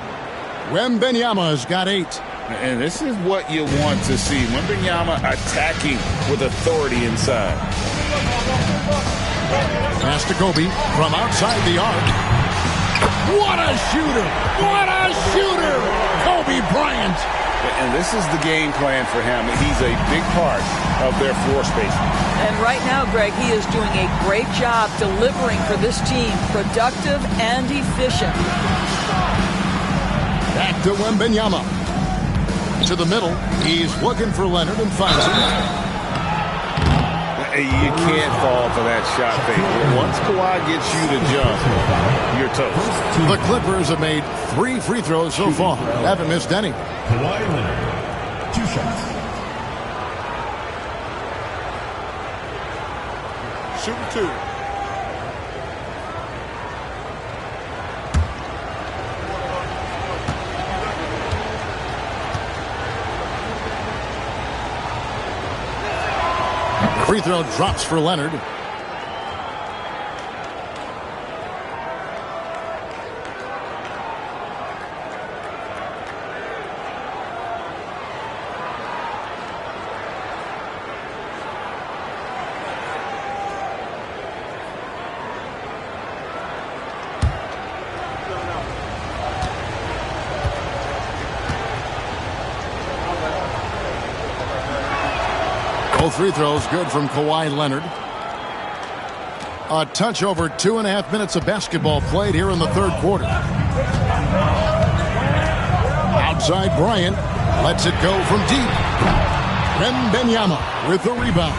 Wembanyama's got 8. And this is what you want to see. Wembanyama attacking with authority inside. Pass to Kobe from outside the arc. What a shooter! What a shooter! Kobe Bryant. And this is the game plan for him. He's a big part of their floor spacing. And right now, Greg, he is doing a great job delivering for this team. Productive and efficient. Back to Wembanyama. To the middle. He's looking for Leonard and finds him. You can't fall for that shot fake. Once Kawhi gets you to jump, you're toast. The Clippers have made 3 free throws so far. Haven't missed any. Kawhi Leonard, 2 shots. Shooting 2. Free throw drops for Leonard. Both free throws good from Kawhi Leonard. A touch over 2.5 minutes of basketball played here in the third quarter. Outside Bryant lets it go from deep. Wembanyama with the rebound.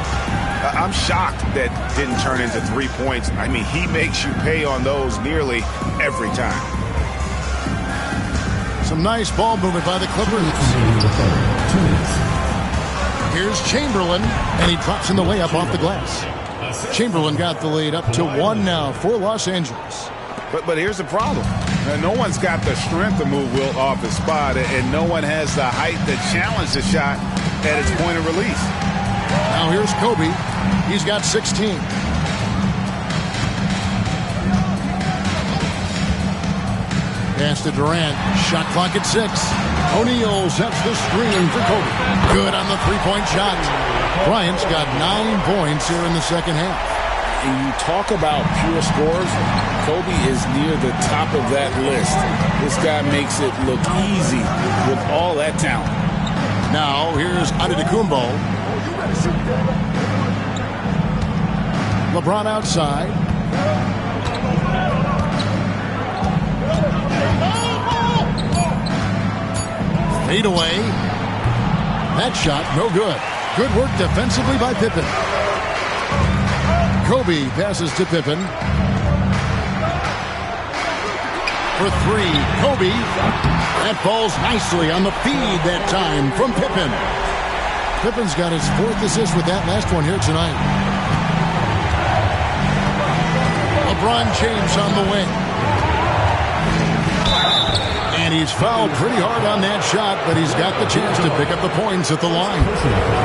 I'm shocked that didn't turn into 3 points. I mean, he makes you pay on those nearly every time. Some nice ball movement by the Clippers. Here's Chamberlain, and he drops in the layup off the glass. Chamberlain got the lead up to 1 now for Los Angeles. But here's the problem. No one's got the strength to move Wilt off his spot, and no one has the height to challenge the shot at its point of release. Now here's Kobe. He's got 16. Pass to Durant. Shot clock at 6. O'Neal sets the screen for Kobe. Good on the three-point shot. Bryant's got 9 points here in the second half. And you talk about pure scores, Kobe is near the top of that list. This guy makes it look easy with all that talent. Now here's Antetokounmpo. LeBron outside. Fade away. That shot, no good. Good work defensively by Pippen. Kobe passes to Pippen. For 3, Kobe. That falls nicely on the feed that time from Pippen. Pippen's got his 4th assist with that last one here tonight. LeBron James on the wing. And he's fouled pretty hard on that shot, but he's got the chance to pick up the points at the line.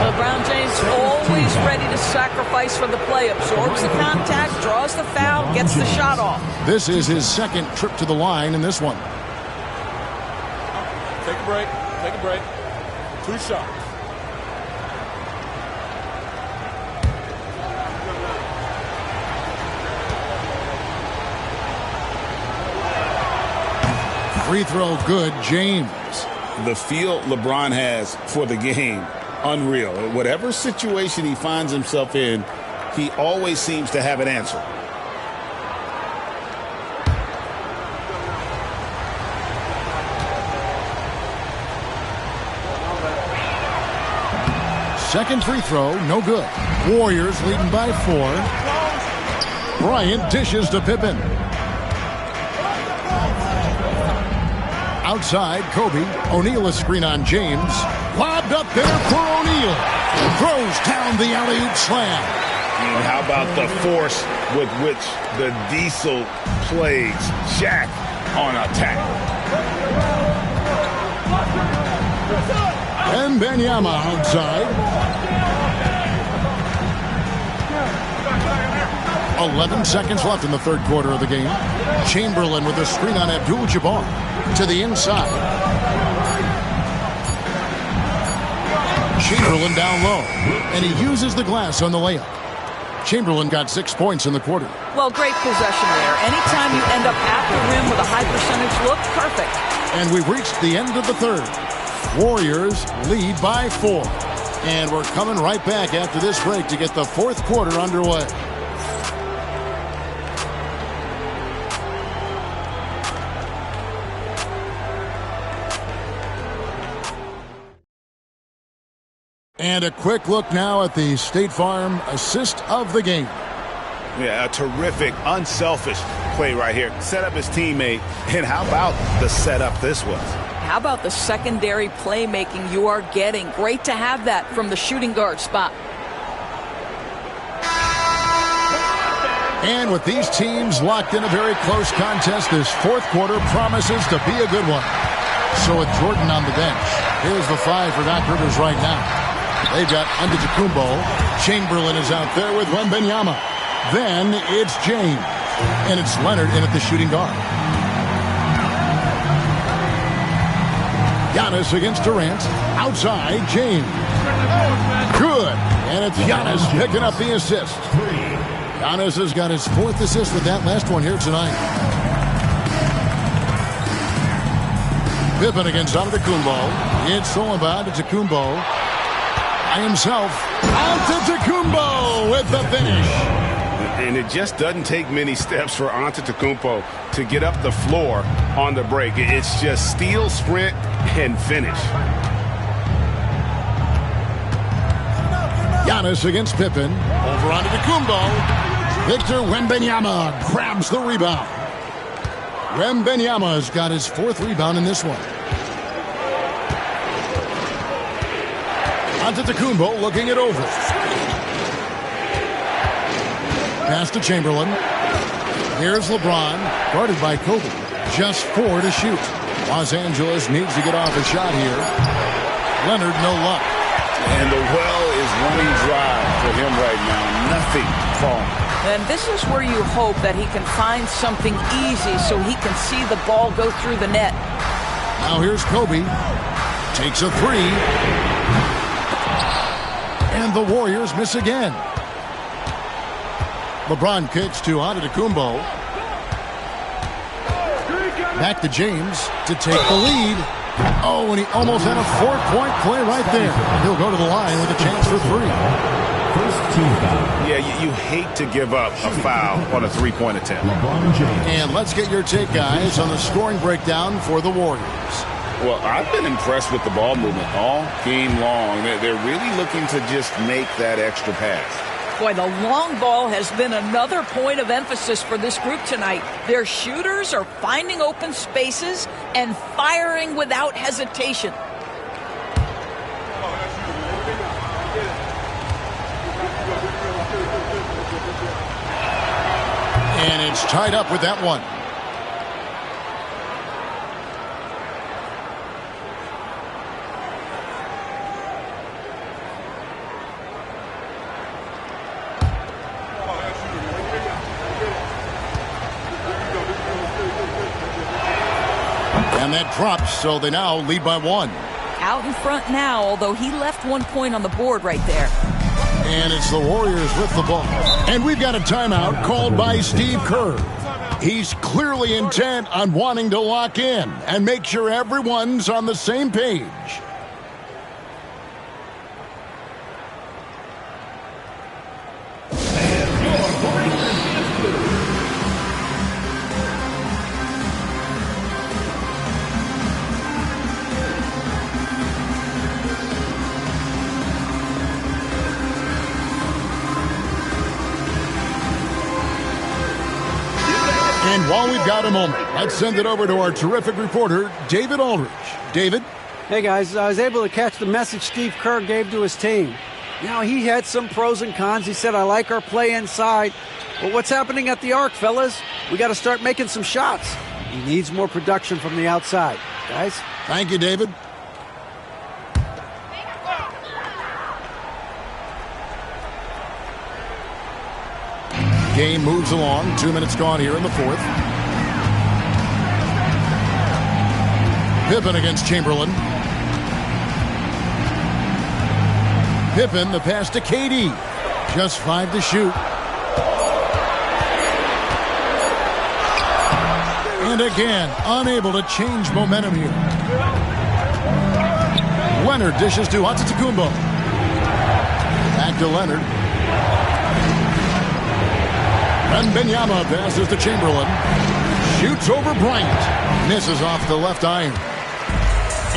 LeBron James always ready to sacrifice for the play. Absorbs the contact, draws the foul, gets the shot off. This is his 2nd trip to the line in this one. Take a break. Take a break. 2 shots. Free throw good, James. The feel LeBron has for the game, unreal. Whatever situation he finds himself in, he always seems to have an answer. Second free throw, no good. Warriors leading by 4. Bryant dishes to Pippen. Outside, Kobe. O'Neal a screen on James. Lobbed up there for O'Neal. Throws down the alley-oop slam. And how about the force with which the Diesel plagues Shaq on attack? Wembanyama outside. 11 seconds left in the third quarter of the game. Chamberlain with a screen on Abdul-Jabbar to the inside. Chamberlain down low, and he uses the glass on the layup. Chamberlain got 6 points in the quarter. Well, great possession there. Anytime you end up at the rim with a high percentage look, perfect. And we've reached the end of the third. Warriors lead by 4. And we're coming right back after this break to get the fourth quarter underway. And a quick look now at the State Farm assist of the game. Yeah, a terrific, unselfish play right here. Set up his teammate, and how about the setup this was? How about the secondary playmaking you are getting? Great to have that from the shooting guard spot. And with these teams locked in a very close contest, this fourth quarter promises to be a good one. So with Jordan on the bench, here's the 5 for Doc Rivers right now. They've got Antetokounmpo. Chamberlain is out there with Wembanyama. Then it's James. And it's Leonard in at the shooting guard. Giannis against Durant. Outside, James. Good. And it's Giannis picking up the assist. Giannis has got his 4th assist with that last one here tonight. Pippen against Antetokounmpo. It's all about Antetokounmpo. By himself. Antetokounmpo with the finish. And it just doesn't take many steps for Antetokounmpo to get up the floor on the break. It's just steal, sprint, and finish. Giannis against Pippen. Over Antetokounmpo. Victor Wembanyama grabs the rebound. Wembanyama's got his 4th rebound in this one. Antetokounmpo looking it over. Pass to Chamberlain. Here's LeBron, guarded by Kobe. Just 4 to shoot. Los Angeles needs to get off a shot here. Leonard, no luck. And the well is running dry for him right now. Nothing falling. And this is where you hope that he can find something easy so he can see the ball go through the net. Now here's Kobe. Takes a 3. And the Warriors miss again. LeBron kicks to Antetokounmpo. Back to James to take the lead. Oh, and he almost had a 4-point play right there. He'll go to the line with a chance for 3. Yeah, you hate to give up a foul on a 3-point attempt. And let's get your take, guys, on the scoring breakdown for the Warriors. Well, I've been impressed with the ball movement all game long. They're really looking to just make that extra pass. Boy, the long ball has been another point of emphasis for this group tonight. Their shooters are finding open spaces and firing without hesitation. And it's tied up with that one. And that drops, so they now lead by 1. Out in front now, although he left 1 point on the board right there. And it's the Warriors with the ball. And we've got a timeout called by Steve Kerr. He's clearly intent on wanting to lock in and make sure everyone's on the same page. And while we've got a moment, let's send it over to our terrific reporter, David Aldridge. David? Hey, guys, I was able to catch the message Steve Kerr gave to his team. Now, he had some pros and cons. He said, I like our play inside. But what's happening at the arc, fellas? We got to start making some shots. He needs more production from the outside. Guys? Thank you, David. Game moves along. 2 minutes gone here in the 4th. Pippen against Chamberlain. Pippen, the pass to KD. Just 5 to shoot. And again, unable to change momentum here. Leonard dishes to Antetokounmpo. Back to Leonard. Wembanyama passes to Chamberlain. Shoots over Bryant. Misses off the left iron.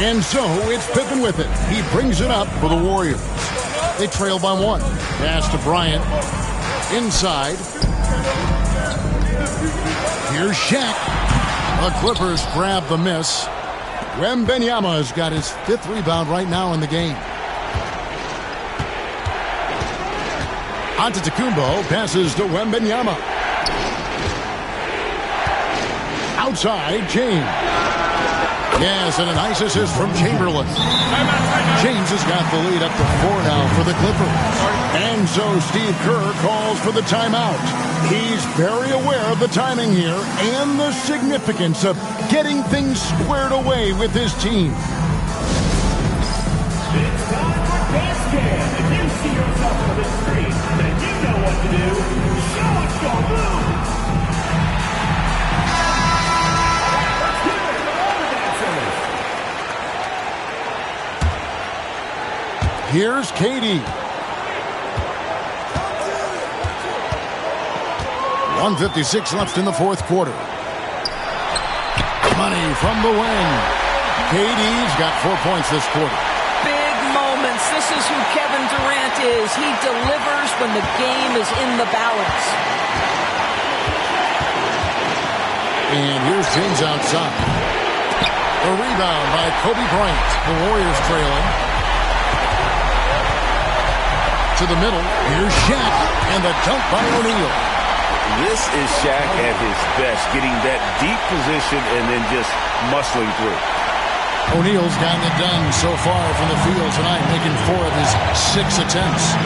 And so it's Pippen with it. He brings it up for the Warriors. They trail by 1. Pass to Bryant. Inside. Here's Shaq. The Clippers grab the miss. Wembanyama has got his 5th rebound right now in the game. Antetokounmpo passes to Wembanyama. Outside, James. Yes, and a nice assist from Chamberlain. James has got the lead up to 4 now for the Clippers. And so Steve Kerr calls for the timeout. He's very aware of the timing here and the significance of getting things squared away with his team. It's time for basket. If you see yourself on the screen, then you know what to do. Show us your move. Let's give it for all the dancers. Here's Katie. 1:56 left in the fourth quarter. Money from the wing. Katie's got 4 points this quarter. Big moments. This is who Kevin Durant is. He delivers when the game is in the balance. And here's James outside. The rebound by Kobe Bryant. The Warriors trailing. To the middle. Here's Shaq. And the dunk by O'Neal. This is Shaq at his best, getting that deep position and then just muscling through. O'Neal's gotten it done so far from the field tonight, making 4 of his 6 attempts.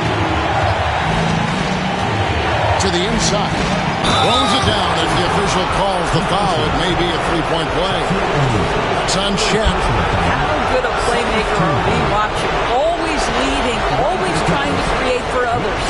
To the inside. Throws it down as the official calls the foul. It may be a 3-point play. It's on Shaq. How good a playmaker are we watching? Always leading, always trying to create for others.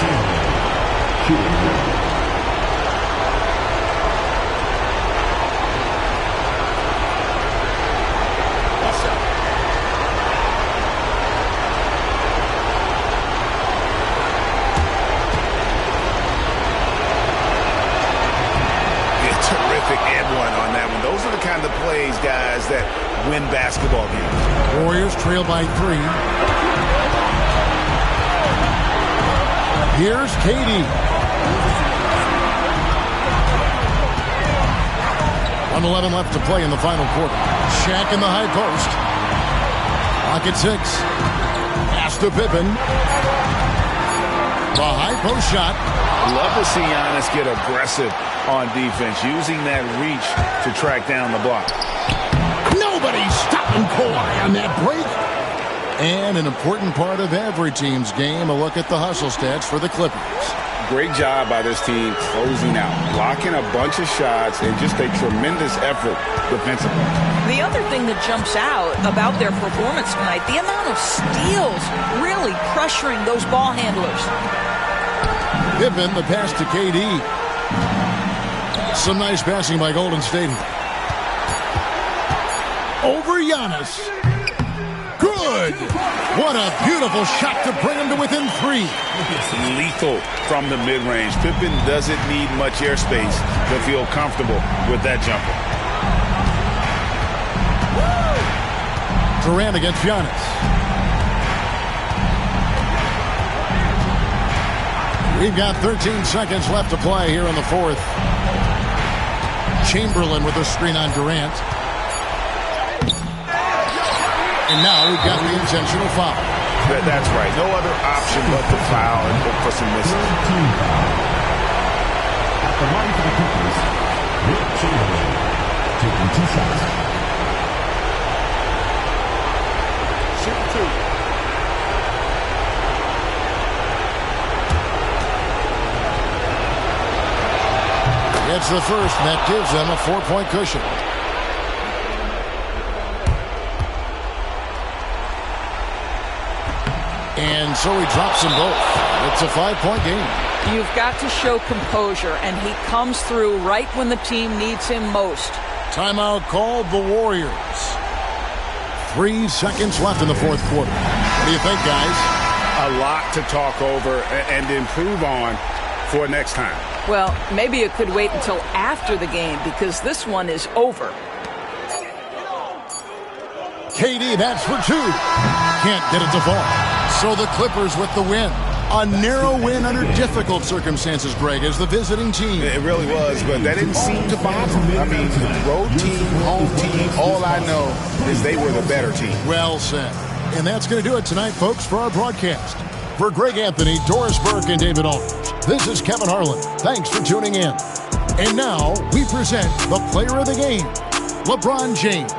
Those are the kind of plays, guys, that win basketball games. Warriors trail by 3. Here's Katie. 1:11 left to play in the final quarter. Shaq in the high post. Pocket 6. Pass to Pippen. The high post shot. Love to see Giannis get aggressive on defense, using that reach to track down the block. Nobody's stopping Kawhi on that break. And an important part of every team's game, a look at the hustle stats for the Clippers. Great job by this team closing out, blocking a bunch of shots, and just a tremendous effort defensively. The other thing that jumps out about their performance tonight, the amount of steals really pressuring those ball handlers. Pippen, the pass to KD. Some nice passing by Golden State. Over Giannis. Good. What a beautiful shot to bring him to within 3. It's lethal from the mid-range. Pippen doesn't need much airspace to feel comfortable with that jumper. Durant against Giannis. We've got 13 seconds left to play here in the fourth. Chamberlain with a screen on Durant. And now we've got the intentional foul. That's right. No other option but to foul and look for some misses. At the line for the Clippers, Wilt Chamberlain, taking 2 shots. Shoot 2. It's the first, and that gives them a 4-point cushion. And so he drops them both. It's a 5-point game. You've got to show composure, and he comes through right when the team needs him most. Timeout called the Warriors. 3 seconds left in the fourth quarter. What do you think, guys? A lot to talk over and improve on for next time. Well, maybe it could wait until after the game because this one is over. KD, that's for 2. Can't get it to fall. So the Clippers with the win. A narrow win under difficult circumstances, Greg, as the visiting team. It really was, but that didn't seem to bother them. I mean, road team, home team, all I know is they were the better team. Well said. And that's going to do it tonight, folks, for our broadcast. For Greg Anthony, Doris Burke, and David Aldridge, this is Kevin Harlan. Thanks for tuning in. And now we present the player of the game, LeBron James.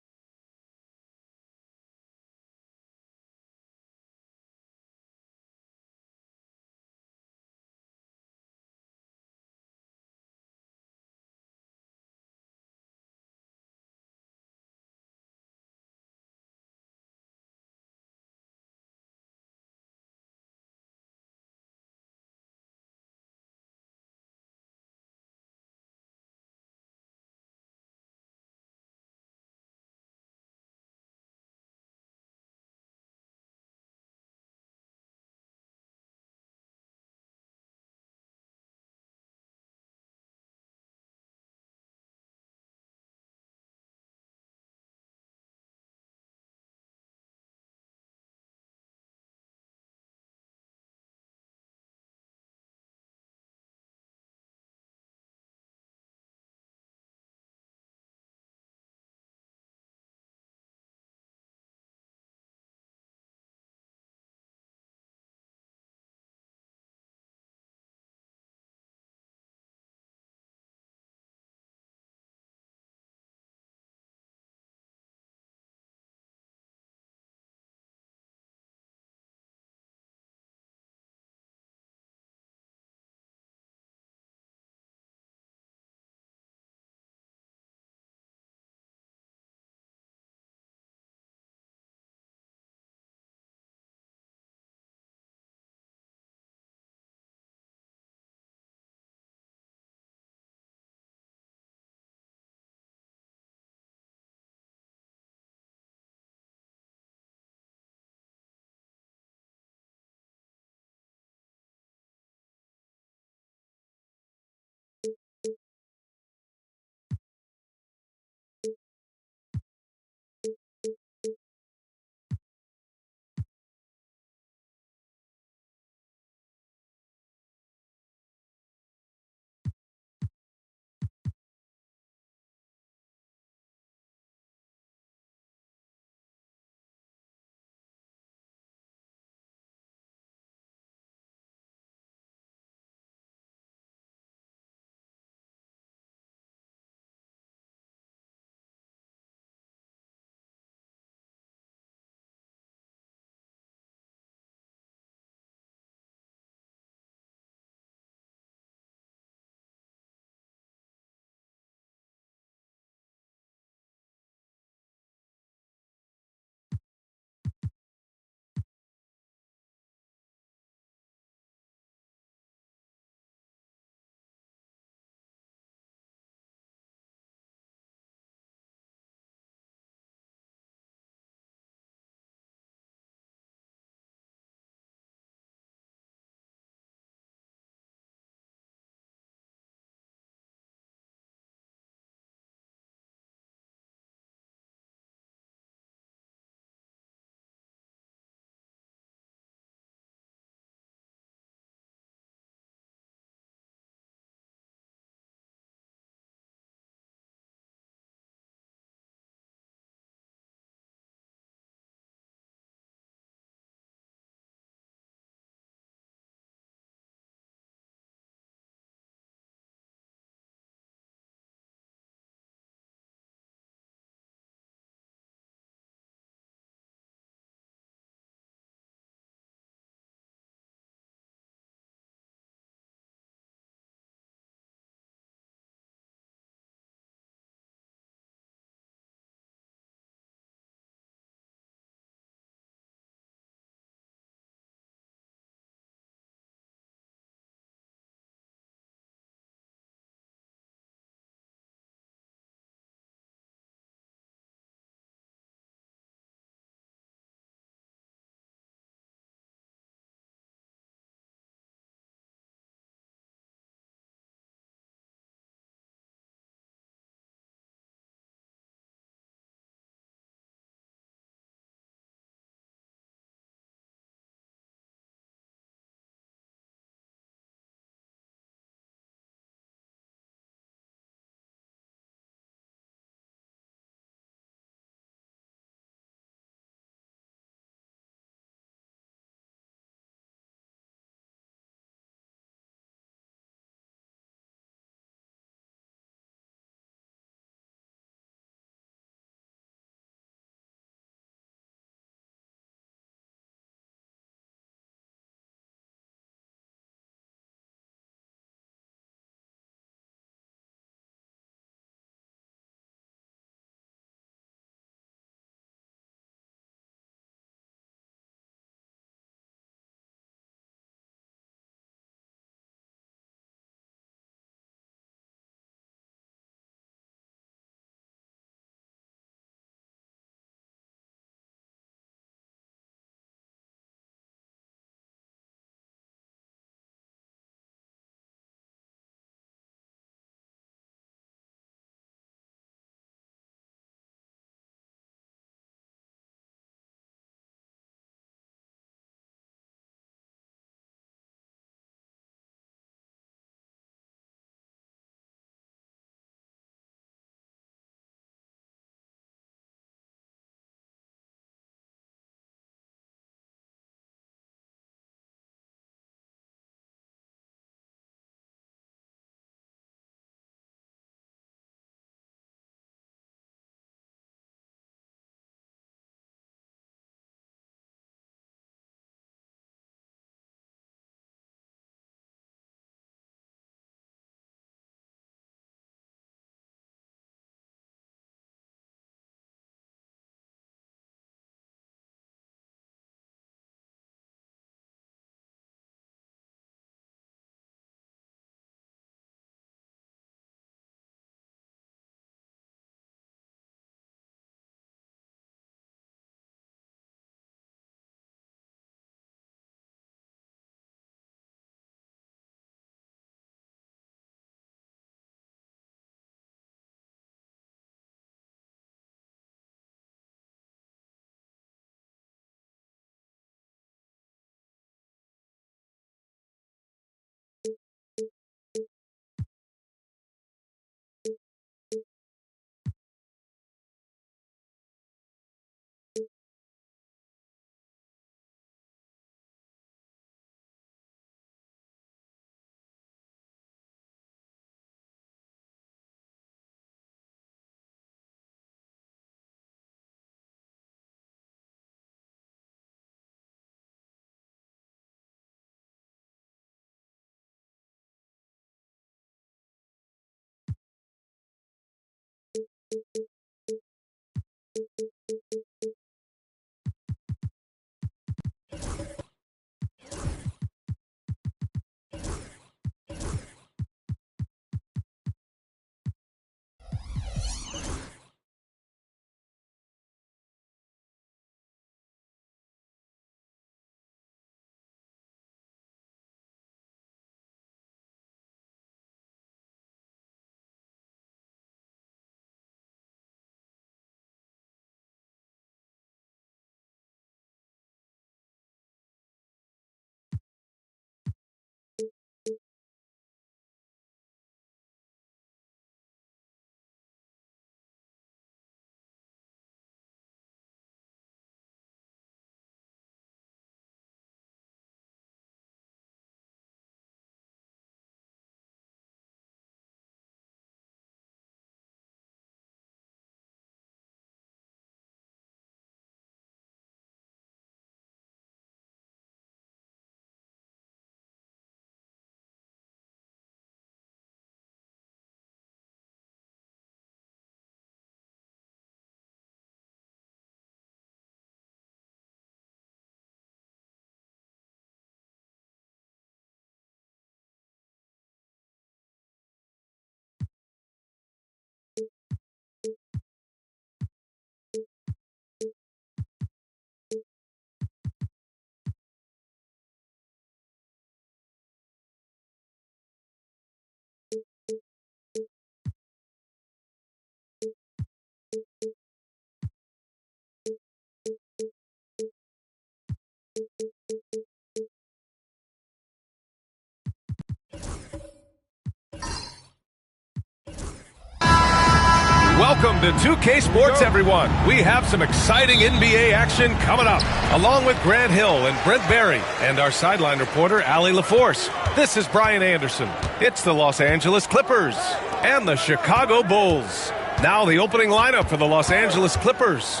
Welcome to 2K Sports, everyone. We have some exciting NBA action coming up, along with Grant Hill and Brent Barry, and our sideline reporter, Allie LaForce. This is Brian Anderson. It's the Los Angeles Clippers and the Chicago Bulls. Now the opening lineup for the Los Angeles Clippers.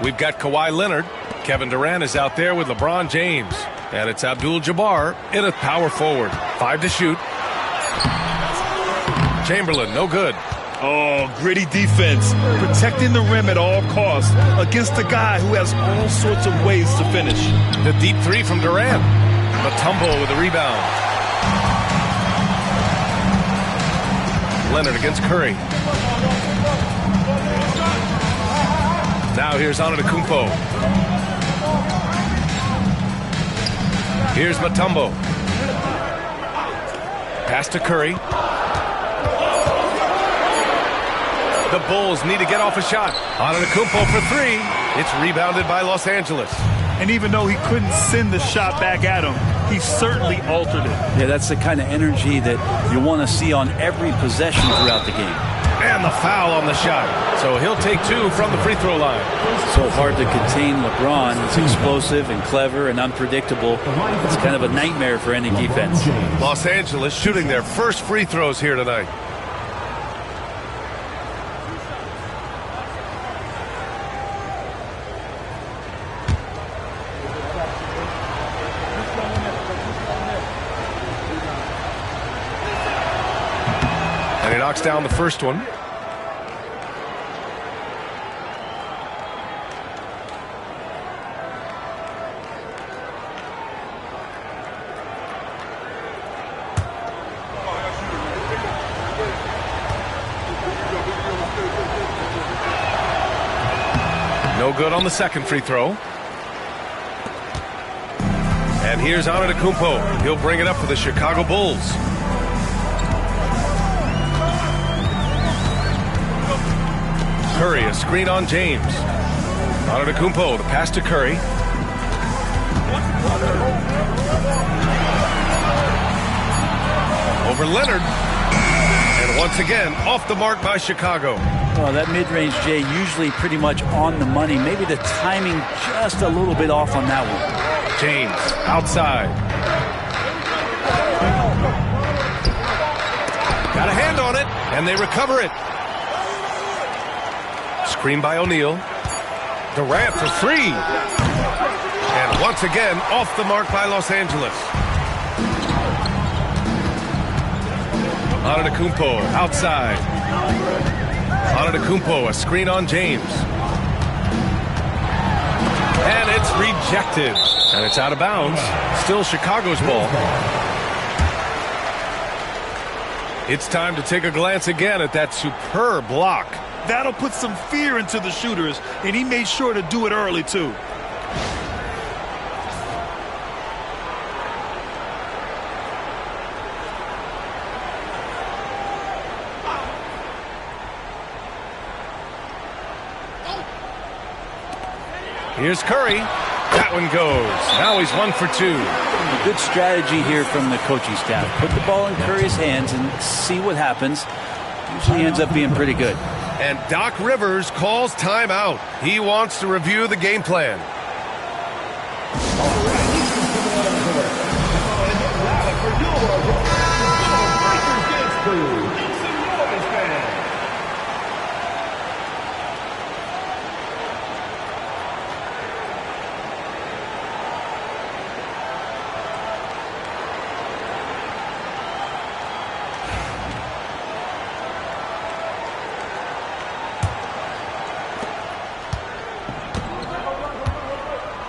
We've got Kawhi Leonard. Kevin Durant is out there with LeBron James. And it's Abdul-Jabbar in a power forward. 5 to shoot. Chamberlain, no good. Oh, gritty defense, protecting the rim at all costs against a guy who has all sorts of ways to finish. The deep three from Durant. Mutombo with the rebound. Leonard against Curry. Now here's Antetokounmpo. Here's Mutombo. Pass to Curry. The Bulls need to get off a shot. Antetokounmpo for 3. It's rebounded by Los Angeles. And even though he couldn't send the shot back at him, he certainly altered it. Yeah, that's the kind of energy that you want to see on every possession throughout the game. And the foul on the shot. So he'll take 2 from the free throw line. So hard to contain LeBron. He's explosive and clever and unpredictable. It's kind of a nightmare for any defense. Los Angeles shooting their first free throws here tonight. Knocks down the first one. No good on the second free throw. And here's Antetokounmpo. He'll bring it up for the Chicago Bulls. Curry, a screen on James. Antetokounmpo, the pass to Curry. Over Leonard. And once again, off the mark by Chicago. Well, that mid-range, Jay, usually pretty much on the money. Maybe the timing just a little bit off on that one. James, outside. Got a hand on it, and they recover it. Screen by O'Neal. Durant for 3. And once again, off the mark by Los Angeles. Antetokounmpo outside. Antetokounmpo, a screen on James. And it's rejected. And it's out of bounds. Still Chicago's ball. It's time to take a glance again at that superb block. That'll put some fear into the shooters, and he made sure to do it early, too. Here's Curry. That one goes. Now he's 1 for 2. A good strategy here from the coaching staff. Put the ball in Curry's hands and see what happens. Usually ends up being pretty good. And Doc Rivers calls timeout. He wants to review the game plan.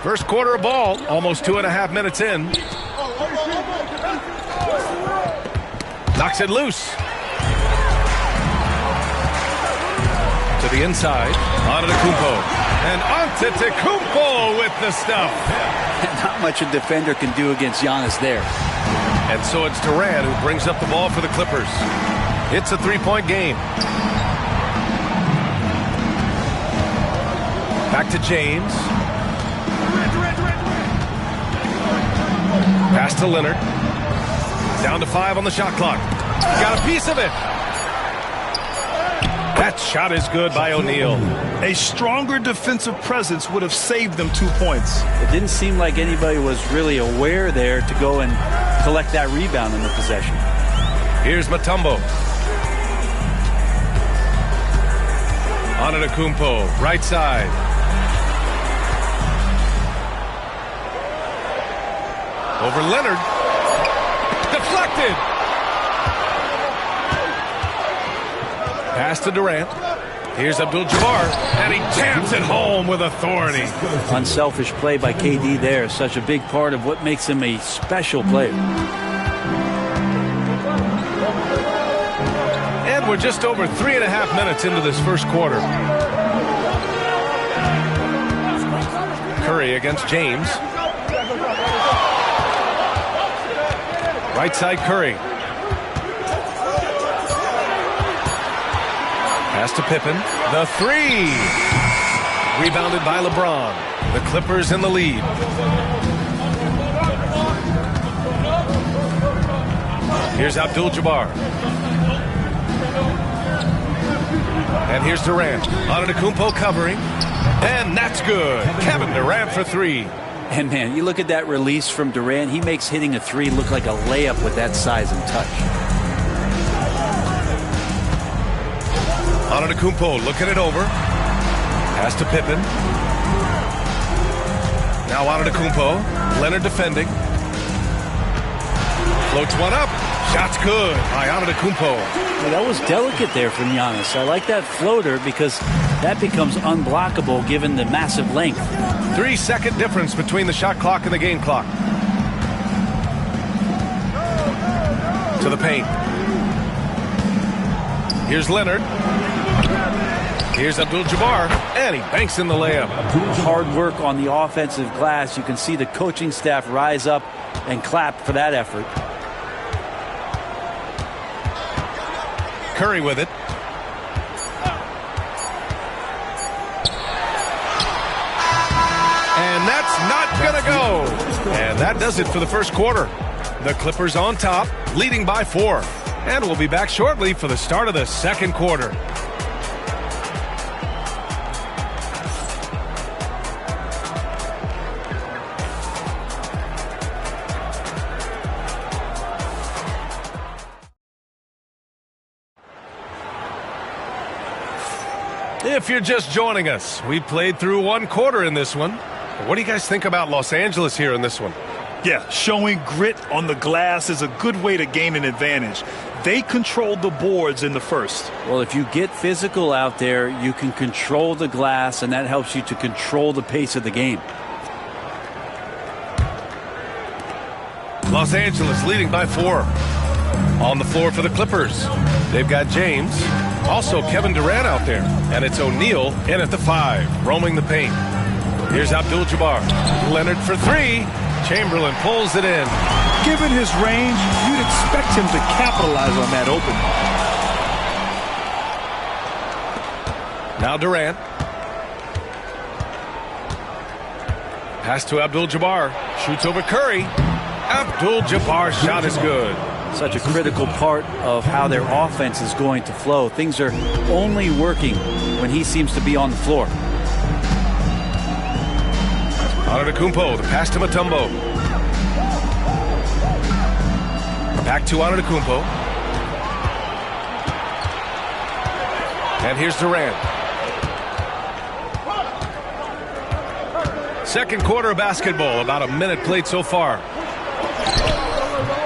First quarter of ball, almost 2.5 minutes in. Knocks it loose. To the inside, Antetokounmpo. And Antetokounmpo with the stuff. Not much a defender can do against Giannis there. And so it's Durant who brings up the ball for the Clippers. It's a 3-point game. Back to James. Pass to Leonard. Down to 5 on the shot clock. Got a piece of it. That shot is good by O'Neal. A stronger defensive presence would have saved them 2 points. It didn't seem like anybody was really aware there to go and collect that rebound in the possession. Here's Mutombo. Antetokounmpo, right side. Over Leonard. Deflected. Pass to Durant. Here's Abdul-Jabbar, and he jams it home with authority. Unselfish play by KD there. Such a big part of what makes him a special player. And we're just over 3.5 minutes into this first quarter. Curry against James. Right side Curry. Pass to Pippen. The 3. Rebounded by LeBron. The Clippers in the lead. Here's Abdul-Jabbar. And here's Durant. Antetokounmpo covering. And that's good. Kevin Durant for 3. And man, you look at that release from Durant, he makes hitting a 3 look like a layup with that size and touch. Antetokounmpo looking it over. Pass to Pippen. Now Antetokounmpo. Leonard defending. Floats one up. Shot's good by Antetokounmpo. Well, that was delicate there from Giannis. I like that floater because that becomes unblockable given the massive length. 3-second difference between the shot clock and the game clock. To the paint. Here's Leonard. Here's Abdul-Jabbar, and he banks in the layup. Hard work on the offensive glass. You can see the coaching staff rise up and clap for that effort. Curry with it. And that's not going to go. And that does it for the first quarter. The Clippers on top, leading by 4. And we'll be back shortly for the start of the second quarter. If you're just joining us, we played through 1 quarter in this one. What do you guys think about Los Angeles here in this one? Yeah, showing grit on the glass is a good way to gain an advantage. They controlled the boards in the first. Well, if you get physical out there, you can control the glass, and that helps you to control the pace of the game. Los Angeles leading by 4. On the floor for the Clippers, they've got James, also Kevin Durant out there, and it's O'Neal in at the 5, roaming the paint. Here's Abdul-Jabbar. Leonard for 3. Chamberlain pulls it in. Given his range, you'd expect him to capitalize on that open. Now Durant. Pass to Abdul-Jabbar. Shoots over Curry. Abdul-Jabbar's shot is good. Such a critical part of how their offense is going to flow. Things are only working when he seems to be on the floor. Antetokounmpo, the pass to Mutombo. Back to Antetokounmpo. And here's Durant. Second quarter of basketball, about a minute played so far.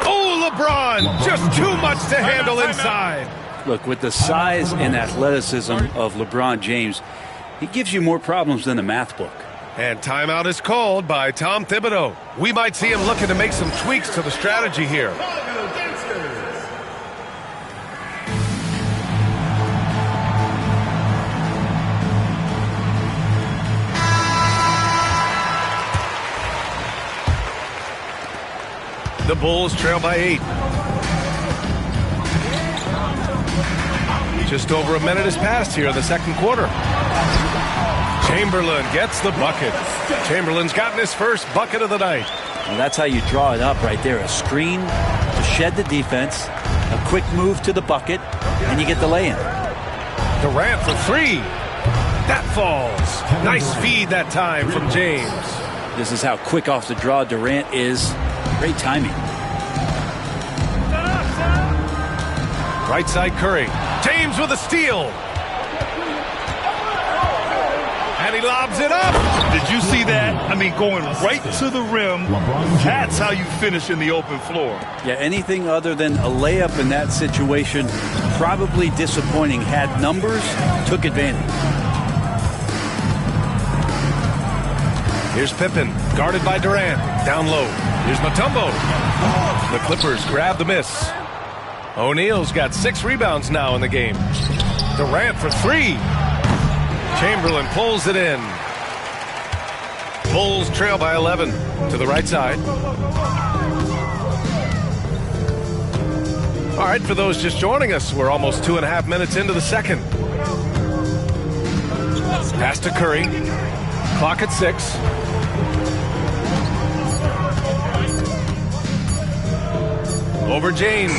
Oh, LeBron, just too much to handle inside. Look, with the size and athleticism of LeBron James, he gives you more problems than the math book. And timeout is called by Tom Thibodeau. We might see him looking to make some tweaks to the strategy here. The Bulls trail by 8. Just over a minute has passed here in the second quarter. Chamberlain gets the bucket. Chamberlain's gotten his first bucket of the night. Well, that's how you draw it up right there. A screen to shed the defense, a quick move to the bucket, and you get the lay-in. Durant for 3. That falls. Nice feed that time from James. This is how quick off the draw Durant is. Great timing. Right side Curry. James with a steal. And he lobs it up. Did you see that? I mean, going right to the rim. That's how you finish in the open floor. Yeah, anything other than a layup in that situation, probably disappointing. Had numbers, took advantage. Here's Pippen, guarded by Durant. Down low. Here's Mutombo. The Clippers grab the miss. O'Neal's got 6 rebounds now in the game. Durant for 3. Chamberlain pulls it in. Bulls trail by 11 to the right side. All right, for those just joining us, we're almost 2.5 minutes into the second. Pass to Curry. Clock at 6. Over James.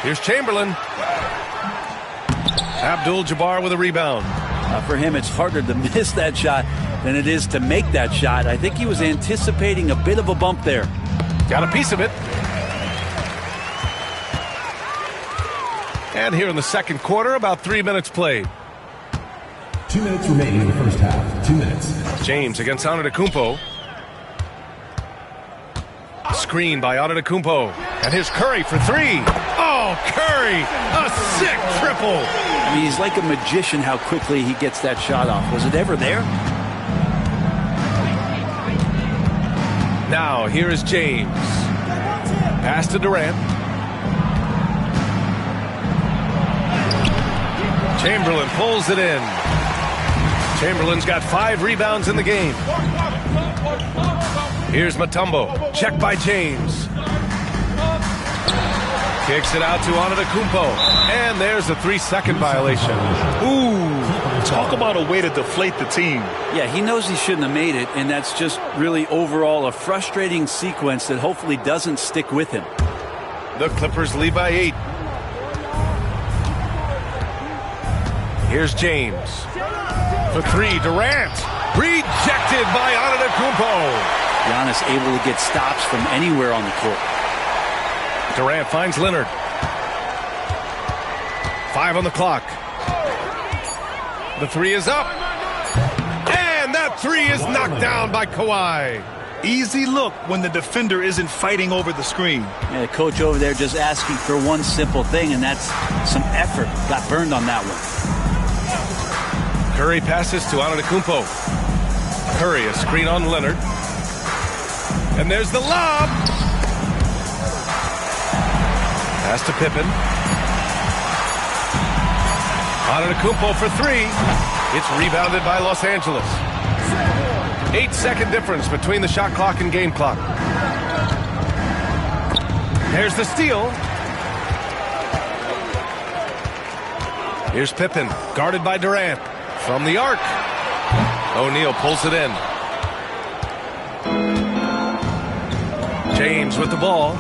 Here's Chamberlain. Abdul-Jabbar with a rebound. For him, it's harder to miss that shot than it is to make that shot. I think he was anticipating a bit of a bump there. Got a piece of it. And here in the second quarter, about 3 minutes played. 2 minutes remaining in the first half. 2 minutes. James against Antetokounmpo. Screen by Antetokounmpo. And here's Curry for 3. Oh, Curry! A sick triple! I mean, he's like a magician how quickly he gets that shot off. Was it ever there? Now, here is James. Pass to Durant. Chamberlain pulls it in. Chamberlain's got 5 rebounds in the game. Here's Mutombo. Check by James. Kicks it out to Antetokounmpo. And there's a 3-second violation. Ooh, talk about a way to deflate the team. Yeah, he knows he shouldn't have made it, and that's just really overall a frustrating sequence that hopefully doesn't stick with him. The Clippers lead by 8. Here's James. For 3, Durant. Rejected by Antetokounmpo. Giannis able to get stops from anywhere on the court. Durant finds Leonard. 5 on the clock. The 3 is up. And that 3 is knocked down by Kawhi. easy look when the defender isn't fighting over the screen. Yeah, the coach over there just asking for one simple thing, and that's some effort. Got burned on that one. Curry passes to Antetokounmpo. Curry, a screen on Leonard. And there's the lob. Pass to Pippen. Antetokounmpo for three. It's rebounded by Los Angeles. 8-second difference between the shot clock and game clock. There's the steal. Here's Pippen, guarded by Durant. From the arc. O'Neal pulls it in. James with the ball.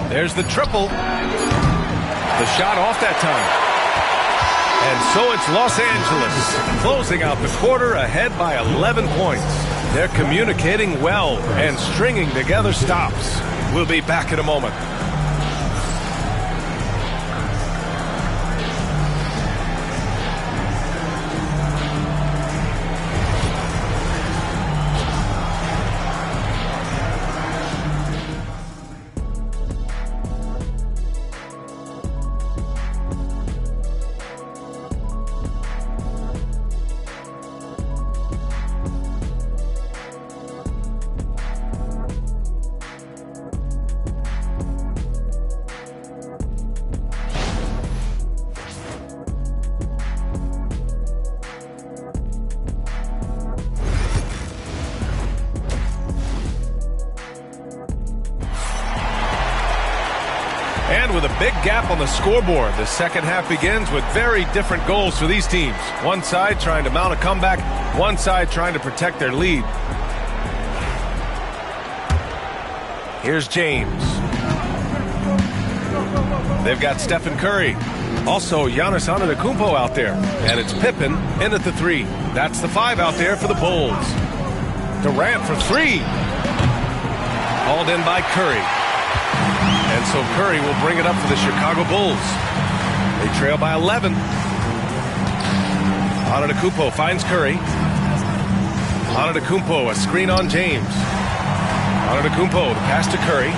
There's the triple. The shot off that time. And so it's Los Angeles closing out the quarter ahead by 11 points. They're communicating well and stringing together stops. We'll be back in a moment. And with a big gap on the scoreboard, the second half begins with very different goals for these teams. One side trying to mount a comeback, one side trying to protect their lead. Here's James. They've got Stephen Curry. Also, Giannis Antetokounmpo out there. And it's Pippen in at the three. That's the five out there for the Bulls. Durant for three. Hauled in by Curry. And so Curry will bring it up for the Chicago Bulls. They trail by 11. Antetokounmpo finds Curry. Antetokounmpo, a screen on James. Antetokounmpo, the pass to Curry.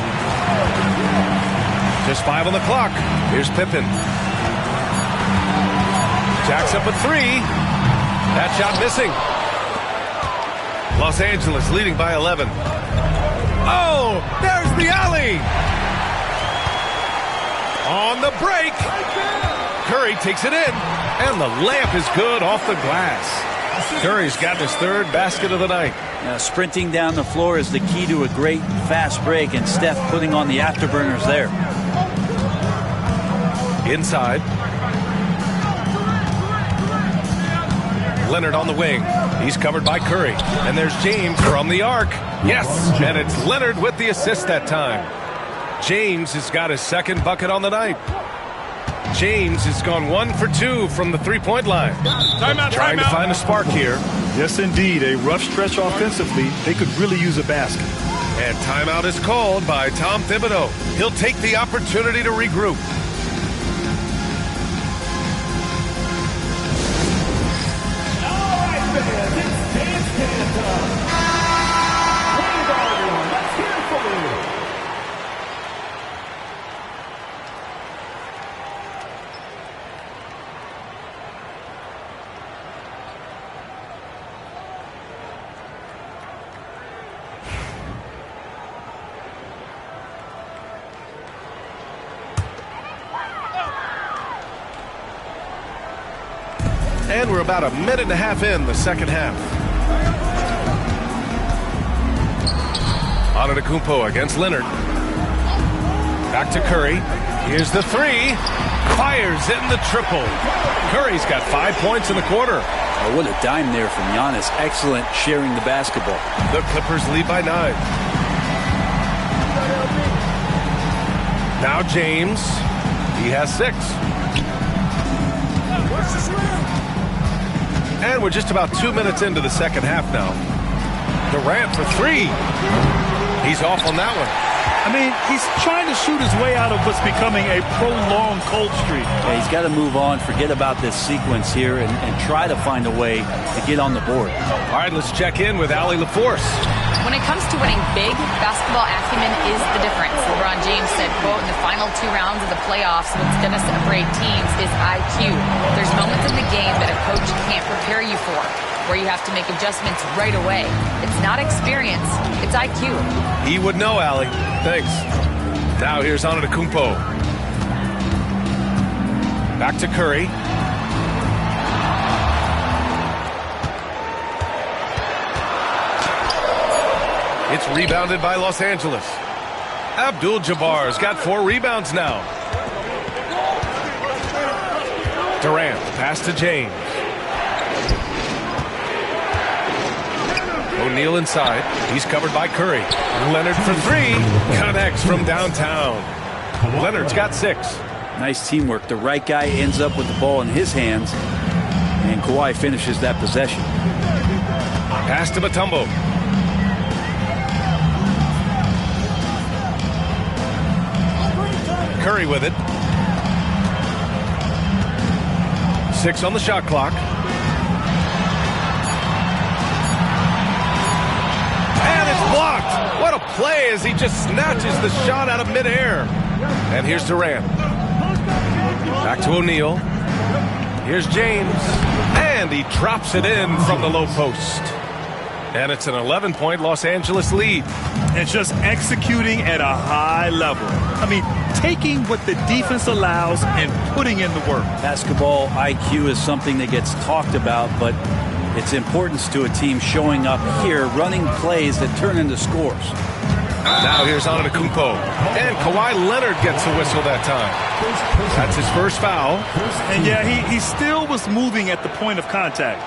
Just 5 on the clock. Here's Pippen. Jacks up a three. That shot missing. Los Angeles leading by 11. Oh, there's the alley. On the break, Curry takes it in, and the layup is good off the glass. Curry's got his third basket of the night. Now, sprinting down the floor is the key to a great fast break, and Steph putting on the afterburners there. Inside. Leonard on the wing. He's covered by Curry. And there's James from the arc. Yes, and it's Leonard with the assist that time. James has got his second bucket on the night. James has gone 1 for 2 from the three-point line. Trying to find a spark here. Yes, indeed. A rough stretch offensively. They could really use a basket. And timeout is called by Tom Thibodeau. He'll take the opportunity to regroup. And we're about a minute and a half in the second half. Antetokounmpo against Leonard. Back to Curry. Here's the three. Fires in the triple. Curry's got 5 points in the quarter. Oh, what a dime there from Giannis. Excellent sharing the basketball. The Clippers lead by 9. Now James. He has 6. And we're just about 2 minutes into the second half now. Durant for 3. He's off on that one. I mean, he's trying to shoot his way out of what's becoming a prolonged cold streak. Yeah, he's got to move on, forget about this sequence here, and try to find a way to get on the board. All right, let's check in with Allie LaForce. When it comes to winning big, basketball acumen is the difference. LeBron James said, quote, in the final 2 rounds of the playoffs, what's going to separate teams is IQ. There's moments in the game that a coach can't prepare you for, where you have to make adjustments right away. It's not experience, it's IQ. He would know, Allie. Thanks. Now here's Antetokounmpo. Back to Curry. It's rebounded by Los Angeles. Abdul-Jabbar's got 4 rebounds now. Durant, pass to James. O'Neal inside. He's covered by Curry. Leonard for 3. Connects from downtown. Leonard's got 6. Nice teamwork. The right guy ends up with the ball in his hands, and Kawhi finishes that possession. Pass to Mutombo. Curry with it. 6 on the shot clock. And it's blocked. What a play as he just snatches the shot out of midair. And here's Durant. Back to O'Neal. Here's James. And he drops it in from the low post. And it's an 11-point Los Angeles lead. And just executing at a high level. I mean, taking what the defense allows and putting in the work. Basketball IQ is something that gets talked about, but its importance to a team showing up here, running plays that turn into scores. Now here's Antetokounmpo. And Kawhi Leonard gets a whistle that time. That's his first foul. And yeah, he still was moving at the point of contact.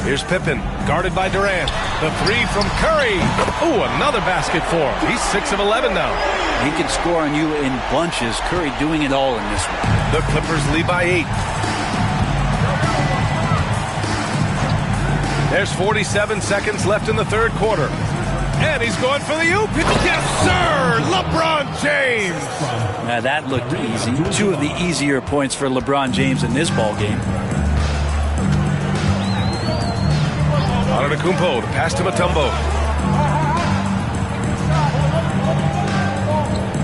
Here's Pippen, guarded by Durant. The 3 from Curry. Ooh, another basket for him. He's 6 of 11 now. He can score on you in bunches. Curry doing it all in this one. The Clippers lead by 8. There's 47 seconds left in the third quarter. And he's going for the oop. Yes, sir! LeBron James! Now that looked easy. 2 of the easier points for LeBron James in this ball game. Antetokounmpo, pass to Mutombo.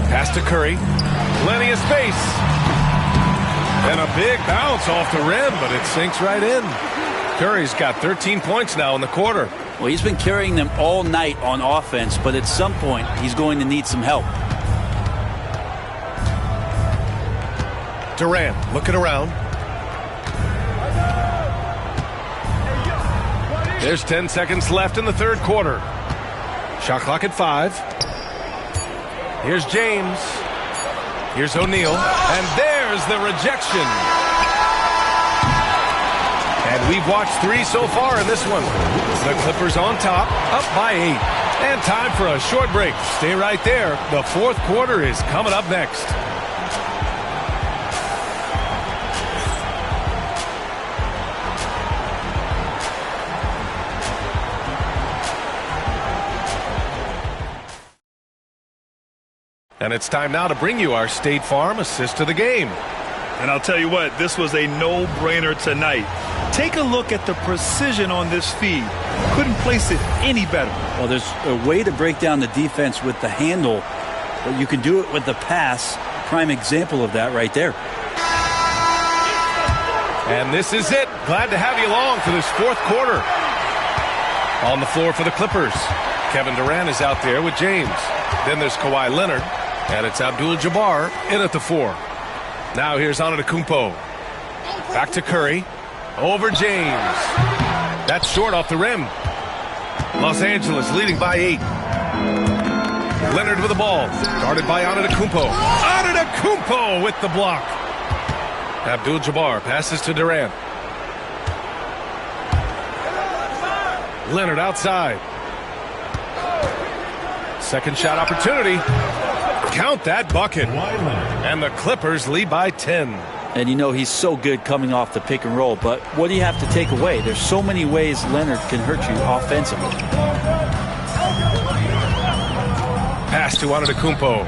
Pass to Curry. Plenty of space. And a big bounce off the rim, but it sinks right in. Curry's got 13 points now in the quarter. Well, he's been carrying them all night on offense, but at some point, he's going to need some help. Durant looking around. There's 10 seconds left in the third quarter. Shot clock at 5. Here's James. Here's O'Neal. And there's the rejection. And we've watched 3 so far in this one. The Clippers on top, up by 8. And time for a short break. Stay right there. The fourth quarter is coming up next. And it's time now to bring you our State Farm assist to the game. And I'll tell you what, this was a no-brainer tonight. Take a look at the precision on this feed. Couldn't place it any better. Well, there's a way to break down the defense with the handle, but you can do it with the pass. Prime example of that right there. And this is it. Glad to have you along for this fourth quarter. On the floor for the Clippers, Kevin Durant is out there with James. Then there's Kawhi Leonard. And it's Abdul-Jabbar in at the 4. Now here's Antetokounmpo. Back to Curry. Over James. That's short off the rim. Los Angeles leading by 8. Leonard with the ball. Guarded by Antetokounmpo. Antetokounmpo with the block. Abdul-Jabbar passes to Durant. Leonard outside. Second shot opportunity. Count that bucket. And the Clippers lead by 10. And you know he's so good coming off the pick and roll. But what do you have to take away? There's so many ways Leonard can hurt you offensively. Pass to Antetokounmpo.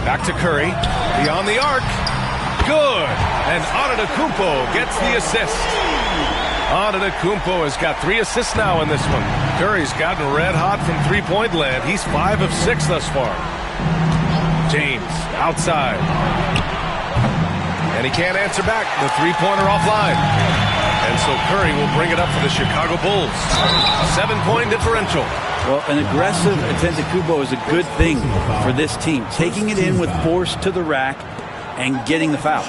Back to Curry. Beyond the arc. Good. And Antetokounmpo gets the assist. Antetokounmpo has got 3 assists now in this one. Curry's gotten red hot from three-point land. He's 5 of 6 thus far. James outside. And he can't answer back. The three-pointer offline. And so Curry will bring it up for the Chicago Bulls. 7-point differential. Well, an aggressive Antetokounmpo is a good thing for this team. Taking it in with force to the rack and getting the foul.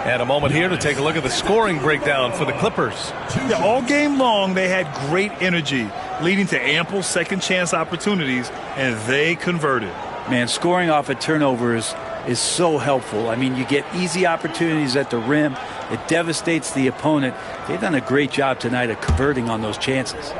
And a moment here to take a look at the scoring breakdown for the Clippers. Yeah, all game long, they had great energy, leading to ample second chance opportunities, and they converted. Man, scoring off of turnovers is so helpful. I mean, you get easy opportunities at the rim. It devastates the opponent. They've done a great job tonight of converting on those chances.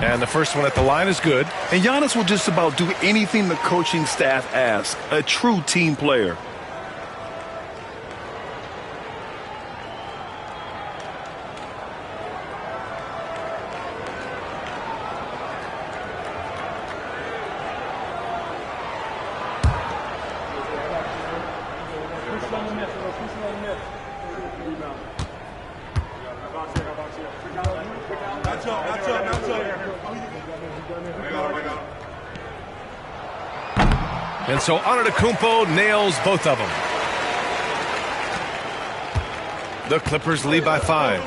And the first one at the line is good. And Giannis will just about do anything the coaching staff asks. A true team player. And so Antetokounmpo nails both of them. The Clippers lead by 5.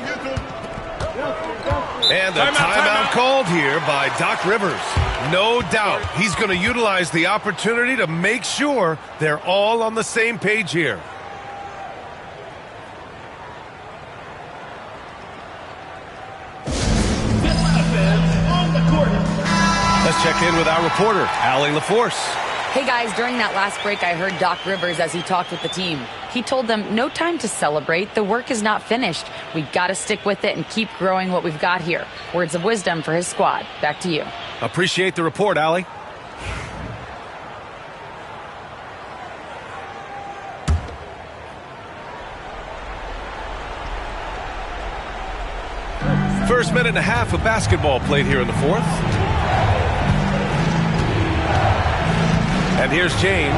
And a timeout called here by Doc Rivers. No doubt he's going to utilize the opportunity to make sure they're all on the same page here. Let's check in with our reporter, Allie LaForce. Hey guys, during that last break, I heard Doc Rivers as he talked with the team. He told them, no time to celebrate. The work is not finished. We got to stick with it and keep growing what we've got here. Words of wisdom for his squad. Back to you. Appreciate the report, Allie. First minute and a half of basketball played here in the fourth. And here's James.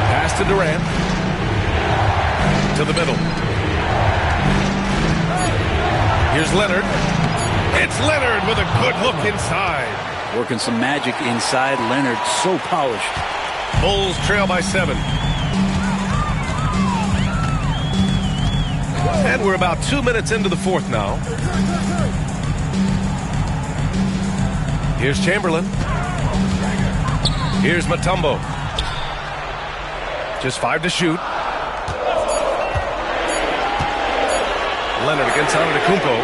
Pass to Durant. To the middle. Here's Leonard. It's Leonard with a good look inside. Working some magic inside. Leonard so polished. Bulls trail by 7. And we're about 2 minutes into the fourth now. Here's Chamberlain. Here's Mutombo. Just 5 to shoot. Leonard against Antetokounmpo.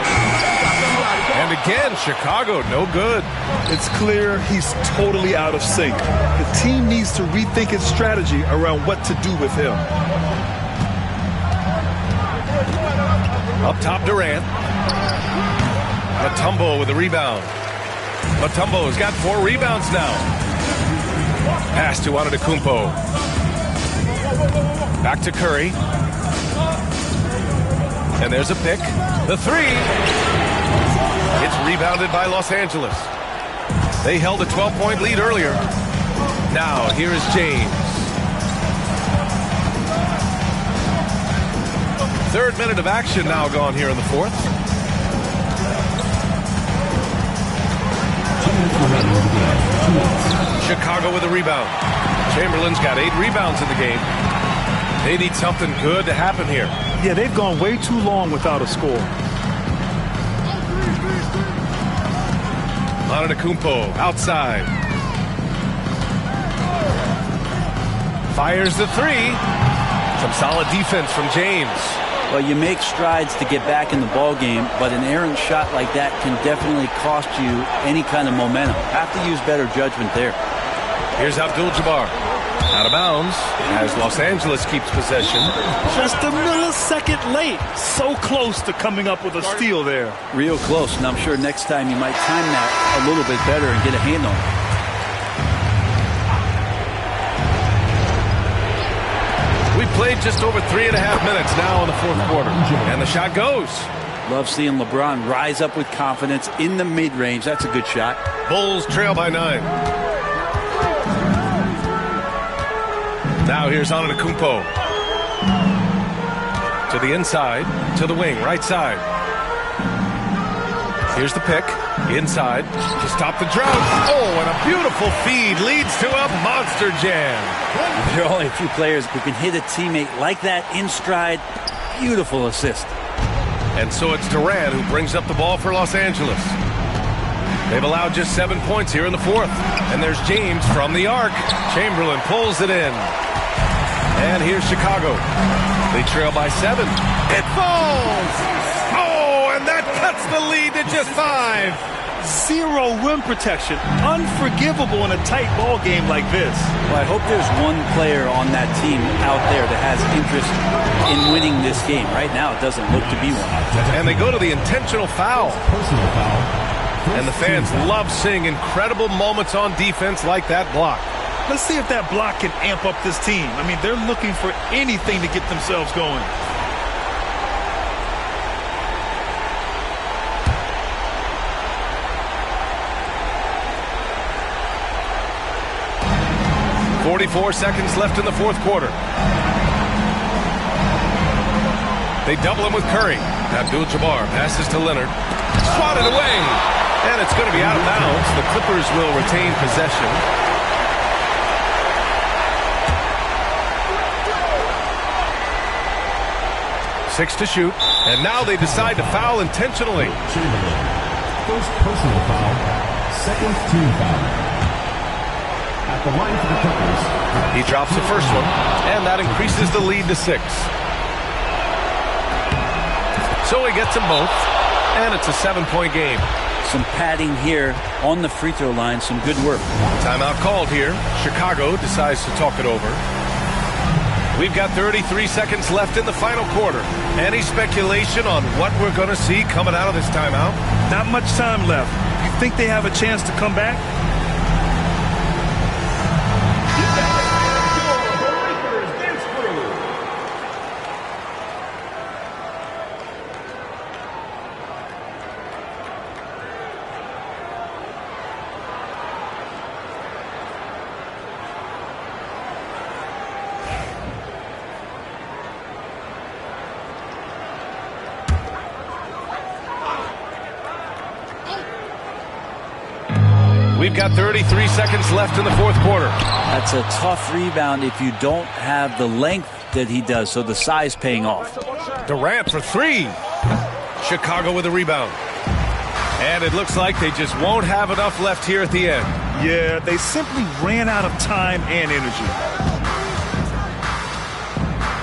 And again, Chicago, no good. It's clear he's totally out of sync. The team needs to rethink its strategy around what to do with him. Up top, Durant. Mutombo with a rebound. Mutombo's got 4 rebounds now. Pass to Antetokounmpo. Back to Curry. And there's a pick. The 3. It's rebounded by Los Angeles. They held a 12-point lead earlier. Now, here is James. Third minute of action now gone here in the fourth. Chicago with a rebound. Chamberlain's got 8 rebounds in the game. They need something good to happen here. Yeah, they've gone way too long without a score. Antetokounmpo outside. Fires the 3. Some solid defense from James. Well, you make strides to get back in the ball game, but an errant shot like that can definitely cost you any kind of momentum. Have to use better judgment there. Here's Abdul-Jabbar. Out of bounds as Los Angeles keeps possession. Just a millisecond late. So close to coming up with a steal there. Real close, and I'm sure next time you might time that a little bit better and get a hand on it. We played just over 3.5 minutes now in the fourth quarter. And the shot goes. Love seeing LeBron rise up with confidence in the mid-range. That's a good shot. Bulls trail by 9. Now here's Antetokounmpo. To the inside, to the wing, right side. Here's the pick, inside, to stop the drought. Oh, and a beautiful feed leads to a monster jam. There are only a few players who can hit a teammate like that in stride. Beautiful assist. And so it's Durant who brings up the ball for Los Angeles. They've allowed just 7 points here in the fourth. And there's James from the arc. Chamberlain pulls it in. And here's Chicago. They trail by 7. It falls! Oh, and that cuts the lead to just 5. Zero rim protection. Unforgivable in a tight ball game like this. Well, I hope there's one player on that team out there that has interest in winning this game. Right now, it doesn't look to be one. And they go to the intentional foul. Personal foul. And the fans love seeing incredible moments on defense like that block. Let's see if that block can amp up this team. I mean, they're looking for anything to get themselves going. .44 seconds left in the fourth quarter. They double him with Curry. Abdul-Jabbar passes to Leonard. Swatted away. And it's going to be out of bounds. The Clippers will retain possession. Six to shoot. And now they decide to foul intentionally. Chamberlain. First personal foul. Second team foul. At the line for the Clippers. He drops the first one. And that increases the lead to 6. So he gets them both. And it's a 7-point game. Some padding here on the free throw line. Some good work. Timeout called here. Chicago decides to talk it over. We've got 33 seconds left in the final quarter. Any speculation on what we're going to see coming out of this timeout? Not much time left. You think they have a chance to come back? We've got 33 seconds left in the fourth quarter. That's a tough rebound if you don't have the length that he does, so the size paying off. Durant for 3. Chicago with a rebound. And it looks like they just won't have enough left here at the end. Yeah, they simply ran out of time and energy.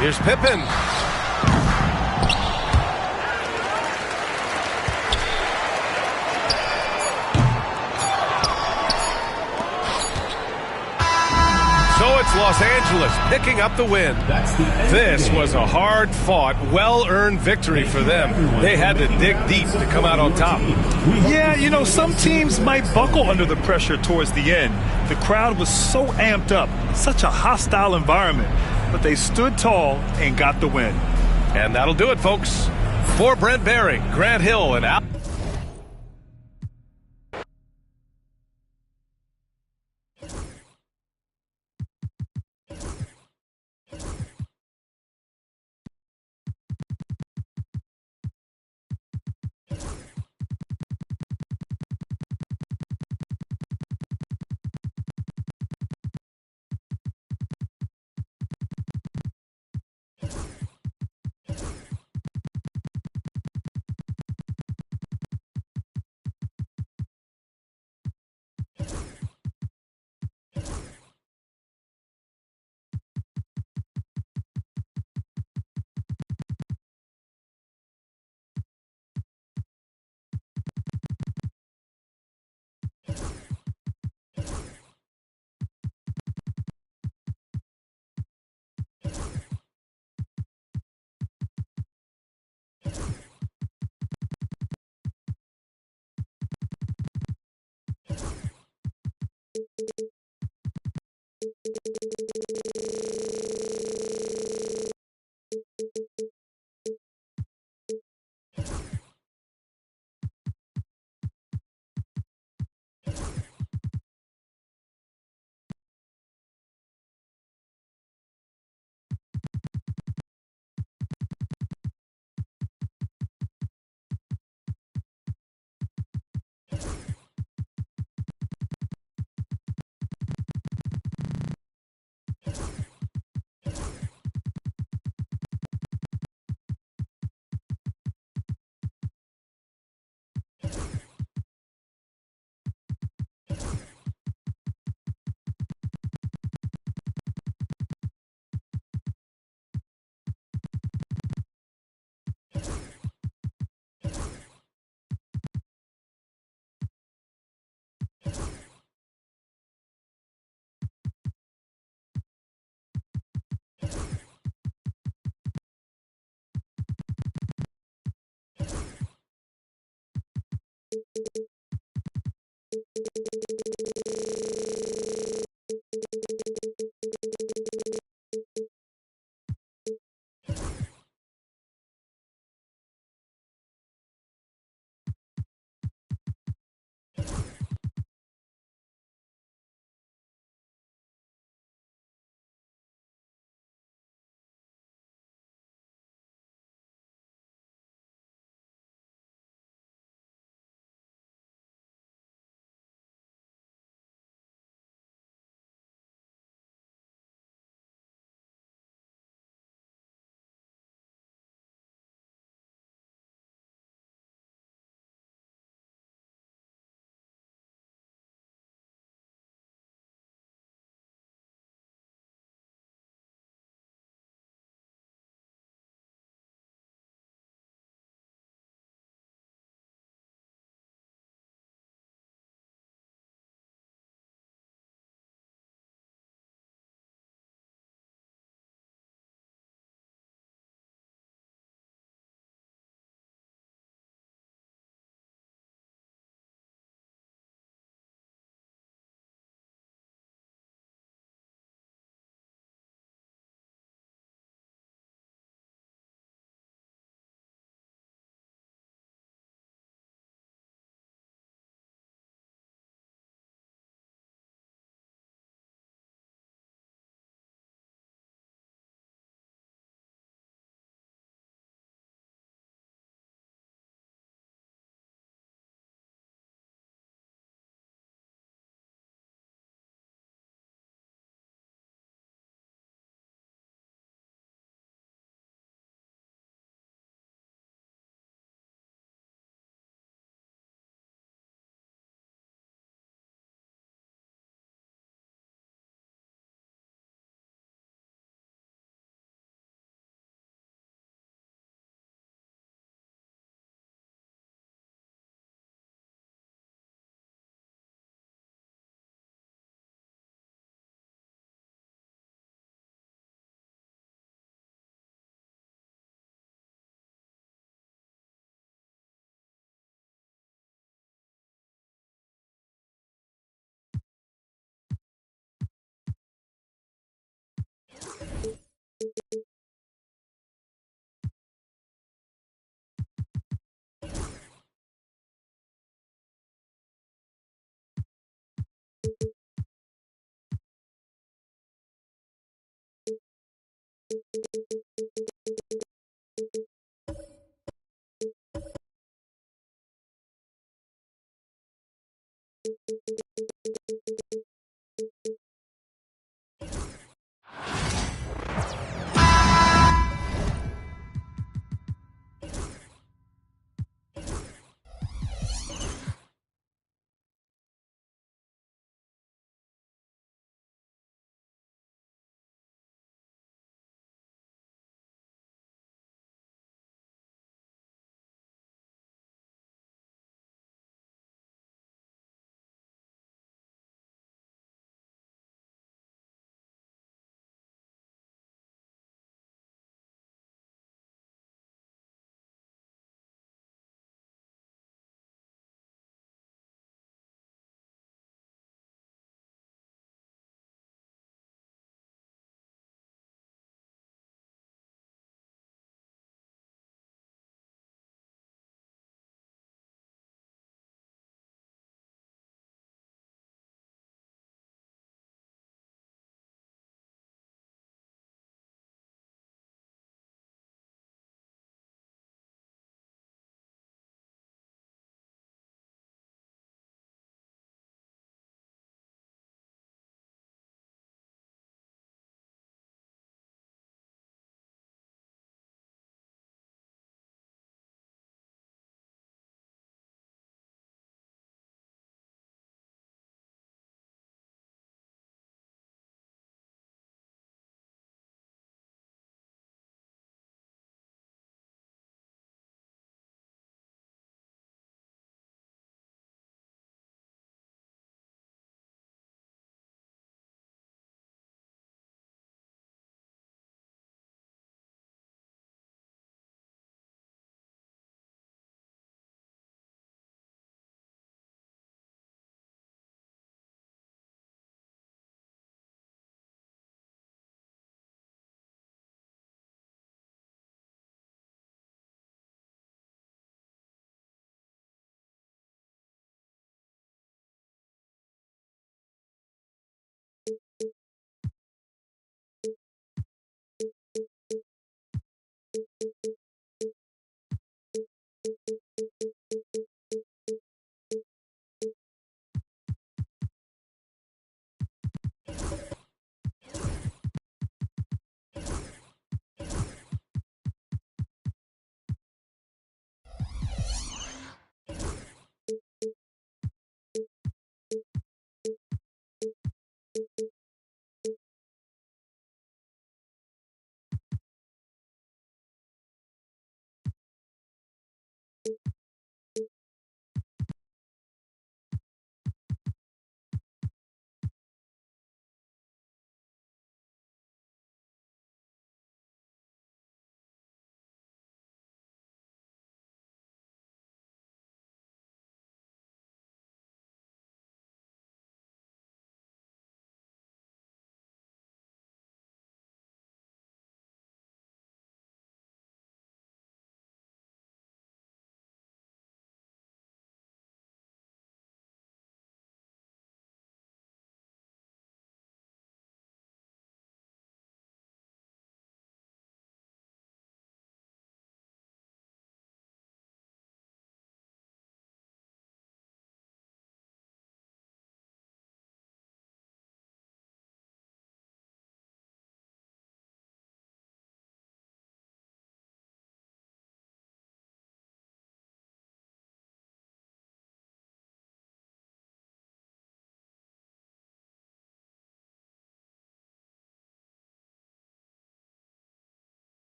Here's Pippen. So it's Los Angeles picking up the win. This was a hard-fought, well-earned victory for them. They had to dig deep to come out on top. Yeah, you know, some teams might buckle under the pressure towards the end. The crowd was so amped up, such a hostile environment. But they stood tall and got the win. And that'll do it, folks. For Brent Barry, Grant Hill, and Al.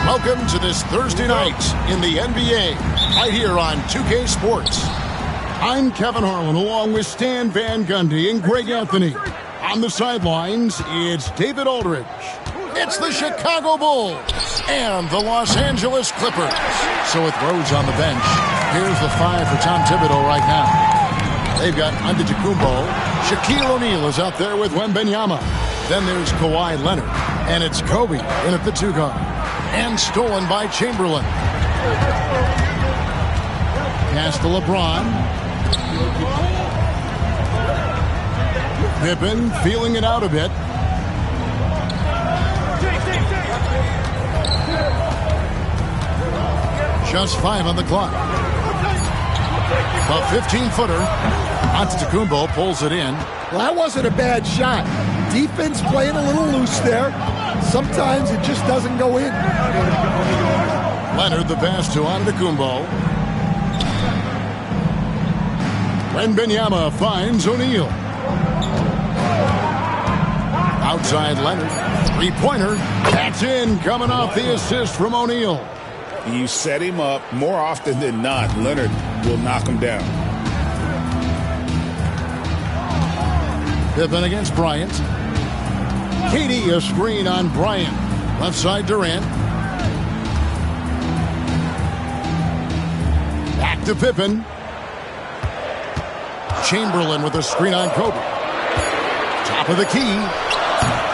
Welcome to this Thursday night in the NBA, right here on 2K Sports. I'm Kevin Harlan, along with Stan Van Gundy and Greg Anthony. On the sidelines, it's David Aldridge. It's the Chicago Bulls and the Los Angeles Clippers. So with Rose on the bench, here's the five for Tom Thibodeau right now. They've got Antetokounmpo. Shaquille O'Neal is out there with Wembanyama. Then there's Kawhi Leonard. And it's Kobe in at the two guard. And stolen by Chamberlain. Pass to LeBron. Pippen feeling it out a bit. Just 5 on the clock. A 15-footer. Antetokounmpo pulls it in. Well, that wasn't a bad shot. Defense playing a little loose there. Sometimes it just doesn't go in. Leonard the pass to Antetokounmpo. Wembanyama finds O'Neal. Outside Leonard. Three-pointer. That's in, coming off the assist from O'Neal. You set him up, more often than not, Leonard will knock him down. Pippen against Bryant. KD a screen on Bryant. Left side Durant. Back to Pippen. Chamberlain with a screen on Kobe. Top of the key.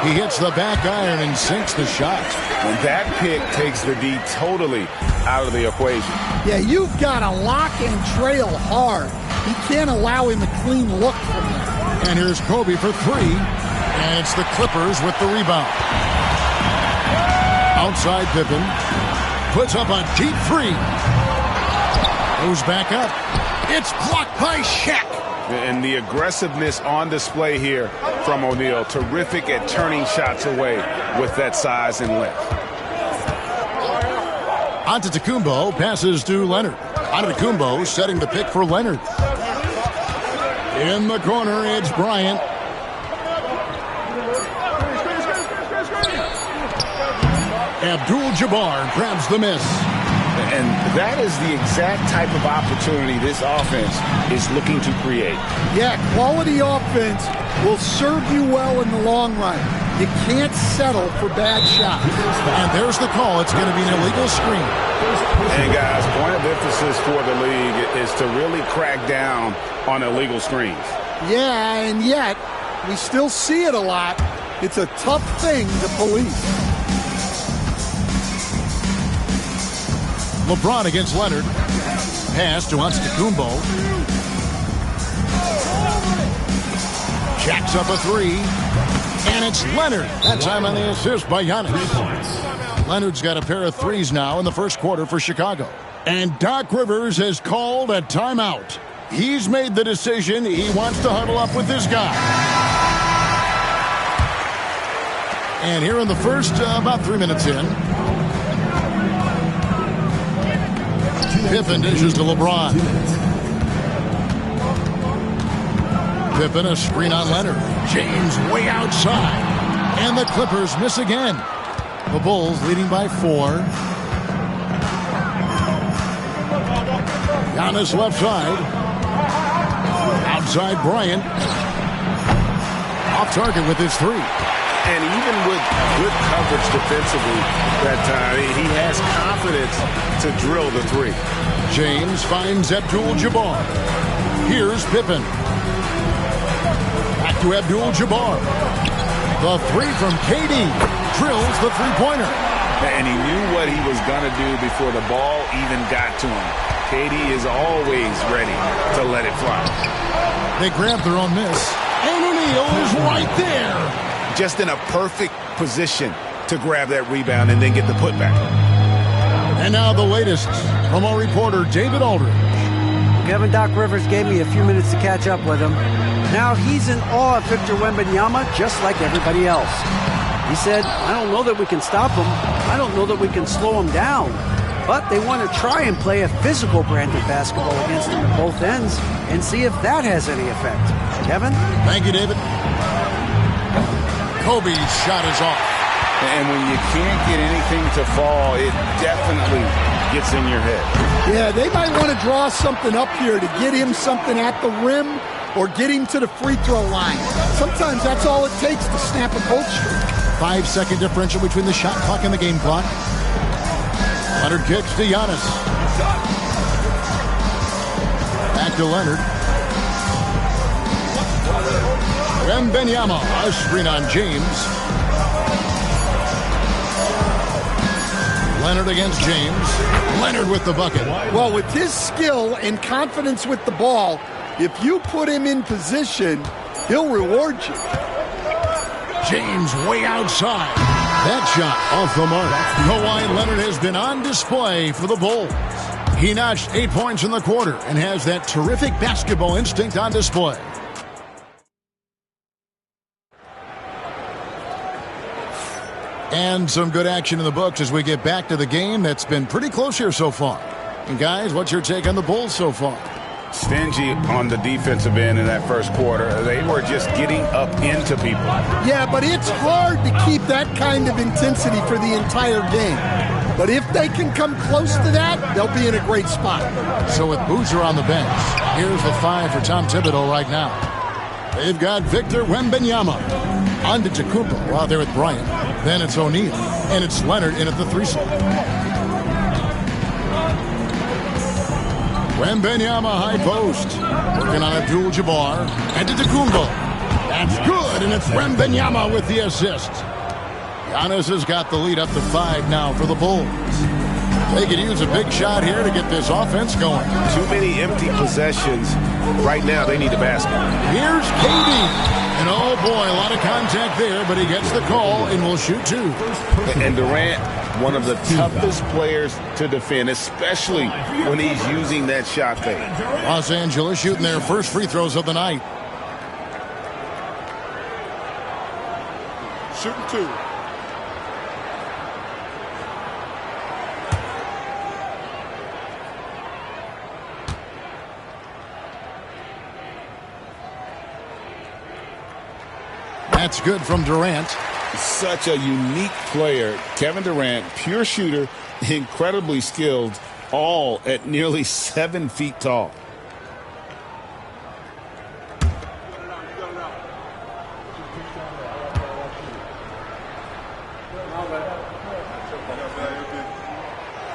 He hits the back iron and sinks the shot. And that pick takes the D totally out of the equation. Yeah, you've got to lock and trail hard. You can't allow him a clean look from there. And here's Kobe for three. And it's the Clippers with the rebound. Outside Pippen. Puts up a deep three. Goes back up. It's blocked by Shaq. And the aggressiveness on display here from O'Neal. Terrific at turning shots away with that size and length. Antetokounmpo passes to Leonard. Antetokounmpo setting the pick for Leonard. In the corner, it's Bryant. Abdul-Jabbar grabs the miss. And that is the exact type of opportunity this offense is looking to create. Yeah, quality offense will serve you well in the long run. You can't settle for bad shots. And there's the call. It's going to be an illegal screen. And guys, point of emphasis for the league is to really crack down on illegal screens. Yeah, and yet we still see it a lot. It's a tough thing to police. LeBron against Leonard. Pass to Antetokounmpo. Jacks up a three. And it's Leonard. That time on the assist by Giannis. Leonard's got a pair of threes now in the first quarter for Chicago. And Doc Rivers has called a timeout. He's made the decision. He wants to huddle up with this guy. And here in the first, about 3 minutes in, Pippen dishes to LeBron. Pippen a screen on Leonard. James way outside. And the Clippers miss again. The Bulls leading by 4. Giannis left side. Outside Bryant. Off target with his three. And even with good coverage defensively that time, he has confidence to drill the three. James finds Abdul-Jabbar. Here's Pippen. Back to Abdul-Jabbar. The three from KD. Drills the three-pointer. And he knew what he was going to do before the ball even got to him. KD is always ready to let it fly. They grab their own miss. And O'Neal is right there. Just in a perfect position to grab that rebound and then get the putback. And now the latest from our reporter, David Aldridge. Kevin, Doc Rivers gave me a few minutes to catch up with him. Now he's in awe of Victor Wembanyama, just like everybody else. He said, I don't know that we can stop him. I don't know that we can slow him down. But they want to try and play a physical brand of basketball against them at both ends and see if that has any effect. Kevin? Thank you, David. Kobe's shot is off. And when you can't get anything to fall, it definitely gets in your head. Yeah, they might want to draw something up here to get him something at the rim or get him to the free throw line. Sometimes that's all it takes to snap a cold streak. 5-second differential between the shot clock and the game clock. Leonard kicks to Giannis. Back to Leonard. Wembanyama, a screen on James. Leonard against James. Leonard with the bucket. Well, with his skill and confidence with the ball, if you put him in position, he'll reward you. James way outside. That shot off the mark. Kawhi Leonard has been on display for the Bulls. He notched 8 points in the quarter and has that terrific basketball instinct on display. And some good action in the books as we get back to the game that's been pretty close here so far. And guys, what's your take on the Bulls so far? Stingy on the defensive end in that first quarter. They were just getting up into people. Yeah, but it's hard to keep that kind of intensity for the entire game. But if they can come close to that, they'll be in a great spot. So with Boozer on the bench, here's the 5 for Tom Thibodeau right now. They've got Victor Wembanyama. Antetokounmpo out there with Bryant. Then it's O'Neal. And it's Leonard in at the 3 slot. Wembanyama high post. Working on Abdul-Jabbar. Antetokounmpo. That's good, and it's Wembanyama with the assist. Giannis has got the lead up to 5 now for the Bulls. They could use a big shot here to get this offense going. Too many empty possessions. Right now, they need a basket. Here's KD. And oh boy, a lot of contact there, but he gets the call and will shoot 2. And Durant, one of the toughest players to defend, especially when he's using that shot fake. Los Angeles shooting their first free throws of the night. Shooting 2. That's good from Durant. Such a unique player. Kevin Durant, pure shooter, incredibly skilled, all at nearly 7 feet tall.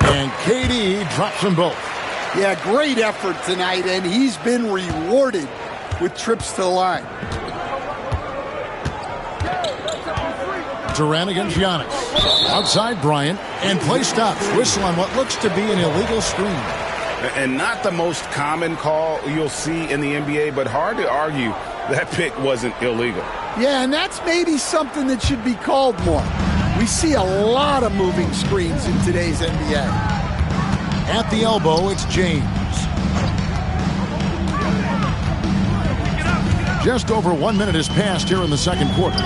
And KD drops them both. Yeah, great effort tonight, and he's been rewarded with trips to the line. Durant against Giannis. Outside Bryant, and play stops. Whistle on what looks to be an illegal screen. And not the most common call you'll see in the NBA, but hard to argue that pick wasn't illegal. Yeah, and that's maybe something that should be called more. We see a lot of moving screens in today's NBA. At the elbow, it's James. Just over 1 minute has passed here in the second quarter.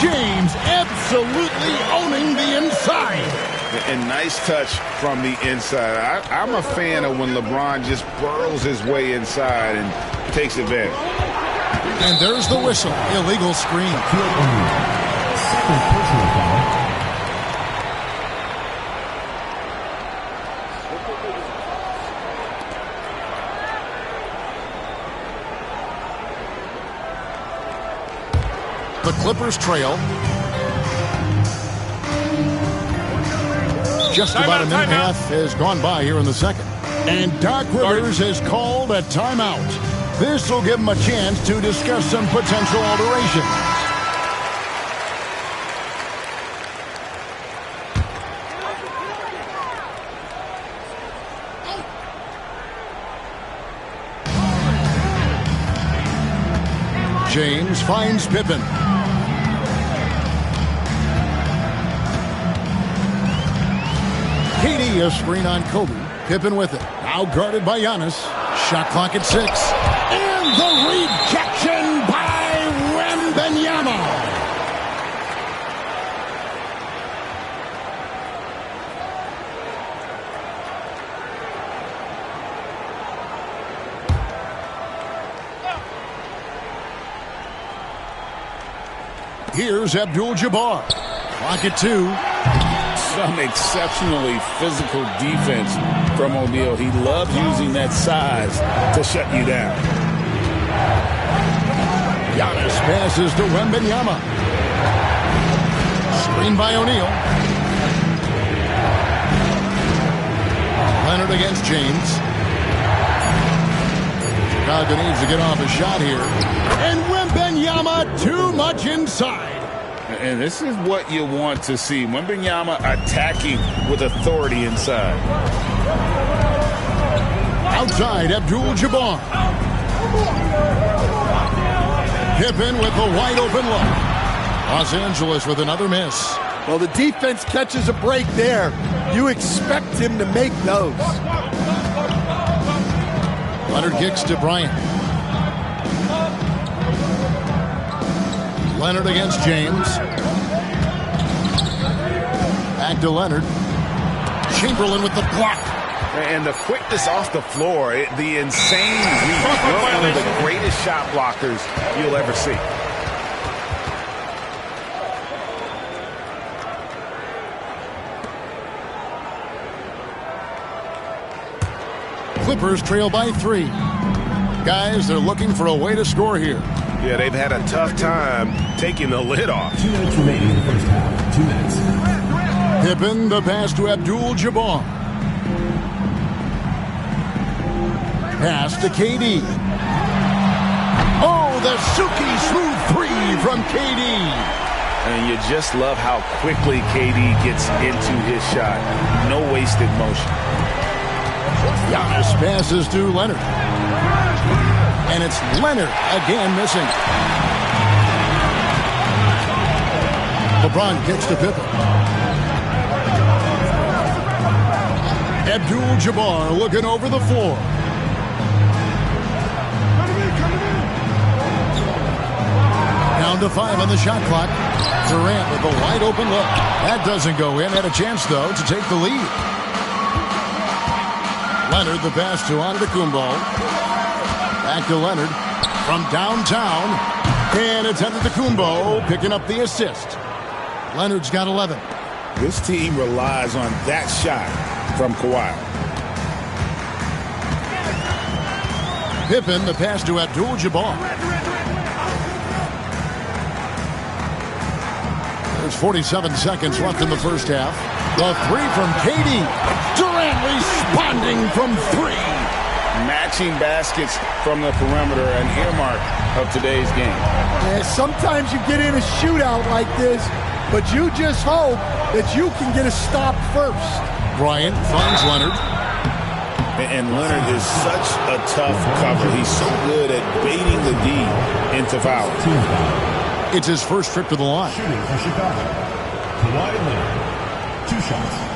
James absolutely owning the inside. And nice touch from the inside. I'm a fan of when LeBron just burrows his way inside and takes advantage. And there's the whistle. Illegal screen. Second personal foul. The Clippers trail. Just about a minute and a half has gone by here in the second. And Doc Rivers has called a timeout. This will give him a chance to discuss some potential alterations. James finds Pippen. KD a screen on Kobe. Pippen with it. Now guarded by Giannis. Shot clock at 6. And the rejection by Wembanyama. Here's Abdul-Jabbar. Clock at 2. Some exceptionally physical defense from O'Neal. He loves using that size to shut you down. Giannis passes to Wembanyama. Screen by O'Neal. Leonard against James. Chicago needs to get off a shot here. And Wembanyama too much inside. And this is what you want to see. Wembanyama attacking with authority inside. Outside, Abdul-Jabbar. Pippen with a wide open look. Los Angeles with another miss. Well, the defense catches a break there. You expect him to make those. Leonard kicks to Bryant. Leonard against James. Back to Leonard. Chamberlain with the block. And the quickness off the floor, the insane reach. One of the greatest shot blockers you'll ever see. Clippers trail by 3. Guys, they're looking for a way to score here. Yeah, they've had a tough time taking the lid off. 2 minutes remaining in the first half. 2 minutes. Pippen, the pass to Abdul-Jabbar. Pass to KD. Oh, the silky smooth 3 from KD. And you just love how quickly KD gets into his shot. No wasted motion. Giannis passes to Leonard. And it's Leonard again missing. LeBron kicks to Pippen. Abdul-Jabbar looking over the floor. Down to 5 on the shot clock. Durant with a wide open look. That doesn't go in. Had a chance, though, to take the lead. Leonard, the pass to Antetokounmpo. Back to Leonard from downtown. And it's Antetokounmpo picking up the assist. Leonard's got 11. This team relies on that shot from Kawhi. Pippen, the pass to Abdul-Jabbar. There's 47 seconds left in the first half. The 3 from KD. Durant responding from 3. Matching baskets from the perimeter, an earmark of today's game. Yeah, sometimes you get in a shootout like this, but you just hope that you can get a stop first. Bryant finds Leonard. And Leonard is such a tough cover. He's so good at baiting the D into fouls. It's his first trip to the line. Shooting for Chicago. Kawhi Leonard. 2 shots.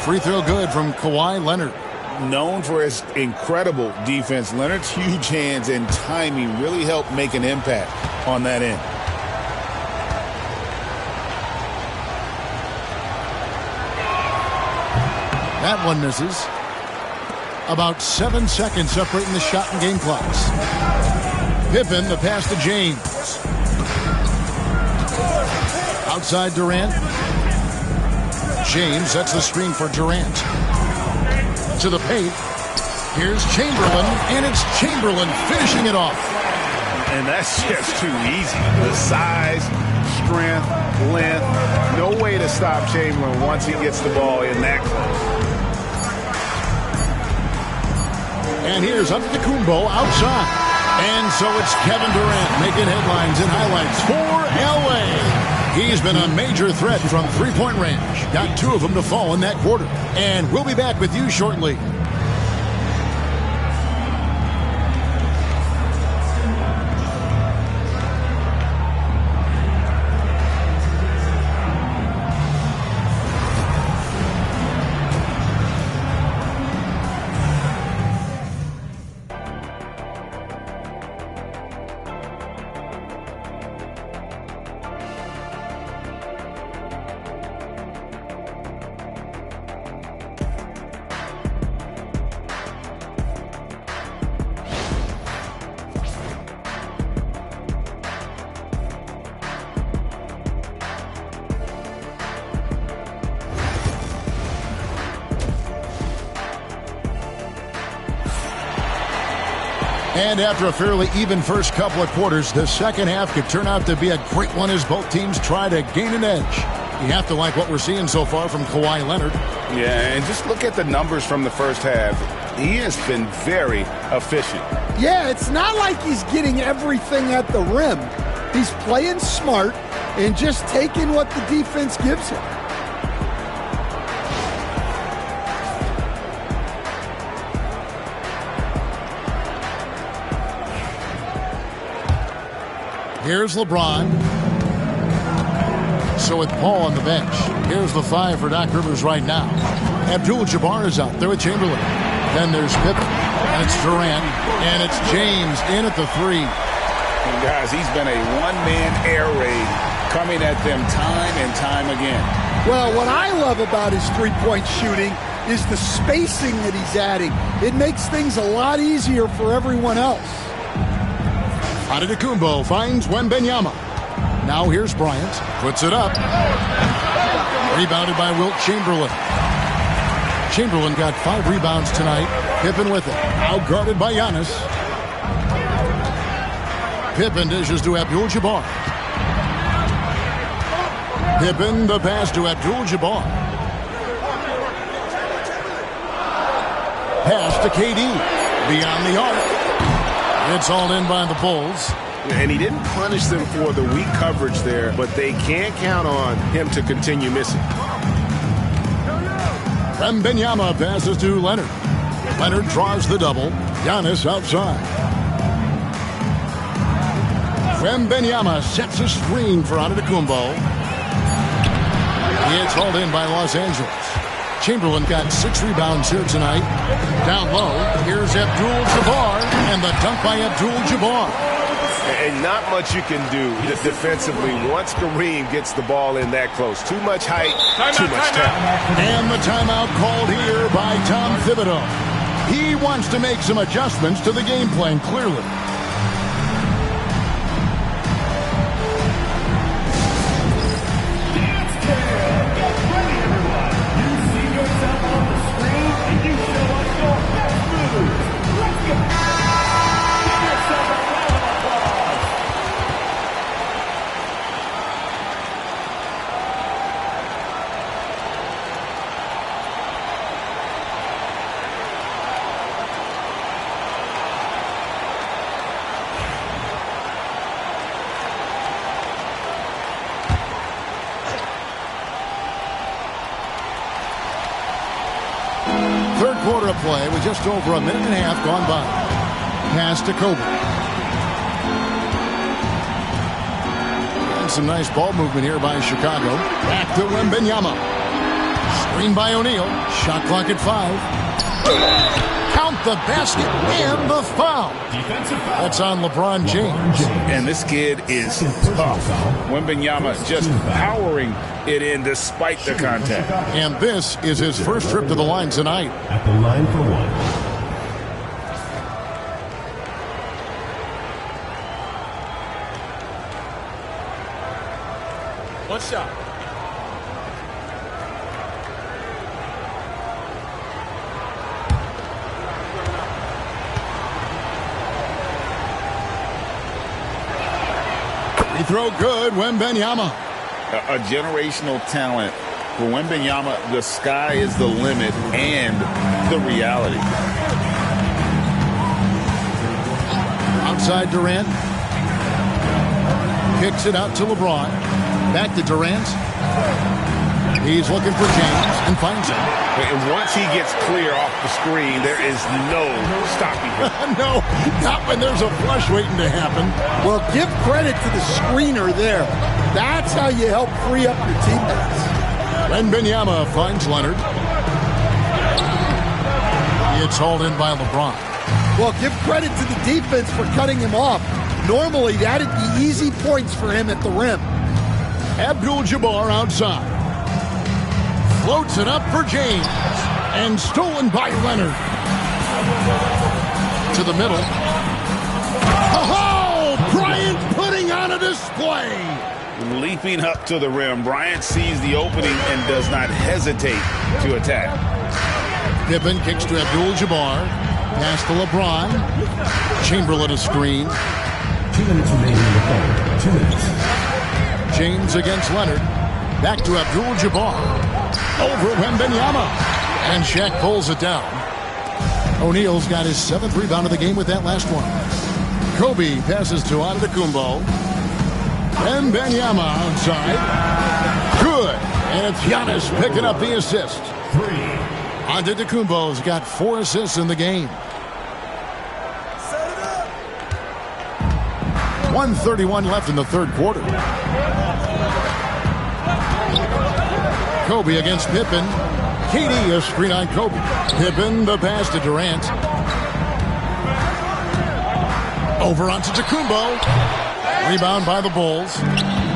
Free throw good from Kawhi Leonard. Known for his incredible defense, Leonard's huge hands and timing really help make an impact on that end. That one misses. About 7 seconds separating the shot and game clocks. Pippen, the pass to James. Outside Durant. James sets the screen for Durant. To the paint. Here's Chamberlain, and it's Chamberlain finishing it off. And that's just too easy. The size, strength, length. No way to stop Chamberlain once he gets the ball in that close. And here's Antetokounmpo outside. And so it's Kevin Durant making headlines and highlights for L.A. He's been a major threat from three-point range. Got 2 of them to fall in that quarter. And we'll be back with you shortly. And after a fairly even first couple of quarters, the second half could turn out to be a great one as both teams try to gain an edge. You have to like what we're seeing so far from Kawhi Leonard. Yeah, and just look at the numbers from the first half. He has been very efficient. Yeah, it's not like he's getting everything at the rim. He's playing smart and just taking what the defense gives him. Here's LeBron. So with Paul on the bench, here's the 5 for Doc Rivers right now. Abdul-Jabbar is out there with Chamberlain. Then there's Pippen, and it's Durant, and it's James in at the 3. And guys, he's been a one-man air raid coming at them time and time again. Well, what I love about his three-point shooting is the spacing that he's adding. It makes things a lot easier for everyone else. Antetokounmpo finds Wembanyama. Now here's Bryant. Puts it up. Rebounded by Wilt Chamberlain. Chamberlain got 5 rebounds tonight. Pippen with it. Outguarded by Giannis. Pippen dishes to Abdul-Jabbar. Pippen the pass to Abdul-Jabbar. Pass to KD. Beyond the arc. It's all in by the Bulls. And he didn't punish them for the weak coverage there, but they can't count on him to continue missing. Wembanyama passes to Leonard. Leonard draws the double. Giannis outside. Wembanyama sets a screen for Antetokounmpo. It's hauled in by Los Angeles. Chamberlain got 6 rebounds here tonight. Down low, here's Abdul-Jabbar, and the dunk by Abdul-Jabbar. And not much you can do defensively once Kareem gets the ball in that close. Too much height, too much talent. And the timeout called here by Tom Thibodeau. He wants to make some adjustments to the game plan, clearly. Third quarter of play with just over a minute and a half gone by. Pass to Kobe. And some nice ball movement here by Chicago. Back to Wembanyama. Screen by O'Neal. Shot clock at 5. Count the basket and the foul. That's on LeBron James. And this kid is tough. Wembanyama just powering it in despite the contact. And this is his first trip to the line tonight. At the line for 1. One shot. Free throw good, Wembanyama. A generational talent. For Wembanyama, the sky is the limit and the reality. Outside Durant. Kicks it out to LeBron. Back to Durant. He's looking for James and finds him. And once he gets clear off the screen, there is no stopping him. No, not when there's a flush waiting to happen. Well, give credit to the screener there. That's how you help free up your teammates. Wembanyama finds Leonard. It's hauled in by LeBron. Well, give credit to the defense for cutting him off. Normally, that'd be easy points for him at the rim. Abdul-Jabbar outside. Floats it up for James. And stolen by Leonard. To the middle. Oh, Bryant putting on a display. Leaping up to the rim, Bryant sees the opening and does not hesitate to attack. Pippen kicks to Abdul-Jabbar. Pass to LeBron. Chamberlain a screen. 2 minutes remaining in the third. 2 minutes. James against Leonard. Back to Abdul-Jabbar. Over Wembanyama. And Shaq pulls it down. O'Neal's got his 7th rebound of the game with that last one. Kobe passes to Antetokounmpo. Wembanyama outside. Good. And it's Giannis picking up the assist. 3. Antetokounmpo's got 4 assists in the game. 1:31 left in the third quarter. Kobe against Pippen. KD a screen on Kobe. Pippen the pass to Durant. Over onto Antetokounmpo. Rebound by the Bulls.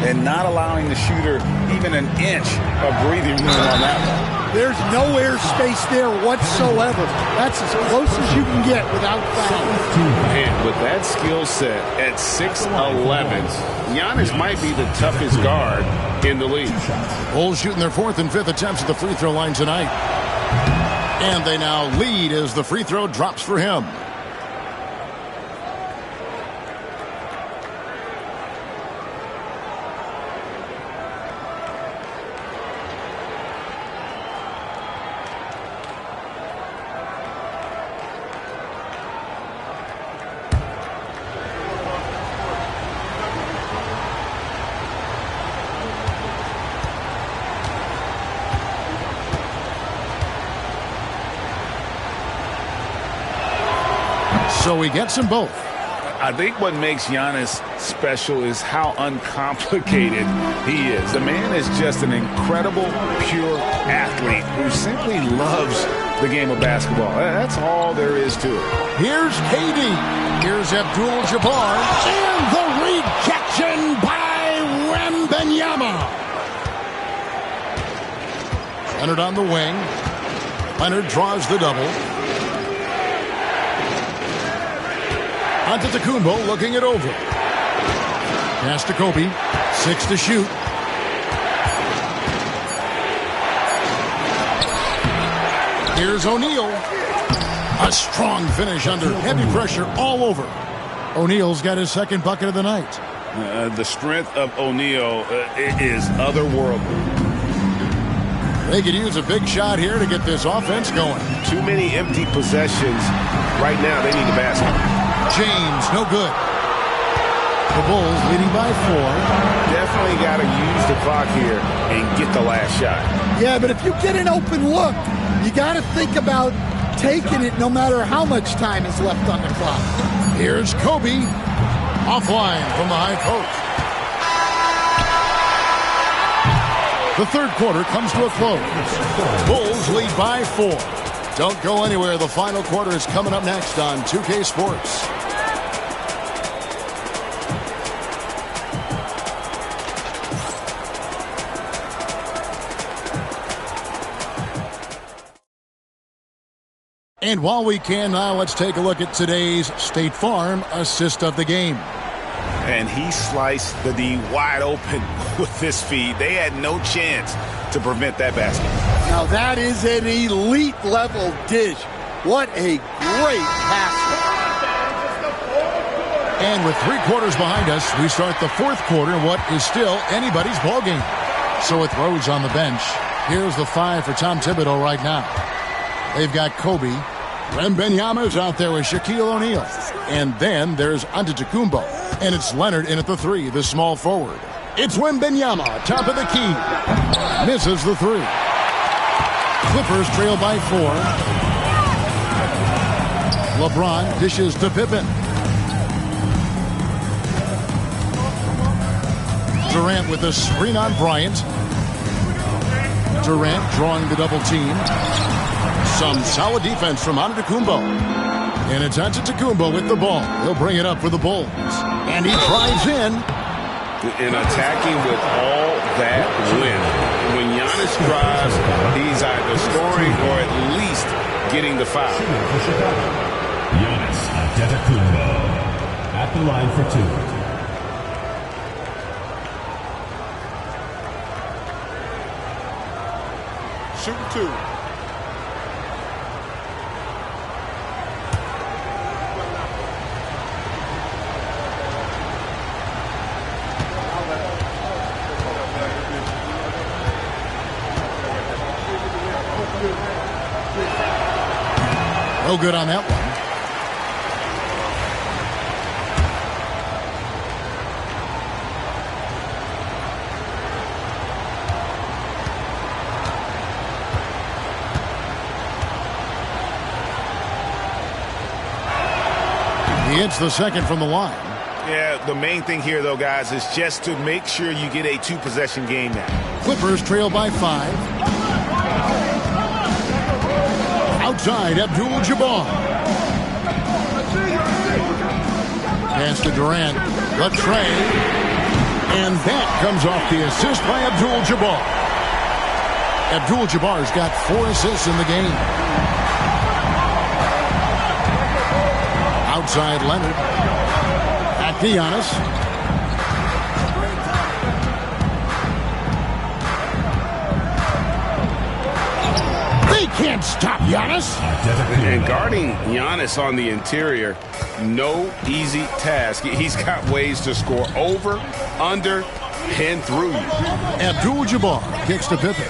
And not allowing the shooter even an inch of breathing room on that one. There's no airspace there whatsoever. That's as close as you can get without foul. And with that skill set at 6'11", Giannis might be the toughest guard in the league. Bulls shooting their 4th and 5th attempts at the free throw line tonight. And they now lead as the free throw drops for him. So he gets them both. I think what makes Giannis special is how uncomplicated he is. The man is just an incredible, pure athlete who simply loves the game of basketball. That's all there is to it. Here's KD. Here's Abdul-Jabbar. And the rejection by Wembanyama. Leonard on the wing. Leonard draws the double. Antetokounmpo looking it over. Pass to Kobe. 6 to shoot. Here's O'Neal. A strong finish under heavy pressure all over. O'Neal's got his 2nd bucket of the night. The strength of O'Neal is otherworldly. They could use a big shot here to get this offense going. Too many empty possessions. Right now, they need a basket. James, no good. The Bulls leading by 4. Definitely got to use the clock here and get the last shot. Yeah, but if you get an open look, you got to think about taking it no matter how much time is left on the clock. Here's Kobe. Offline from the high post. The third quarter comes to a close. Bulls lead by 4. Don't go anywhere. The final quarter is coming up next on 2K Sports. And while we can now, let's take a look at today's State Farm assist of the game. And he sliced the D wide open with this feed. They had no chance to prevent that basket. Now that is an elite level dish. What a great pass. And with 3 quarters behind us, we start the 4th quarter in what is still anybody's ballgame. So with Rhodes on the bench, here's the 5 for Tom Thibodeau right now. They've got Kobe. Wembanyama's out there with Shaquille O'Neal. And then there's Antetokounmpo. And it's Leonard in at the 3, the small forward. It's Wembanyama, top of the key. Misses the 3. Clippers trail by 4. LeBron dishes to Pippen. Durant with a screen on Bryant. Durant drawing the double team. Some solid defense from Antetokounmpo. And it's Antetokounmpo with the ball. He'll bring it up for the Bulls. And he drives in. And attacking with all that wind. When Giannis drives, he's either scoring or at least getting the foul. Giannis Antetokounmpo at the line for 2. Shooting 2. No good on that one. He hits the second from the line. Yeah, the main thing here, though, guys, is just to make sure you get a two-possession game now. Clippers trail by 5. Outside, Abdul-Jabbar. Pass to Durant. The tray. And that comes off the assist by Abdul-Jabbar. Abdul-Jabbar's got 4 assists in the game. Outside Leonard. Back to Giannis. They can't stop Giannis. And guarding Giannis on the interior, no easy task. He's got ways to score over, under, and through you. Abdul-Jabbar kicks to Pippen.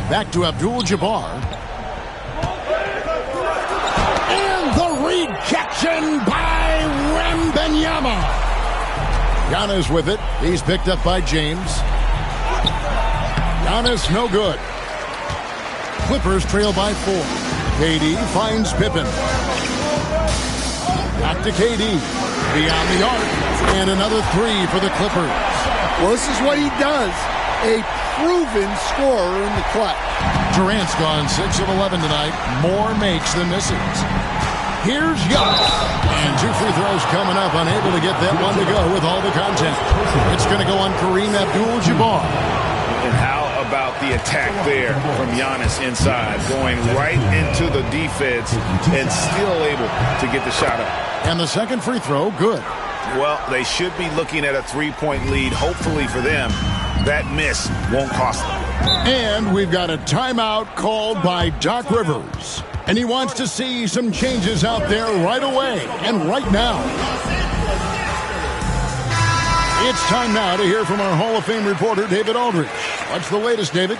Back to Abdul-Jabbar. And the rejection by Wembanyama. Giannis with it. He's picked up by James. Giannis no good. Clippers trail by 4. KD finds Pippen. Back to KD. Beyond the arc. And another 3 for the Clippers. Well, this is what he does. A proven scorer in the clutch. Durant's gone 6 of 11 tonight. More makes than misses. Here's Giannis. And 2 free throws coming up. Unable to get that one to go with all the contact. It's going to go on Kareem Abdul-Jabbar. And how about the attack there from Giannis inside, going right into the defense and still able to get the shot up. And the second free throw, good. Well, they should be looking at a 3-point lead, hopefully for them. That miss won't cost them. And we've got a timeout called by Doc Rivers. And he wants to see some changes out there right away and right now. It's time now to hear from our Hall of Fame reporter, David Aldridge. What's the latest, David?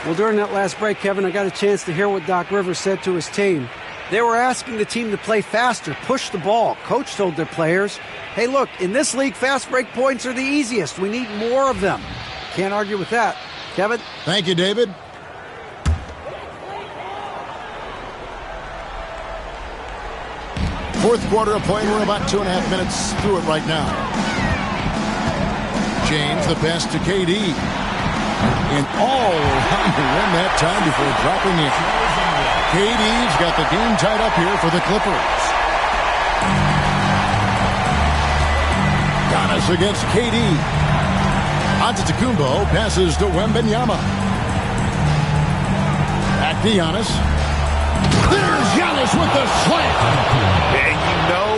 Well, during that last break, Kevin, I got a chance to hear what Doc Rivers said to his team. They were asking the team to play faster, push the ball. Coach told their players, hey, look, in this league, fast break points are the easiest. We need more of them. Can't argue with that. Kevin? Thank you, David. Fourth quarter of play. We're about 2.5 minutes through it right now. James, the pass to KD. And all around the rim that time before dropping in. KD's got the game tied up here for the Clippers. Giannis against KD. Antetokounmpo passes to Wembanyama. Back to Giannis. There's Giannis with the slam. And you know,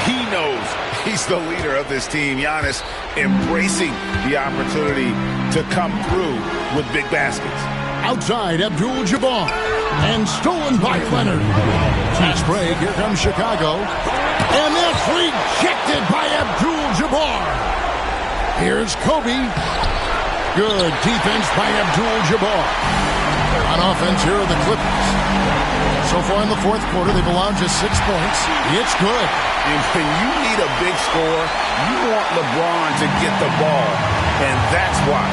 he knows he's the leader of this team. Giannis embracing the opportunity to come through with big baskets. Outside, Abdul-Jabbar. And stolen by Leonard. Fast break. Here comes Chicago. And that's rejected by Abdul-Jabbar. Here's Kobe. Good defense by Abdul-Jabbar. On offense, here are the Clippers. So far in the fourth quarter, they've allowed just 6 points. It's good. And when you need a big score, you want LeBron to get the ball. And that's why.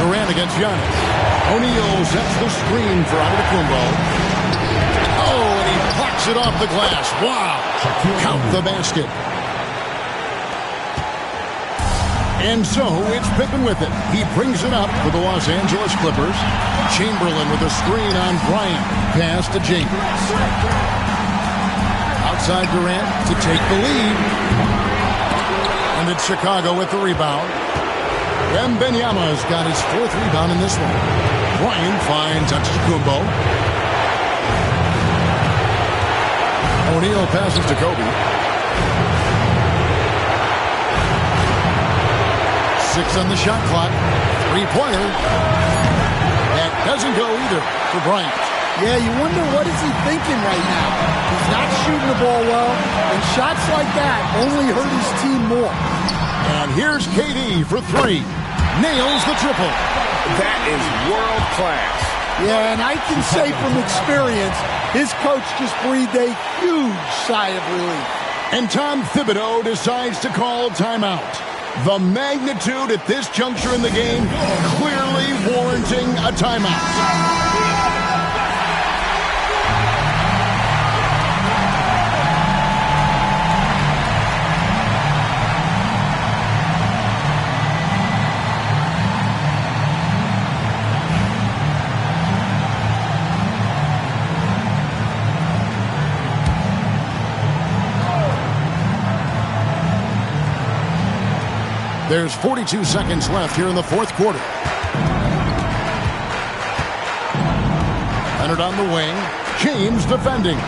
Durant against Giannis. O'Neal sets the screen for Antetokounmpo. Oh, and he blocks it off the glass. Wow. Count the basket. And so it's Pippen with it. He brings it up for the Los Angeles Clippers. Chamberlain with a screen on Bryant. Pass to James. Outside Durant to take the lead. And it's Chicago with the rebound. Wembanyama's got his 4th rebound in this one. Bryant finds Antetokounmpo. O'Neal passes to Kobe. 6 on the shot clock. 3-pointer. That doesn't go either for Bryant. Yeah, you wonder what is he thinking right now. He's not shooting the ball well, and shots like that only hurt his team more. And And here's KD for three. Nails the triple. That is world class. Yeah, and I can say from experience, his coach just breathed a huge sigh of relief. And Tom Thibodeau decides to call timeout. The magnitude at this juncture in the game clearly warranting a timeout. There's 42 seconds left here in the fourth quarter. Leonard on the wing. James defending.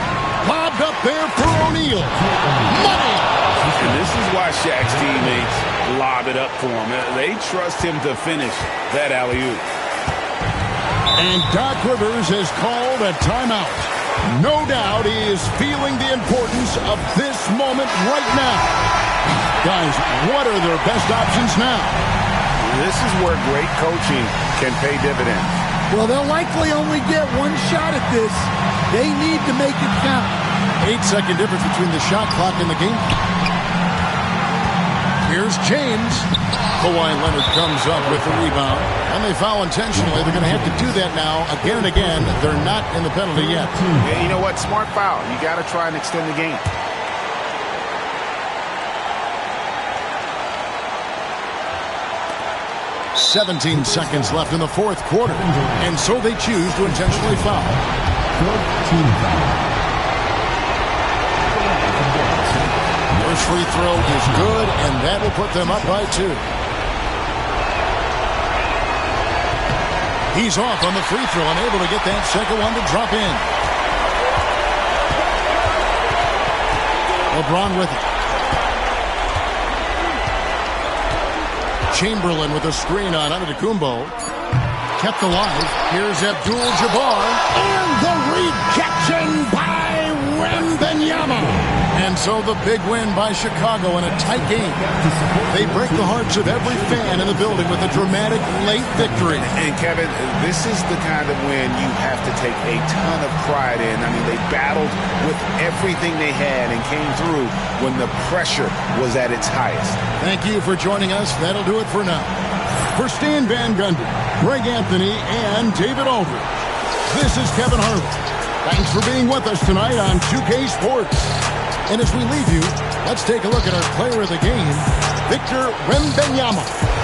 Lobbed up there for O'Neal. Money! And this is why Shaq's teammates lob it up for him. They trust him to finish that alley-oop. And Doc Rivers has called a timeout. No doubt he is feeling the importance of this moment right now. Guys, what are their best options now? This is where great coaching can pay dividends. Well, they'll likely only get one shot at this. They need to make it count. 8-second difference between the shot clock and the game. Here's James. Kawhi Leonard comes up with the rebound. And they foul intentionally. They're going to have to do that now again and again. They're not in the penalty yet. Yeah, you know what? Smart foul. You got to try and extend the game. 17 seconds left in the fourth quarter. And so they choose to intentionally foul. First free throw is good, and that will put them up by 2. He's off on the free throw, unable to get that second one to drop in. LeBron with it. Chamberlain with a screen on Antetokounmpo. Kept alive. Here's Abdul-Jabbar. And the rejection by Wembanyama. And so the big win by Chicago in a tight game. They break the hearts of every fan in the building with a dramatic late victory. And Kevin, this is the kind of win you have to take a ton of pride in. I mean, they battled with everything they had and came through when the pressure was at its highest. Thank you for joining us. That'll do it for now. For Stan Van Gundy, Greg Anthony, and David Aldridge, this is Kevin Harlan. Thanks for being with us tonight on 2K Sports. And as we leave you, let's take a look at our player of the game, Victor Wembanyama.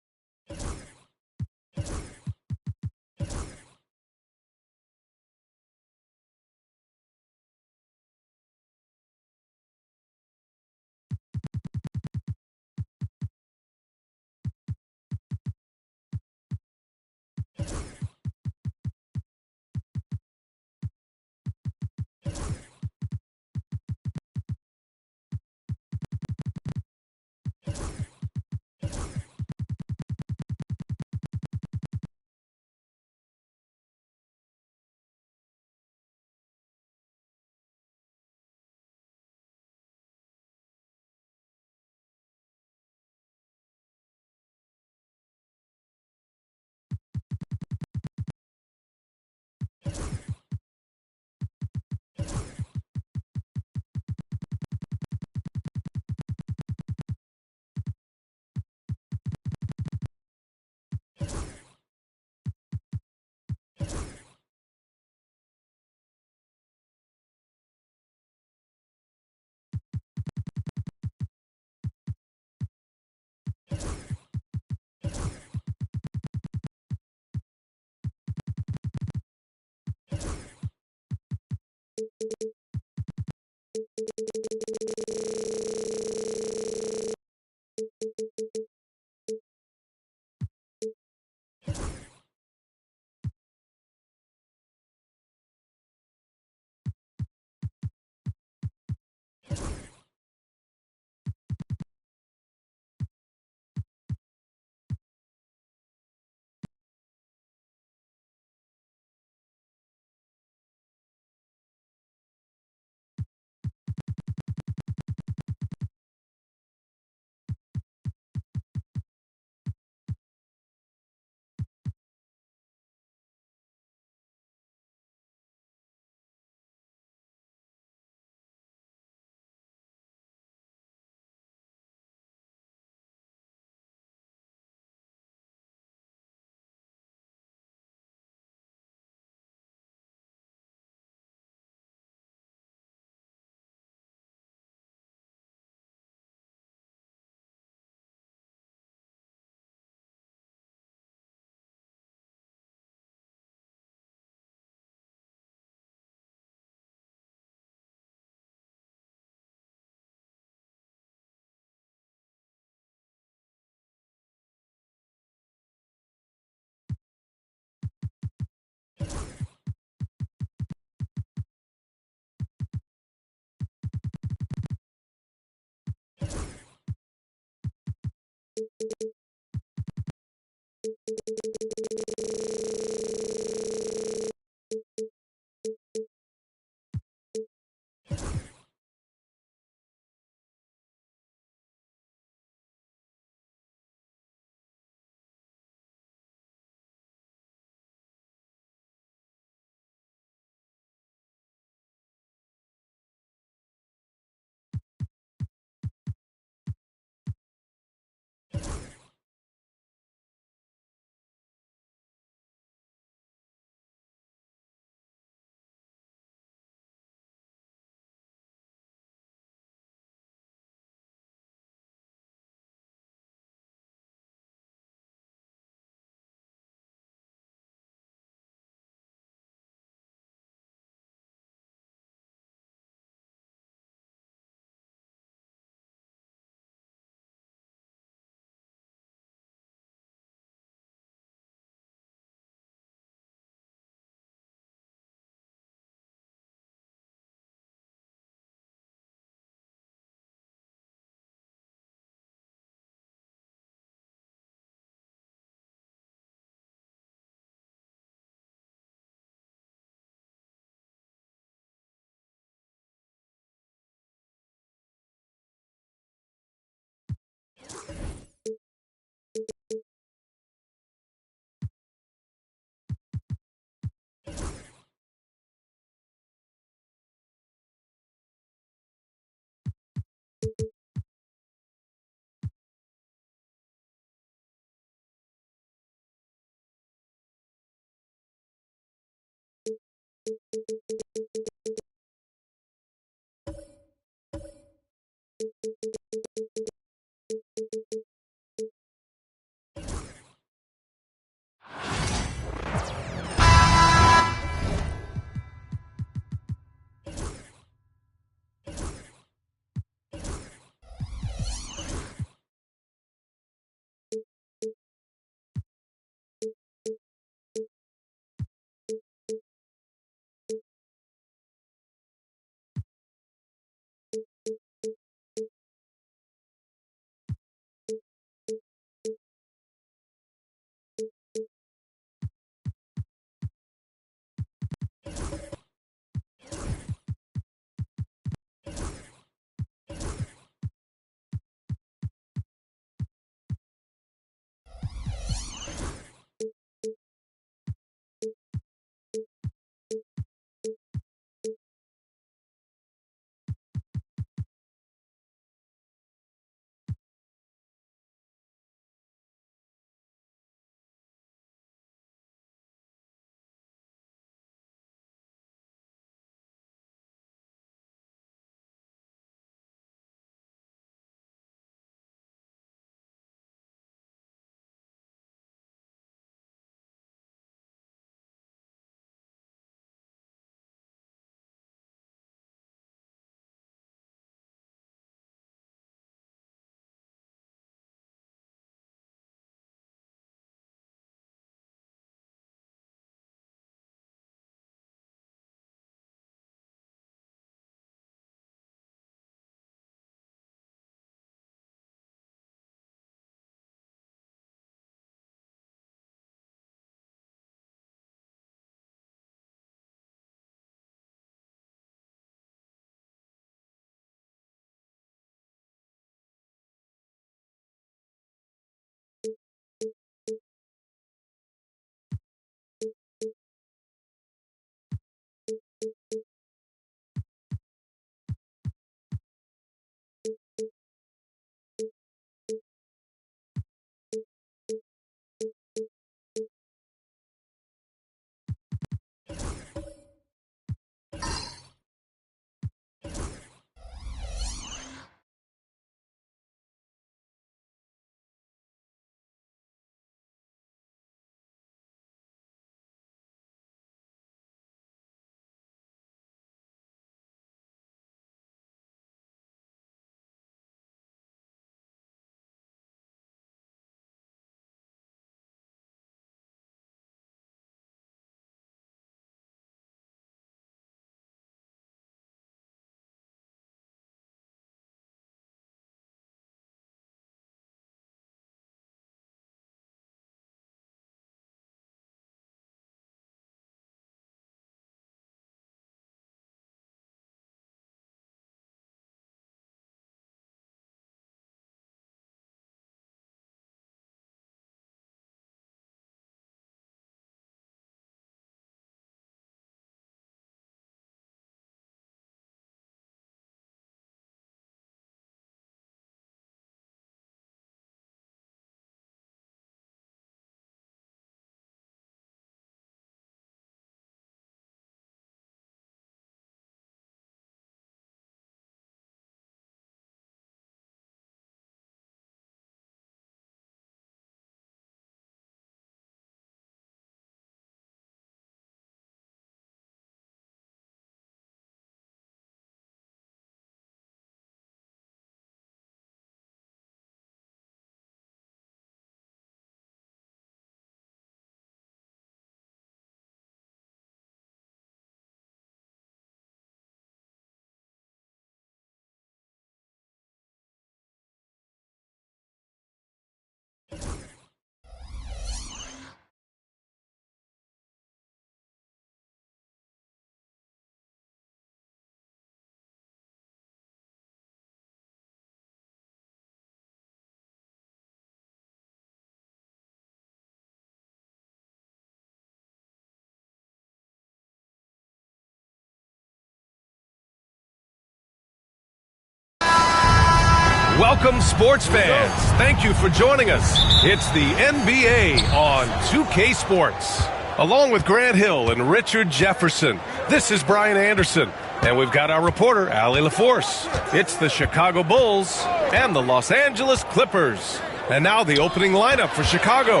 Welcome, sports fans. Thank you for joining us. It's the NBA on 2K Sports. Along with Grant Hill and Richard Jefferson, this is Brian Anderson. And we've got our reporter, Allie LaForce. It's the Chicago Bulls and the Los Angeles Clippers. And now the opening lineup for Chicago.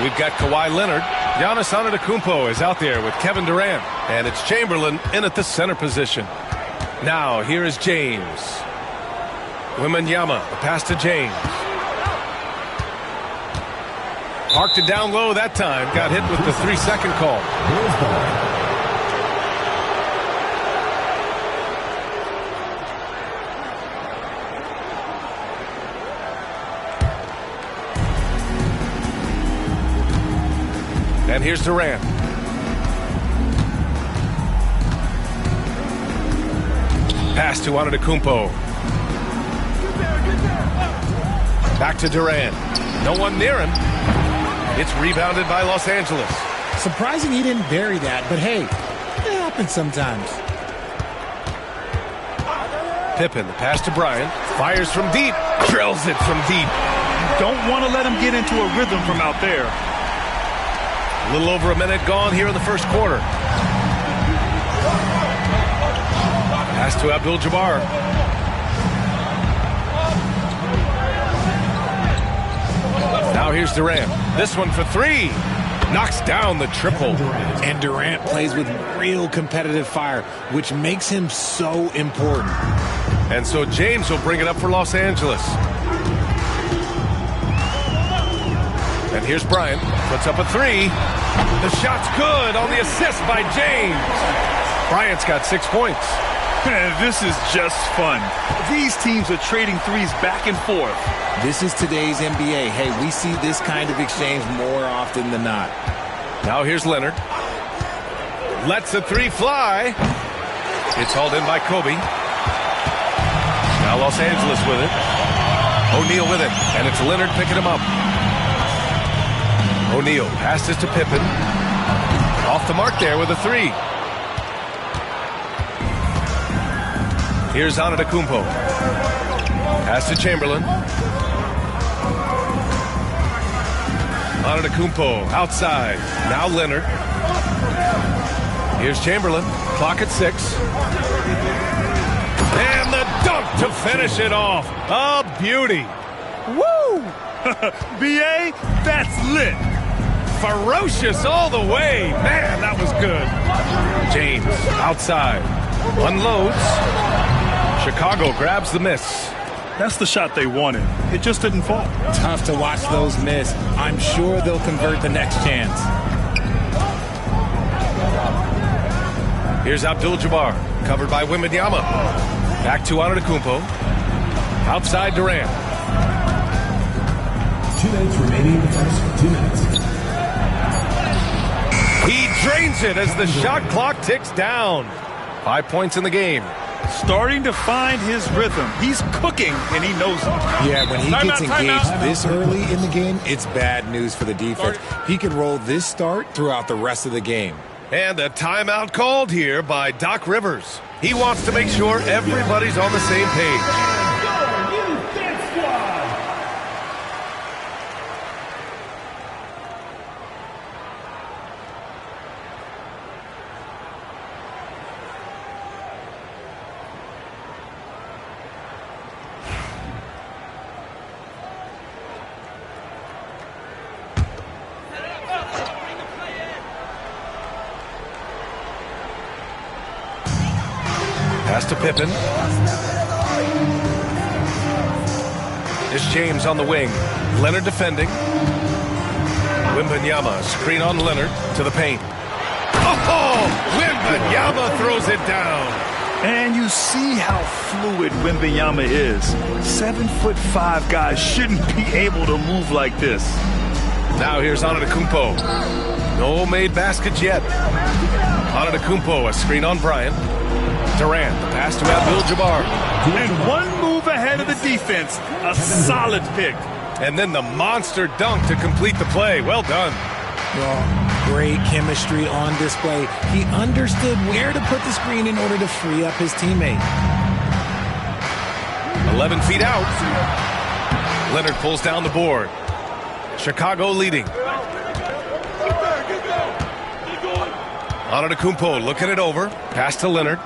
We've got Kawhi Leonard. Giannis Antetokounmpo is out there with Kevin Durant. And it's Chamberlain in at the center position. Now, here is James. Wembanyama, the pass to James. Parked it down low that time. Got hit with the 3-second call. And here's Durant. Pass to Antetokounmpo. Back to Durant. No one near him. It's rebounded by Los Angeles. Surprising he didn't bury that, but hey, it happens sometimes. Pippen, the pass to Bryant. Fires from deep. Drills it from deep. Don't want to let him get into a rhythm from out there. A little over a minute gone here in the first quarter. Pass to Abdul-Jabbar. Now here's Durant. This one for three. Knocks down the triple. And Durant plays with real competitive fire, which makes him so important. And so James will bring it up for Los Angeles. And here's Bryant. Puts up a three. The shot's good on the assist by James. Bryant's got 6 points. Man, this is just fun. These teams are trading threes back and forth. This is today's NBA. Hey, we see this kind of exchange more often than not. Now here's Leonard. Lets the three fly. It's hauled in by Kobe. Now Los Angeles with it. O'Neal with it. And it's Leonard picking him up. O'Neal passes to Pippen. Off the mark there with a three. Here's Antetokounmpo. Pass to Chamberlain. Antetokounmpo outside. Now Leonard. Here's Chamberlain. Clock at 6. And the dunk to finish it off. A beauty. Woo! B.A., that's lit. Ferocious all the way. Man, that was good. James outside. Unloads. Chicago grabs the miss. That's the shot they wanted. It just didn't fall. Tough to watch those miss. I'm sure they'll convert the next chance. Here's Abdul-Jabbar, covered by Wembanyama. Back to Antetokounmpo. Outside Durant. 2 minutes remaining in the first. 2 minutes. He drains it as the shot clock ticks down. 5 points in the game. Starting to find his rhythm. He's cooking, and he knows it. Yeah, when he gets engaged this early in the game, it's bad news for the defense. He could roll this start throughout the rest of the game. And a timeout called here by Doc Rivers. He wants to make sure everybody's on the same page. Pass to Pippen. It's James on the wing. Leonard defending. Wembanyama, screen on Leonard to the paint. Oh! Wembanyama throws it down. And you see how fluid Wembanyama is. 7'5" guys shouldn't be able to move like this. Now here's Antetokounmpo. No made baskets yet. Antetokounmpo, a screen on Bryant. Durant, the pass to Abdul-Jabbar. And one move ahead of the defense. A solid pick. And then the monster dunk to complete the play. Well done. Well, great chemistry on display. He understood where to put the screen in order to free up his teammate. 11 feet out. Leonard pulls down the board. Chicago leading. Antetokounmpo looking it over. Pass to Leonard.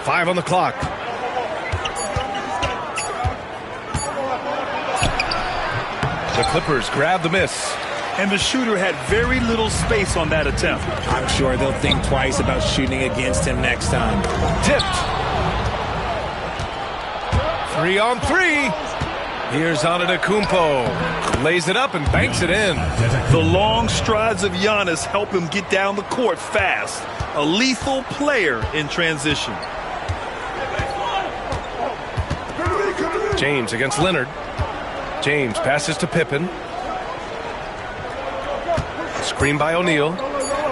Five on the clock. The Clippers grab the miss. And the shooter had very little space on that attempt. I'm sure they'll think twice about shooting against him next time. Tipped. 3 on 3. Here's Antetokounmpo. Lays it up and banks it in. The long strides of Giannis help him get down the court fast. A lethal player in transition. James against Leonard. James passes to Pippen. Screen by O'Neal.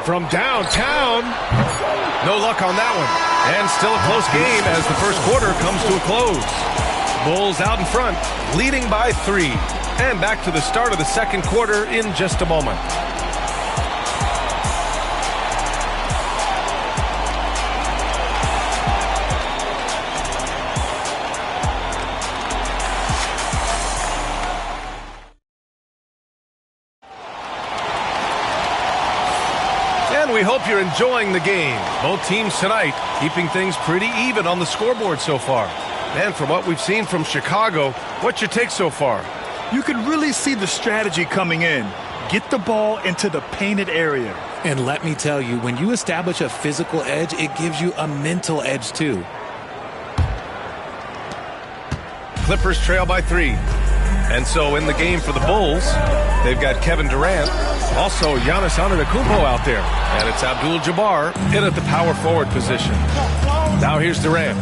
From downtown. No luck on that one. And still a close game as the first quarter comes to a close. Bulls out in front, leading by 3. And back to the start of the second quarter in just a moment. We hope you're enjoying the game. Both teams tonight keeping things pretty even on the scoreboard so far. And from what we've seen from Chicago, what's your take so far? You can really see the strategy coming in. Get the ball into the painted area. And let me tell you, when you establish a physical edge, it gives you a mental edge too. Clippers trail by 3. And so in the game for the Bulls, they've got Kevin Durant, also Giannis Antetokounmpo out there. And it's Abdul-Jabbar in at the power forward position. Now here's Durant.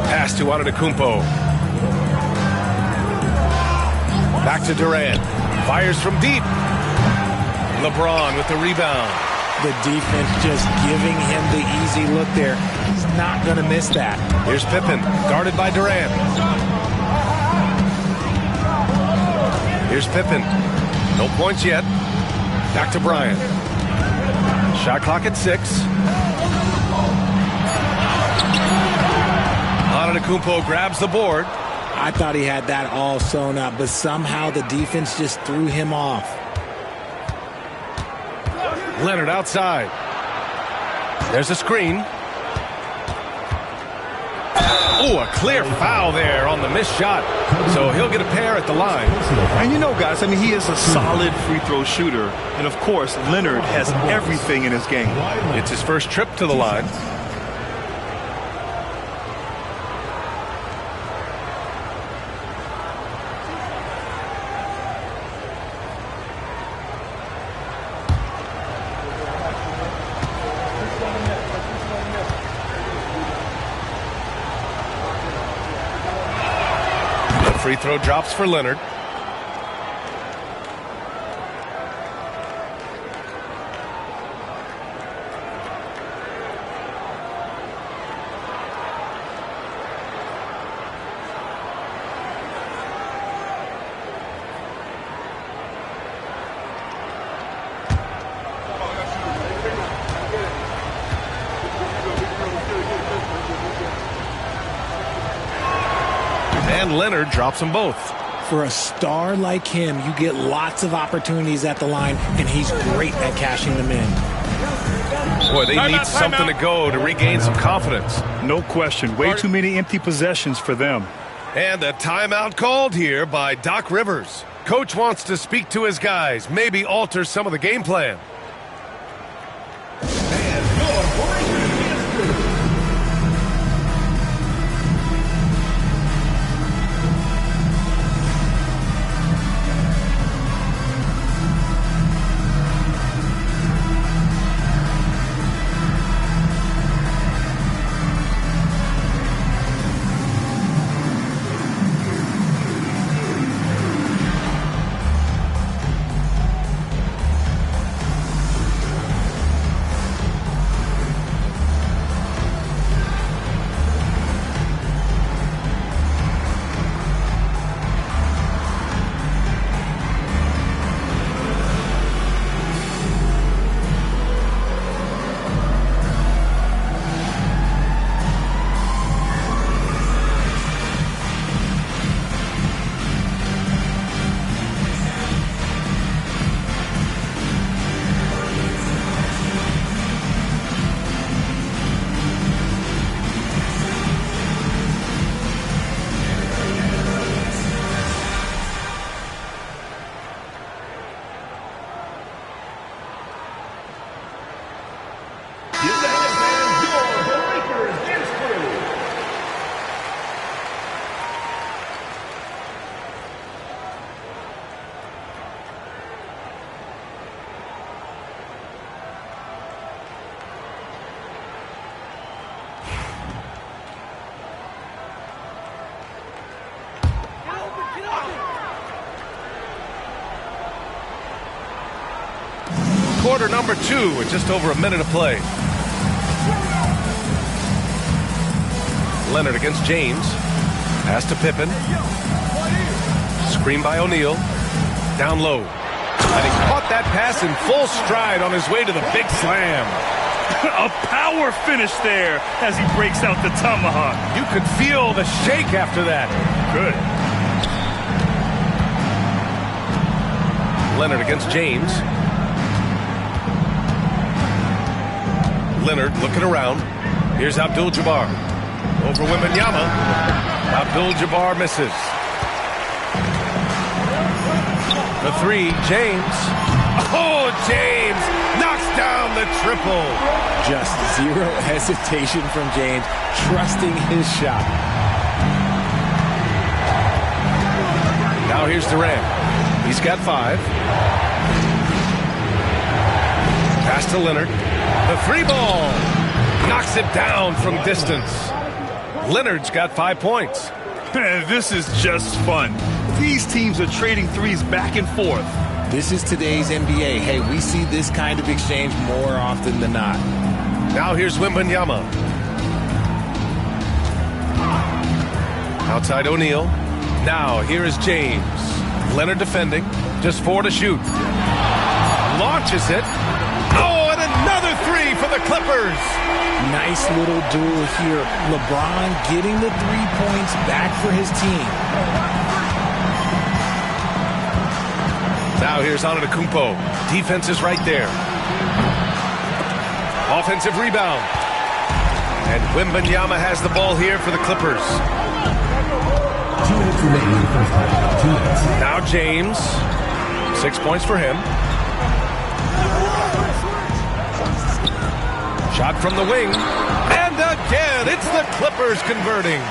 Pass to Antetokounmpo. Back to Durant. Fires from deep. LeBron with the rebound. The defense just giving him the easy look there. He's not going to miss that. Here's Pippen, guarded by Durant. Here's Pippen. No points yet. Back to Bryant. Shot clock at 6. Antetokounmpo grabs the board. I thought he had that all sewn up, but somehow the defense just threw him off. Leonard outside. There's a screen. Oh, a clear foul there on the missed shot. So he'll get a pair at the line. And you know, guys, I mean, he is a solid free throw shooter. And, of course, Leonard has everything in his game. It's his first trip to the line. Free throw drops for Leonard. And Leonard drops them both. For a star like him, you get lots of opportunities at the line, and he's great at cashing them in. Boy, they need something to go to regain some confidence. No question. Way too many empty possessions for them. And a timeout called here by Doc Rivers. Coach wants to speak to his guys, maybe alter some of the game plan. quarter number 2 with just over a minute of play. Leonard against James. Pass to Pippen. Screen by O'Neal. Down low. And he caught that pass in full stride on his way to the big slam. A power finish there as he breaks out the tomahawk. You could feel the shake after that. Good. Leonard against James. Leonard looking around. Here's Abdul-Jabbar. Over Wembanyama. Abdul-Jabbar misses. The 3, James. Oh, James knocks down the triple. Just zero hesitation from James, trusting his shot. Now here's Durant. He's got 5. Pass to Leonard. The 3 ball. Knocks it down from distance. Leonard's got 5 points. Man, this is just fun. These teams are trading threes back and forth. This is today's NBA. Hey, we see this kind of exchange more often than not. Now here's Wembanyama. Outside O'Neal. Now here is James. Leonard defending. Just 4 to shoot. Launches it. Oh, and another 3 for the Clippers. Nice little duel here. LeBron getting the 3 points back for his team. Now here's Antetokounmpo. Defense is right there. Offensive rebound. And Wembanyama has the ball here for the Clippers. 2 minutes remaining in the first half. 2 minutes. Now James. 6 points for him. Shot from the wing. And again, it's the Clippers converting.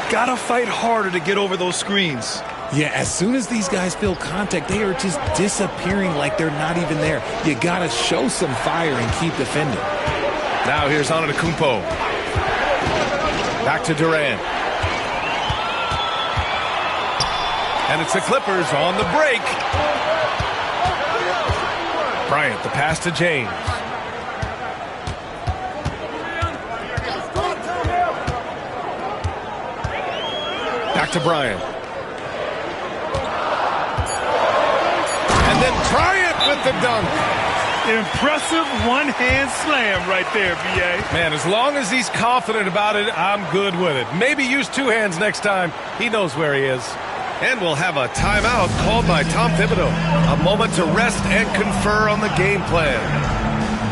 Gotta fight harder to get over those screens. Yeah, as soon as these guys feel contact, they are just disappearing like they're not even there. You gotta show some fire and keep defending. Now here's Antetokounmpo. Back to Durant. And it's the Clippers on the break. Bryant, the pass to James. Back to Bryant. And then Bryant with the dunk. Impressive one-hand slam right there, B.A. Man, as long as he's confident about it, I'm good with it. Maybe use 2 hands next time. He knows where he is. And we'll have a timeout called by Tom Thibodeau. A moment to rest and confer on the game plan.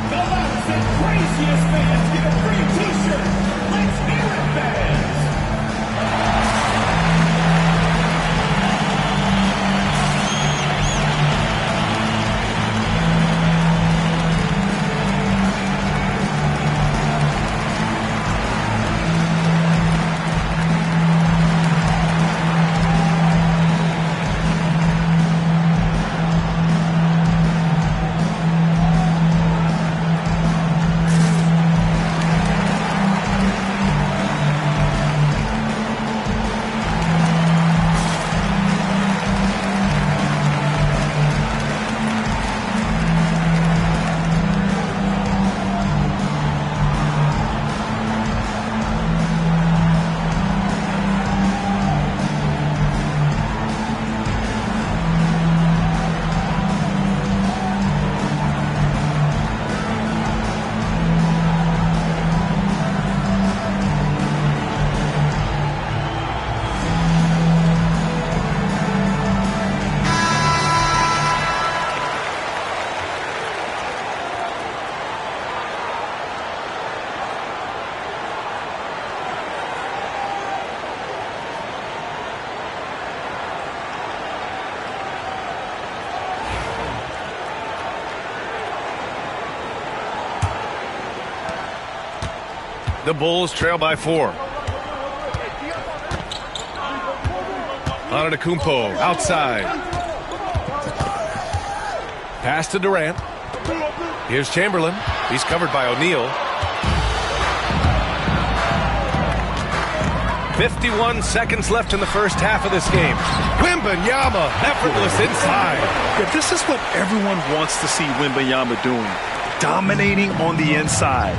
The loudest and craziest fans get a free t-shirt. Let's hear it, fans. The Bulls trail by 4. Antetokounmpo outside. Pass to Durant. Here's Chamberlain. He's covered by O'Neal. 51 seconds left in the first half of this game. Wembanyama, effortless inside. Yeah, this is what everyone wants to see Wembanyama doing. Dominating on the inside.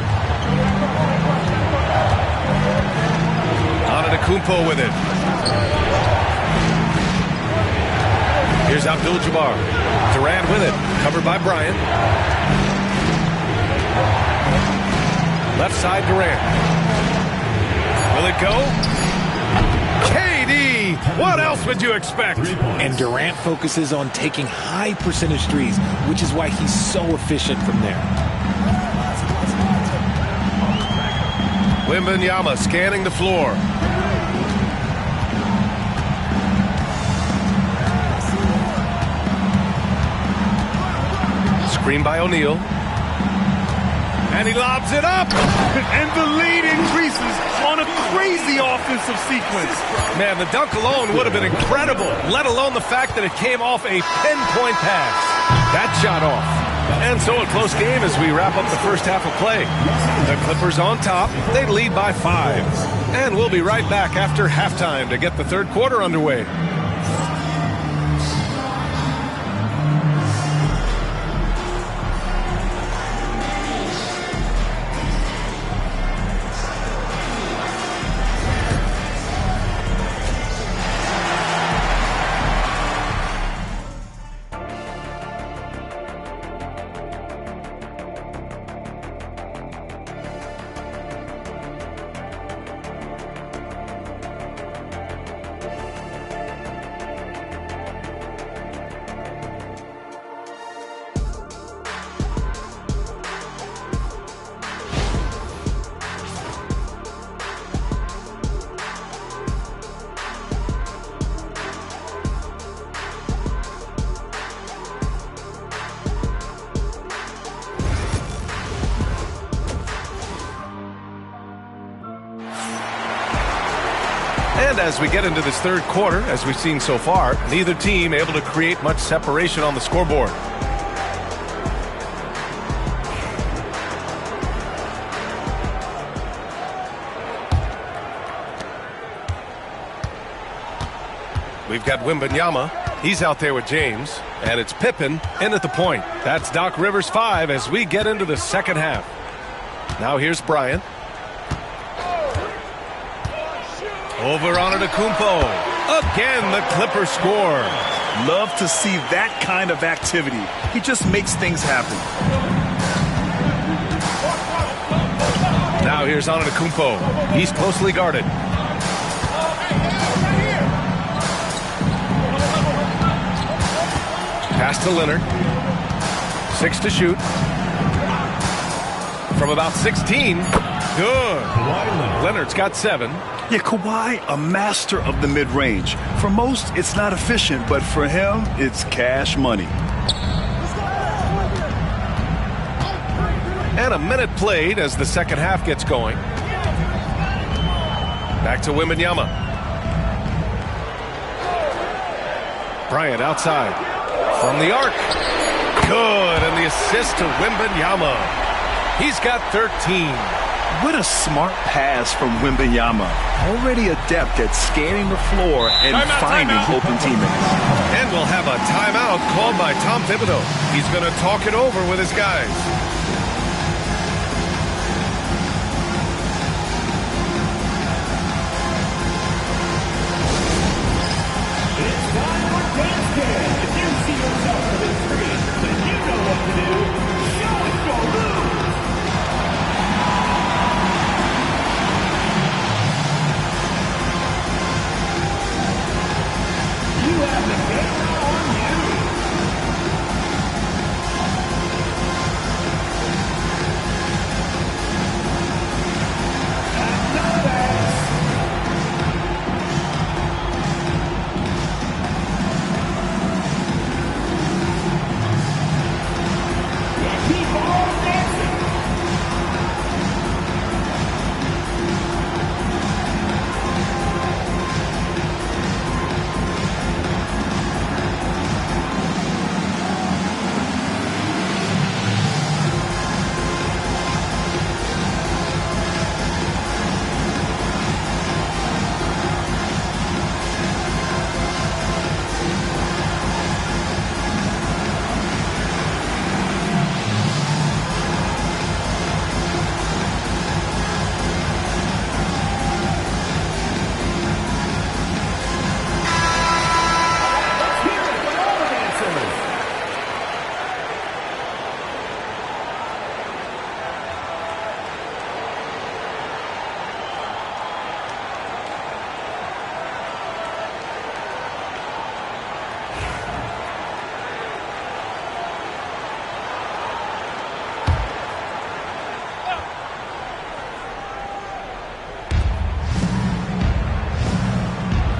Antetokounmpo with it. Here's Abdul-Jabbar. Durant with it. Covered by Bryant. Left side, Durant. Will it go? KD! What else would you expect? And Durant focuses on taking high percentage threes, which is why he's so efficient from there. Wembanyama scanning the floor. Screen by O'Neal. And he lobs it up. And the lead increases on a crazy offensive sequence. Man, the dunk alone would have been incredible, let alone the fact that it came off a pinpoint pass. That shot off. And so a close game as we wrap up the first half of play. The Clippers on top. They lead by 5. And we'll be right back after halftime to get the third quarter underway. And as we get into this third quarter, as we've seen so far, neither team able to create much separation on the scoreboard. We've got Wembanyama. He's out there with James. And it's Pippen in at the point. That's Doc Rivers 5 as we get into the second half. Now here's Bryant. Over on Antetokounmpo. Again, the Clippers score. Love to see that kind of activity. He just makes things happen. Now here's Antetokounmpo. He's closely guarded. Pass to Leonard. 6 to shoot. From about 16. Good. Leonard's got 7. Yeah, Kawhi, a master of the mid-range. For most, it's not efficient, but for him, it's cash money. And a minute played as the second half gets going. Back to Wembanyama. Bryant outside. From the arc. Good, and the assist to Wembanyama. He's got 13. What a smart pass from Wembanyama. Already adept at scanning the floor and finding open teammates. And we'll have a timeout called by Tom Thibodeau. He's going to talk it over with his guys. It's time for dance game. If you see yourself on the screen, then you know what to do. Show us your moves. You have the camera on you. And now that's keep on dancing.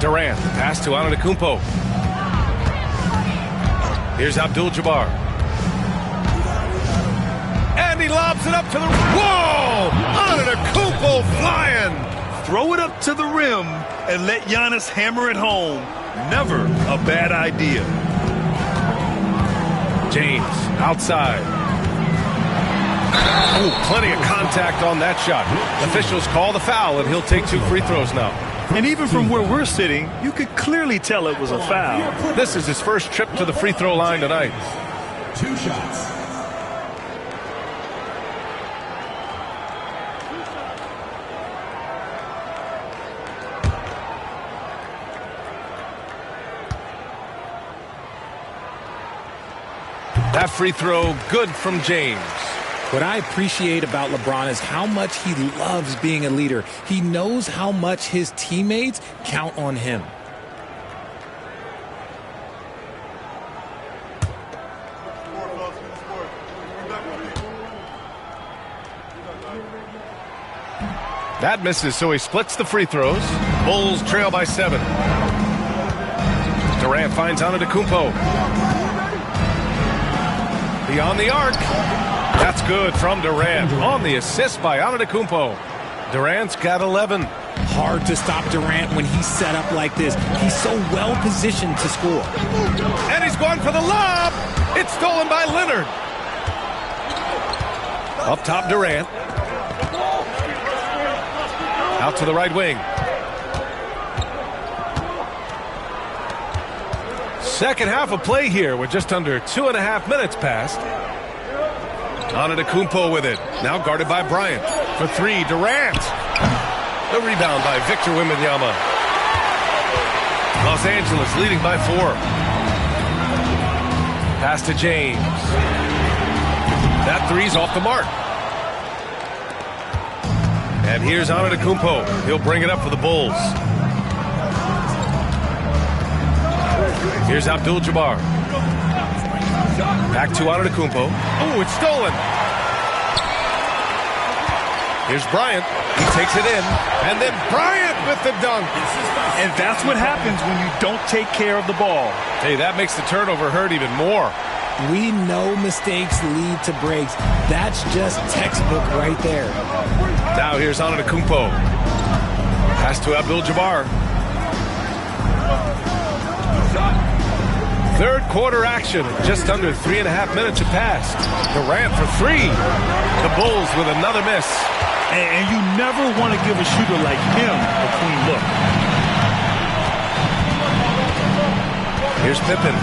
Durant, the pass to Antetokounmpo. Here's Abdul-Jabbar. And he lobs it up to the... Whoa! Antetokounmpo flying! Throw it up to the rim and let Giannis hammer it home. Never a bad idea. James, outside. Oh, plenty of contact on that shot. Officials call the foul, and he'll take 2 free throws now. And even from where we're sitting, you could clearly tell it was a foul. This is his first trip to the free throw line tonight. 2 shots. That free throw, good from James. What I appreciate about LeBron is how much he loves being a leader. He knows how much his teammates count on him. That misses, so he splits the free throws. Bulls trail by 7. Durant finds Antetokounmpo. Beyond the arc. That's good from Durant. On the assist by Antetokounmpo. Durant's got 11. Hard to stop Durant when he's set up like this. He's so well positioned to score. And he's going for the lob. It's stolen by Leonard. Up top, Durant. Out to the right wing. Second half of play here with just under 2.5 minutes passed. Antetokounmpo with it. Now guarded by Bryant. For 3, Durant. The rebound by Victor Wembanyama. Los Angeles leading by 4. Pass to James. That 3's off the mark. And here's Antetokounmpo. He'll bring it up for the Bulls. Here's Abdul-Jabbar. Back to Antetokounmpo. Oh, it's stolen. Here's Bryant. He takes it in. And then Bryant with the dunk. And that's what happens when you don't take care of the ball. Hey, that makes the turnover hurt even more. We know mistakes lead to breaks. That's just textbook right there. Now here's Antetokounmpo. Pass to Abdul-Jabbar. Third quarter action. Just under 3.5 minutes have passed. Durant for 3. The Bulls with another miss. And you never want to give a shooter like him a clean look. Here's Pippen.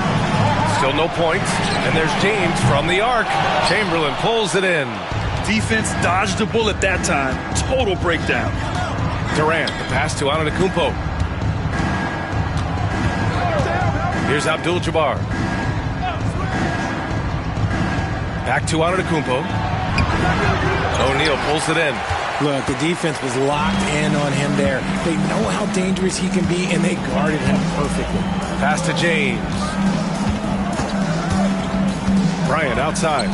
Still no points. And there's James from the arc. Chamberlain pulls it in. Defense dodged the bullet that time. Total breakdown. Durant, the pass to Antetokounmpo. Here's Abdul-Jabbar. Back to Antetokounmpo. O'Neal pulls it in. Look, the defense was locked in on him there. They know how dangerous he can be, and they guarded him perfectly. Pass to James. Bryant outside.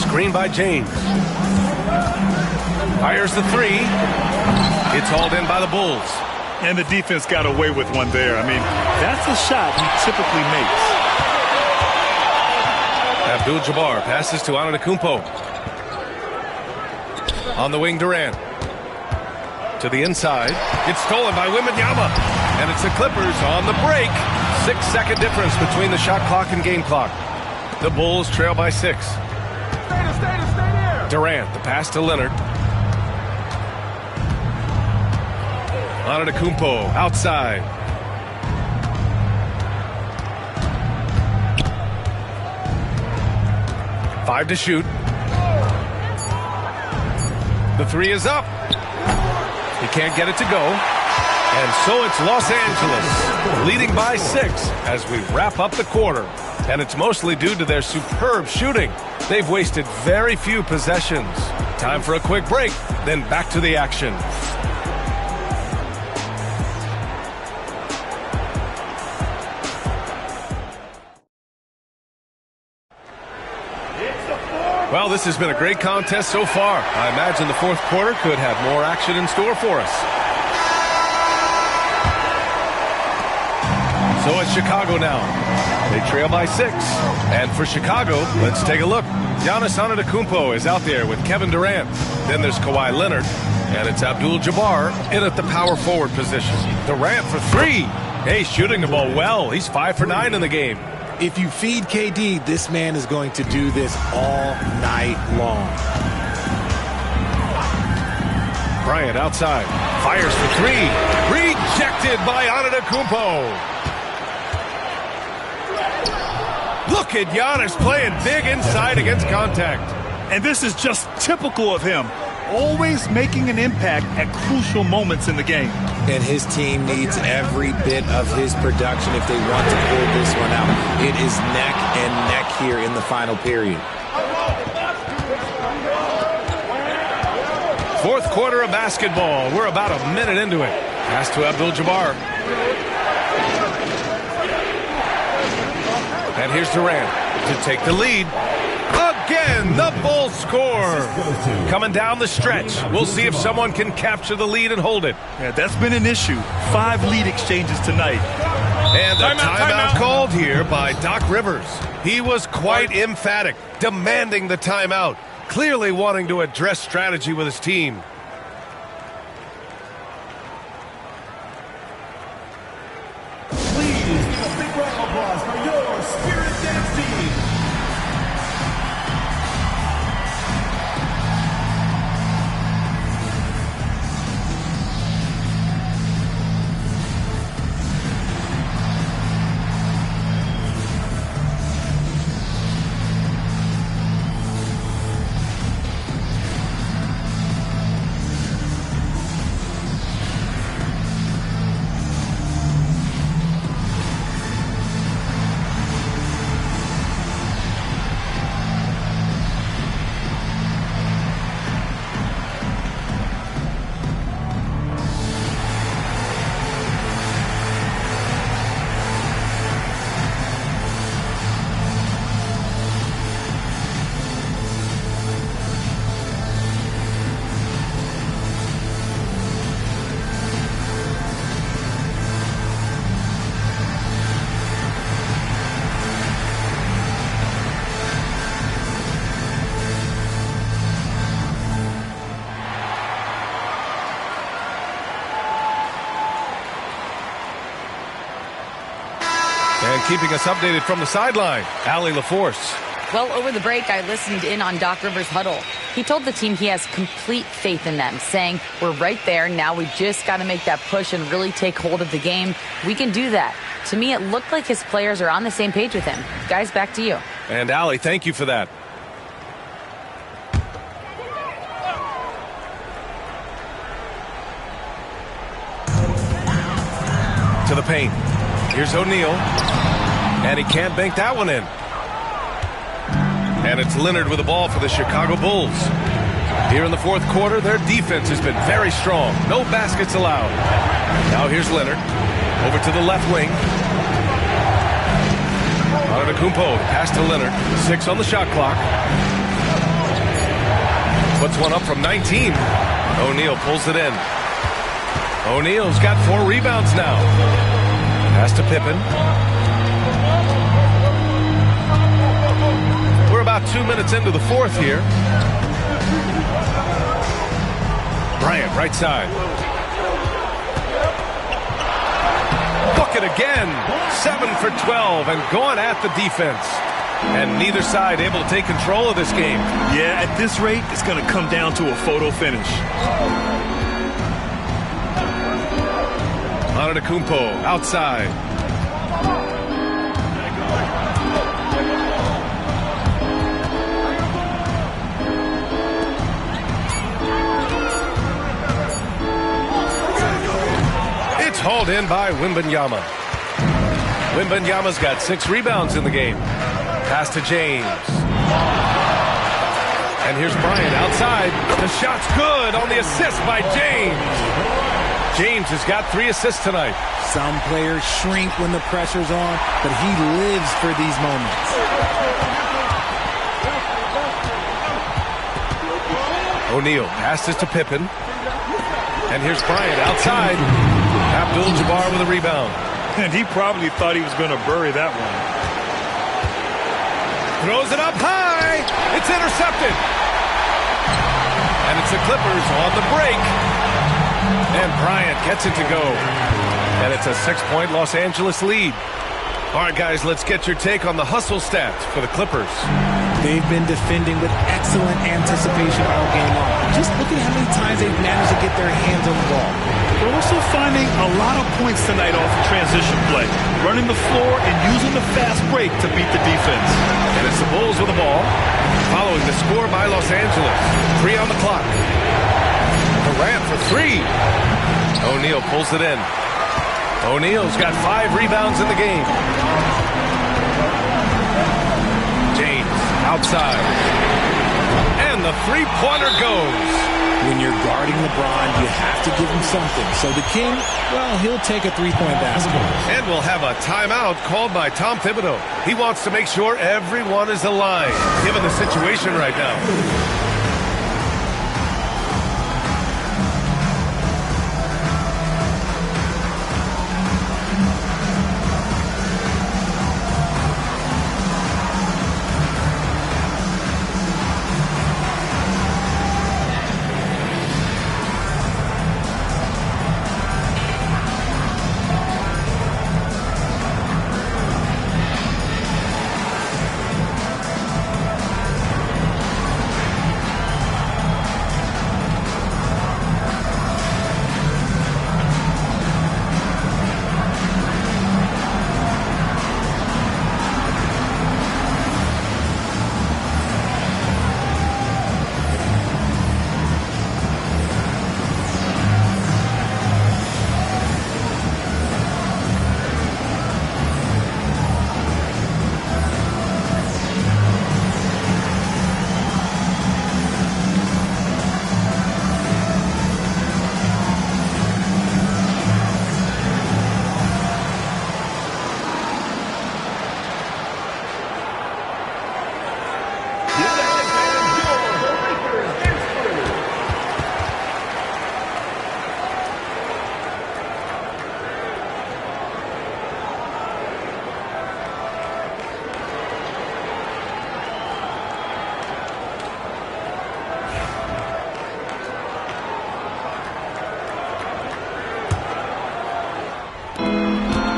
Screen by James. Fires the 3. It's hauled in by the Bulls. And the defense got away with one there. I mean, that's a shot he typically makes. Abdul-Jabbar passes to Antetokounmpo. On the wing, Durant. To the inside. It's stolen by Wembanyama. And it's the Clippers on the break. 6-second difference between the shot clock and game clock. The Bulls trail by 6. Durant, the pass to Leonard. Antetokounmpo outside. Five to shoot. The 3 is up. He can't get it to go. And so it's Los Angeles leading by 6 as we wrap up the quarter. And it's mostly due to their superb shooting. They've wasted very few possessions. Time for a quick break, then back to the action. Well, this has been a great contest so far. I imagine the fourth quarter could have more action in store for us. So it's Chicago now. They trail by 6. And for Chicago, let's take a look. Giannis Antetokounmpo is out there with Kevin Durant. Then there's Kawhi Leonard. And it's Abdul-Jabbar in at the power forward position. Durant for 3. Hey, shooting the ball well. He's 5 for 9 in the game. If you feed KD, this man is going to do this all night long. Bryant outside. Fires for 3. Rejected by Antetokounmpo. Look at Giannis playing big inside against contact. And this is just typical of him. Always making an impact at crucial moments in the game. And his team needs every bit of his production if they want to pull this one out. It is neck and neck here in the final period. Fourth quarter of basketball. We're about a minute into it. Pass to Abdul-Jabbar. And here's Durant to take the lead. Again, the Bulls score. Coming down the stretch. We'll see if someone can capture the lead and hold it. Yeah, that's been an issue. 5 lead exchanges tonight. And a timeout called here by Doc Rivers. He was quite emphatic, demanding the timeout, clearly wanting to address strategy with his team. Please give a big round of applause for your Spirit Dance team. And keeping us updated from the sideline, Allie LaForce. Well, over the break, I listened in on Doc Rivers' huddle. He told the team he has complete faith in them, saying, we're right there. Now we just got to make that push and really take hold of the game. We can do that. To me, it looked like his players are on the same page with him. Guys, back to you. And Allie, thank you for that. To the paint. Here's O'Neal. And he can't bank that one in. And it's Leonard with the ball for the Chicago Bulls. Here in the fourth quarter, their defense has been very strong. No baskets allowed. Now here's Leonard. Over to the left wing. Antetokounmpo, pass to Leonard. 6 on the shot clock. Puts one up from 19. O'Neal pulls it in. O'Neal's got 4 rebounds now. Pass to Pippen. We're about 2 minutes into the fourth here. Bryant, right side. Book it again. 7 for 12 and going at the defense. And neither side able to take control of this game. Yeah, at this rate, it's going to come down to a photo finish. Antetokounmpo outside. It's hauled in by Wembanyama. Wembanyama's got 6 rebounds in the game. Pass to James. And here's Bryant outside. The shot's good on the assist by James. James has got 3 assists tonight. Some players shrink when the pressure's on, but he lives for these moments. O'Neal passes to Pippen. And here's Bryant outside. Abdul-Jabbar with a rebound. And he probably thought he was going to bury that one. Throws it up high. It's intercepted. And it's the Clippers on the break. And Bryant gets it to go. And it's a 6-point Los Angeles lead. All right, guys, let's get your take on the hustle stats for the Clippers. They've been defending with excellent anticipation all game long. Just look at how many times they've managed to get their hands on the ball. They're also finding a lot of points tonight off of transition play, running the floor and using the fast break to beat the defense. And it's the Bulls with the ball, following the score by Los Angeles. 3 on the clock. Durant for 3. O'Neal pulls it in. O'Neal's got 5 rebounds in the game. James outside. And the three-pointer goes. When you're guarding LeBron, you have to give him something. So the King, well, he'll take a three-point basket. And we'll have a timeout called by Tom Thibodeau. He wants to make sure everyone is aligned, given the situation right now.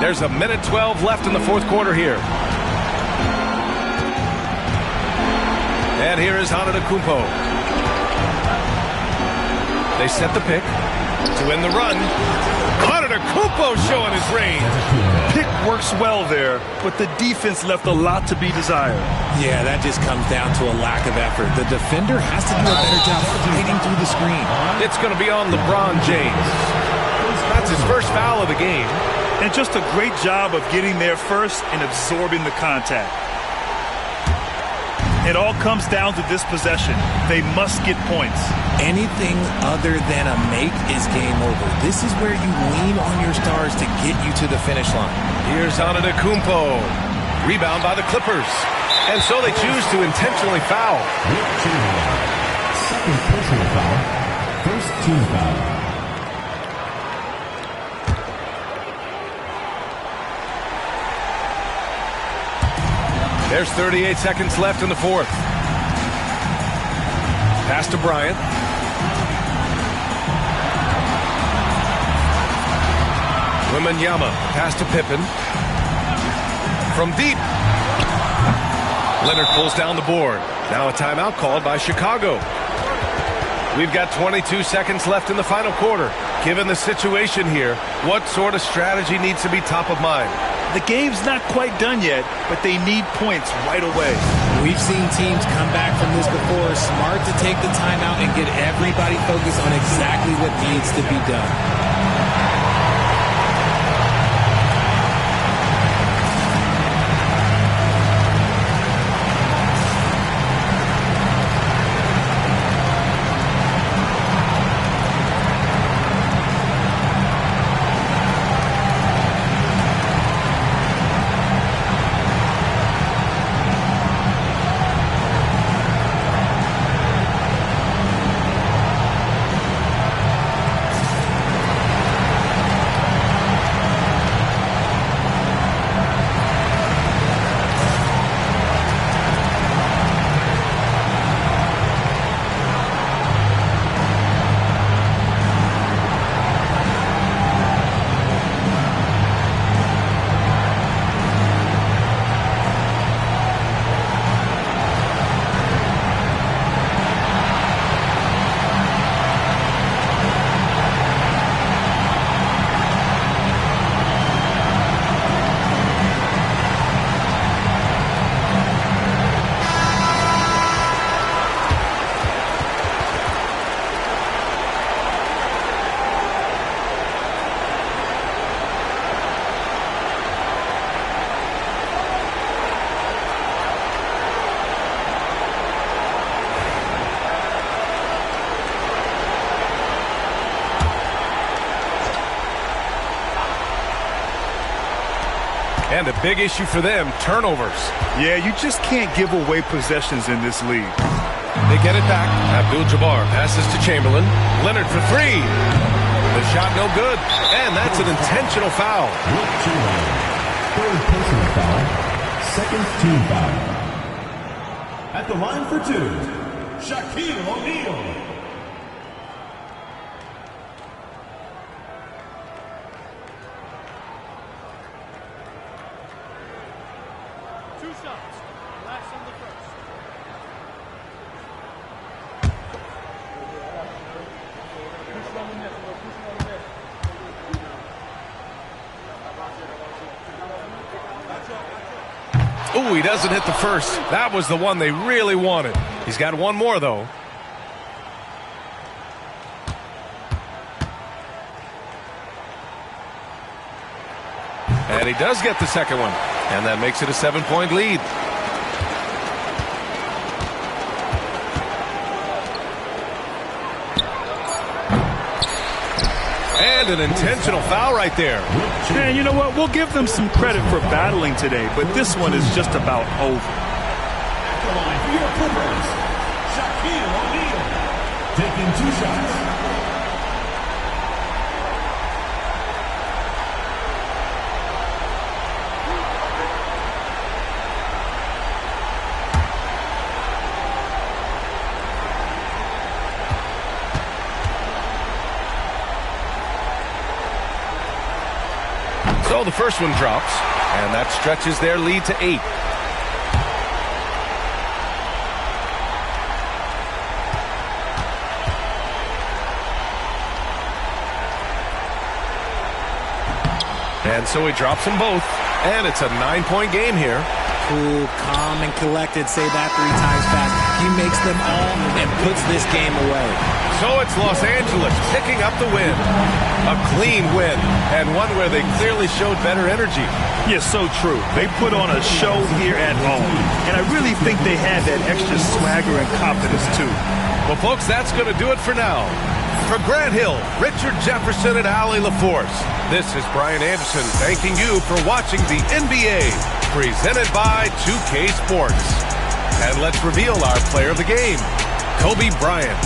There's a minute 12 left in the fourth quarter here. And here is Antetokounmpo. They set the pick to end the run. Antetokounmpo showing his range. Pick works well there, but the defense left a lot to be desired. Yeah, that just comes down to a lack of effort. The defender has to do a better job fighting through the screen. It's going to be on LeBron James. That's his first foul of the game. And just a great job of getting there first and absorbing the contact. It all comes down to this possession. They must get points. Anything other than a make is game over. This is where you lean on your stars to get you to the finish line. Here's Antetokounmpo. Rebound by the Clippers. And so they choose to intentionally foul. Second personal foul. First team foul. There's 38 seconds left in the fourth. Pass to Bryant. Wembanyama. Pass to Pippen. From deep. Leonard pulls down the board. Now a timeout called by Chicago. We've got 22 seconds left in the final quarter. Given the situation here, what sort of strategy needs to be top of mind? The game's not quite done yet, but they need points right away. We've seen teams come back from this before. Smart to take the timeout and get everybody focused on exactly what needs to be done. And a big issue for them, turnovers. Yeah, you just can't give away possessions in this league. They get it back. Abdul-Jabbar passes to Chamberlain. Leonard for three. The shot no good. And that's an intentional foul. Third personal foul. Second team foul. At the line for two, Shaquille O'Neal. Ooh, he doesn't hit the first. That was the one they really wanted. He's got one more, though. And he does get the second one. And that makes it a 7-point lead. And an intentional foul right there. Man, you know what? We'll give them some credit for battling today, but this one is just about over. At the line for your Clippers, Shaquille O'Neal. Taking two shots. So the first one drops, and that stretches their lead to 8. And so he drops them both, and it's a 9-point game here. Cool, calm, and collected. Say that 3 times fast. He makes them all and puts this game away. So it's Los Angeles picking up the win. A clean win, and one where they clearly showed better energy. Yeah, so true. They put on a show here at home, and I really think they had that extra swagger and confidence, too. Well, folks, that's going to do it for now. For Grant Hill, Richard Jefferson, and Allie LaForce, this is Brian Anderson thanking you for watching the NBA, presented by 2K Sports. And let's reveal our player of the game, Kobe Bryant.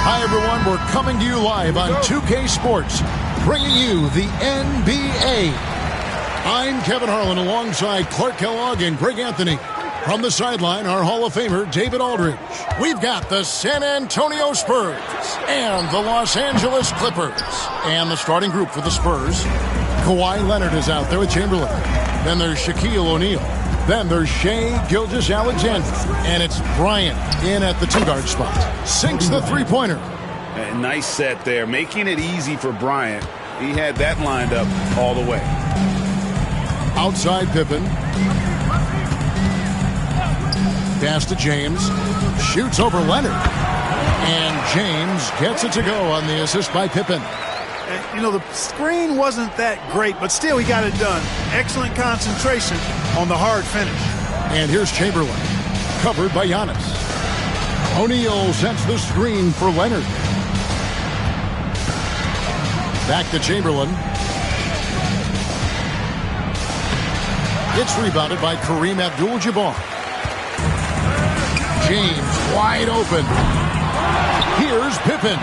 Hi, everyone. We're coming to you live on 2K Sports. bringing you the NBA. I'm Kevin Harlan alongside Clark Kellogg and Greg Anthony. From the sideline, our Hall of Famer, David Aldridge. We've got the San Antonio Spurs and the Los Angeles Clippers. And the starting group for the Spurs, Kawhi Leonard is out there with Chamberlain. Then there's Shaquille O'Neal. Then there's Shai Gilgeous-Alexander. And it's Bryant in at the two-guard spot. Sinks the three-pointer. A nice set there, making it easy for Bryant. He had that lined up all the way. Outside Pippen. Pass to James. Shoots over Leonard. And James gets it to go on the assist by Pippen. You know, the screen wasn't that great, but still he got it done. Excellent concentration on the hard finish. And here's Chamberlain. Covered by Giannis. O'Neal sets the screen for Leonard. Back to Chamberlain. It's rebounded by Kareem Abdul-Jabbar. James wide open. Here's Pippen.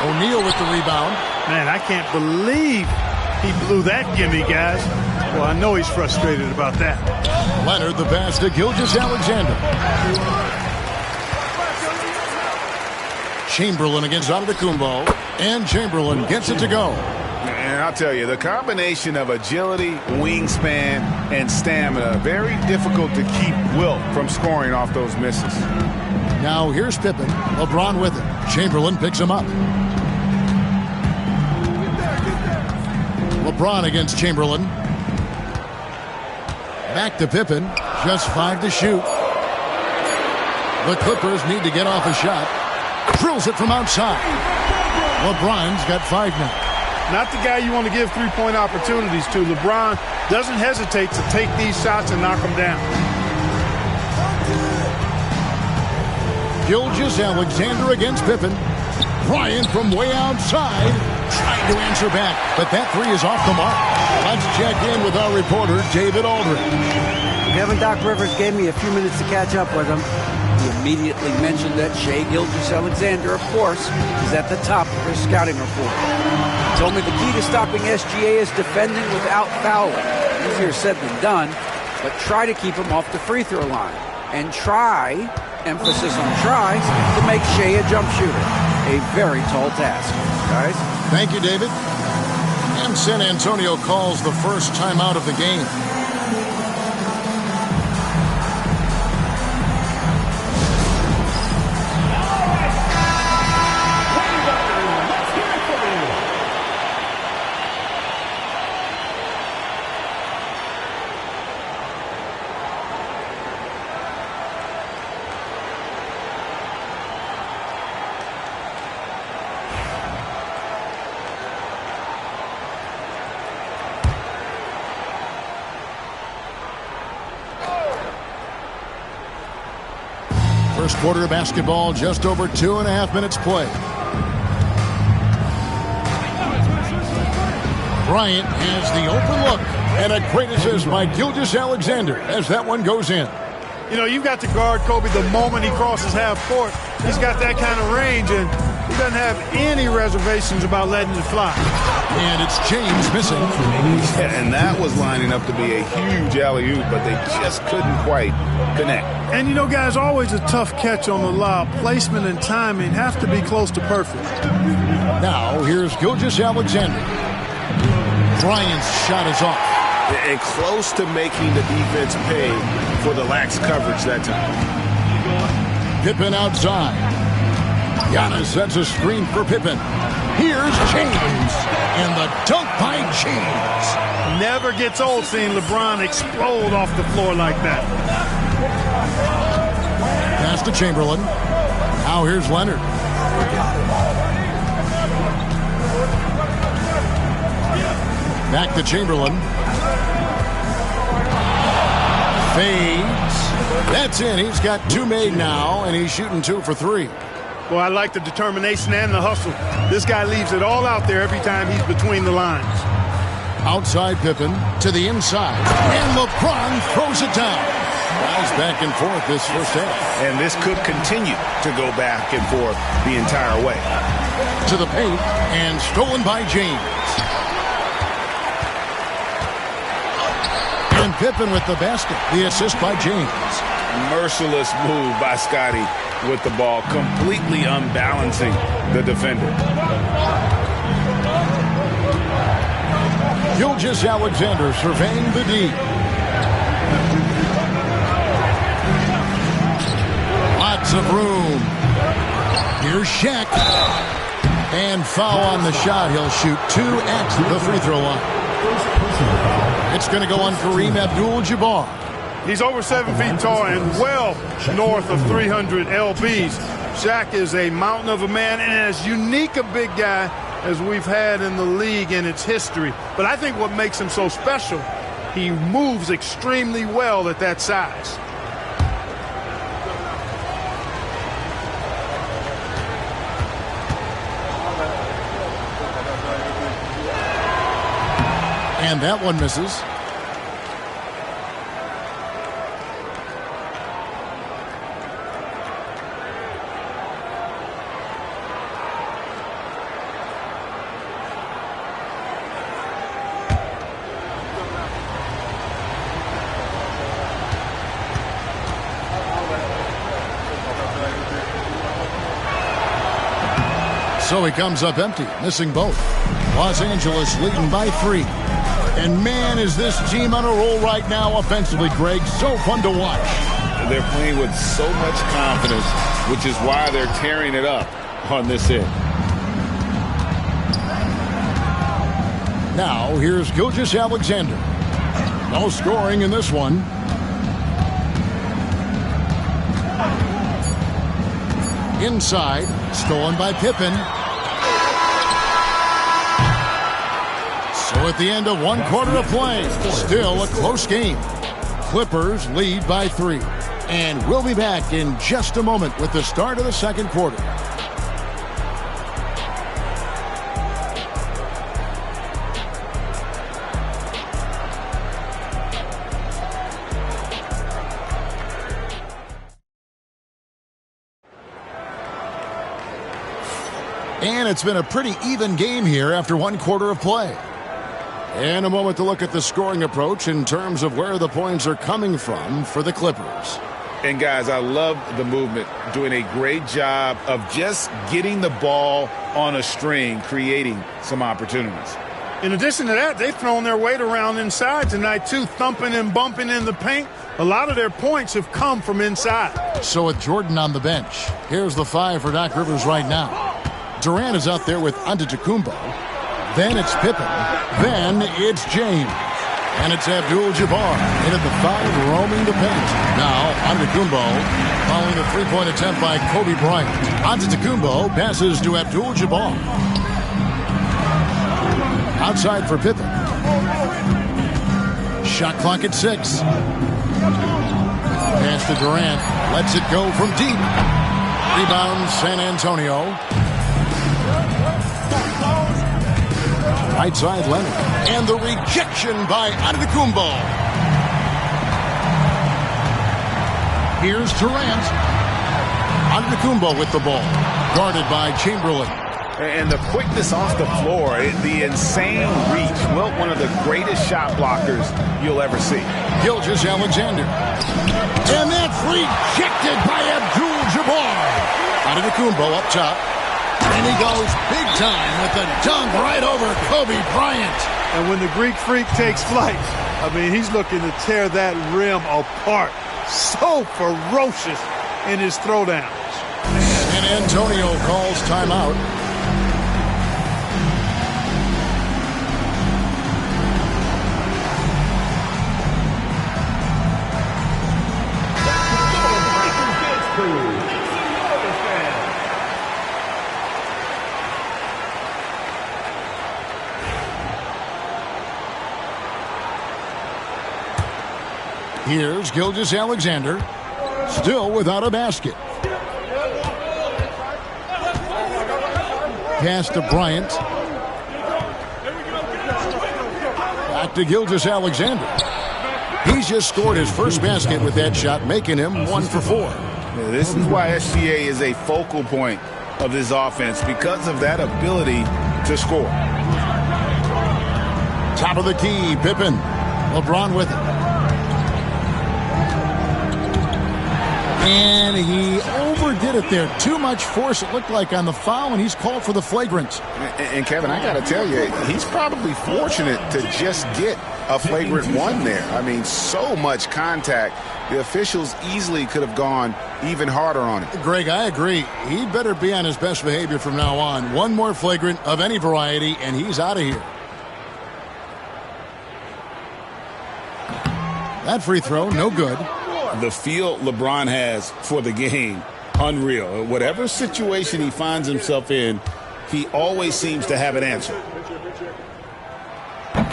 O'Neal with the rebound. Man, I can't believe he blew that gimme, guys. Well, I know he's frustrated about that. Leonard the pass to Gilgeous-Alexander. Chamberlain against Antetokounmpo. And Chamberlain gets it to go. And I'll tell you, the combination of agility, wingspan, and stamina, very difficult to keep Wilt from scoring off those misses. Now here's Pippen. LeBron with it. Chamberlain picks him up. LeBron against Chamberlain. Back to Pippen. Just 5 to shoot. The Clippers need to get off a shot. Drills it from outside. LeBron's got 5 now. Not the guy you want to give three-point opportunities to. LeBron doesn't hesitate to take these shots and knock them down. Gilgeous-Alexander against Pippen. Bryant from way outside. Trying to answer back, but that three is off the mark. Let's check in with our reporter, David Aldridge. Kevin Doc Rivers gave me a few minutes to catch up with him. He immediately mentioned that Shai Gilgeous-Alexander, of course, is at the top of his scouting report. He told me the key to stopping SGA is defending without fouling. Easier said than done, but try to keep him off the free throw line. And try, emphasis on try, to make Shai a jump shooter. A very tall task. Guys? Thank you, David. And San Antonio calls the first timeout of the game. First quarter of basketball, just over 2.5 minutes play. Bryant has the open look, and a great assist by Gilgeous-Alexander as that one goes in. You know, you've got to guard Kobe the moment he crosses half court. He's got that kind of range, and he doesn't have any reservations about letting it fly. And it's James missing. Yeah, and that was lining up to be a huge alley-oop, but they just couldn't quite connect. And, you know, guys, always a tough catch on the lob. Placement and timing have to be close to perfect. Now, here's Gilgeous-Alexander. Bryant's shot is off. And close to making the defense pay for the lax coverage that time. Pippen outside. Giannis sets a screen for Pippen. Here's James. And the dunk by James. Never gets old seeing LeBron explode off the floor like that. Pass to Chamberlain. Now here's Leonard. Back to Chamberlain. Fades. That's in. He's got 2 made now, and he's shooting 2 for 3. Well, I like the determination and the hustle. This guy leaves it all out there every time he's between the lines. Outside Pippen to the inside. And LeBron throws it down. Fouls back and forth this first half. And this could continue to go back and forth the entire way. To the paint and stolen by James. And Pippen with the basket. The assist by James. Merciless move by Scotty with the ball, completely unbalancing the defender. Gilgeous-Alexander surveying the D. Lots of room. Here's Shaq. And foul on the shot. He'll shoot 2 at the free throw line. It's going to go on Kareem Abdul-Jabbar. He's over 7 feet tall and well north of 300 lbs. Shaq is a mountain of a man and as unique a big guy as we've had in the league in its history. But I think what makes him so special, he moves extremely well at that size. And that one misses. So he comes up empty, missing both. Los Angeles leading by 3. And man, is this team on a roll right now offensively, Greg. So fun to watch. They're playing with so much confidence, which is why they're tearing it up on this end. Now, here's Gilgeous-Alexander. No scoring in this one. Inside, stolen by Pippen. So at the end of 1 quarter of play, still a close game. Clippers lead by 3. And we'll be back in just a moment with the start of the second quarter. And it's been a pretty even game here after 1 quarter of play. And a moment to look at the scoring approach in terms of where the points are coming from for the Clippers. And guys, I love the movement, doing a great job of just getting the ball on a string, creating some opportunities. In addition to that, they've thrown their weight around inside tonight too, thumping and bumping in the paint. A lot of their points have come from inside. So with Jordan on the bench, here's the 5 for Doc Rivers right now. Durant is out there with Antetokounmpo. Then it's Pippen. Then it's James. And it's Abdul-Jabbar in at the 5, roaming the paint. Now, Antetokounmpo following a three-point attempt by Kobe Bryant. Antetokounmpo passes to Abdul-Jabbar. Outside for Pippen. Shot clock at 6. Pass to Durant. Lets it go from deep. Rebound San Antonio. Right side Leonard. And the rejection by Antetokounmpo. Here's Durant. Antetokounmpo with the ball. Guarded by Chamberlain. And the quickness off the floor, the insane reach. Wilt, one of the greatest shot blockers you'll ever see. Gilgeous-Alexander. And that's rejected by Abdul-Jabbar. Antetokounmpo up top. And he goes big time with the dunk right over Kobe Bryant. And when the Greek Freak takes flight, I mean, he's looking to tear that rim apart. So ferocious in his throwdowns. San Antonio calls timeout. Here's Gilgeous-Alexander, still without a basket. Pass to Bryant. Back to Gilgeous-Alexander. He's just scored his first basket with that shot, making him 1 for 4. Yeah, this is why SGA is a focal point of this offense, because of that ability to score. Top of the key, Pippen. LeBron with it. And he overdid it there. Too much force, it looked like, on the foul, and he's called for the flagrant. And Kevin, I got to tell you, he's probably fortunate to just get a flagrant one there. I mean, so much contact. The officials easily could have gone even harder on it. Greg, I agree. He better be on his best behavior from now on. One more flagrant of any variety, and he's out of here. That free throw, no good. The feel LeBron has for the game, unreal. Whatever situation he finds himself in, he always seems to have an answer.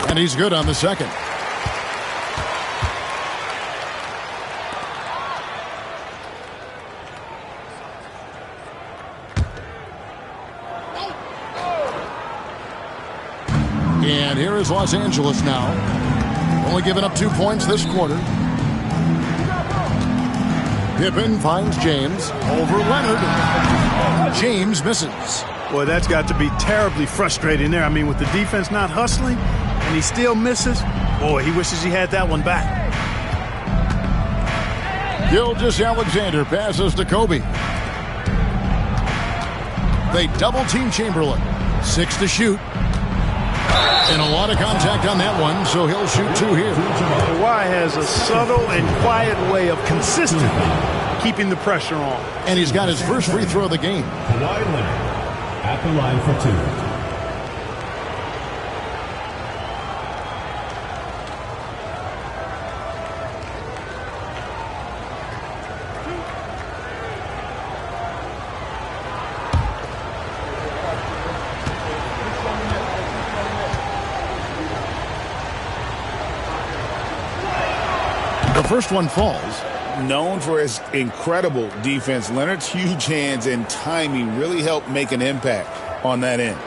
And he's good on the second. And here is Los Angeles now. Only giving up 2 points this quarter. Pippen finds James over Leonard. James misses. Boy, that's got to be terribly frustrating there. I mean, with the defense not hustling and he still misses, boy, he wishes he had that one back. Gilgeous-Alexander passes to Kobe. They double-team Chamberlain. 6 to shoot. And a lot of contact on that one, so he'll shoot 2 here. Kawhi has a subtle and quiet way of consistently keeping the pressure on. And he's got his first free throw of the game. Kawhi Leonard at the line for 2. The first one falls. Known for his incredible defense, Leonard's huge hands and timing really helped make an impact on that end.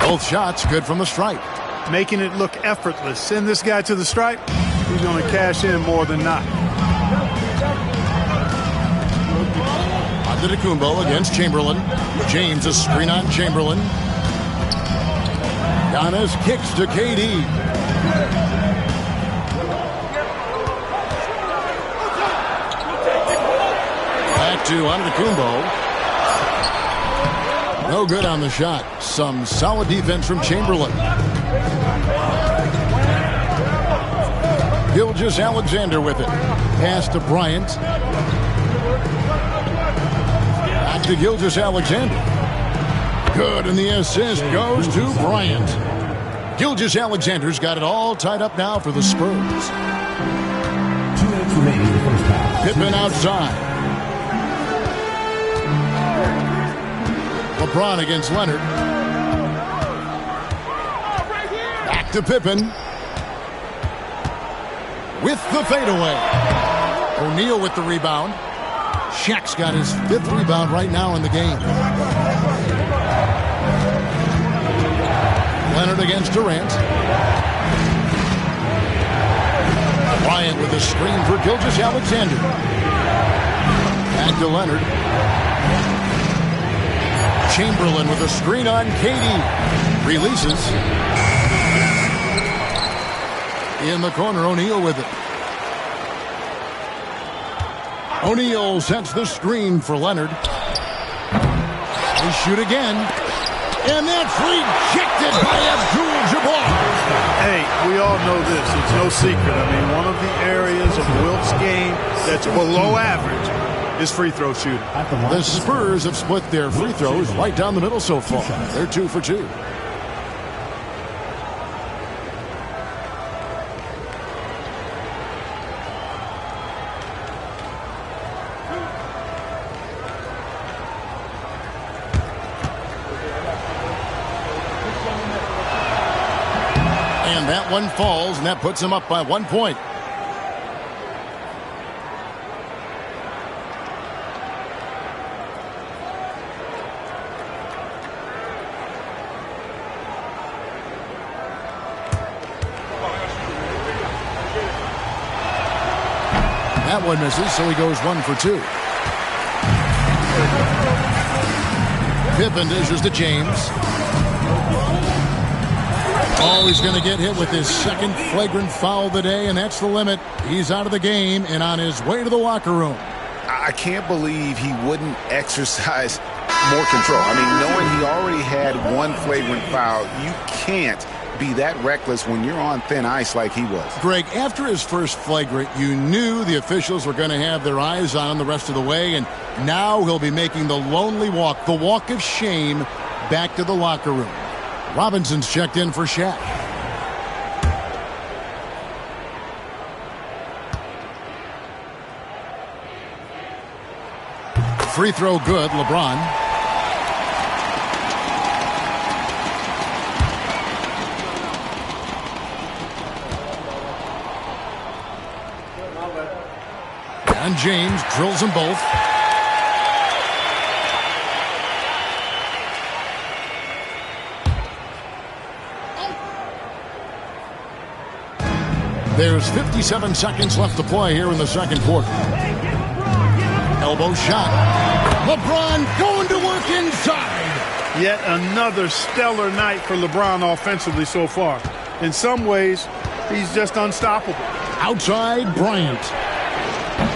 Both shots good from the stripe. Making it look effortless. Send this guy to the stripe, he's going to cash in more than not. Antetokounmpo against Chamberlain. James a screen on Chamberlain. Giannis kicks to KD. Back to Antetokounmpo. No good on the shot. Some solid defense from Chamberlain. Gilgeous-Alexander with it. Pass to Bryant. Back to Gilgeous-Alexander. Good, and the assist goes to Bryant. Gilgeous-Alexander's got it all tied up now for the Spurs. 2 minutes remaining in the first half. Pippen outside. LeBron against Leonard. Back to Pippen. With the fadeaway. O'Neal with the rebound. Shaq's got his 5th rebound right now in the game. Leonard against Durant. Bryant with a screen for Gilgeous-Alexander. Back to Leonard. Chamberlain with a screen on KD. Releases. In the corner, O'Neal with it. O'Neal sets the screen for Leonard. They shoot again. And that's rejected by Abdul-Jabbar. Hey, we all know this. It's no secret. I mean, one of the areas of Wilt's game that's below average is free throw shooting. The Spurs have split their free throws right down the middle so far. They're 2 for 2. And that one falls, and that puts him up by 1 point. That one misses, so he goes 1 for 2. Pippen dishes to James. Oh, he's going to get hit with his second flagrant foul of the day, and that's the limit. He's out of the game and on his way to the locker room. I can't believe he wouldn't exercise more control. I mean, knowing he already had one flagrant foul, you can't be that reckless when you're on thin ice like he was. Greg, after his first flagrant, you knew the officials were going to have their eyes on him the rest of the way, and now he'll be making the lonely walk, the walk of shame, back to the locker room. Robinson's checked in for Shaq. Free throw good, LeBron. And James drills them both. There's 57 seconds left to play here in the second quarter. Elbow shot. LeBron going to work inside. Yet another stellar night for LeBron offensively so far. In some ways, he's just unstoppable. Outside, Bryant.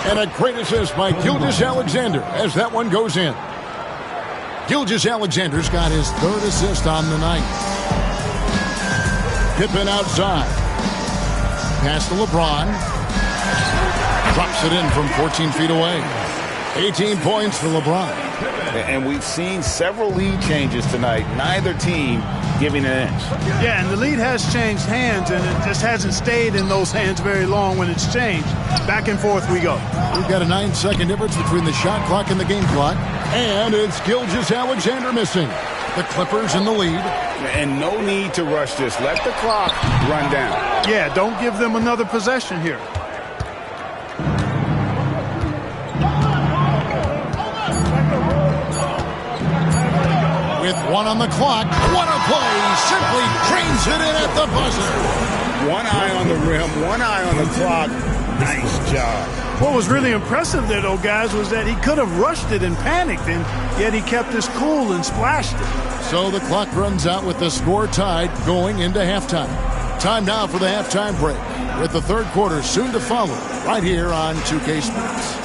And a great assist by Gilgeous-Alexander as that one goes in. Gilgeous-Alexander's got his third assist on the night. Pippen outside. Pass to LeBron. Drops it in from 14 feet away. 18 points for LeBron. And we've seen several lead changes tonight. Neither team giving an inch. Yeah, and the lead has changed hands, and it just hasn't stayed in those hands very long when it's changed. Back and forth we go. We've got a 9-second difference between the shot clock and the game clock. And it's Gilgeous-Alexander missing. The Clippers in the lead. And no need to rush this. Let the clock run down. Yeah, don't give them another possession here. With one on the clock, what a play! Simply trains it in at the buzzer. One eye on the rim, one eye on the clock. Nice job. What was really impressive there, though, guys, was that he could have rushed it and panicked, and yet he kept his cool and splashed it. So the clock runs out with the score tied going into halftime. Time now for the halftime break, with the third quarter soon to follow right here on 2K Sports.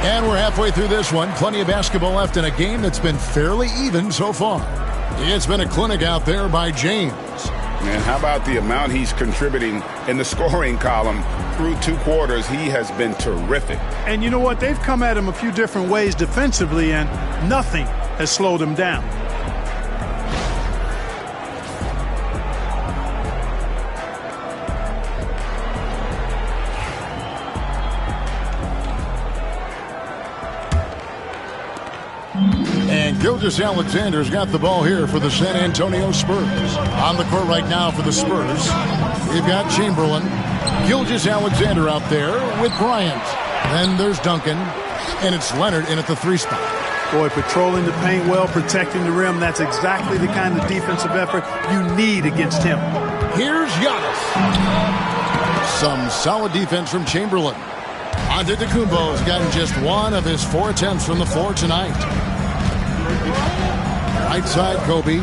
And we're halfway through this one. Plenty of basketball left in a game that's been fairly even so far. It's been a clinic out there by James. And how about the amount he's contributing in the scoring column through 2 quarters? He has been terrific. And you know what? They've come at him a few different ways defensively, and nothing has slowed him down. And Gilgeous-Alexander's got the ball here for the San Antonio Spurs. On the court right now for the Spurs, we've got Chamberlain, Gilgeous-Alexander out there with Bryant. Then there's Duncan, and it's Leonard in at the 3 spot. Boy, patrolling the paint well, protecting the rim, that's exactly the kind of defensive effort you need against him. Here's Giannis. Some solid defense from Chamberlain. Antetokounmpo's gotten just 1 of his 4 attempts from the floor tonight. Right side, Kobe.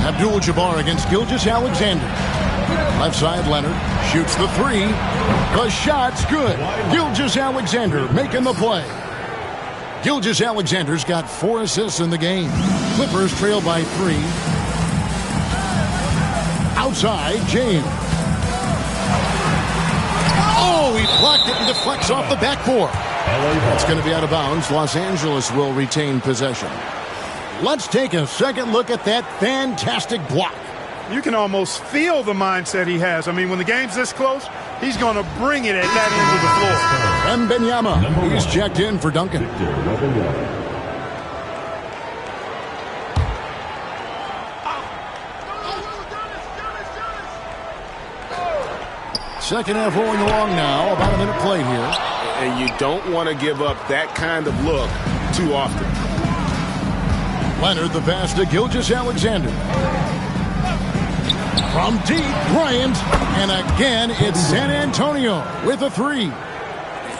Abdul-Jabbar against Gilgeous-Alexander. Left side, Leonard shoots the three. The shot's good. Gilgeous-Alexander making the play. Gilgeous-Alexander's got 4 assists in the game. Clippers trail by 3. Outside, James. Oh, he blocked it and deflects off the backboard. That's going to be out of bounds. Los Angeles will retain possession. Let's take a second look at that fantastic block. You can almost feel the mindset he has. I mean, when the game's this close, he's going to bring it at that end of the floor. Wembanyama, he's checked in for Duncan. Second half rolling along now. About a minute play here. And you don't want to give up that kind of look too often. Leonard the pass to Gilgeous-Alexander. From deep, Bryant. And again, it's San Antonio with a 3.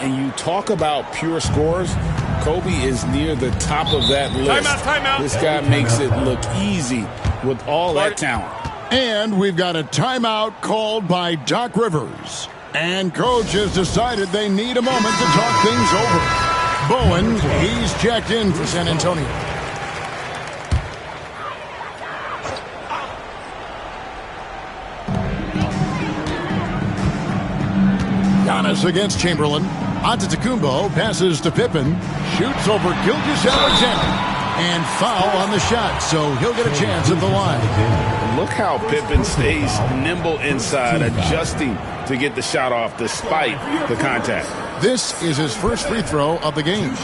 And you talk about pure scores. Kobe is near the top of that list. Timeout. This guy makes it look easy with all that talent. And we've got a timeout called by Doc Rivers. And coach has decided they need a moment to talk things over. Bowen, he's checked in for San Antonio. Giannis against Chamberlain. Antetokounmpo passes to Pippen. Shoots over Gilgeous-Alexander. And foul on the shot, so he'll get a chance at the line. Look how Pippen stays nimble inside, adjusting to get the shot off despite the contact. This is his first free throw of the game.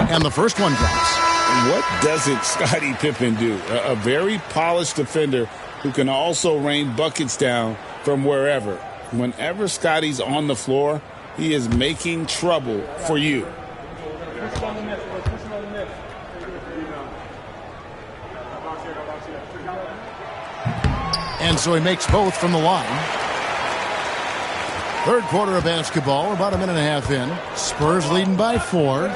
And the first one drops. What doesn't Scottie Pippen do? A very polished defender who can also rain buckets down from wherever. Whenever Scottie's on the floor, he is making trouble for you. And so he makes both from the line. Third quarter of basketball, about a minute and a half in. Spurs leading by 4.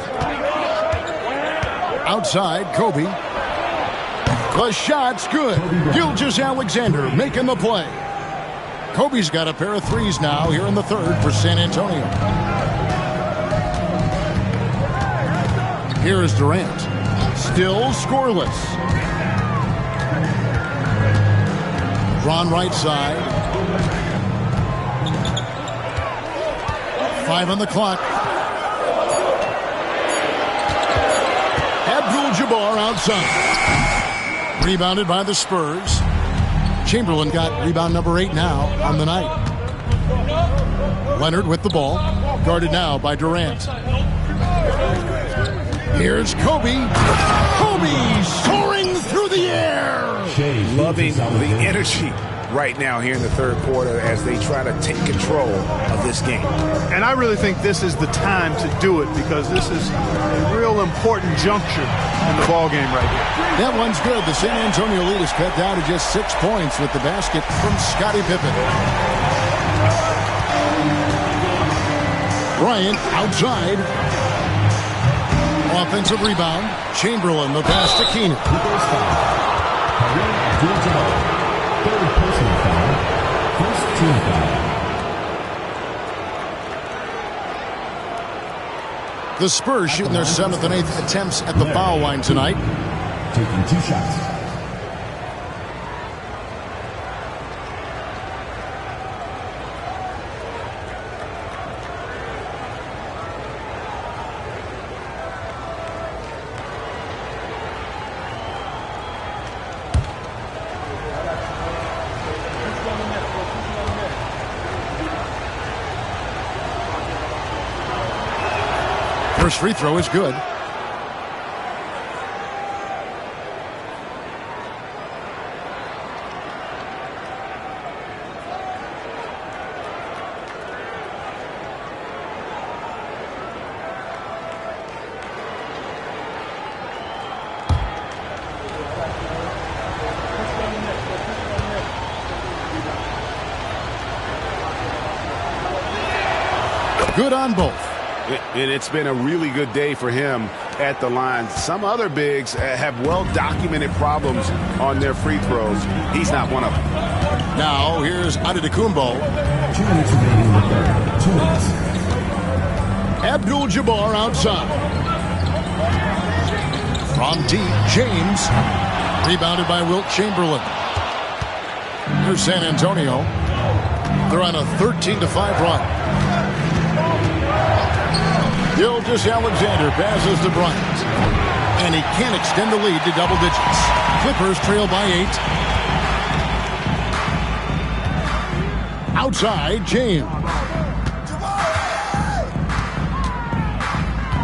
Outside, Kobe. The shot's good. Gilgeous-Alexander making the play. Kobe's got a pair of threes now here in the third for San Antonio. Here is Durant. Still scoreless. Drawn right side. 5 on the clock. Abdul-Jabbar outside. Rebounded by the Spurs. Chamberlain got rebound number 8 now on the night. Leonard with the ball. Guarded now by Durant. Here's Kobe. Kobe soaring through the air. Loving the energy right now here in the third quarter as they try to take control of this game. And I really think this is the time to do it because this is a real important juncture in the ball game right here. That one's good. The San Antonio lead is cut down to just 6 points with the basket from Scottie Pippen. Bryant outside. Offensive rebound. Chamberlain, the pass to Keenan. Third personal foul. First team foul. The Spurs shooting their 7th and 8th attempts at the foul line tonight. Taking 2 shots. First free throw is good. Good on both. And it's been a really good day for him at the line. Some other bigs have well-documented problems on their free throws. He's not one of them. Now, here's Antetokounmpo. 2 minutes remaining in the third. 2 minutes. Abdul-Jabbar outside. From deep, James. Rebounded by Wilt Chamberlain. Here's San Antonio. They're on a 13-5 run. Gilgeous-Alexander passes to Bryant. And he can't extend the lead to double digits. Clippers trail by 8. Outside, James.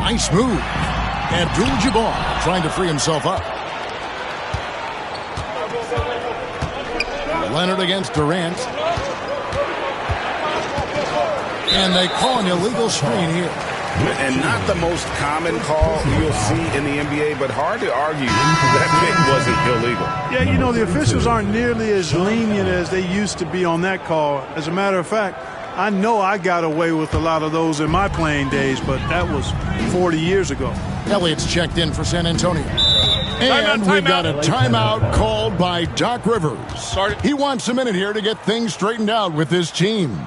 Nice move. Abdul-Jabbar trying to free himself up. Leonard against Durant. And they call an illegal screen here. And not the most common call you'll see in the NBA, but hard to argue that pick wasn't illegal. Yeah, you know, the officials aren't nearly as lenient as they used to be on that call. As a matter of fact, I know I got away with a lot of those in my playing days, but that was 40 years ago. Elliott's checked in for San Antonio. And we've got a timeout called by Doc Rivers. He wants a minute here to get things straightened out with his team.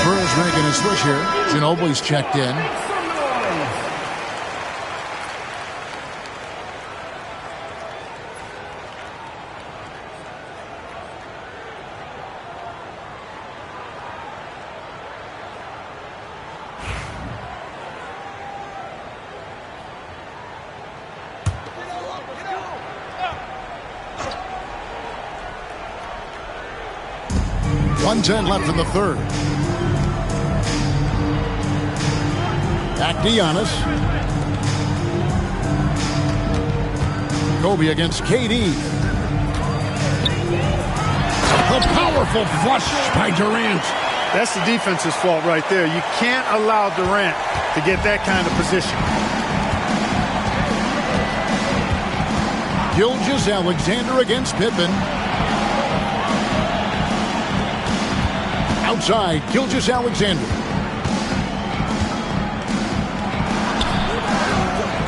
Spurs making a switch here. Ginobili's checked in. .110 left in the third. Back to Giannis. Kobe against KD. A powerful flush by Durant. That's the defense's fault right there. You can't allow Durant to get that kind of position. Gilgeous-Alexander against Pippen. Outside, Gilgeous-Alexander.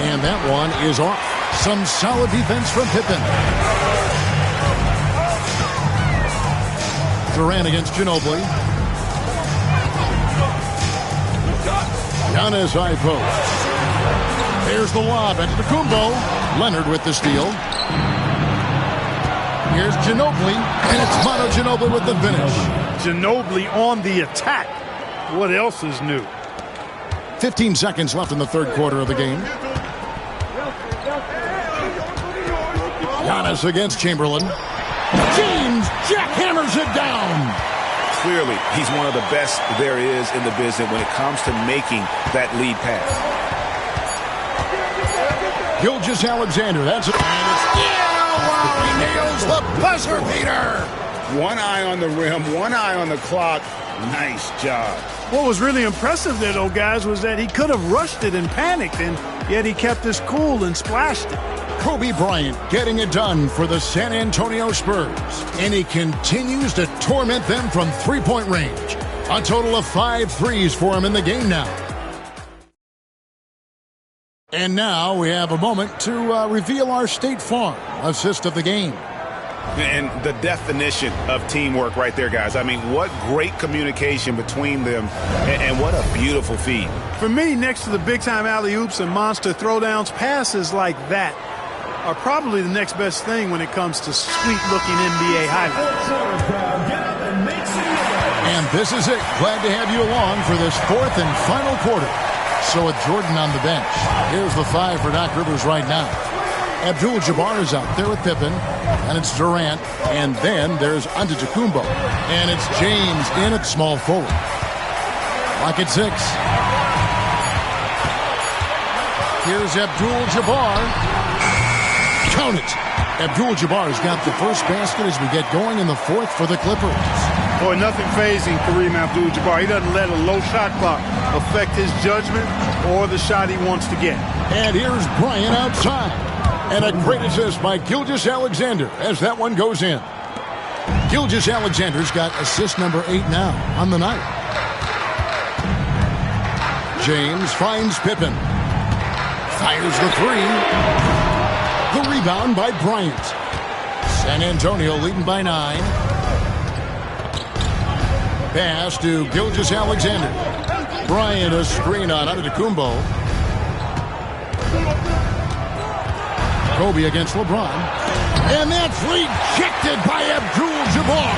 And that one is off. Some solid defense from Pippen. Durant against Ginobili. Giannis high post. There's the lob at Antetokounmpo. Leonard with the steal. Here's Ginobili, and it's Manu Ginobili with the finish. Ginobili on the attack. What else is new? 15 seconds left in the third quarter of the game. Giannis against Chamberlain. James jackhammers it down. Clearly, he's one of the best there is in the business when it comes to making that lead pass. Gilgeous-Alexander, that's it. And it's he nails the buzzer beater. One eye on the rim, one eye on the clock. Nice job. What was really impressive there, though, guys, was that he could have rushed it and panicked, and yet he kept his cool and splashed it. Kobe Bryant getting it done for the San Antonio Spurs. And he continues to torment them from three-point range. A total of 5 threes for him in the game now. And now we have a moment to reveal our State Farm assist of the game. And the definition of teamwork right there, guys. I mean, what great communication between them, and what a beautiful feed. For me, next to the big-time alley-oops and monster throwdowns, passes like that are probably the next best thing when it comes to sweet-looking NBA highlights. And this is it. Glad to have you along for this fourth and final quarter. So with Jordan on the bench, here's the 5 for Doc Rivers right now. Abdul-Jabbar is out there with Pippen, and it's Durant, and then there's Antetokounmpo, and it's James in at small forward. Clock at 6. Here's Abdul-Jabbar. Count it. Abdul-Jabbar's got the first basket as we get going in the fourth for the Clippers. Boy, nothing phasing Kareem Abdul-Jabbar. He doesn't let a low shot clock affect his judgment or the shot he wants to get. And here's Bryant outside. And a great assist by Gilgeous-Alexander as that one goes in. Gilgeous-Alexander's got assist number 8 now on the night. James finds Pippen. Fires the 3. The rebound by Bryant. San Antonio leading by 9. Pass to Gilgeous-Alexander. Bryant a screen on Antetokounmpo. Kobe against LeBron. And that's rejected by Abdul-Jabbar.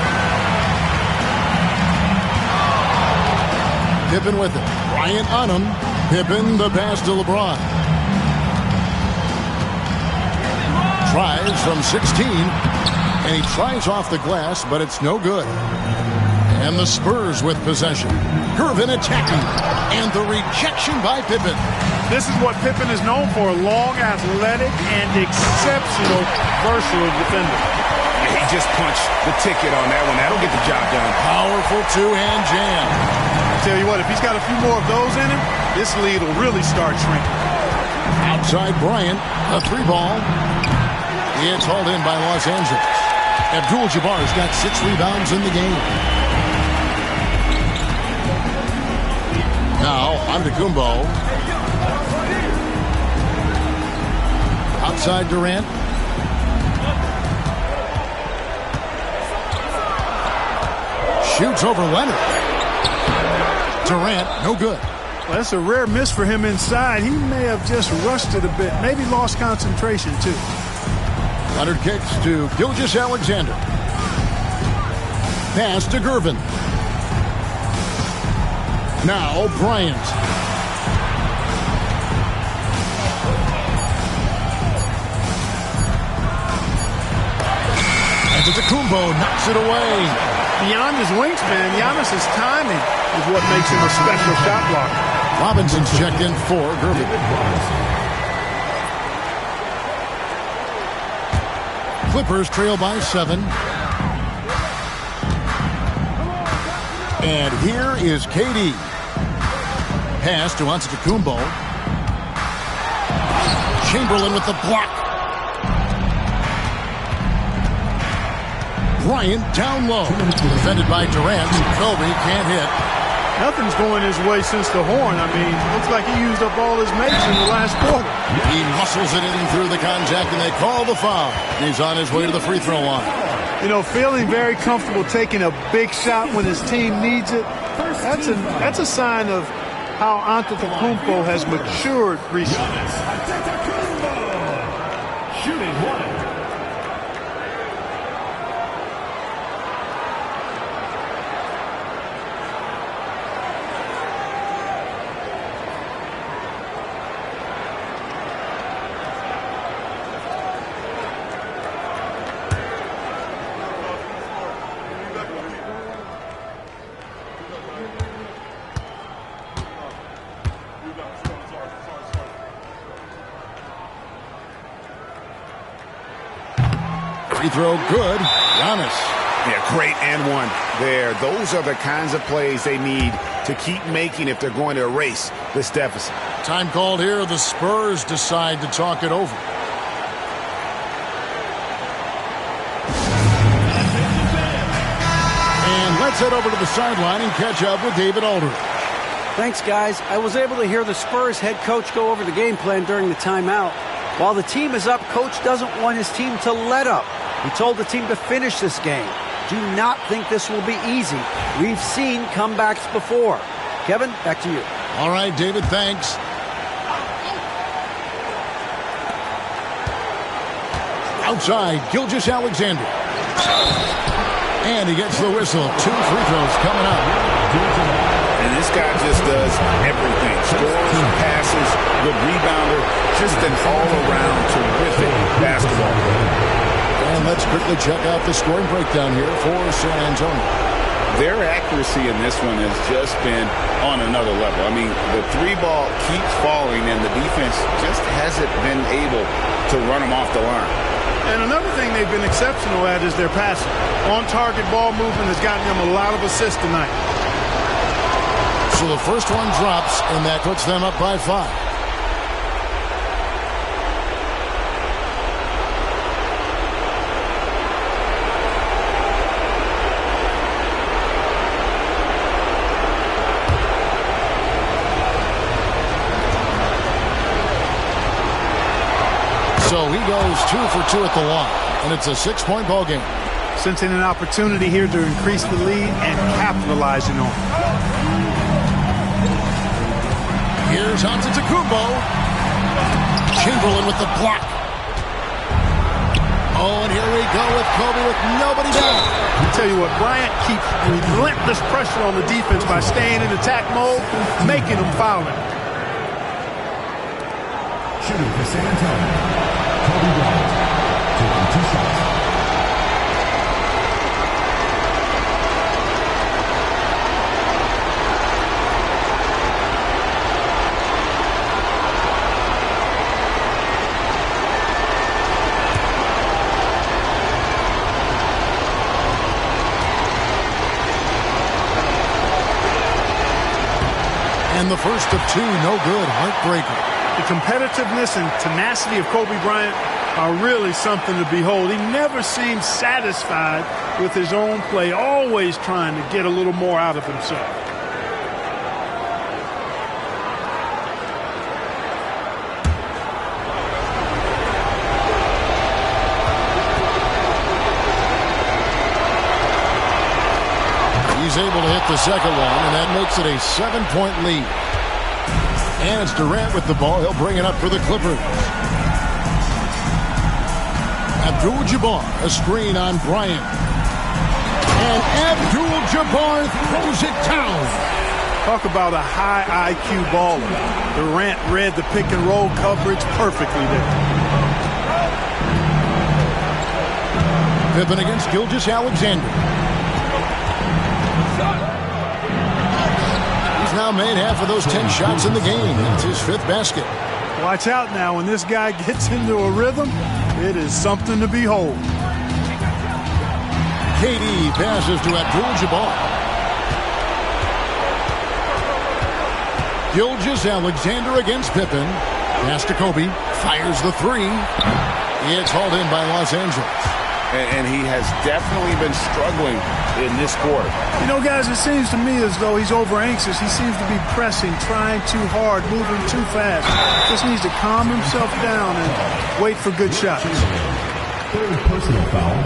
Pippen with it. Bryant on him. Pippen the pass to LeBron. Tries from 16. And he tries off the glass, but it's no good. And the Spurs with possession. Gervin attacking. And the rejection by Pippen. This is what Pippen is known for, a long, athletic, and exceptional versatile defender. He just punched the ticket on that one. That'll get the job done. Powerful two-hand jam. I tell you what, if he's got a few more of those in him, this lead will really start shrinking. Outside Bryant, a 3-ball. It's hauled in by Los Angeles. Abdul-Jabbar's got 6 rebounds in the game. Now, Antetokounmpo. Outside Durant. Shoots over Leonard. Durant, no good. Well, that's a rare miss for him inside. He may have just rushed it a bit. Maybe lost concentration, too. Leonard kicks to Gilgeous-Alexander. Pass to Gervin. Now Bryant. Antetokounmpo knocks it away. Beyond his wingspan, Giannis's timing is what makes him a special shot blocker. Robinson's checked in for Gervin. Clippers trail by 7. And here is KD. Pass to Antetokounmpo. Chamberlain with the block. Bryant down low. Defended by Durant. Kobe can't hit. Nothing's going his way since the horn. I mean, looks like he used up all his mates in the last quarter. He muscles it in through the contact, and they call the foul. He's on his way to the free throw line. You know, feeling very comfortable taking a big shot when his team needs it. That's a sign of how Antetokounmpo has matured recently. Shooting 1. Free throw good. Giannis. Yeah, great and one there. Those are the kinds of plays they need to keep making if they're going to erase this deficit. Time called here. The Spurs decide to talk it over. And let's head over to the sideline and catch up with David Aldridge. Thanks, guys. I was able to hear the Spurs head coach go over the game plan during the timeout. While the team is up, coach doesn't want his team to let up. He told the team to finish this game. Do not think this will be easy. We've seen comebacks before. Kevin, back to you. All right, David, thanks. Outside, Gilgeous-Alexander. And he gets the whistle. 2 free throws coming up. And this guy just does everything. Scores, passes, good rebounder. Just an all-around terrific basketball player. And let's quickly check out the scoring breakdown here for San Antonio. Their accuracy in this one has just been on another level. I mean, the 3-ball keeps falling, and the defense just hasn't been able to run them off the line. And another thing they've been exceptional at is their passing. On-target ball movement has gotten them a lot of assists tonight. So the first one drops, and that puts them up by 5. So he goes 2 for 2 at the line, and it's a 6-point ball game. Sensing an opportunity here to increase the lead and capitalizing on it. Here's Antetokounmpo. Chamberlain with the block. Oh, and here we go with Kobe with nobody down. I tell you what, Bryant keeps relentless pressure on the defense by staying in attack mode, making them foul him. Shooting for San Antonio, Kobe Bryant, taking 2 shots. And the first of 2, no good, heartbreaker. The competitiveness and tenacity of Kobe Bryant are really something to behold. He never seems satisfied with his own play, always trying to get a little more out of himself. He's able to hit the second one, and that makes it a 7-point lead. And it's Durant with the ball. He'll bring it up for the Clippers. Abdul-Jabbar, a screen on Bryant. And Abdul-Jabbar throws it down. Talk about a high IQ baller. Durant read the pick and roll coverage perfectly there. Pippen against Gilgeous-Alexander. He's now made half of those 10 shots in the game. That's his 5th basket. Watch out now. When this guy gets into a rhythm, it is something to behold. KD passes to Abdul-Jabbar. Gilgeous-Alexander against Pippen. Pass to Kobe. Fires the 3. It's hauled in by Los Angeles. And he has definitely been struggling in this quarter. You know, guys, it seems to me as though he's over anxious. He seems to be pressing, trying too hard, moving too fast. Just needs to calm himself down and wait for good shots. 3rd personal foul.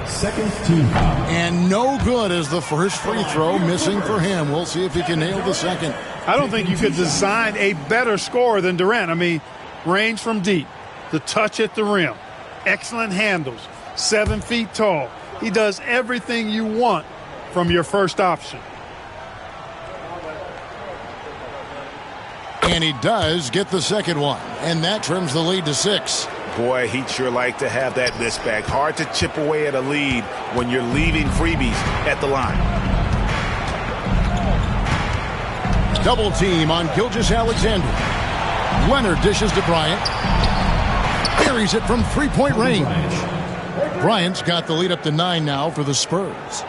2nd team foul. And no good as the first free throw missing for him. We'll see if he can nail the second. I don't think you could design a better scorer than Durant. I mean, range from deep, the touch at the rim, excellent handles, 7 feet tall. He does everything you want from your first option. And he does get the second one, and that trims the lead to 6. Boy, he'd sure like to have that miss back. Hard to chip away at a lead when you're leaving freebies at the line. Double team on Gilgeous-Alexander. Leonard dishes to Bryant. Buries it from 3-point range. Bryant's got the lead up to 9 now for the Spurs.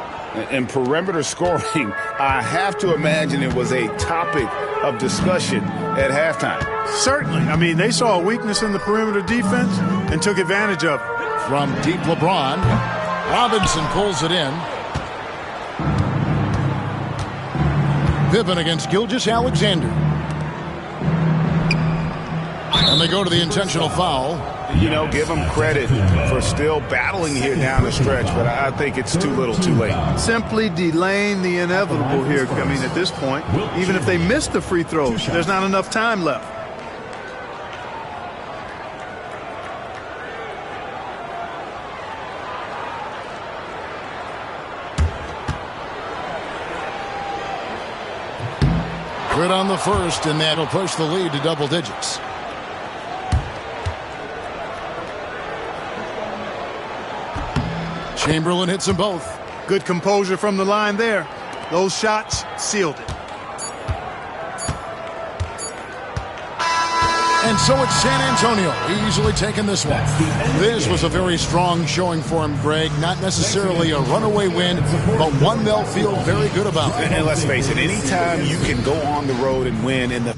And perimeter scoring, I have to imagine it was a topic of discussion at halftime. Certainly. I mean, they saw a weakness in the perimeter defense and took advantage of it. From deep LeBron, Robinson pulls it in. Pippen against Gilgeous-Alexander. And they go to the intentional foul. You know, give them credit for still battling here down the stretch, but I think it's too little too late. Simply delaying the inevitable here. I mean, at this point, even if they miss the free throws, there's not enough time left. Good on the first, and that'll push the lead to double digits. Chamberlain hits them both. Good composure from the line there. Those shots sealed it. And And so it's San Antonio easily taking this one. This was a very strong showing for him, Greg. Not necessarily a runaway win, but one they'll feel very good about. And let's face it, anytime you can go on the road and win in the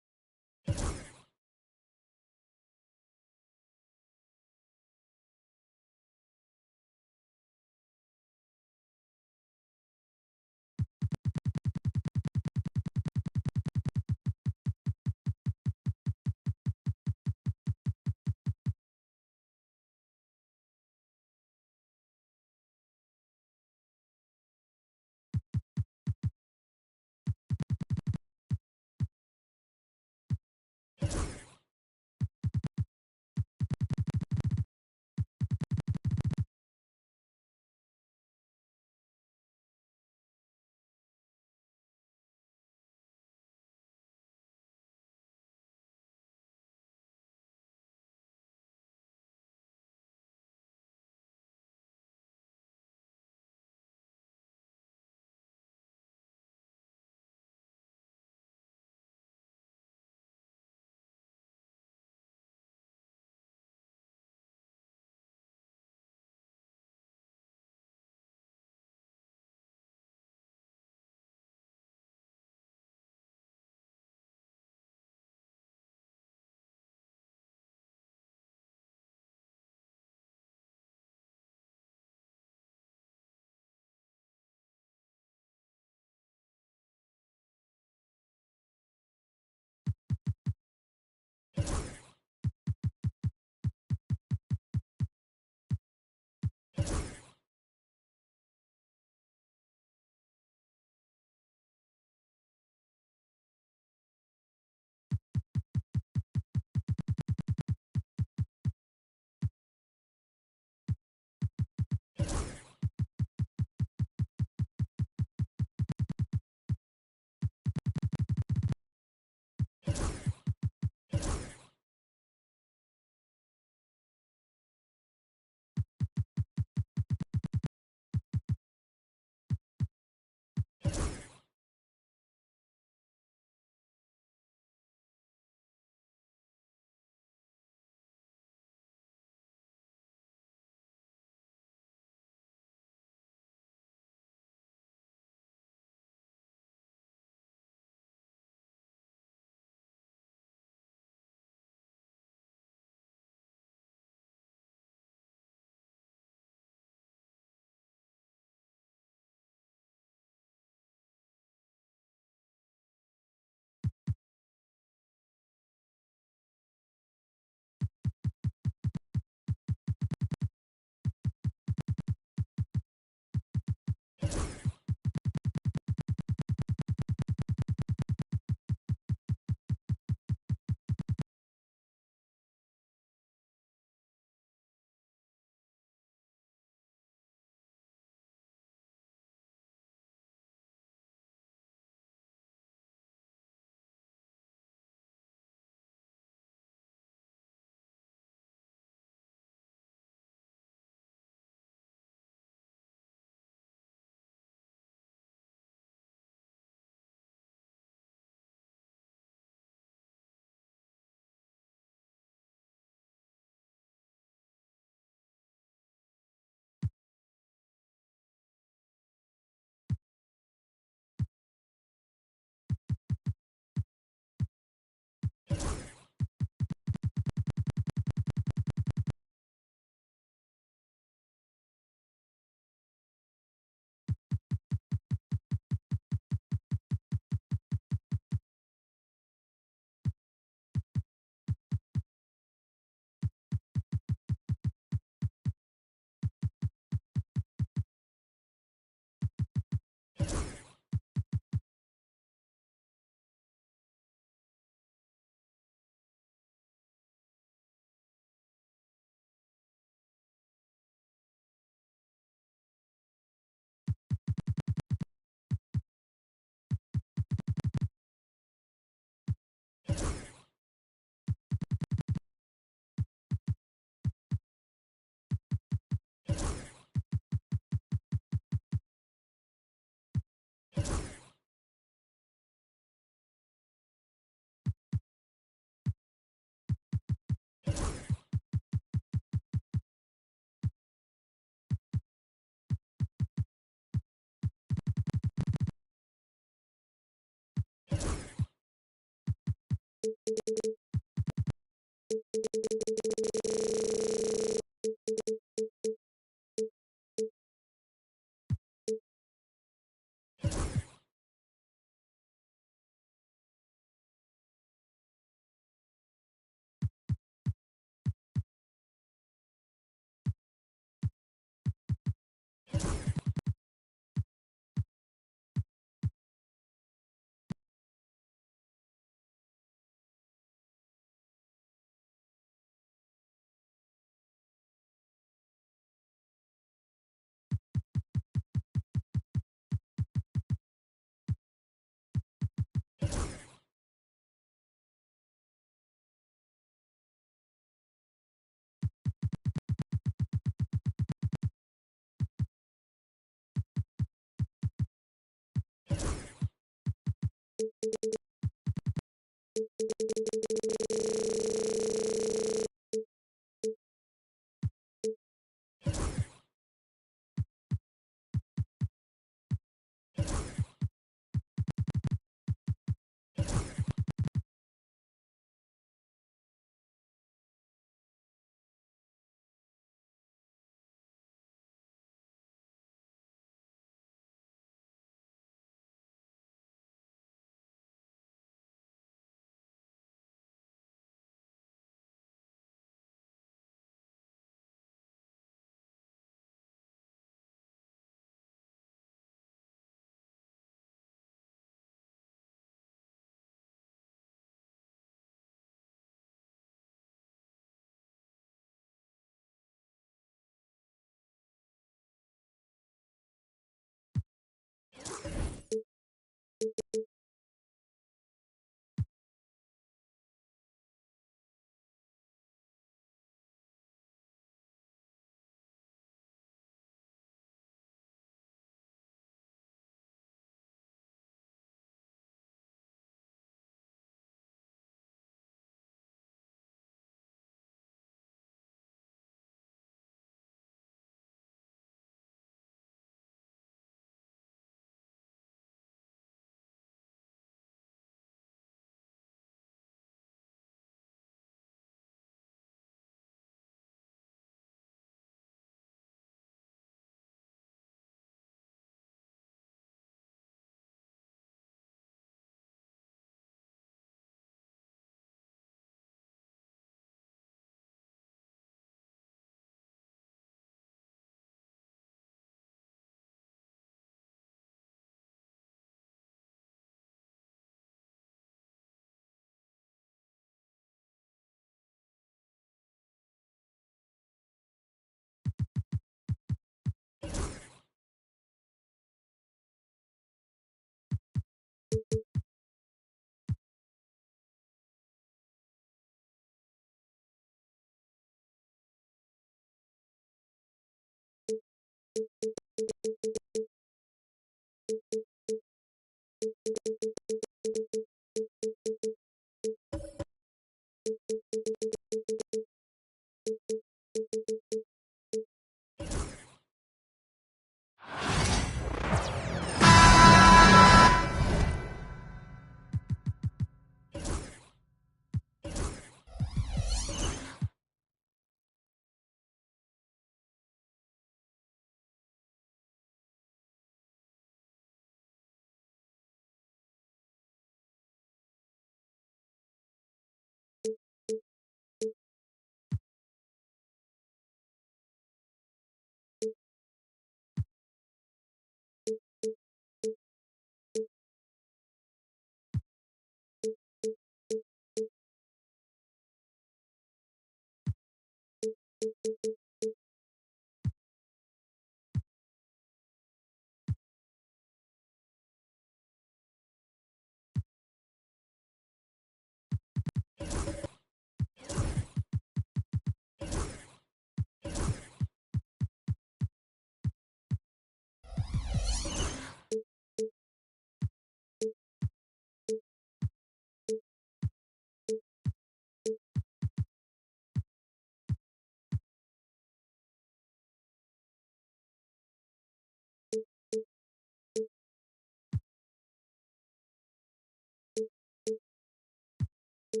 All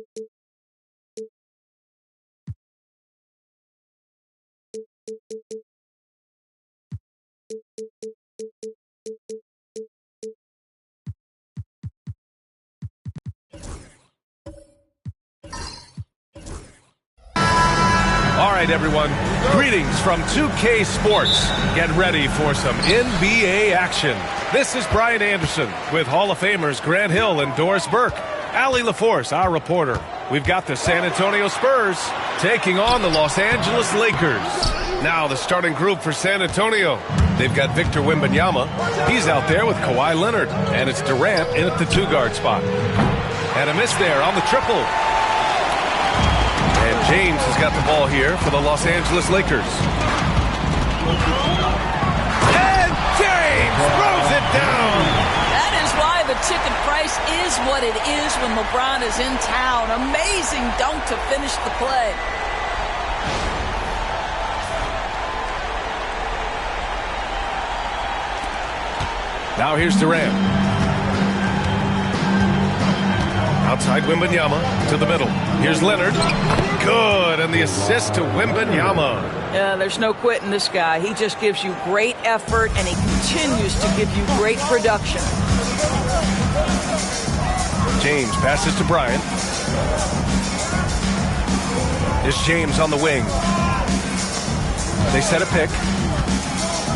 right, everyone. Greetings from 2K Sports. Get ready for some NBA action. This is Brian Anderson with Hall of Famers Grant Hill and Doris Burke. Allie LaForce, our reporter. We've got the San Antonio Spurs taking on the Los Angeles Lakers. Now the starting group for San Antonio. They've got Victor Wembanyama. He's out there with Kawhi Leonard. And it's Durant in at the two-guard spot. And a miss there on the triple. And James has got the ball here for the Los Angeles Lakers. And James throws it down. That is why the ticket price is what it is when LeBron is in town. Amazing dunk to finish the play. Now here's Durant. Outside Wembanyama to the middle. Here's Leonard. Good, and the assist to Wembanyama. Yeah, there's no quitting this guy. He just gives you great effort, and he continues to give you great production. James passes to Bryant. Here's James on the wing. They set a pick.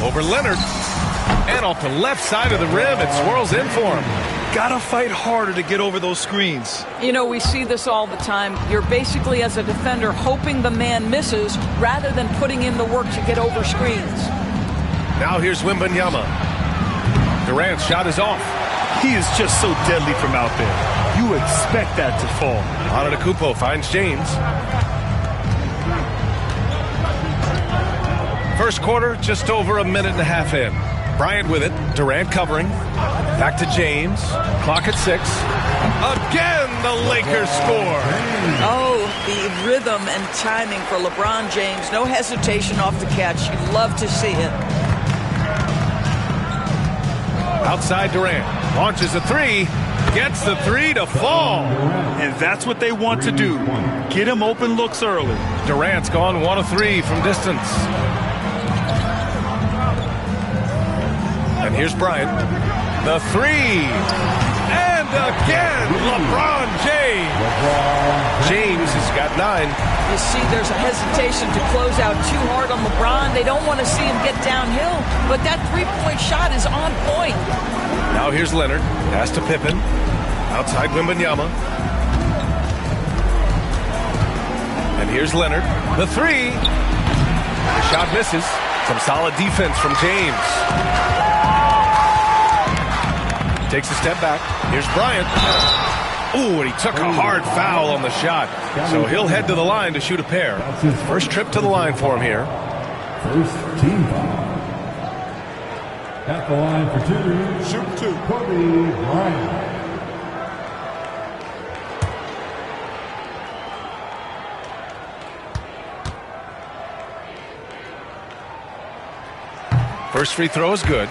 Over Leonard. And off the left side of the rim, it swirls in for him. Gotta fight harder to get over those screens. You know, we see this all the time. You're basically, as a defender, hoping the man misses rather than putting in the work to get over screens. Now here's Wembanyama. Durant's shot is off. He is just so deadly from out there. You expect that to fall. Antetokounmpo finds James. First quarter, just over a minute and a half in. Bryant with it. Durant covering. Back to James. Clock at 6. Again, the Lakers score. Oh, the rhythm and timing for LeBron James. No hesitation off the catch. You love to see it. Outside Durant. Launches a three. Gets the three to fall. And that's what they want to do. Get him open looks early. Durant's gone 1 of 3 from distance. And here's Bryant. The three. And again, LeBron James. James has got 9. You see, there's a hesitation to close out too hard on LeBron. They don't want to see him get downhill, but that three-point shot is on point. Now here's Leonard. Pass to Pippen. Outside Wembanyama. And here's Leonard. The three. The shot misses. Some solid defense from James. Takes a step back. Here's Bryant. Ooh, and he took a hard foul on the shot. So he'll head to the line to shoot a pair. First trip to the line for him here. First team foul. At the line for 2. Shoot 2. Kobe Bryant. First free throw is good.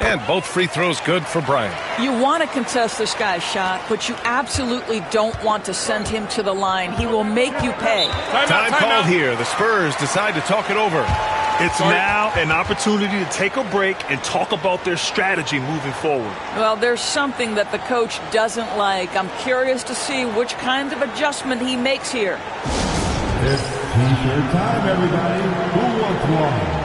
And both free throws good for Bryant. You want to contest this guy's shot, but you absolutely don't want to send him to the line. He will make you pay. Time called here. The Spurs decide to talk it over. It's now an opportunity to take a break and talk about their strategy moving forward. Well, there's something that the coach doesn't like. I'm curious to see which kind of adjustment he makes here. It's t-shirt time, everybody. Who wants one?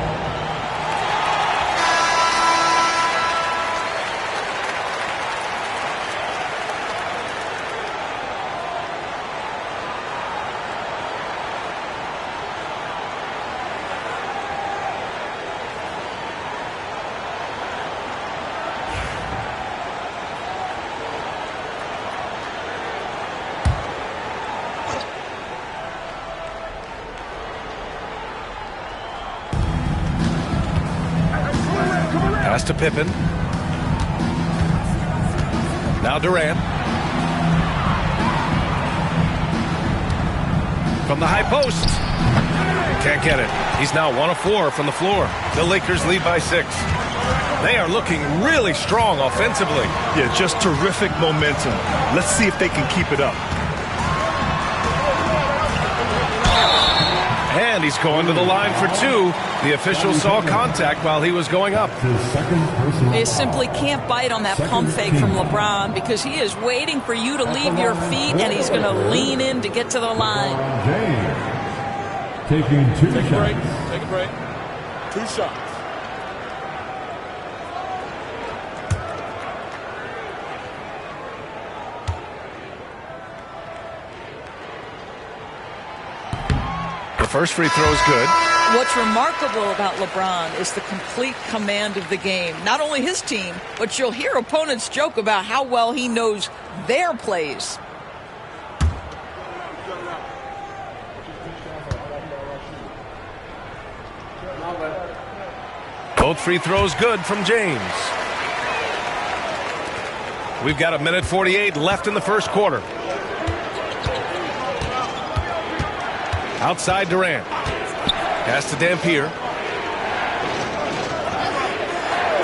to Pippen. Now Durant. From the high post. Can't get it. He's now 1 of 4 from the floor. The Lakers lead by 6. They are looking really strong offensively. Yeah, just terrific momentum. Let's see if they can keep it up. And he's going to the line for 2. The official saw contact while he was going up. They simply can't bite on that pump fake from LeBron because he is waiting for you to leave your feet, and he's going to lean in to get to the line. Taking 2 Take a break. shots. Take a break. 2 shots. The first free throw is good. What's remarkable about LeBron is the complete command of the game. Not only his team, but you'll hear opponents joke about how well he knows their plays. Both free throws good from James. We've got 1:48 left in the first quarter. Outside Durant. Pass to Dampier.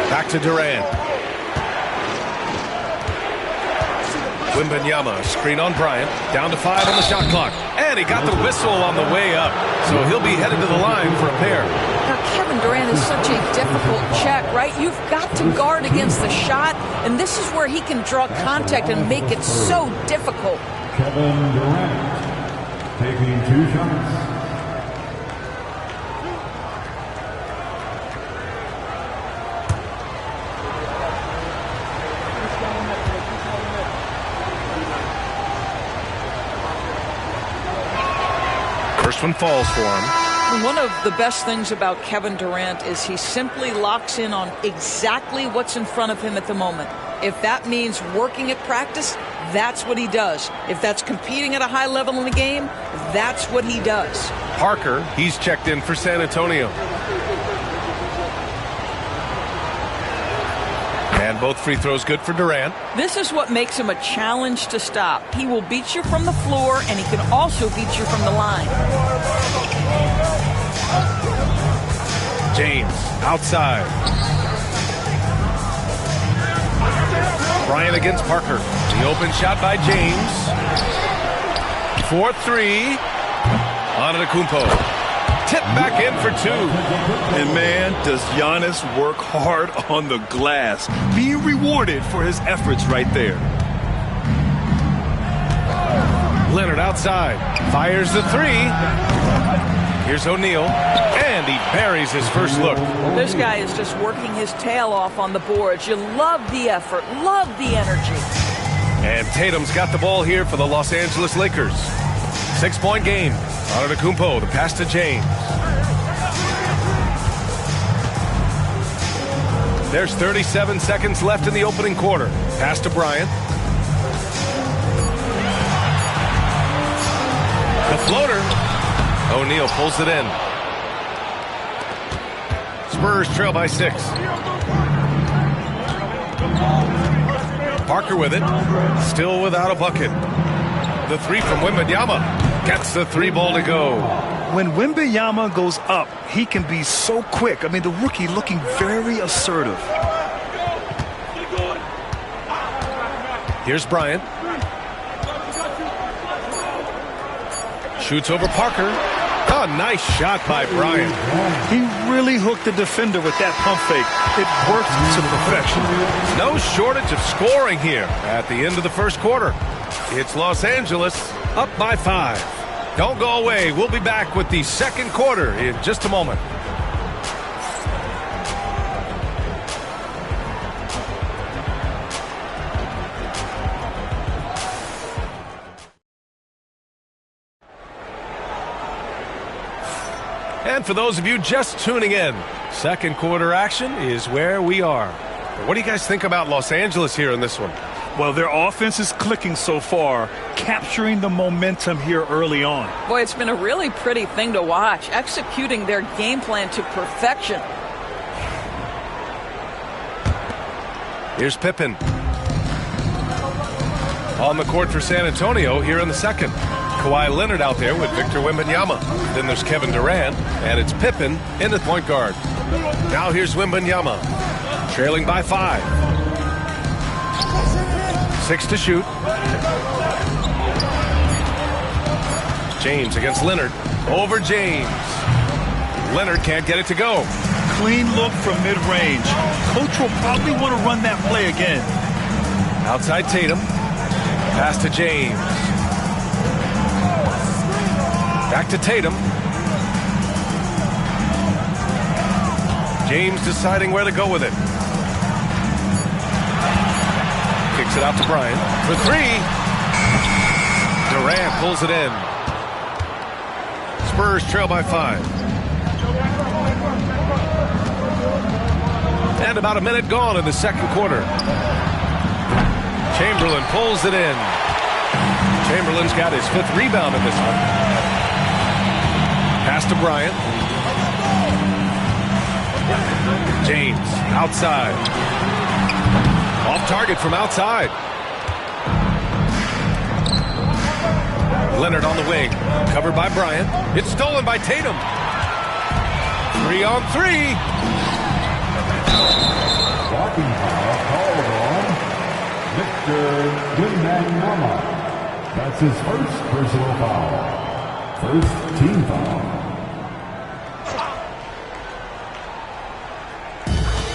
Back to Durant. Wembanyama, screen on Bryant. Down to 5 on the shot clock. And he got the whistle on the way up. So he'll be headed to the line for a pair. Now, Kevin Durant is such a difficult check, right? You've got to guard against the shot, and this is where he can draw contact and make it so difficult. Kevin Durant taking 2 shots. First one falls for him. One of the best things about Kevin Durant is he simply locks in on exactly what's in front of him at the moment. If that means working at practice, that's what he does. If that's competing at a high level in the game, that's what he does. Parker, he's checked in for San Antonio. And both free throws good for Durant. This is what makes him a challenge to stop. He will beat you from the floor, and he can also beat you from the line. James, outside. Bryant against Parker. The open shot by James. 4-3. Antetokounmpo. Tip back in for 2. And man, does Giannis work hard on the glass. Being rewarded for his efforts right there. Leonard outside. Fires the 3. Here's O'Neal. And he buries his first look. This guy is just working his tail off on the boards. You love the effort, love the energy. And Tatum's got the ball here for the Los Angeles Lakers. 6-point game. Antetokounmpo, the pass to James. There's 37 seconds left in the opening quarter. Pass to Bryant. The floater. O'Neal pulls it in. Spurs trail by 6. Parker with it. Still without a bucket. The 3 from Wembanyama. Gets the 3 ball to go. When Wembanyama goes up, he can be so quick. I mean, the rookie looking very assertive. Here's Bryant. Shoots over Parker. Oh, nice shot by Bryant. He really hooked the defender with that pump fake. It worked to perfection. No shortage of scoring here at the end of the first quarter. It's Los Angeles up by 5. Don't go away. We'll be back with the second quarter in just a moment. And for those of you just tuning in, second quarter action is where we are. But what do you guys think about Los Angeles here in this one? Well, their offense is clicking so far, capturing the momentum here early on. Boy, it's been a really pretty thing to watch, executing their game plan to perfection. Here's Pippen. On the court for San Antonio here in the second. Kawhi Leonard out there with Victor Wembanyama. Then there's Kevin Durant, and it's Pippen in the point guard. Now here's Wembanyama, trailing by 5. 6 to shoot. James against Leonard. Over James. Leonard can't get it to go. Clean look from mid-range. Coach will probably want to run that play again. Outside Tatum. Pass to James. Back to Tatum. James deciding where to go with it. Kicks it out to Bryant for 3. Durant pulls it in. Spurs trail by 5. And about a minute gone in the second quarter. Chamberlain pulls it in. Chamberlain's got his 5th rebound in this one. Pass to Bryant. James outside. Off target from outside. Leonard on the wing. Covered by Bryant. It's stolen by Tatum. 3 on 3. Walking foul called on Victor Wembanyama. That's his first personal foul. First team foul.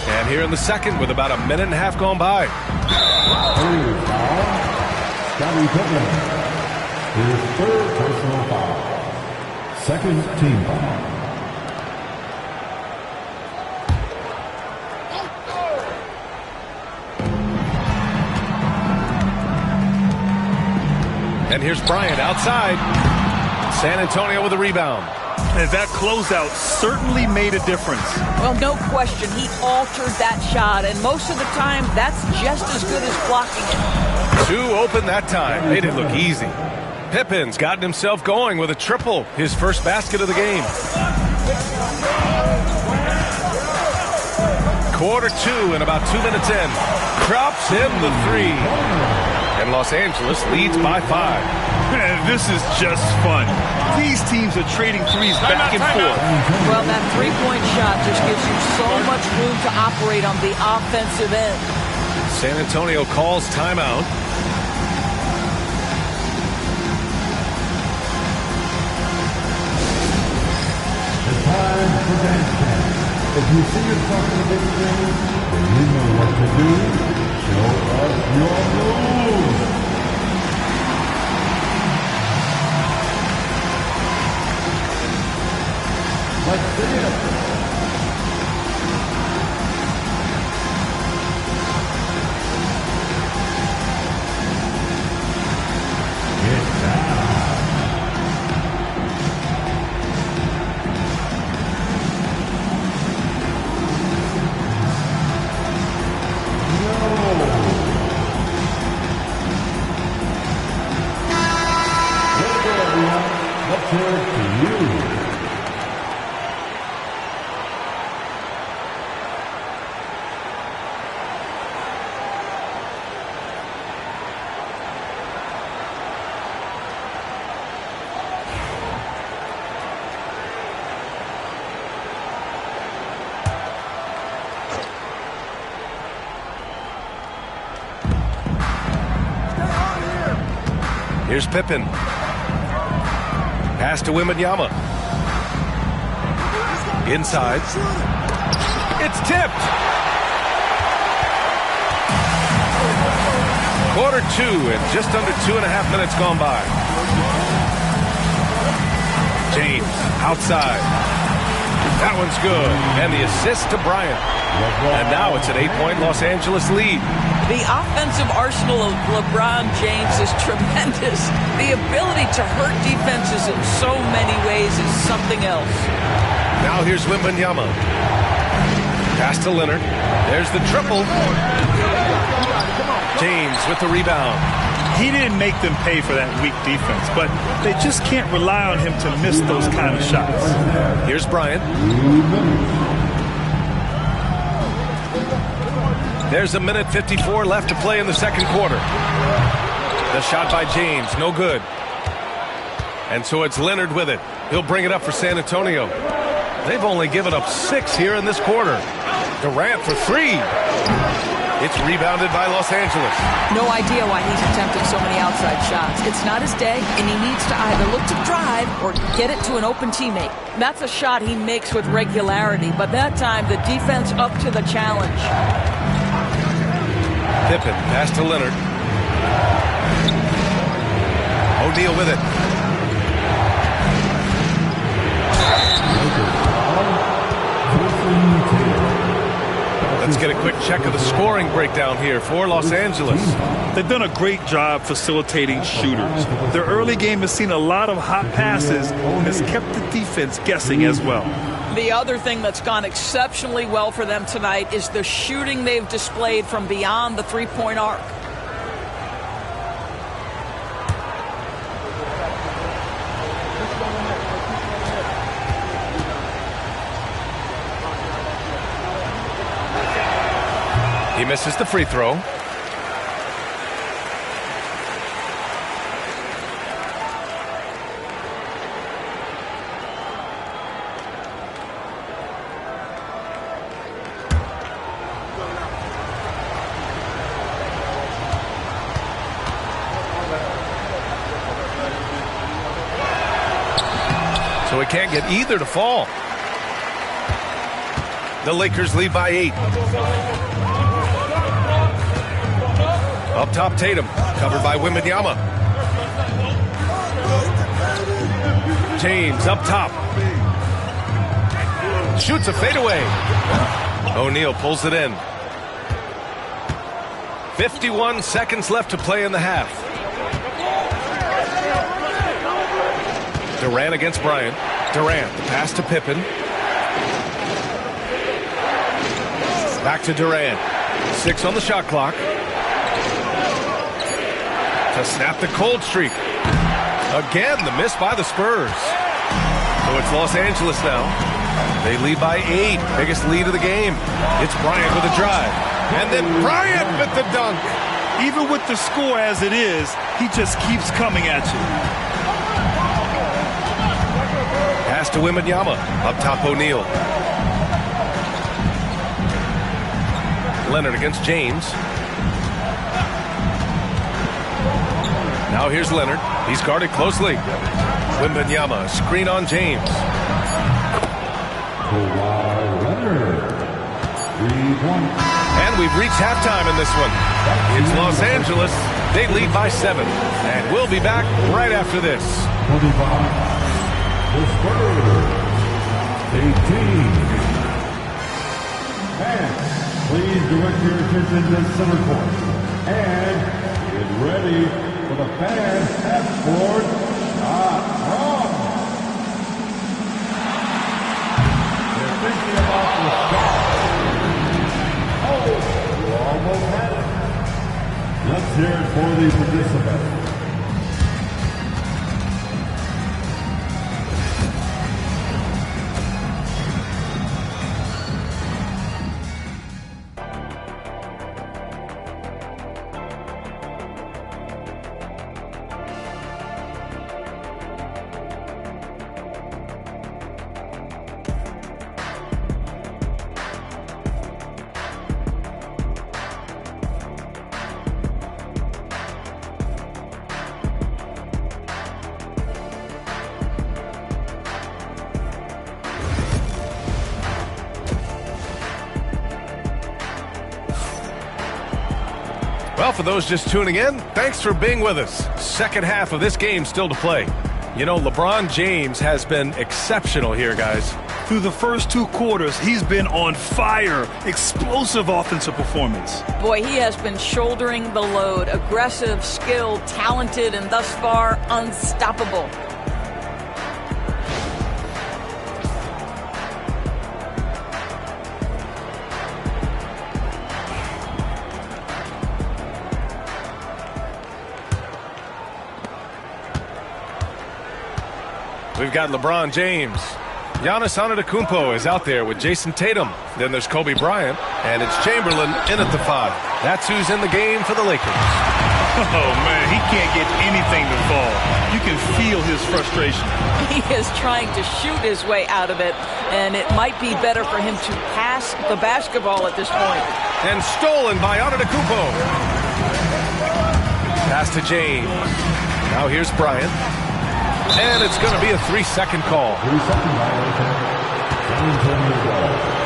And here in the second with about a minute and a half gone by. Third foul, Scottie Pippen. His 3rd personal foul. 2nd team foul. And here's Bryant outside. San Antonio with a rebound. And that closeout certainly made a difference. Well, no question. He altered that shot, and most of the time, that's just as good as blocking it. 2 open that time. Made it look easy. Pippen's gotten himself going with a triple. His first basket of the game. Quarter 2 and about 2 minutes in. Drops him the 3. And Los Angeles leads by 5. Man, this is just fun. These teams are trading threes back and forth. Well, that three-point shot just gives you so much room to operate on the offensive end. San Antonio calls timeout. The time for dance camp. If you see yourself in the big screen, then you know what to do. Show us your moves. Let's see it. Get down. Let's hear it to you. Here's Pippen. Pass to Wembanyama. Inside. It's tipped. Quarter 2 and just under 2.5 minutes gone by. James outside. That one's good. And the assist to Bryant. And now it's an 8-point Los Angeles lead. The offensive arsenal of LeBron James is tremendous. The ability to hurt defenses in so many ways is something else. Now here's Wembanyama. Pass to Leonard. There's the triple. James with the rebound. He didn't make them pay for that weak defense, but they just can't rely on him to miss those kind of shots. Here's Bryant. There's a minute 54 left to play in the second quarter. The shot by James, no good. And so it's Leonard with it. He'll bring it up for San Antonio. They've only given up 6 here in this quarter. Durant for 3. It's rebounded by Los Angeles. No idea why he's attempting so many outside shots. It's not his day, and he needs to either look to drive or get it to an open teammate. That's a shot he makes with regularity, but that time the defense up to the challenge. Pippen, pass to Leonard. O'Neal with it. Let's get a quick check of the scoring breakdown here for Los Angeles. They've done a great job facilitating shooters. Their early game has seen a lot of hot passes and has kept the defense guessing as well. The other thing that's gone exceptionally well for them tonight is the shooting they've displayed from beyond the three-point arc. He misses the free throw. So he can't get either to fall. The Lakers lead by 8. Up top, Tatum, covered by Wembanyama. James up top. Shoots a fadeaway. O'Neal pulls it in. 51 seconds left to play in the half. Durant against Bryant. Durant, the pass to Pippen. Back to Durant. 6 on the shot clock. To snap the cold streak. Again, the miss by the Spurs. So it's Los Angeles now. They lead by 8. Biggest lead of the game. It's Bryant with a drive. And then Bryant with the dunk. Even with the score as it is, he just keeps coming at you. Pass to Wembanyama. Up top, O'Neal. Leonard against James. Now here's Leonard. He's guarded closely. Wembanyama, screen on James. And we've reached halftime in this one. It's Los Angeles. They lead by 7. And we'll be back right after this. The Spurs, 18. And please direct your attention to center court. And get ready for the fans half-court shot run. They're thinking about the shot. Oh, you almost had it. Let's hear it for the participants. Well, for those just tuning in, thanks for being with us. Second half of this game still to play. You know, LeBron James has been exceptional here, guys. Through the first 2 quarters, he's been on fire. Explosive offensive performance. Boy, he has been shouldering the load. Aggressive, skilled, talented, and thus far unstoppable. We've got LeBron James. Giannis Antetokounmpo is out there with Jason Tatum. Then there's Kobe Bryant. And it's Chamberlain in at the 5. That's who's in the game for the Lakers. Oh, man, he can't get anything to fall. You can feel his frustration. He is trying to shoot his way out of it, and it might be better for him to pass the basketball at this point. And stolen by Antetokounmpo. Pass to James. Now here's Bryant. And it's going to be a 3-second call. 3-second violation. San Antonio ball.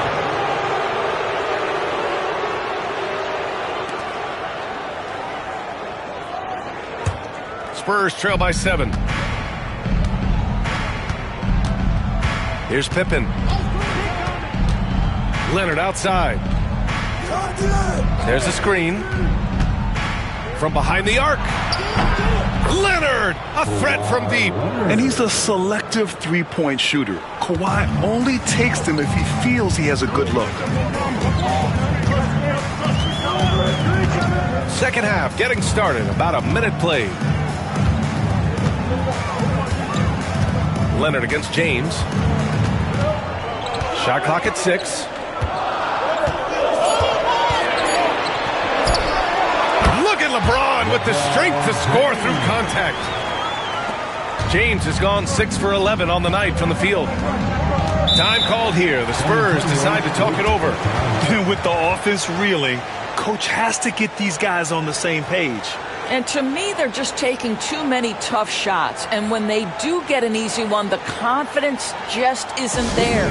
Spurs trail by 7. Here's Pippen. Leonard outside. There's a screen. From behind the arc. Leonard! A threat from deep. And he's a selective three-point shooter. Kawhi only takes them if he feels he has a good look. Second half getting started. About a minute played. Leonard against James. Shot clock at 6. Look at LeBron with the strength to score through contact. James has gone 6 for 11 on the night from the field. Time called here. The Spurs decide to talk it over. With the offense reeling, coach has to get these guys on the same page. And to me, they're just taking too many tough shots. And when they do get an easy one, the confidence just isn't there.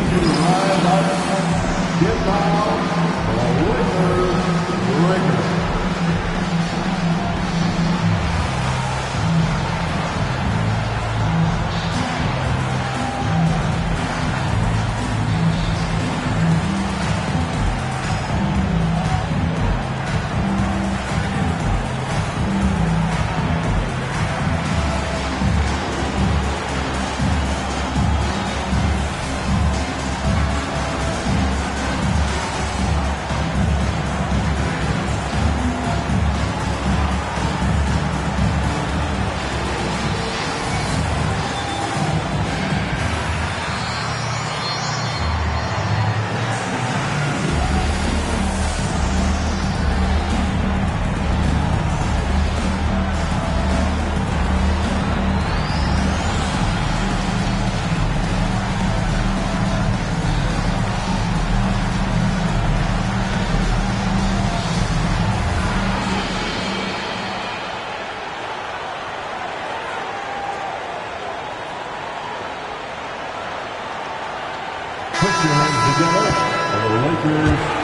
Put your hands together for the Lakers.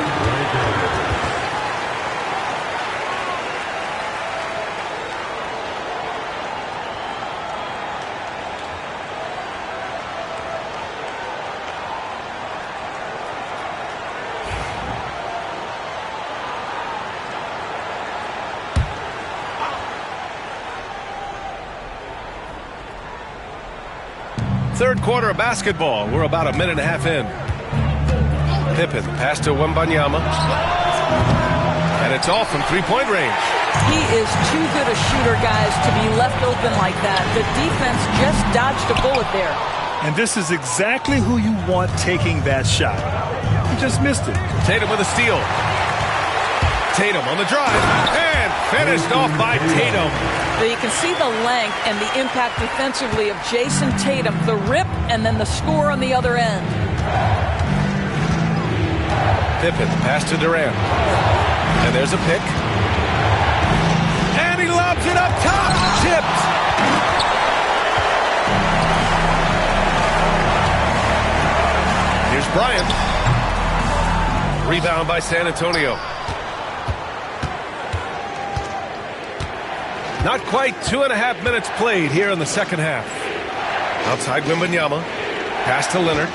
Third quarter of basketball. We're about a minute and a half in. Pippen, pass to Wembanyama. And it's all from three-point range. He is too good a shooter, guys, to be left open like that. The defense just dodged a bullet there. And this is exactly who you want taking that shot. He just missed it. Tatum with a steal. Tatum on the drive. And finished off by Tatum. So you can see the length and the impact defensively of Jason Tatum. The rip and then the score on the other end. Pippen, pass to Durant. And there's a pick. And he lobs it up top. Chipped. Here's Bryant. Rebound by San Antonio. Not quite 2.5 minutes played here in the second half. Outside Wembanyama. Pass to Leonard.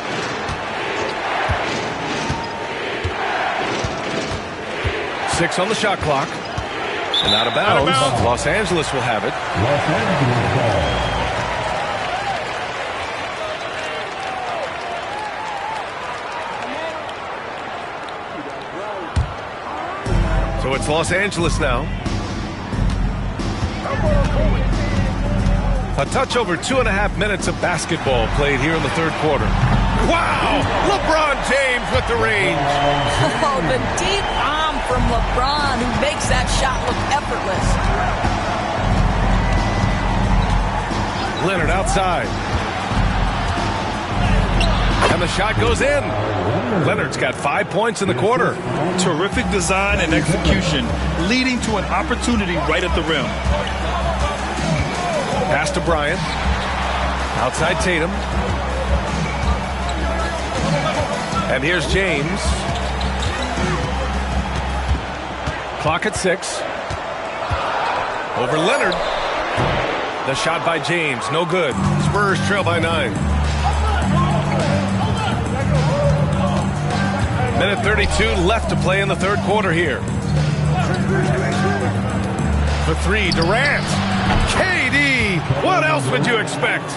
Six on the shot clock. And out of bounds. Los Angeles will have it. Los Angeles ball. So it's Los Angeles now. A touch over 2.5 minutes of basketball played here in the third quarter. Wow! LeBron James with the range. Oh, the deep arm from LeBron, who makes that shot look effortless. Leonard outside. And the shot goes in. Leonard's got 5 points in the quarter. Terrific design and execution, leading to an opportunity right at the rim. Pass to Bryant. Outside Tatum. And here's James. Clock at 6. Over Leonard. The shot by James, no good. Spurs trail by 9. Minute 32 left to play in the third quarter here. For 3, Durant. KD, what else would you expect?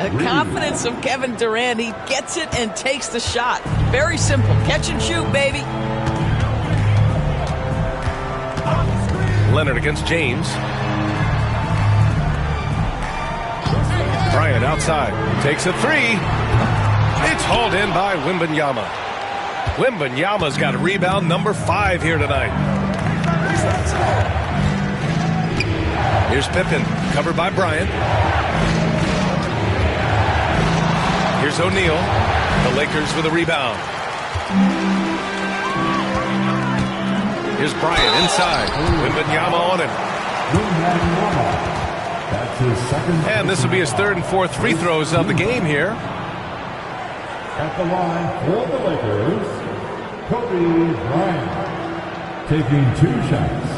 The confidence of Kevin Durant. He gets it and takes the shot. Very simple. Catch and shoot, baby. Leonard against James. Bryant outside. Takes a 3. It's hauled in by Wembanyama. Wembanyama's got rebound number 5 here tonight. Here's Pippen, covered by Bryant. Here's O'Neal. The Lakers with a rebound. Here's Bryant inside. Wembanyama on him. That's his second. And this will be his third and fourth free throws of the game here. At the line for the Lakers, Kobe Bryant, taking 2 shots.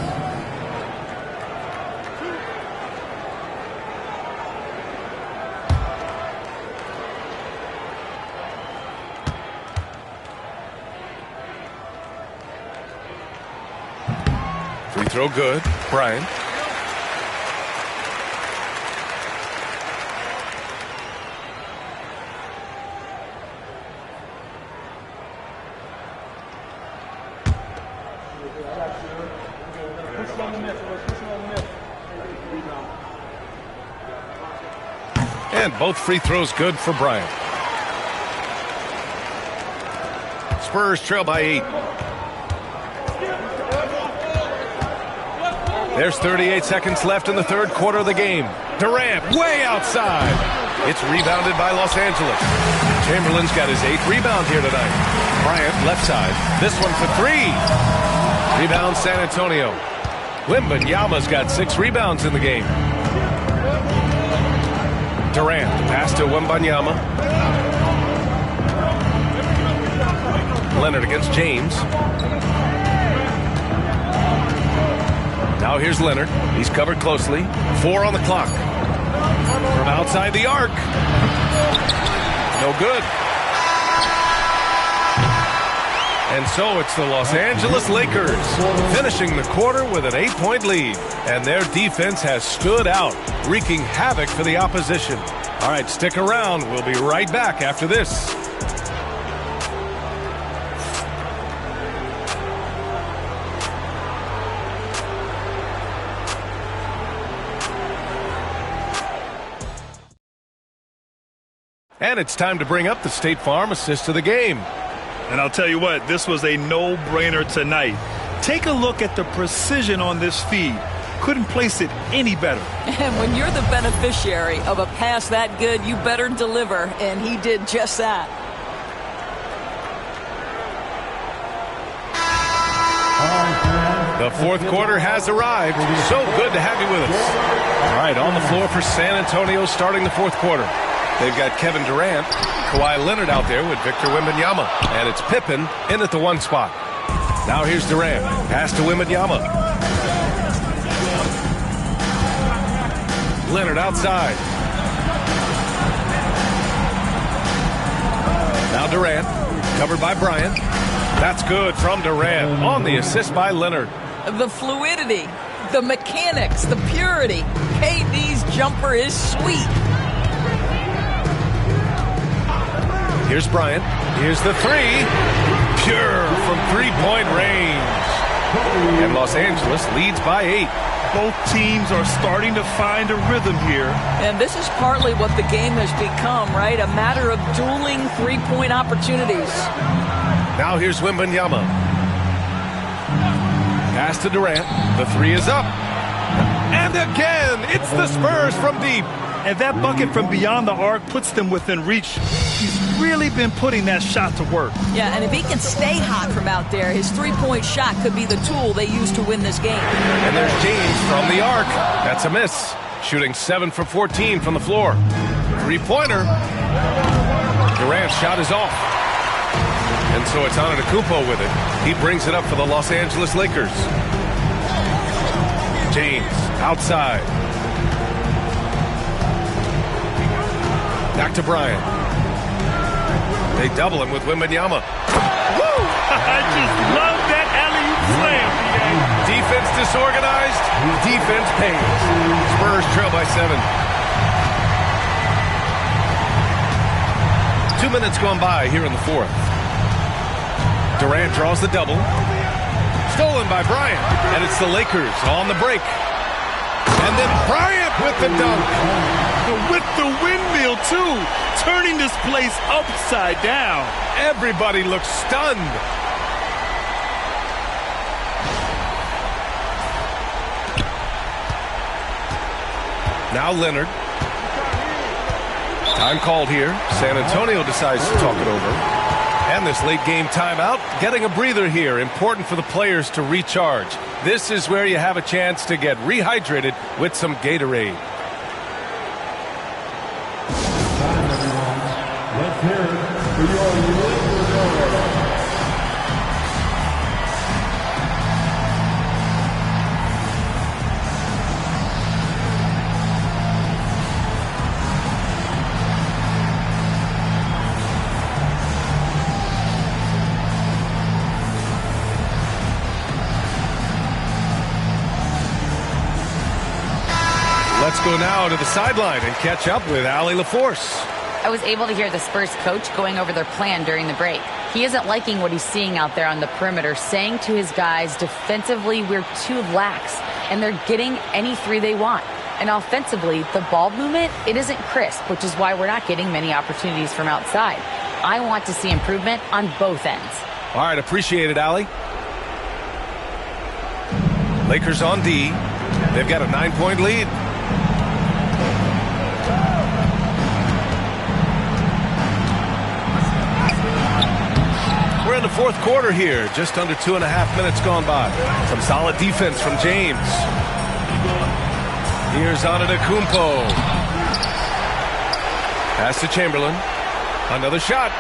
Free throw good. Bryant. And both free throws good for Bryant. Spurs trail by 8. There's 38 seconds left in the third quarter of the game. Durant way outside. It's rebounded by Los Angeles. Chamberlain's got his 8th rebound here tonight. Bryant left side. This one for 3. Rebound San Antonio. Wembanyama's got 6 rebounds in the game. Durant, pass to Wembanyama. Leonard against James. Now here's Leonard. He's covered closely. 4 on the clock. From outside the arc. No good. And so it's the Los Angeles Lakers finishing the quarter with an 8-point lead. And their defense has stood out, wreaking havoc for the opposition. All right, stick around. We'll be right back after this. And it's time to bring up the State Farm assist of the game. And I'll tell you what, this was a no-brainer tonight. Take a look at the precision on this feed. Couldn't place it any better. And when you're the beneficiary of a pass that good, you better deliver, and he did just that. The fourth quarter has arrived. So good to have you with us. All right, on the floor for San Antonio starting the fourth quarter. They've got Kevin Durant, Kawhi Leonard out there with Victor Wembanyama. And it's Pippen in at the 1 spot. Now here's Durant. Pass to Wembanyama. Leonard outside. Now Durant, covered by Bryant. That's good from Durant on the assist by Leonard. The fluidity, the mechanics, the purity. KD's jumper is sweet. Here's Bryant. Here's the 3. Pure from 3-point range. And Los Angeles leads by 8. both teams are starting to find a rhythm here. And this is partly what the game has become, right? A matter of dueling three-point opportunities. Now here's Wembanyama. Pass to Durant. The three is up. And again, it's the Spurs from deep. And that bucket from beyond the arc puts them within reach. He's really been putting that shot to work. Yeah, and if he can stay hot from out there, his three-point shot could be the tool they use to win this game. And there's James from the arc. That's a miss. Shooting 7 for 14 from the floor. Three-pointer. Durant's shot is off. And so it's Antetokounmpo with it. He brings it up for the Los Angeles Lakers. James outside. Back to Bryant. They double him with Wembanyama. Woo! I just love that alley-oop slam. Defense disorganized. Defense pays. Spurs trail by 7. 2 minutes gone by here in the fourth. Durant draws the double. Stolen by Bryant. And it's the Lakers on the break. And then Bryant with the dunk. With the windmill, too. Turning this place upside down. Everybody looks stunned. Now Leonard. Time called here. San Antonio decides to talk it over. And this late game timeout, getting a breather here. Important for the players to recharge. This is where you have a chance to get rehydrated with some Gatorade. Let's hear it for your Lakers. Let's go now to the sideline and catch up with Allie LaForce. I was able to hear the Spurs coach going over their plan during the break. He isn't liking what he's seeing out there on the perimeter, saying to his guys, defensively, we're too lax, and they're getting any three they want. And offensively, the ball movement, it isn't crisp, which is why we're not getting many opportunities from outside. I want to see improvement on both ends. All right, appreciate it, Allie. Lakers on D. They've got a 9-point lead. We're in the fourth quarter here. Just under 2.5 minutes gone by. Some solid defense from James. Here's Antetokounmpo. Pass to Chamberlain. Another shot.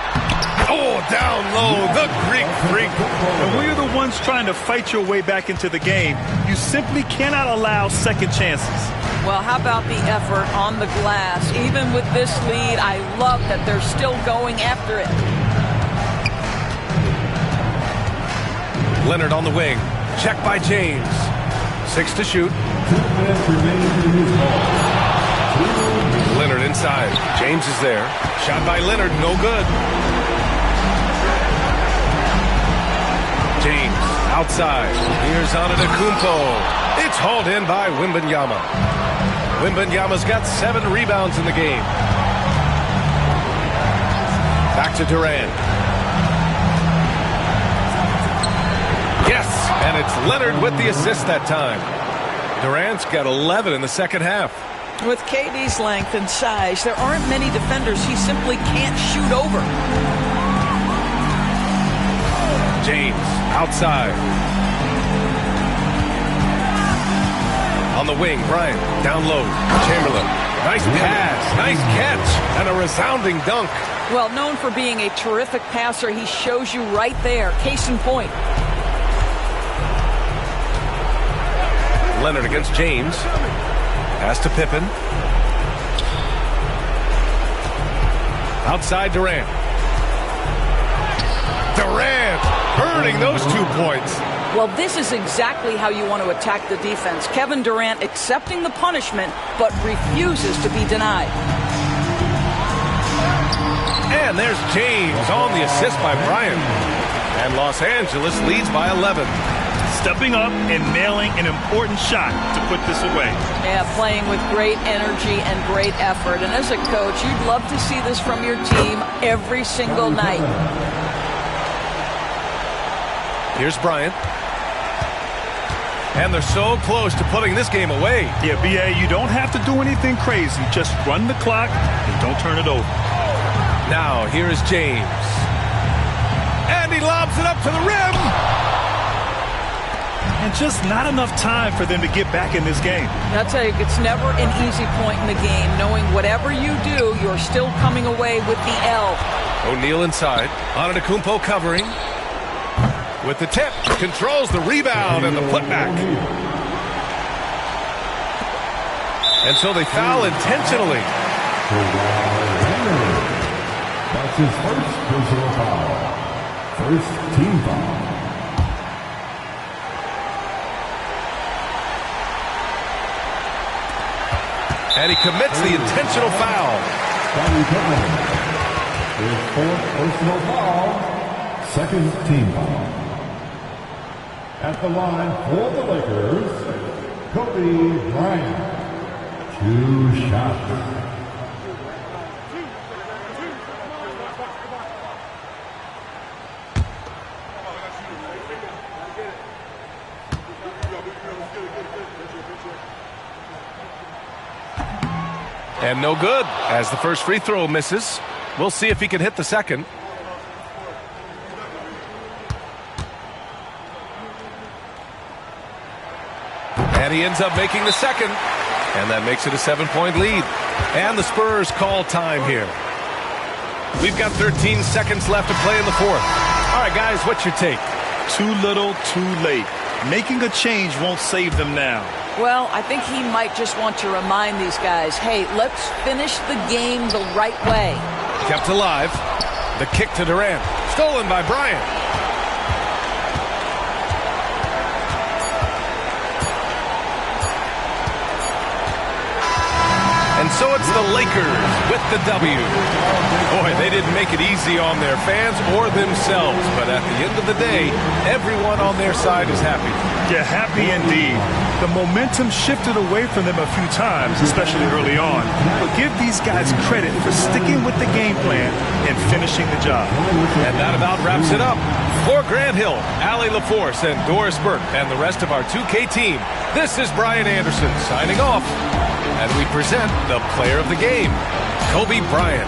Oh, down low. The Greek freak. And when you're the ones trying to fight your way back into the game, you simply cannot allow second chances. Well, how about the effort on the glass? Even with this lead, I love that they're still going after it. Leonard on the wing. Check by James. 6 to shoot. Leonard inside. James is there. Shot by Leonard. No good. James outside. Here's Antetokounmpo. It's hauled in by Wembanyama. Wembanyama's got 7 rebounds in the game. Back to Durant. Yes, and it's Leonard with the assist that time. Durant's got 11 in the second half. With KD's length and size, there aren't many defenders he simply can't shoot over. James outside. On the wing, Bryant down low. Chamberlain. Nice pass, nice catch, and a resounding dunk. Well, known for being a terrific passer, he shows you right there. Case in point. Leonard against James. Pass to Pippen. Outside Durant. Durant earning those 2 points. Well, this is exactly how you want to attack the defense. Kevin Durant accepting the punishment, but refuses to be denied. And there's James on the assist by Bryant. And Los Angeles leads by 11. stepping up and nailing an important shot to put this away. Yeah, playing with great energy and great effort. And as a coach, you'd love to see this from your team every single night. Here's Bryant. And they're so close to putting this game away. Yeah, B.A., you don't have to do anything crazy. Just run the clock and don't turn it over. Now, here is James. And he lobs it up to the rim. And just not enough time for them to get back in this game. I'll tell you, it's never an easy point in the game, knowing whatever you do, you're still coming away with the L. O'Neal inside. Antetokounmpo covering. With the tip, controls the rebound and the putback. And so they foul intentionally. That's his first personal foul. First team foul. And he commits the intentional foul. Scottie Pippen. His fourth personal foul. Second team foul. At the line for the Lakers, Kobe Bryant. 2 shots. And no good, as the first free throw misses. We'll see if he can hit the second. And he ends up making the second. And that makes it a 7-point lead. And the Spurs call time here. We've got 13 seconds left to play in the fourth. All right, guys, what's your take? Too little, too late. Making a change won't save them now. Well, I think he might just want to remind these guys, hey, let's finish the game the right way. Kept alive. The kick to Durant. Stolen by Bryant. And so it's the Lakers with the W. Boy, they didn't make it easy on their fans or themselves. But at the end of the day, everyone on their side is happy. Yeah, happy indeed. The momentum shifted away from them a few times, especially early on. But give these guys credit for sticking with the game plan and finishing the job. And that about wraps it up. For Grant Hill, Allie LaForce, and Doris Burke, and the rest of our 2K team, this is Brian Anderson signing off. And we present the player of the game, Kobe Bryant.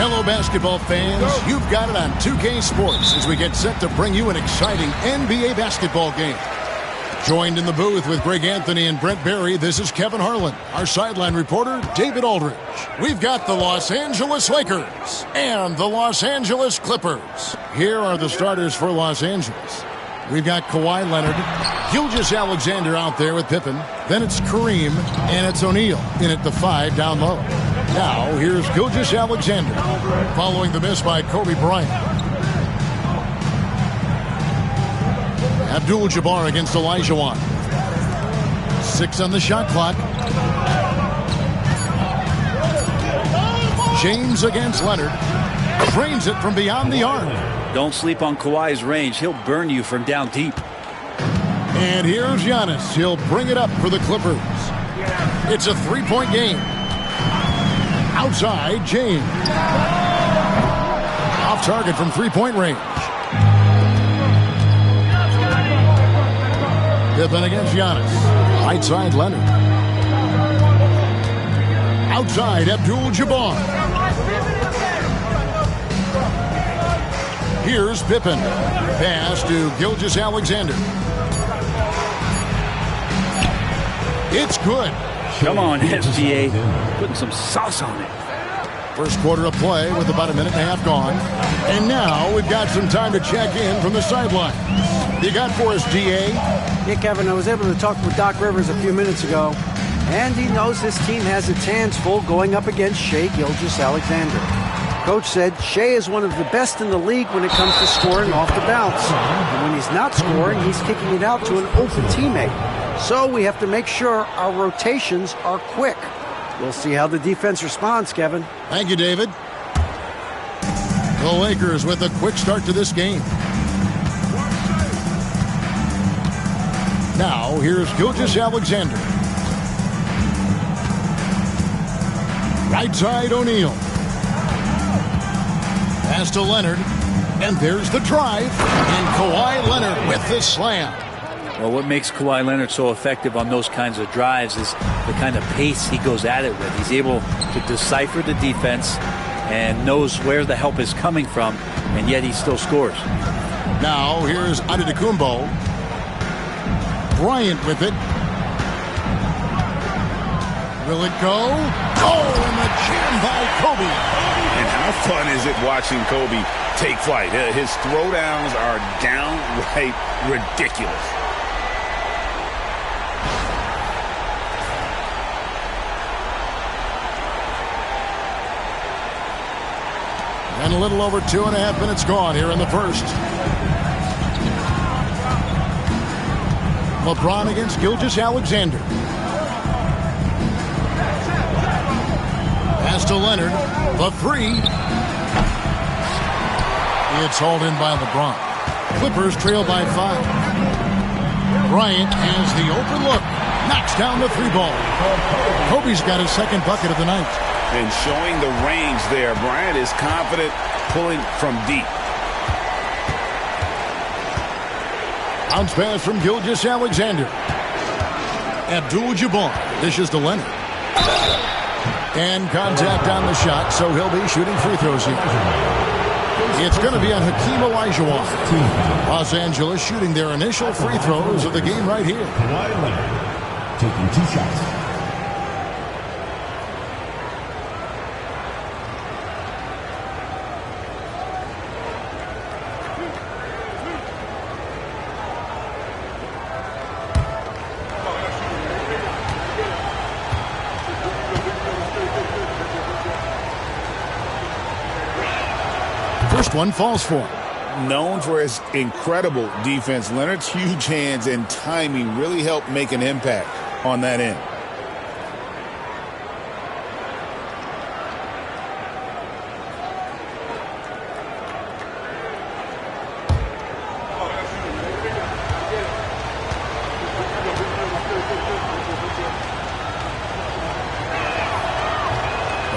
Hello, basketball fans. You've got it on 2K Sports as we get set to bring you an exciting NBA basketball game. Joined in the booth with Greg Anthony and Brent Barry, this is Kevin Harlan. Our sideline reporter, David Aldridge. We've got the Los Angeles Lakers and the Los Angeles Clippers. Here are the starters for Los Angeles. We've got Kawhi Leonard, Gilgeous-Alexander out there with Pippen. Then it's Kareem, and it's O'Neal in at the 5 down low. Now, here's Gilgeous-Alexander, following the miss by Kobe Bryant. Abdul-Jabbar against Olajuwon. 6 on the shot clock. James against Leonard. Drains it from beyond the arc. Don't sleep on Kawhi's range. He'll burn you from down deep. And here's Giannis. He'll bring it up for the Clippers. It's a 3-point game. Outside, James. Off target from 3-point range. Pippen against Giannis. Right side, Leonard. Outside, Abdul-Jabbar. Here's Pippen. Pass to Gilgeous-Alexander. It's good. Come on, SGA. Putting some sauce on it. First quarter of play with about a minute and a half gone. And now we've got some time to check in from the sideline. You got for us, GA? Yeah, Kevin, I was able to talk with Doc Rivers a few minutes ago, and he knows his team has its hands full going up against Shai Gilgeous-Alexander. Coach said Shai is one of the best in the league when it comes to scoring off the bounce. And when he's not scoring, he's kicking it out to an open teammate. So we have to make sure our rotations are quick. We'll see how the defense responds, Kevin. Thank you, David. The Lakers with a quick start to this game. Now, here's Gilgeous-Alexander. Right side, O'Neal. Pass to Leonard. And there's the drive. And Kawhi Leonard with the slam. Well, what makes Kawhi Leonard so effective on those kinds of drives is the kind of pace he goes at it with. He's able to decipher the defense and knows where the help is coming from, and yet he still scores. Now, here's Antetokounmpo. Bryant with it. Will it go? Oh, and the jam by Kobe. And how fun is it watching Kobe take flight? His throwdowns are downright ridiculous. And a little over 2.5 minutes gone here in the first. LeBron against Gilgeous-Alexander. Pass to Leonard. The three. It's hauled in by LeBron. Clippers trail by 5. Bryant has the open look. Knocks down the 3 ball. Kobe's got his second bucket of the night. And showing the range there, Bryant is confident pulling from deep. Bounce pass from Gilgeous-Alexander. Abdul-Jabbar dishes to Leonard. And contact on the shot, so he'll be shooting free throws here. It's going to be on Hakeem Olajuwon. Los Angeles shooting their initial free throws of the game right here. Kawhi Leonard taking 2 shots. First one falls for him. Known for his incredible defense, Leonard's huge hands and timing really helped make an impact on that end.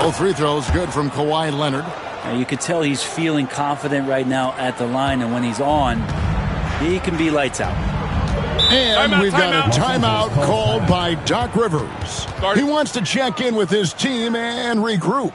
Both free throws good from Kawhi Leonard. Now you could tell he's feeling confident right now at the line, and when he's on, he can be lights out. And we've got a timeout called by Doc Rivers. He wants to check in with his team and regroup.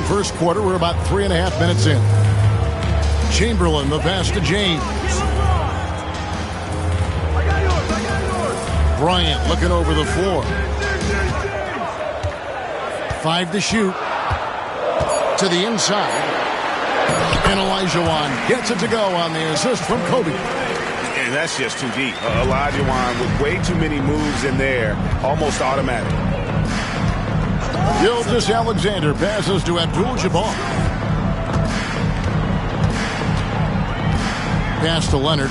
First quarter, we're about 3.5 minutes in. Chamberlain, the pass to James. Bryant looking over the floor. 5 to shoot. To the inside. And Olajuwon gets it to go on the assist from Kobe. And that's just too deep. Olajuwon with way too many moves in there, almost automatic. Gilgeous-Alexander passes to Abdul-Jabbar. Pass to Leonard.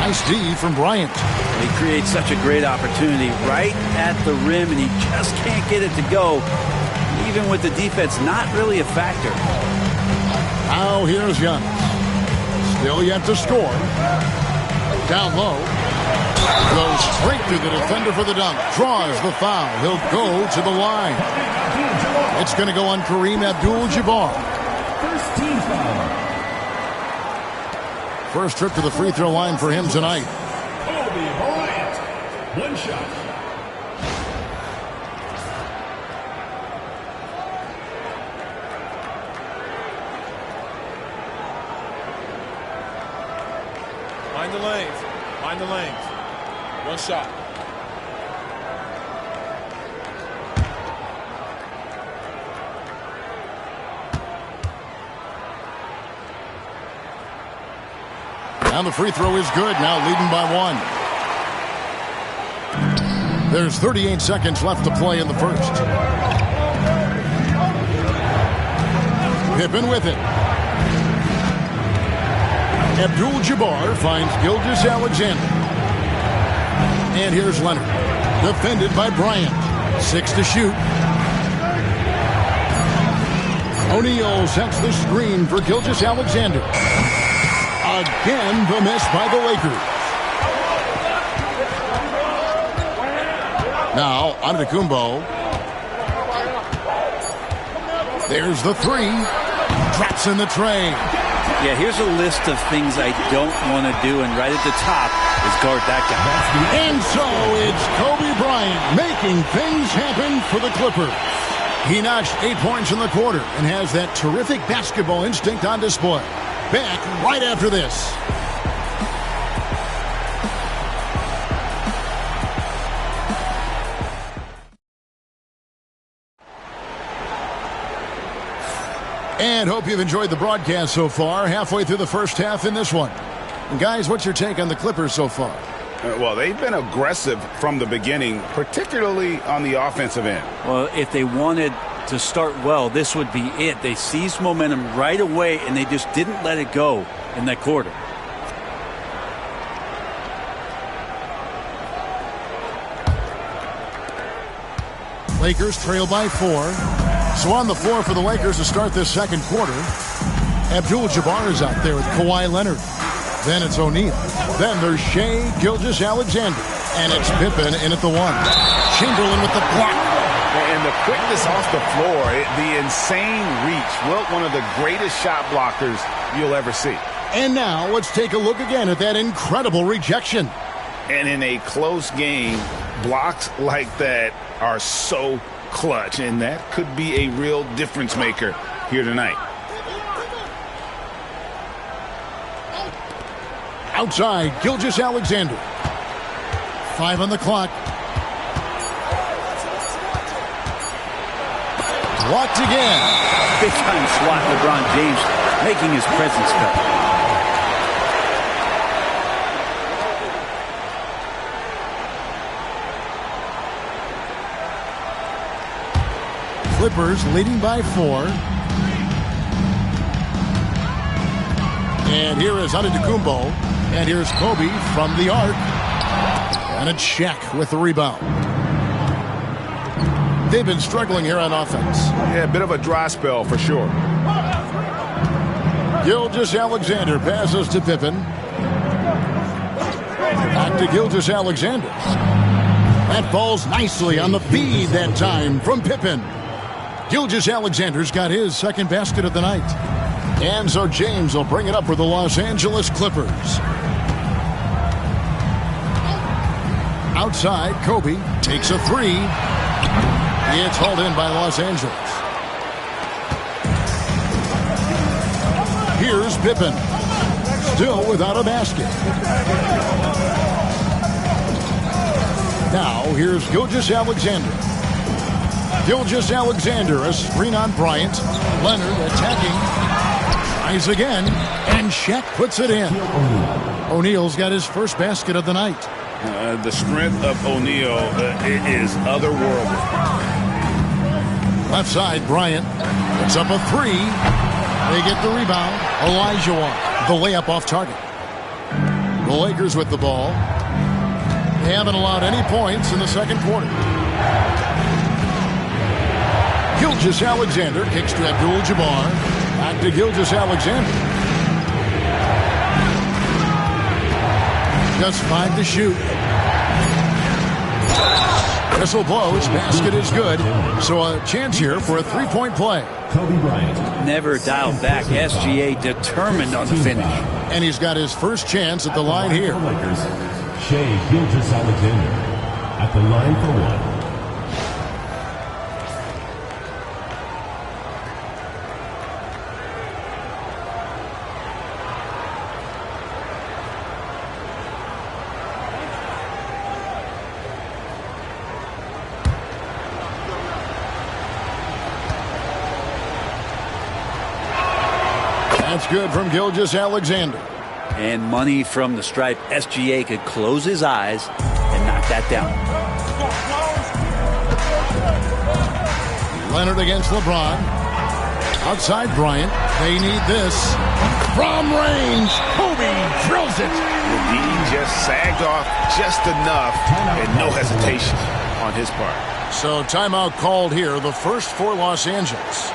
Nice D from Bryant. He creates such a great opportunity right at the rim, and he just can't get it to go, even with the defense not really a factor. Now here's Giannis. Still yet to score. Down low. Goes straight to the defender for the dunk. Draws the foul. He'll go to the line. It's going to go on Kareem Abdul-Jabbar. First team foul. First trip to the free throw line for him tonight. Kobe Bryant. 1 shot. Mind the lanes. Mind the lanes. 1 shot. And the free throw is good, now leading by 1. There's 38 seconds left to play in the first. Pippen with it. Abdul-Jabbar finds Gilgeous-Alexander. And here's Leonard. Defended by Bryant. 6 to shoot. O'Neal sets the screen for Gilgeous-Alexander. Again, the miss by the Lakers. Now, Antetokounmpo. There's the 3. Drops in the tray. Yeah, here's a list of things I don't want to do, and right at the top is guard that guy. And so it's Kobe Bryant making things happen for the Clippers. He notched 8 points in the quarter and has that terrific basketball instinct on display. Back right after this. And hope you've enjoyed the broadcast so far. Halfway through the first half in this one. And guys, what's your take on the Clippers so far? Well, they've been aggressive from the beginning, particularly on the offensive end. Well, if they wanted to start well, this would be it. They seized momentum right away, and they just didn't let it go in that quarter. Lakers trail by 4. So on the floor for the Lakers to start this second quarter, Abdul-Jabbar is out there with Kawhi Leonard. Then it's O'Neal. Then there's Shai Gilgeous-Alexander. And it's Pippen in at the 1. Chamberlain with the block. And the quickness off the floor, the insane reach. Wilt, one of the greatest shot blockers you'll ever see. And now let's take a look again at that incredible rejection. And in a close game, blocks like that are so clutch, and that could be a real difference maker here tonight. Outside, Gilgeous-Alexander. 5 on the clock. Blocked again. Big time swat, LeBron James making his presence felt. Clippers leading by 4. And here is Antetokounmpo. And here's Kobe from the arc. And it's Shaq with the rebound. They've been struggling here on offense. Yeah, a bit of a dry spell for sure. Gilgeous-Alexander passes to Pippen. Back to Gilgeous-Alexander. That falls nicely on the feed that time from Pippen. Gilgeous-Alexander's got his second basket of the night. And so James will bring it up for the Los Angeles Clippers. Outside, Kobe takes a 3. It's hauled in by Los Angeles. Here's Pippen. Still without a basket. Now, here's Gilgeous-Alexander. Gilgeous-Alexander, a screen on Bryant. Leonard attacking. Tries again. And Shaq puts it in. O'Neal's got his first basket of the night. The strength of O'Neal is otherworldly. Left side, Bryant puts up a 3. They get the rebound. Olajuwon, the layup off target. The Lakers with the ball. They haven't allowed any points in the second quarter. Gilgeous-Alexander kicks to Abdul-Jabbar. Back to Gilgeous-Alexander. Just 5 to shoot. Whistle blows. Basket is good. So a chance here for a three-point play. Kobe Bryant. Never dialed back. SGA determined on the finish. And he's got his first chance at the line here. Lakers, Shai Gilgeous-Alexander at the line for 1. That's good from Gilgeous-Alexander. And money from the stripe. SGA could close his eyes and knock that down. Leonard against LeBron. Outside Bryant. They need this. From range, Kobe drills it. He just sagged off just enough and no hesitation on his part. So timeout called here, the first for Los Angeles.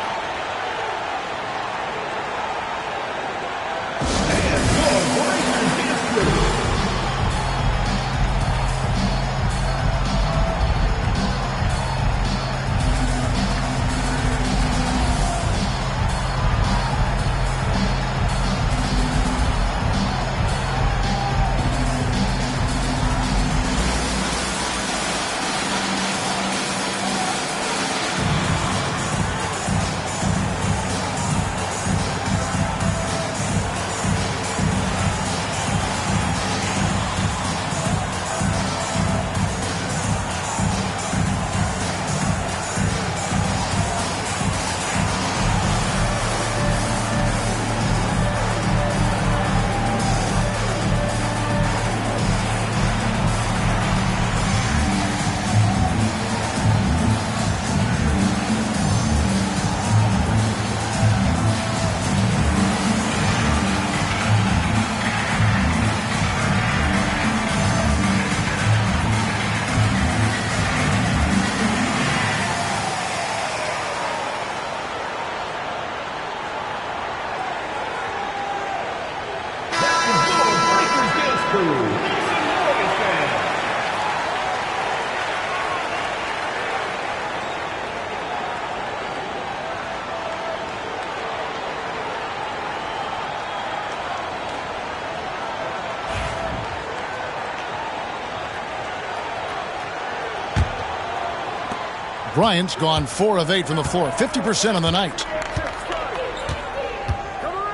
Bryant's gone 4 of 8 from the floor, 50% on the night.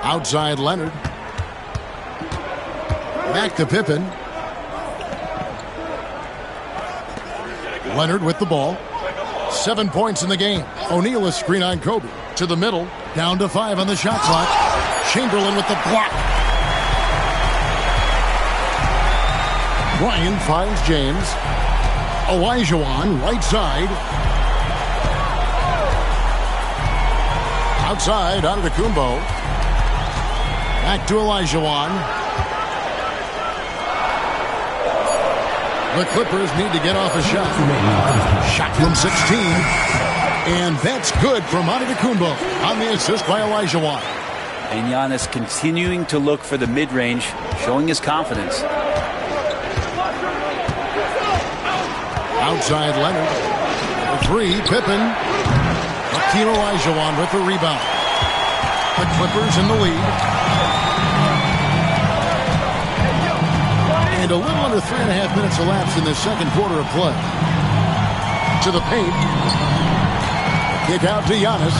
Outside Leonard. Back to Pippen. Leonard with the ball. 7 points in the game. O'Neal a screen on Kobe. To the middle. Down to 5 on the shot clock. Chamberlain with the block. Bryant finds James. Olajuwon, right side. Outside, Antetokounmpo. Back to Olajuwon. The Clippers need to get off a shot. Shot from 16. And that's good from Antetokounmpo on the assist by Olajuwon. And Giannis continuing to look for the mid-range, showing his confidence. Outside Leonard. The 3, Pippen. Hakeem Olajuwon with the rebound. The Clippers in the lead. And a little under 3.5 minutes elapsed in the second quarter of play. To the paint. Kick out to Giannis.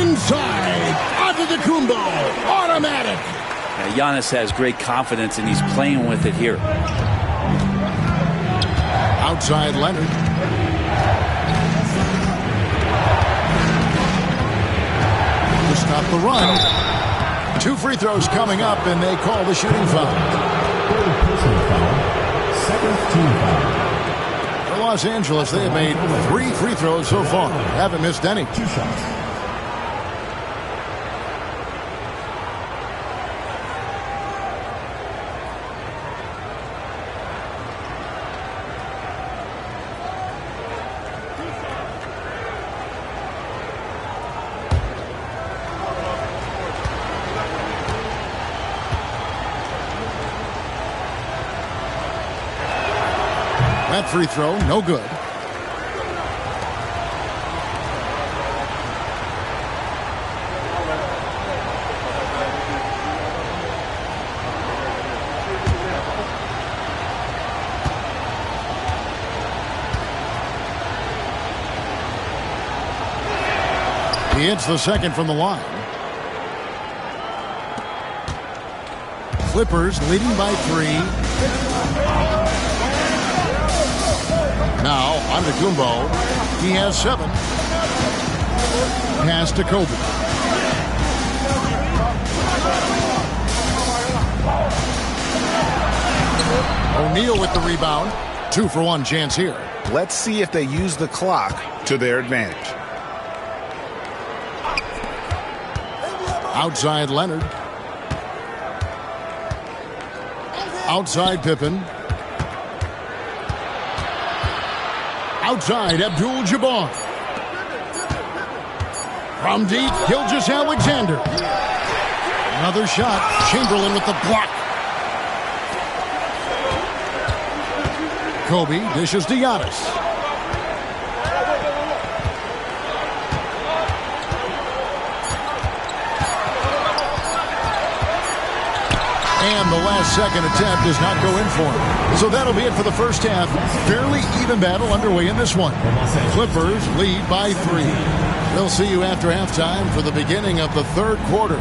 Inside. Antetokounmpo. Automatic. Now, Giannis has great confidence, and he's playing with it here. Outside Leonard. To stop the run. 2 free throws coming up, and they call the shooting foul. Second team foul. For Los Angeles, they have made 3 free throws so far. Haven't missed any. 2 shots. That free throw, no good. He hits the second from the line. Clippers leading by 3. Now, Antetokounmpo. He has 7. Pass to Kobe. O'Neal with the rebound. 2-for-1 chance here. Let's see if they use the clock to their advantage. Outside Leonard. Outside Pippen. Outside Abdul-Jabbar. From deep, Gilgeous-Alexander. Another shot. Chamberlain with the block. Kobe dishes to Giannis. And the last-second attempt does not go in for him. So that'll be it for the first half. Fairly even battle underway in this one. Clippers lead by 3. We'll see you after halftime for the beginning of the third quarter.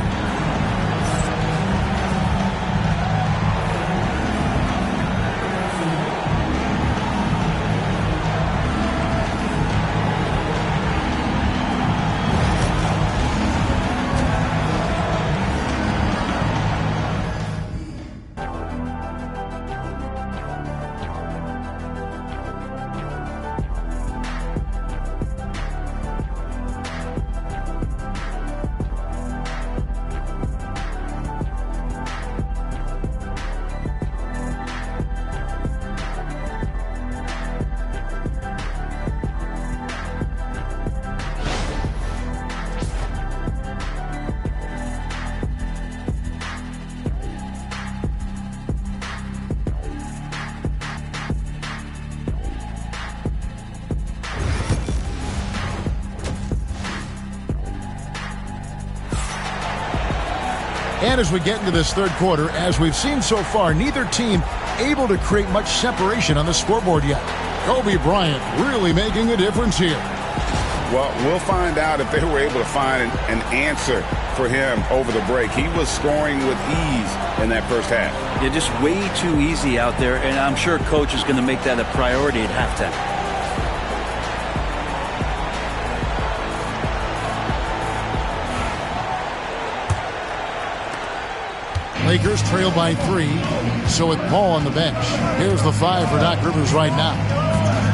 And as we get into this third quarter, as we've seen so far, neither team able to create much separation on the scoreboard yet. Kobe Bryant really making a difference here. Well, we'll find out if they were able to find an answer for him over the break. He was scoring with ease in that first half. Yeah, just way too easy out there, and I'm sure coach is going to make that a priority at halftime. Lakers trail by 3, so with Paul on the bench. Here's the 5 for Doc Rivers right now.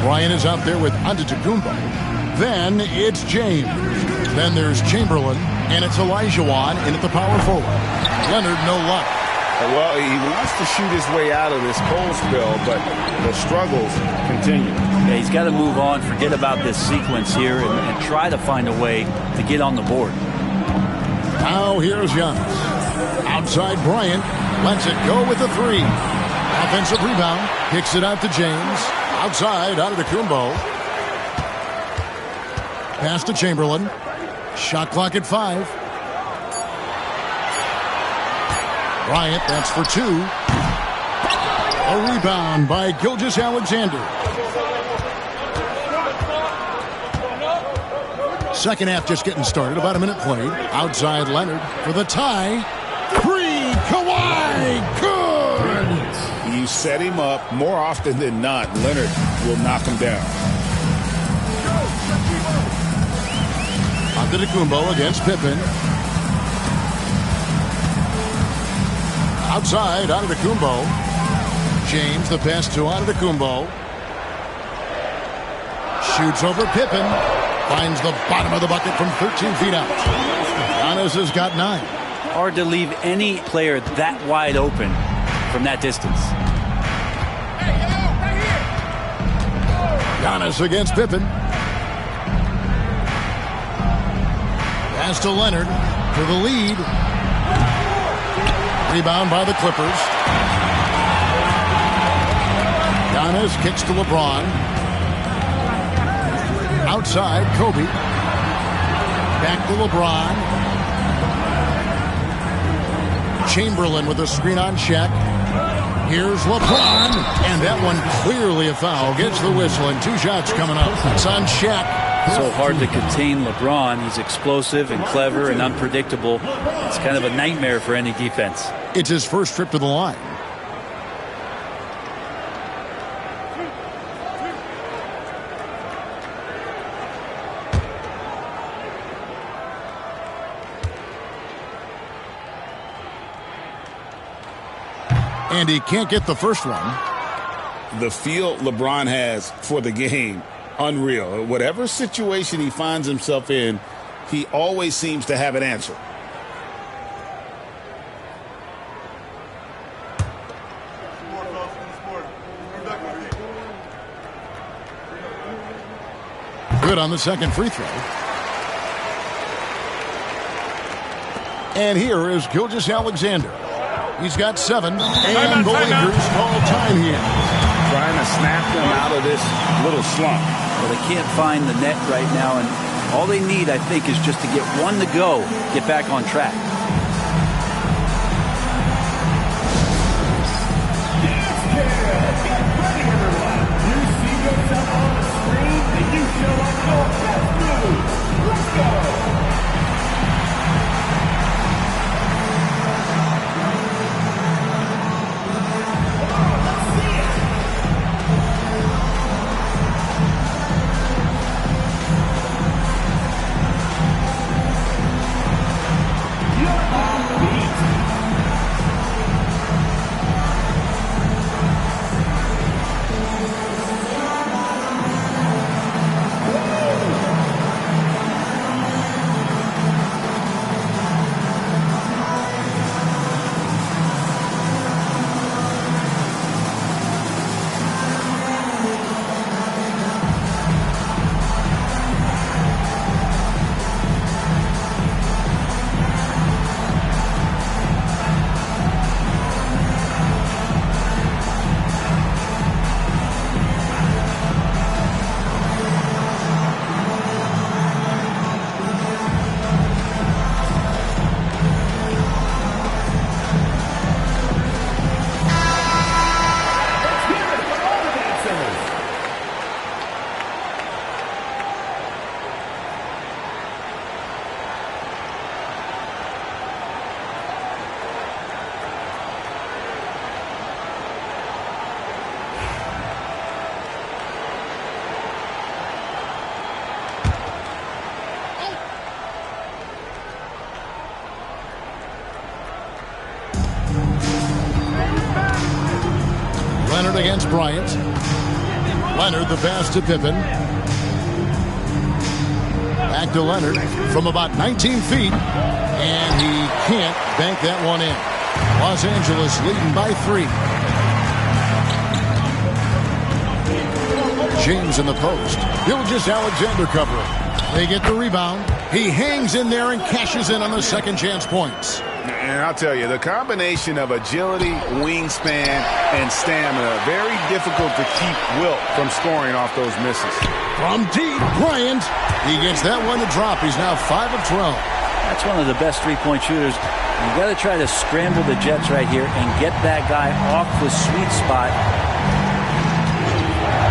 Bryant is out there with Antetokounmpo. Then it's James. Then there's Chamberlain, and it's Olajuwon in at the power forward. Leonard, no luck. Well, he wants to shoot his way out of this cold spell, but the struggles continue. Yeah, he's got to move on, forget about this sequence here, and try to find a way to get on the board. Now here's Giannis. Outside Bryant, lets it go with the 3. Offensive rebound, kicks it out to James. Outside, Antetokounmpo. Pass to Chamberlain. Shot clock at 5. Bryant, that's for 2. A rebound by Gilgeous-Alexander. Second half just getting started, about a minute played. Outside Leonard for the tie. 3, Kawhi, good! You set him up more often than not. Leonard will knock him down. Antetokounmpo against Pippen. Outside, Antetokounmpo. James, the pass to Antetokounmpo. Shoots over Pippen. Finds the bottom of the bucket from 13 feet out. Giannis has got 9. Hard to leave any player that wide open from that distance. Giannis against Pippen. Pass to Leonard for the lead. Rebound by the Clippers. Giannis kicks to LeBron. Outside, Kobe. Back to LeBron. Chamberlain with a screen on Shaq. Here's LeBron. And that one clearly a foul. Gets the whistle and 2 shots coming up. It's on Shaq. So hard to contain LeBron. He's explosive and clever and unpredictable. It's kind of a nightmare for any defense. It's his first trip to the line. And he can't get the first one. The feel LeBron has for the game, unreal. Whatever situation he finds himself in, he always seems to have an answer. Good on the second free throw. And here is Gilgeous-Alexander. He's got 7, and the Lakers call time here. Trying to snap them out of this little slump. Well, they can't find the net right now, and all they need, I think, is just to get one to go, get back on track. Leonard against Bryant. Leonard the pass to Pippen. Back to Leonard from about 19 feet. And he can't bank that one in. Los Angeles leading by 3. James in the post. Gilgeous-Alexander covering. They get the rebound. He hangs in there and cashes in on the second chance points. And I'll tell you, the combination of agility, wingspan, and stamina, very difficult to keep Wilt from scoring off those misses. From deep, Bryant. He gets that one to drop. He's now 5 of 12. That's one of the best three-point shooters. You got to try to scramble the Jets right here and get that guy off the sweet spot.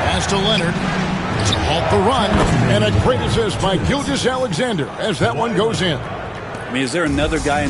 Pass to Leonard to halt the run. And a great assist by Gilgeous-Alexander as that one goes in. I mean, is there another guy in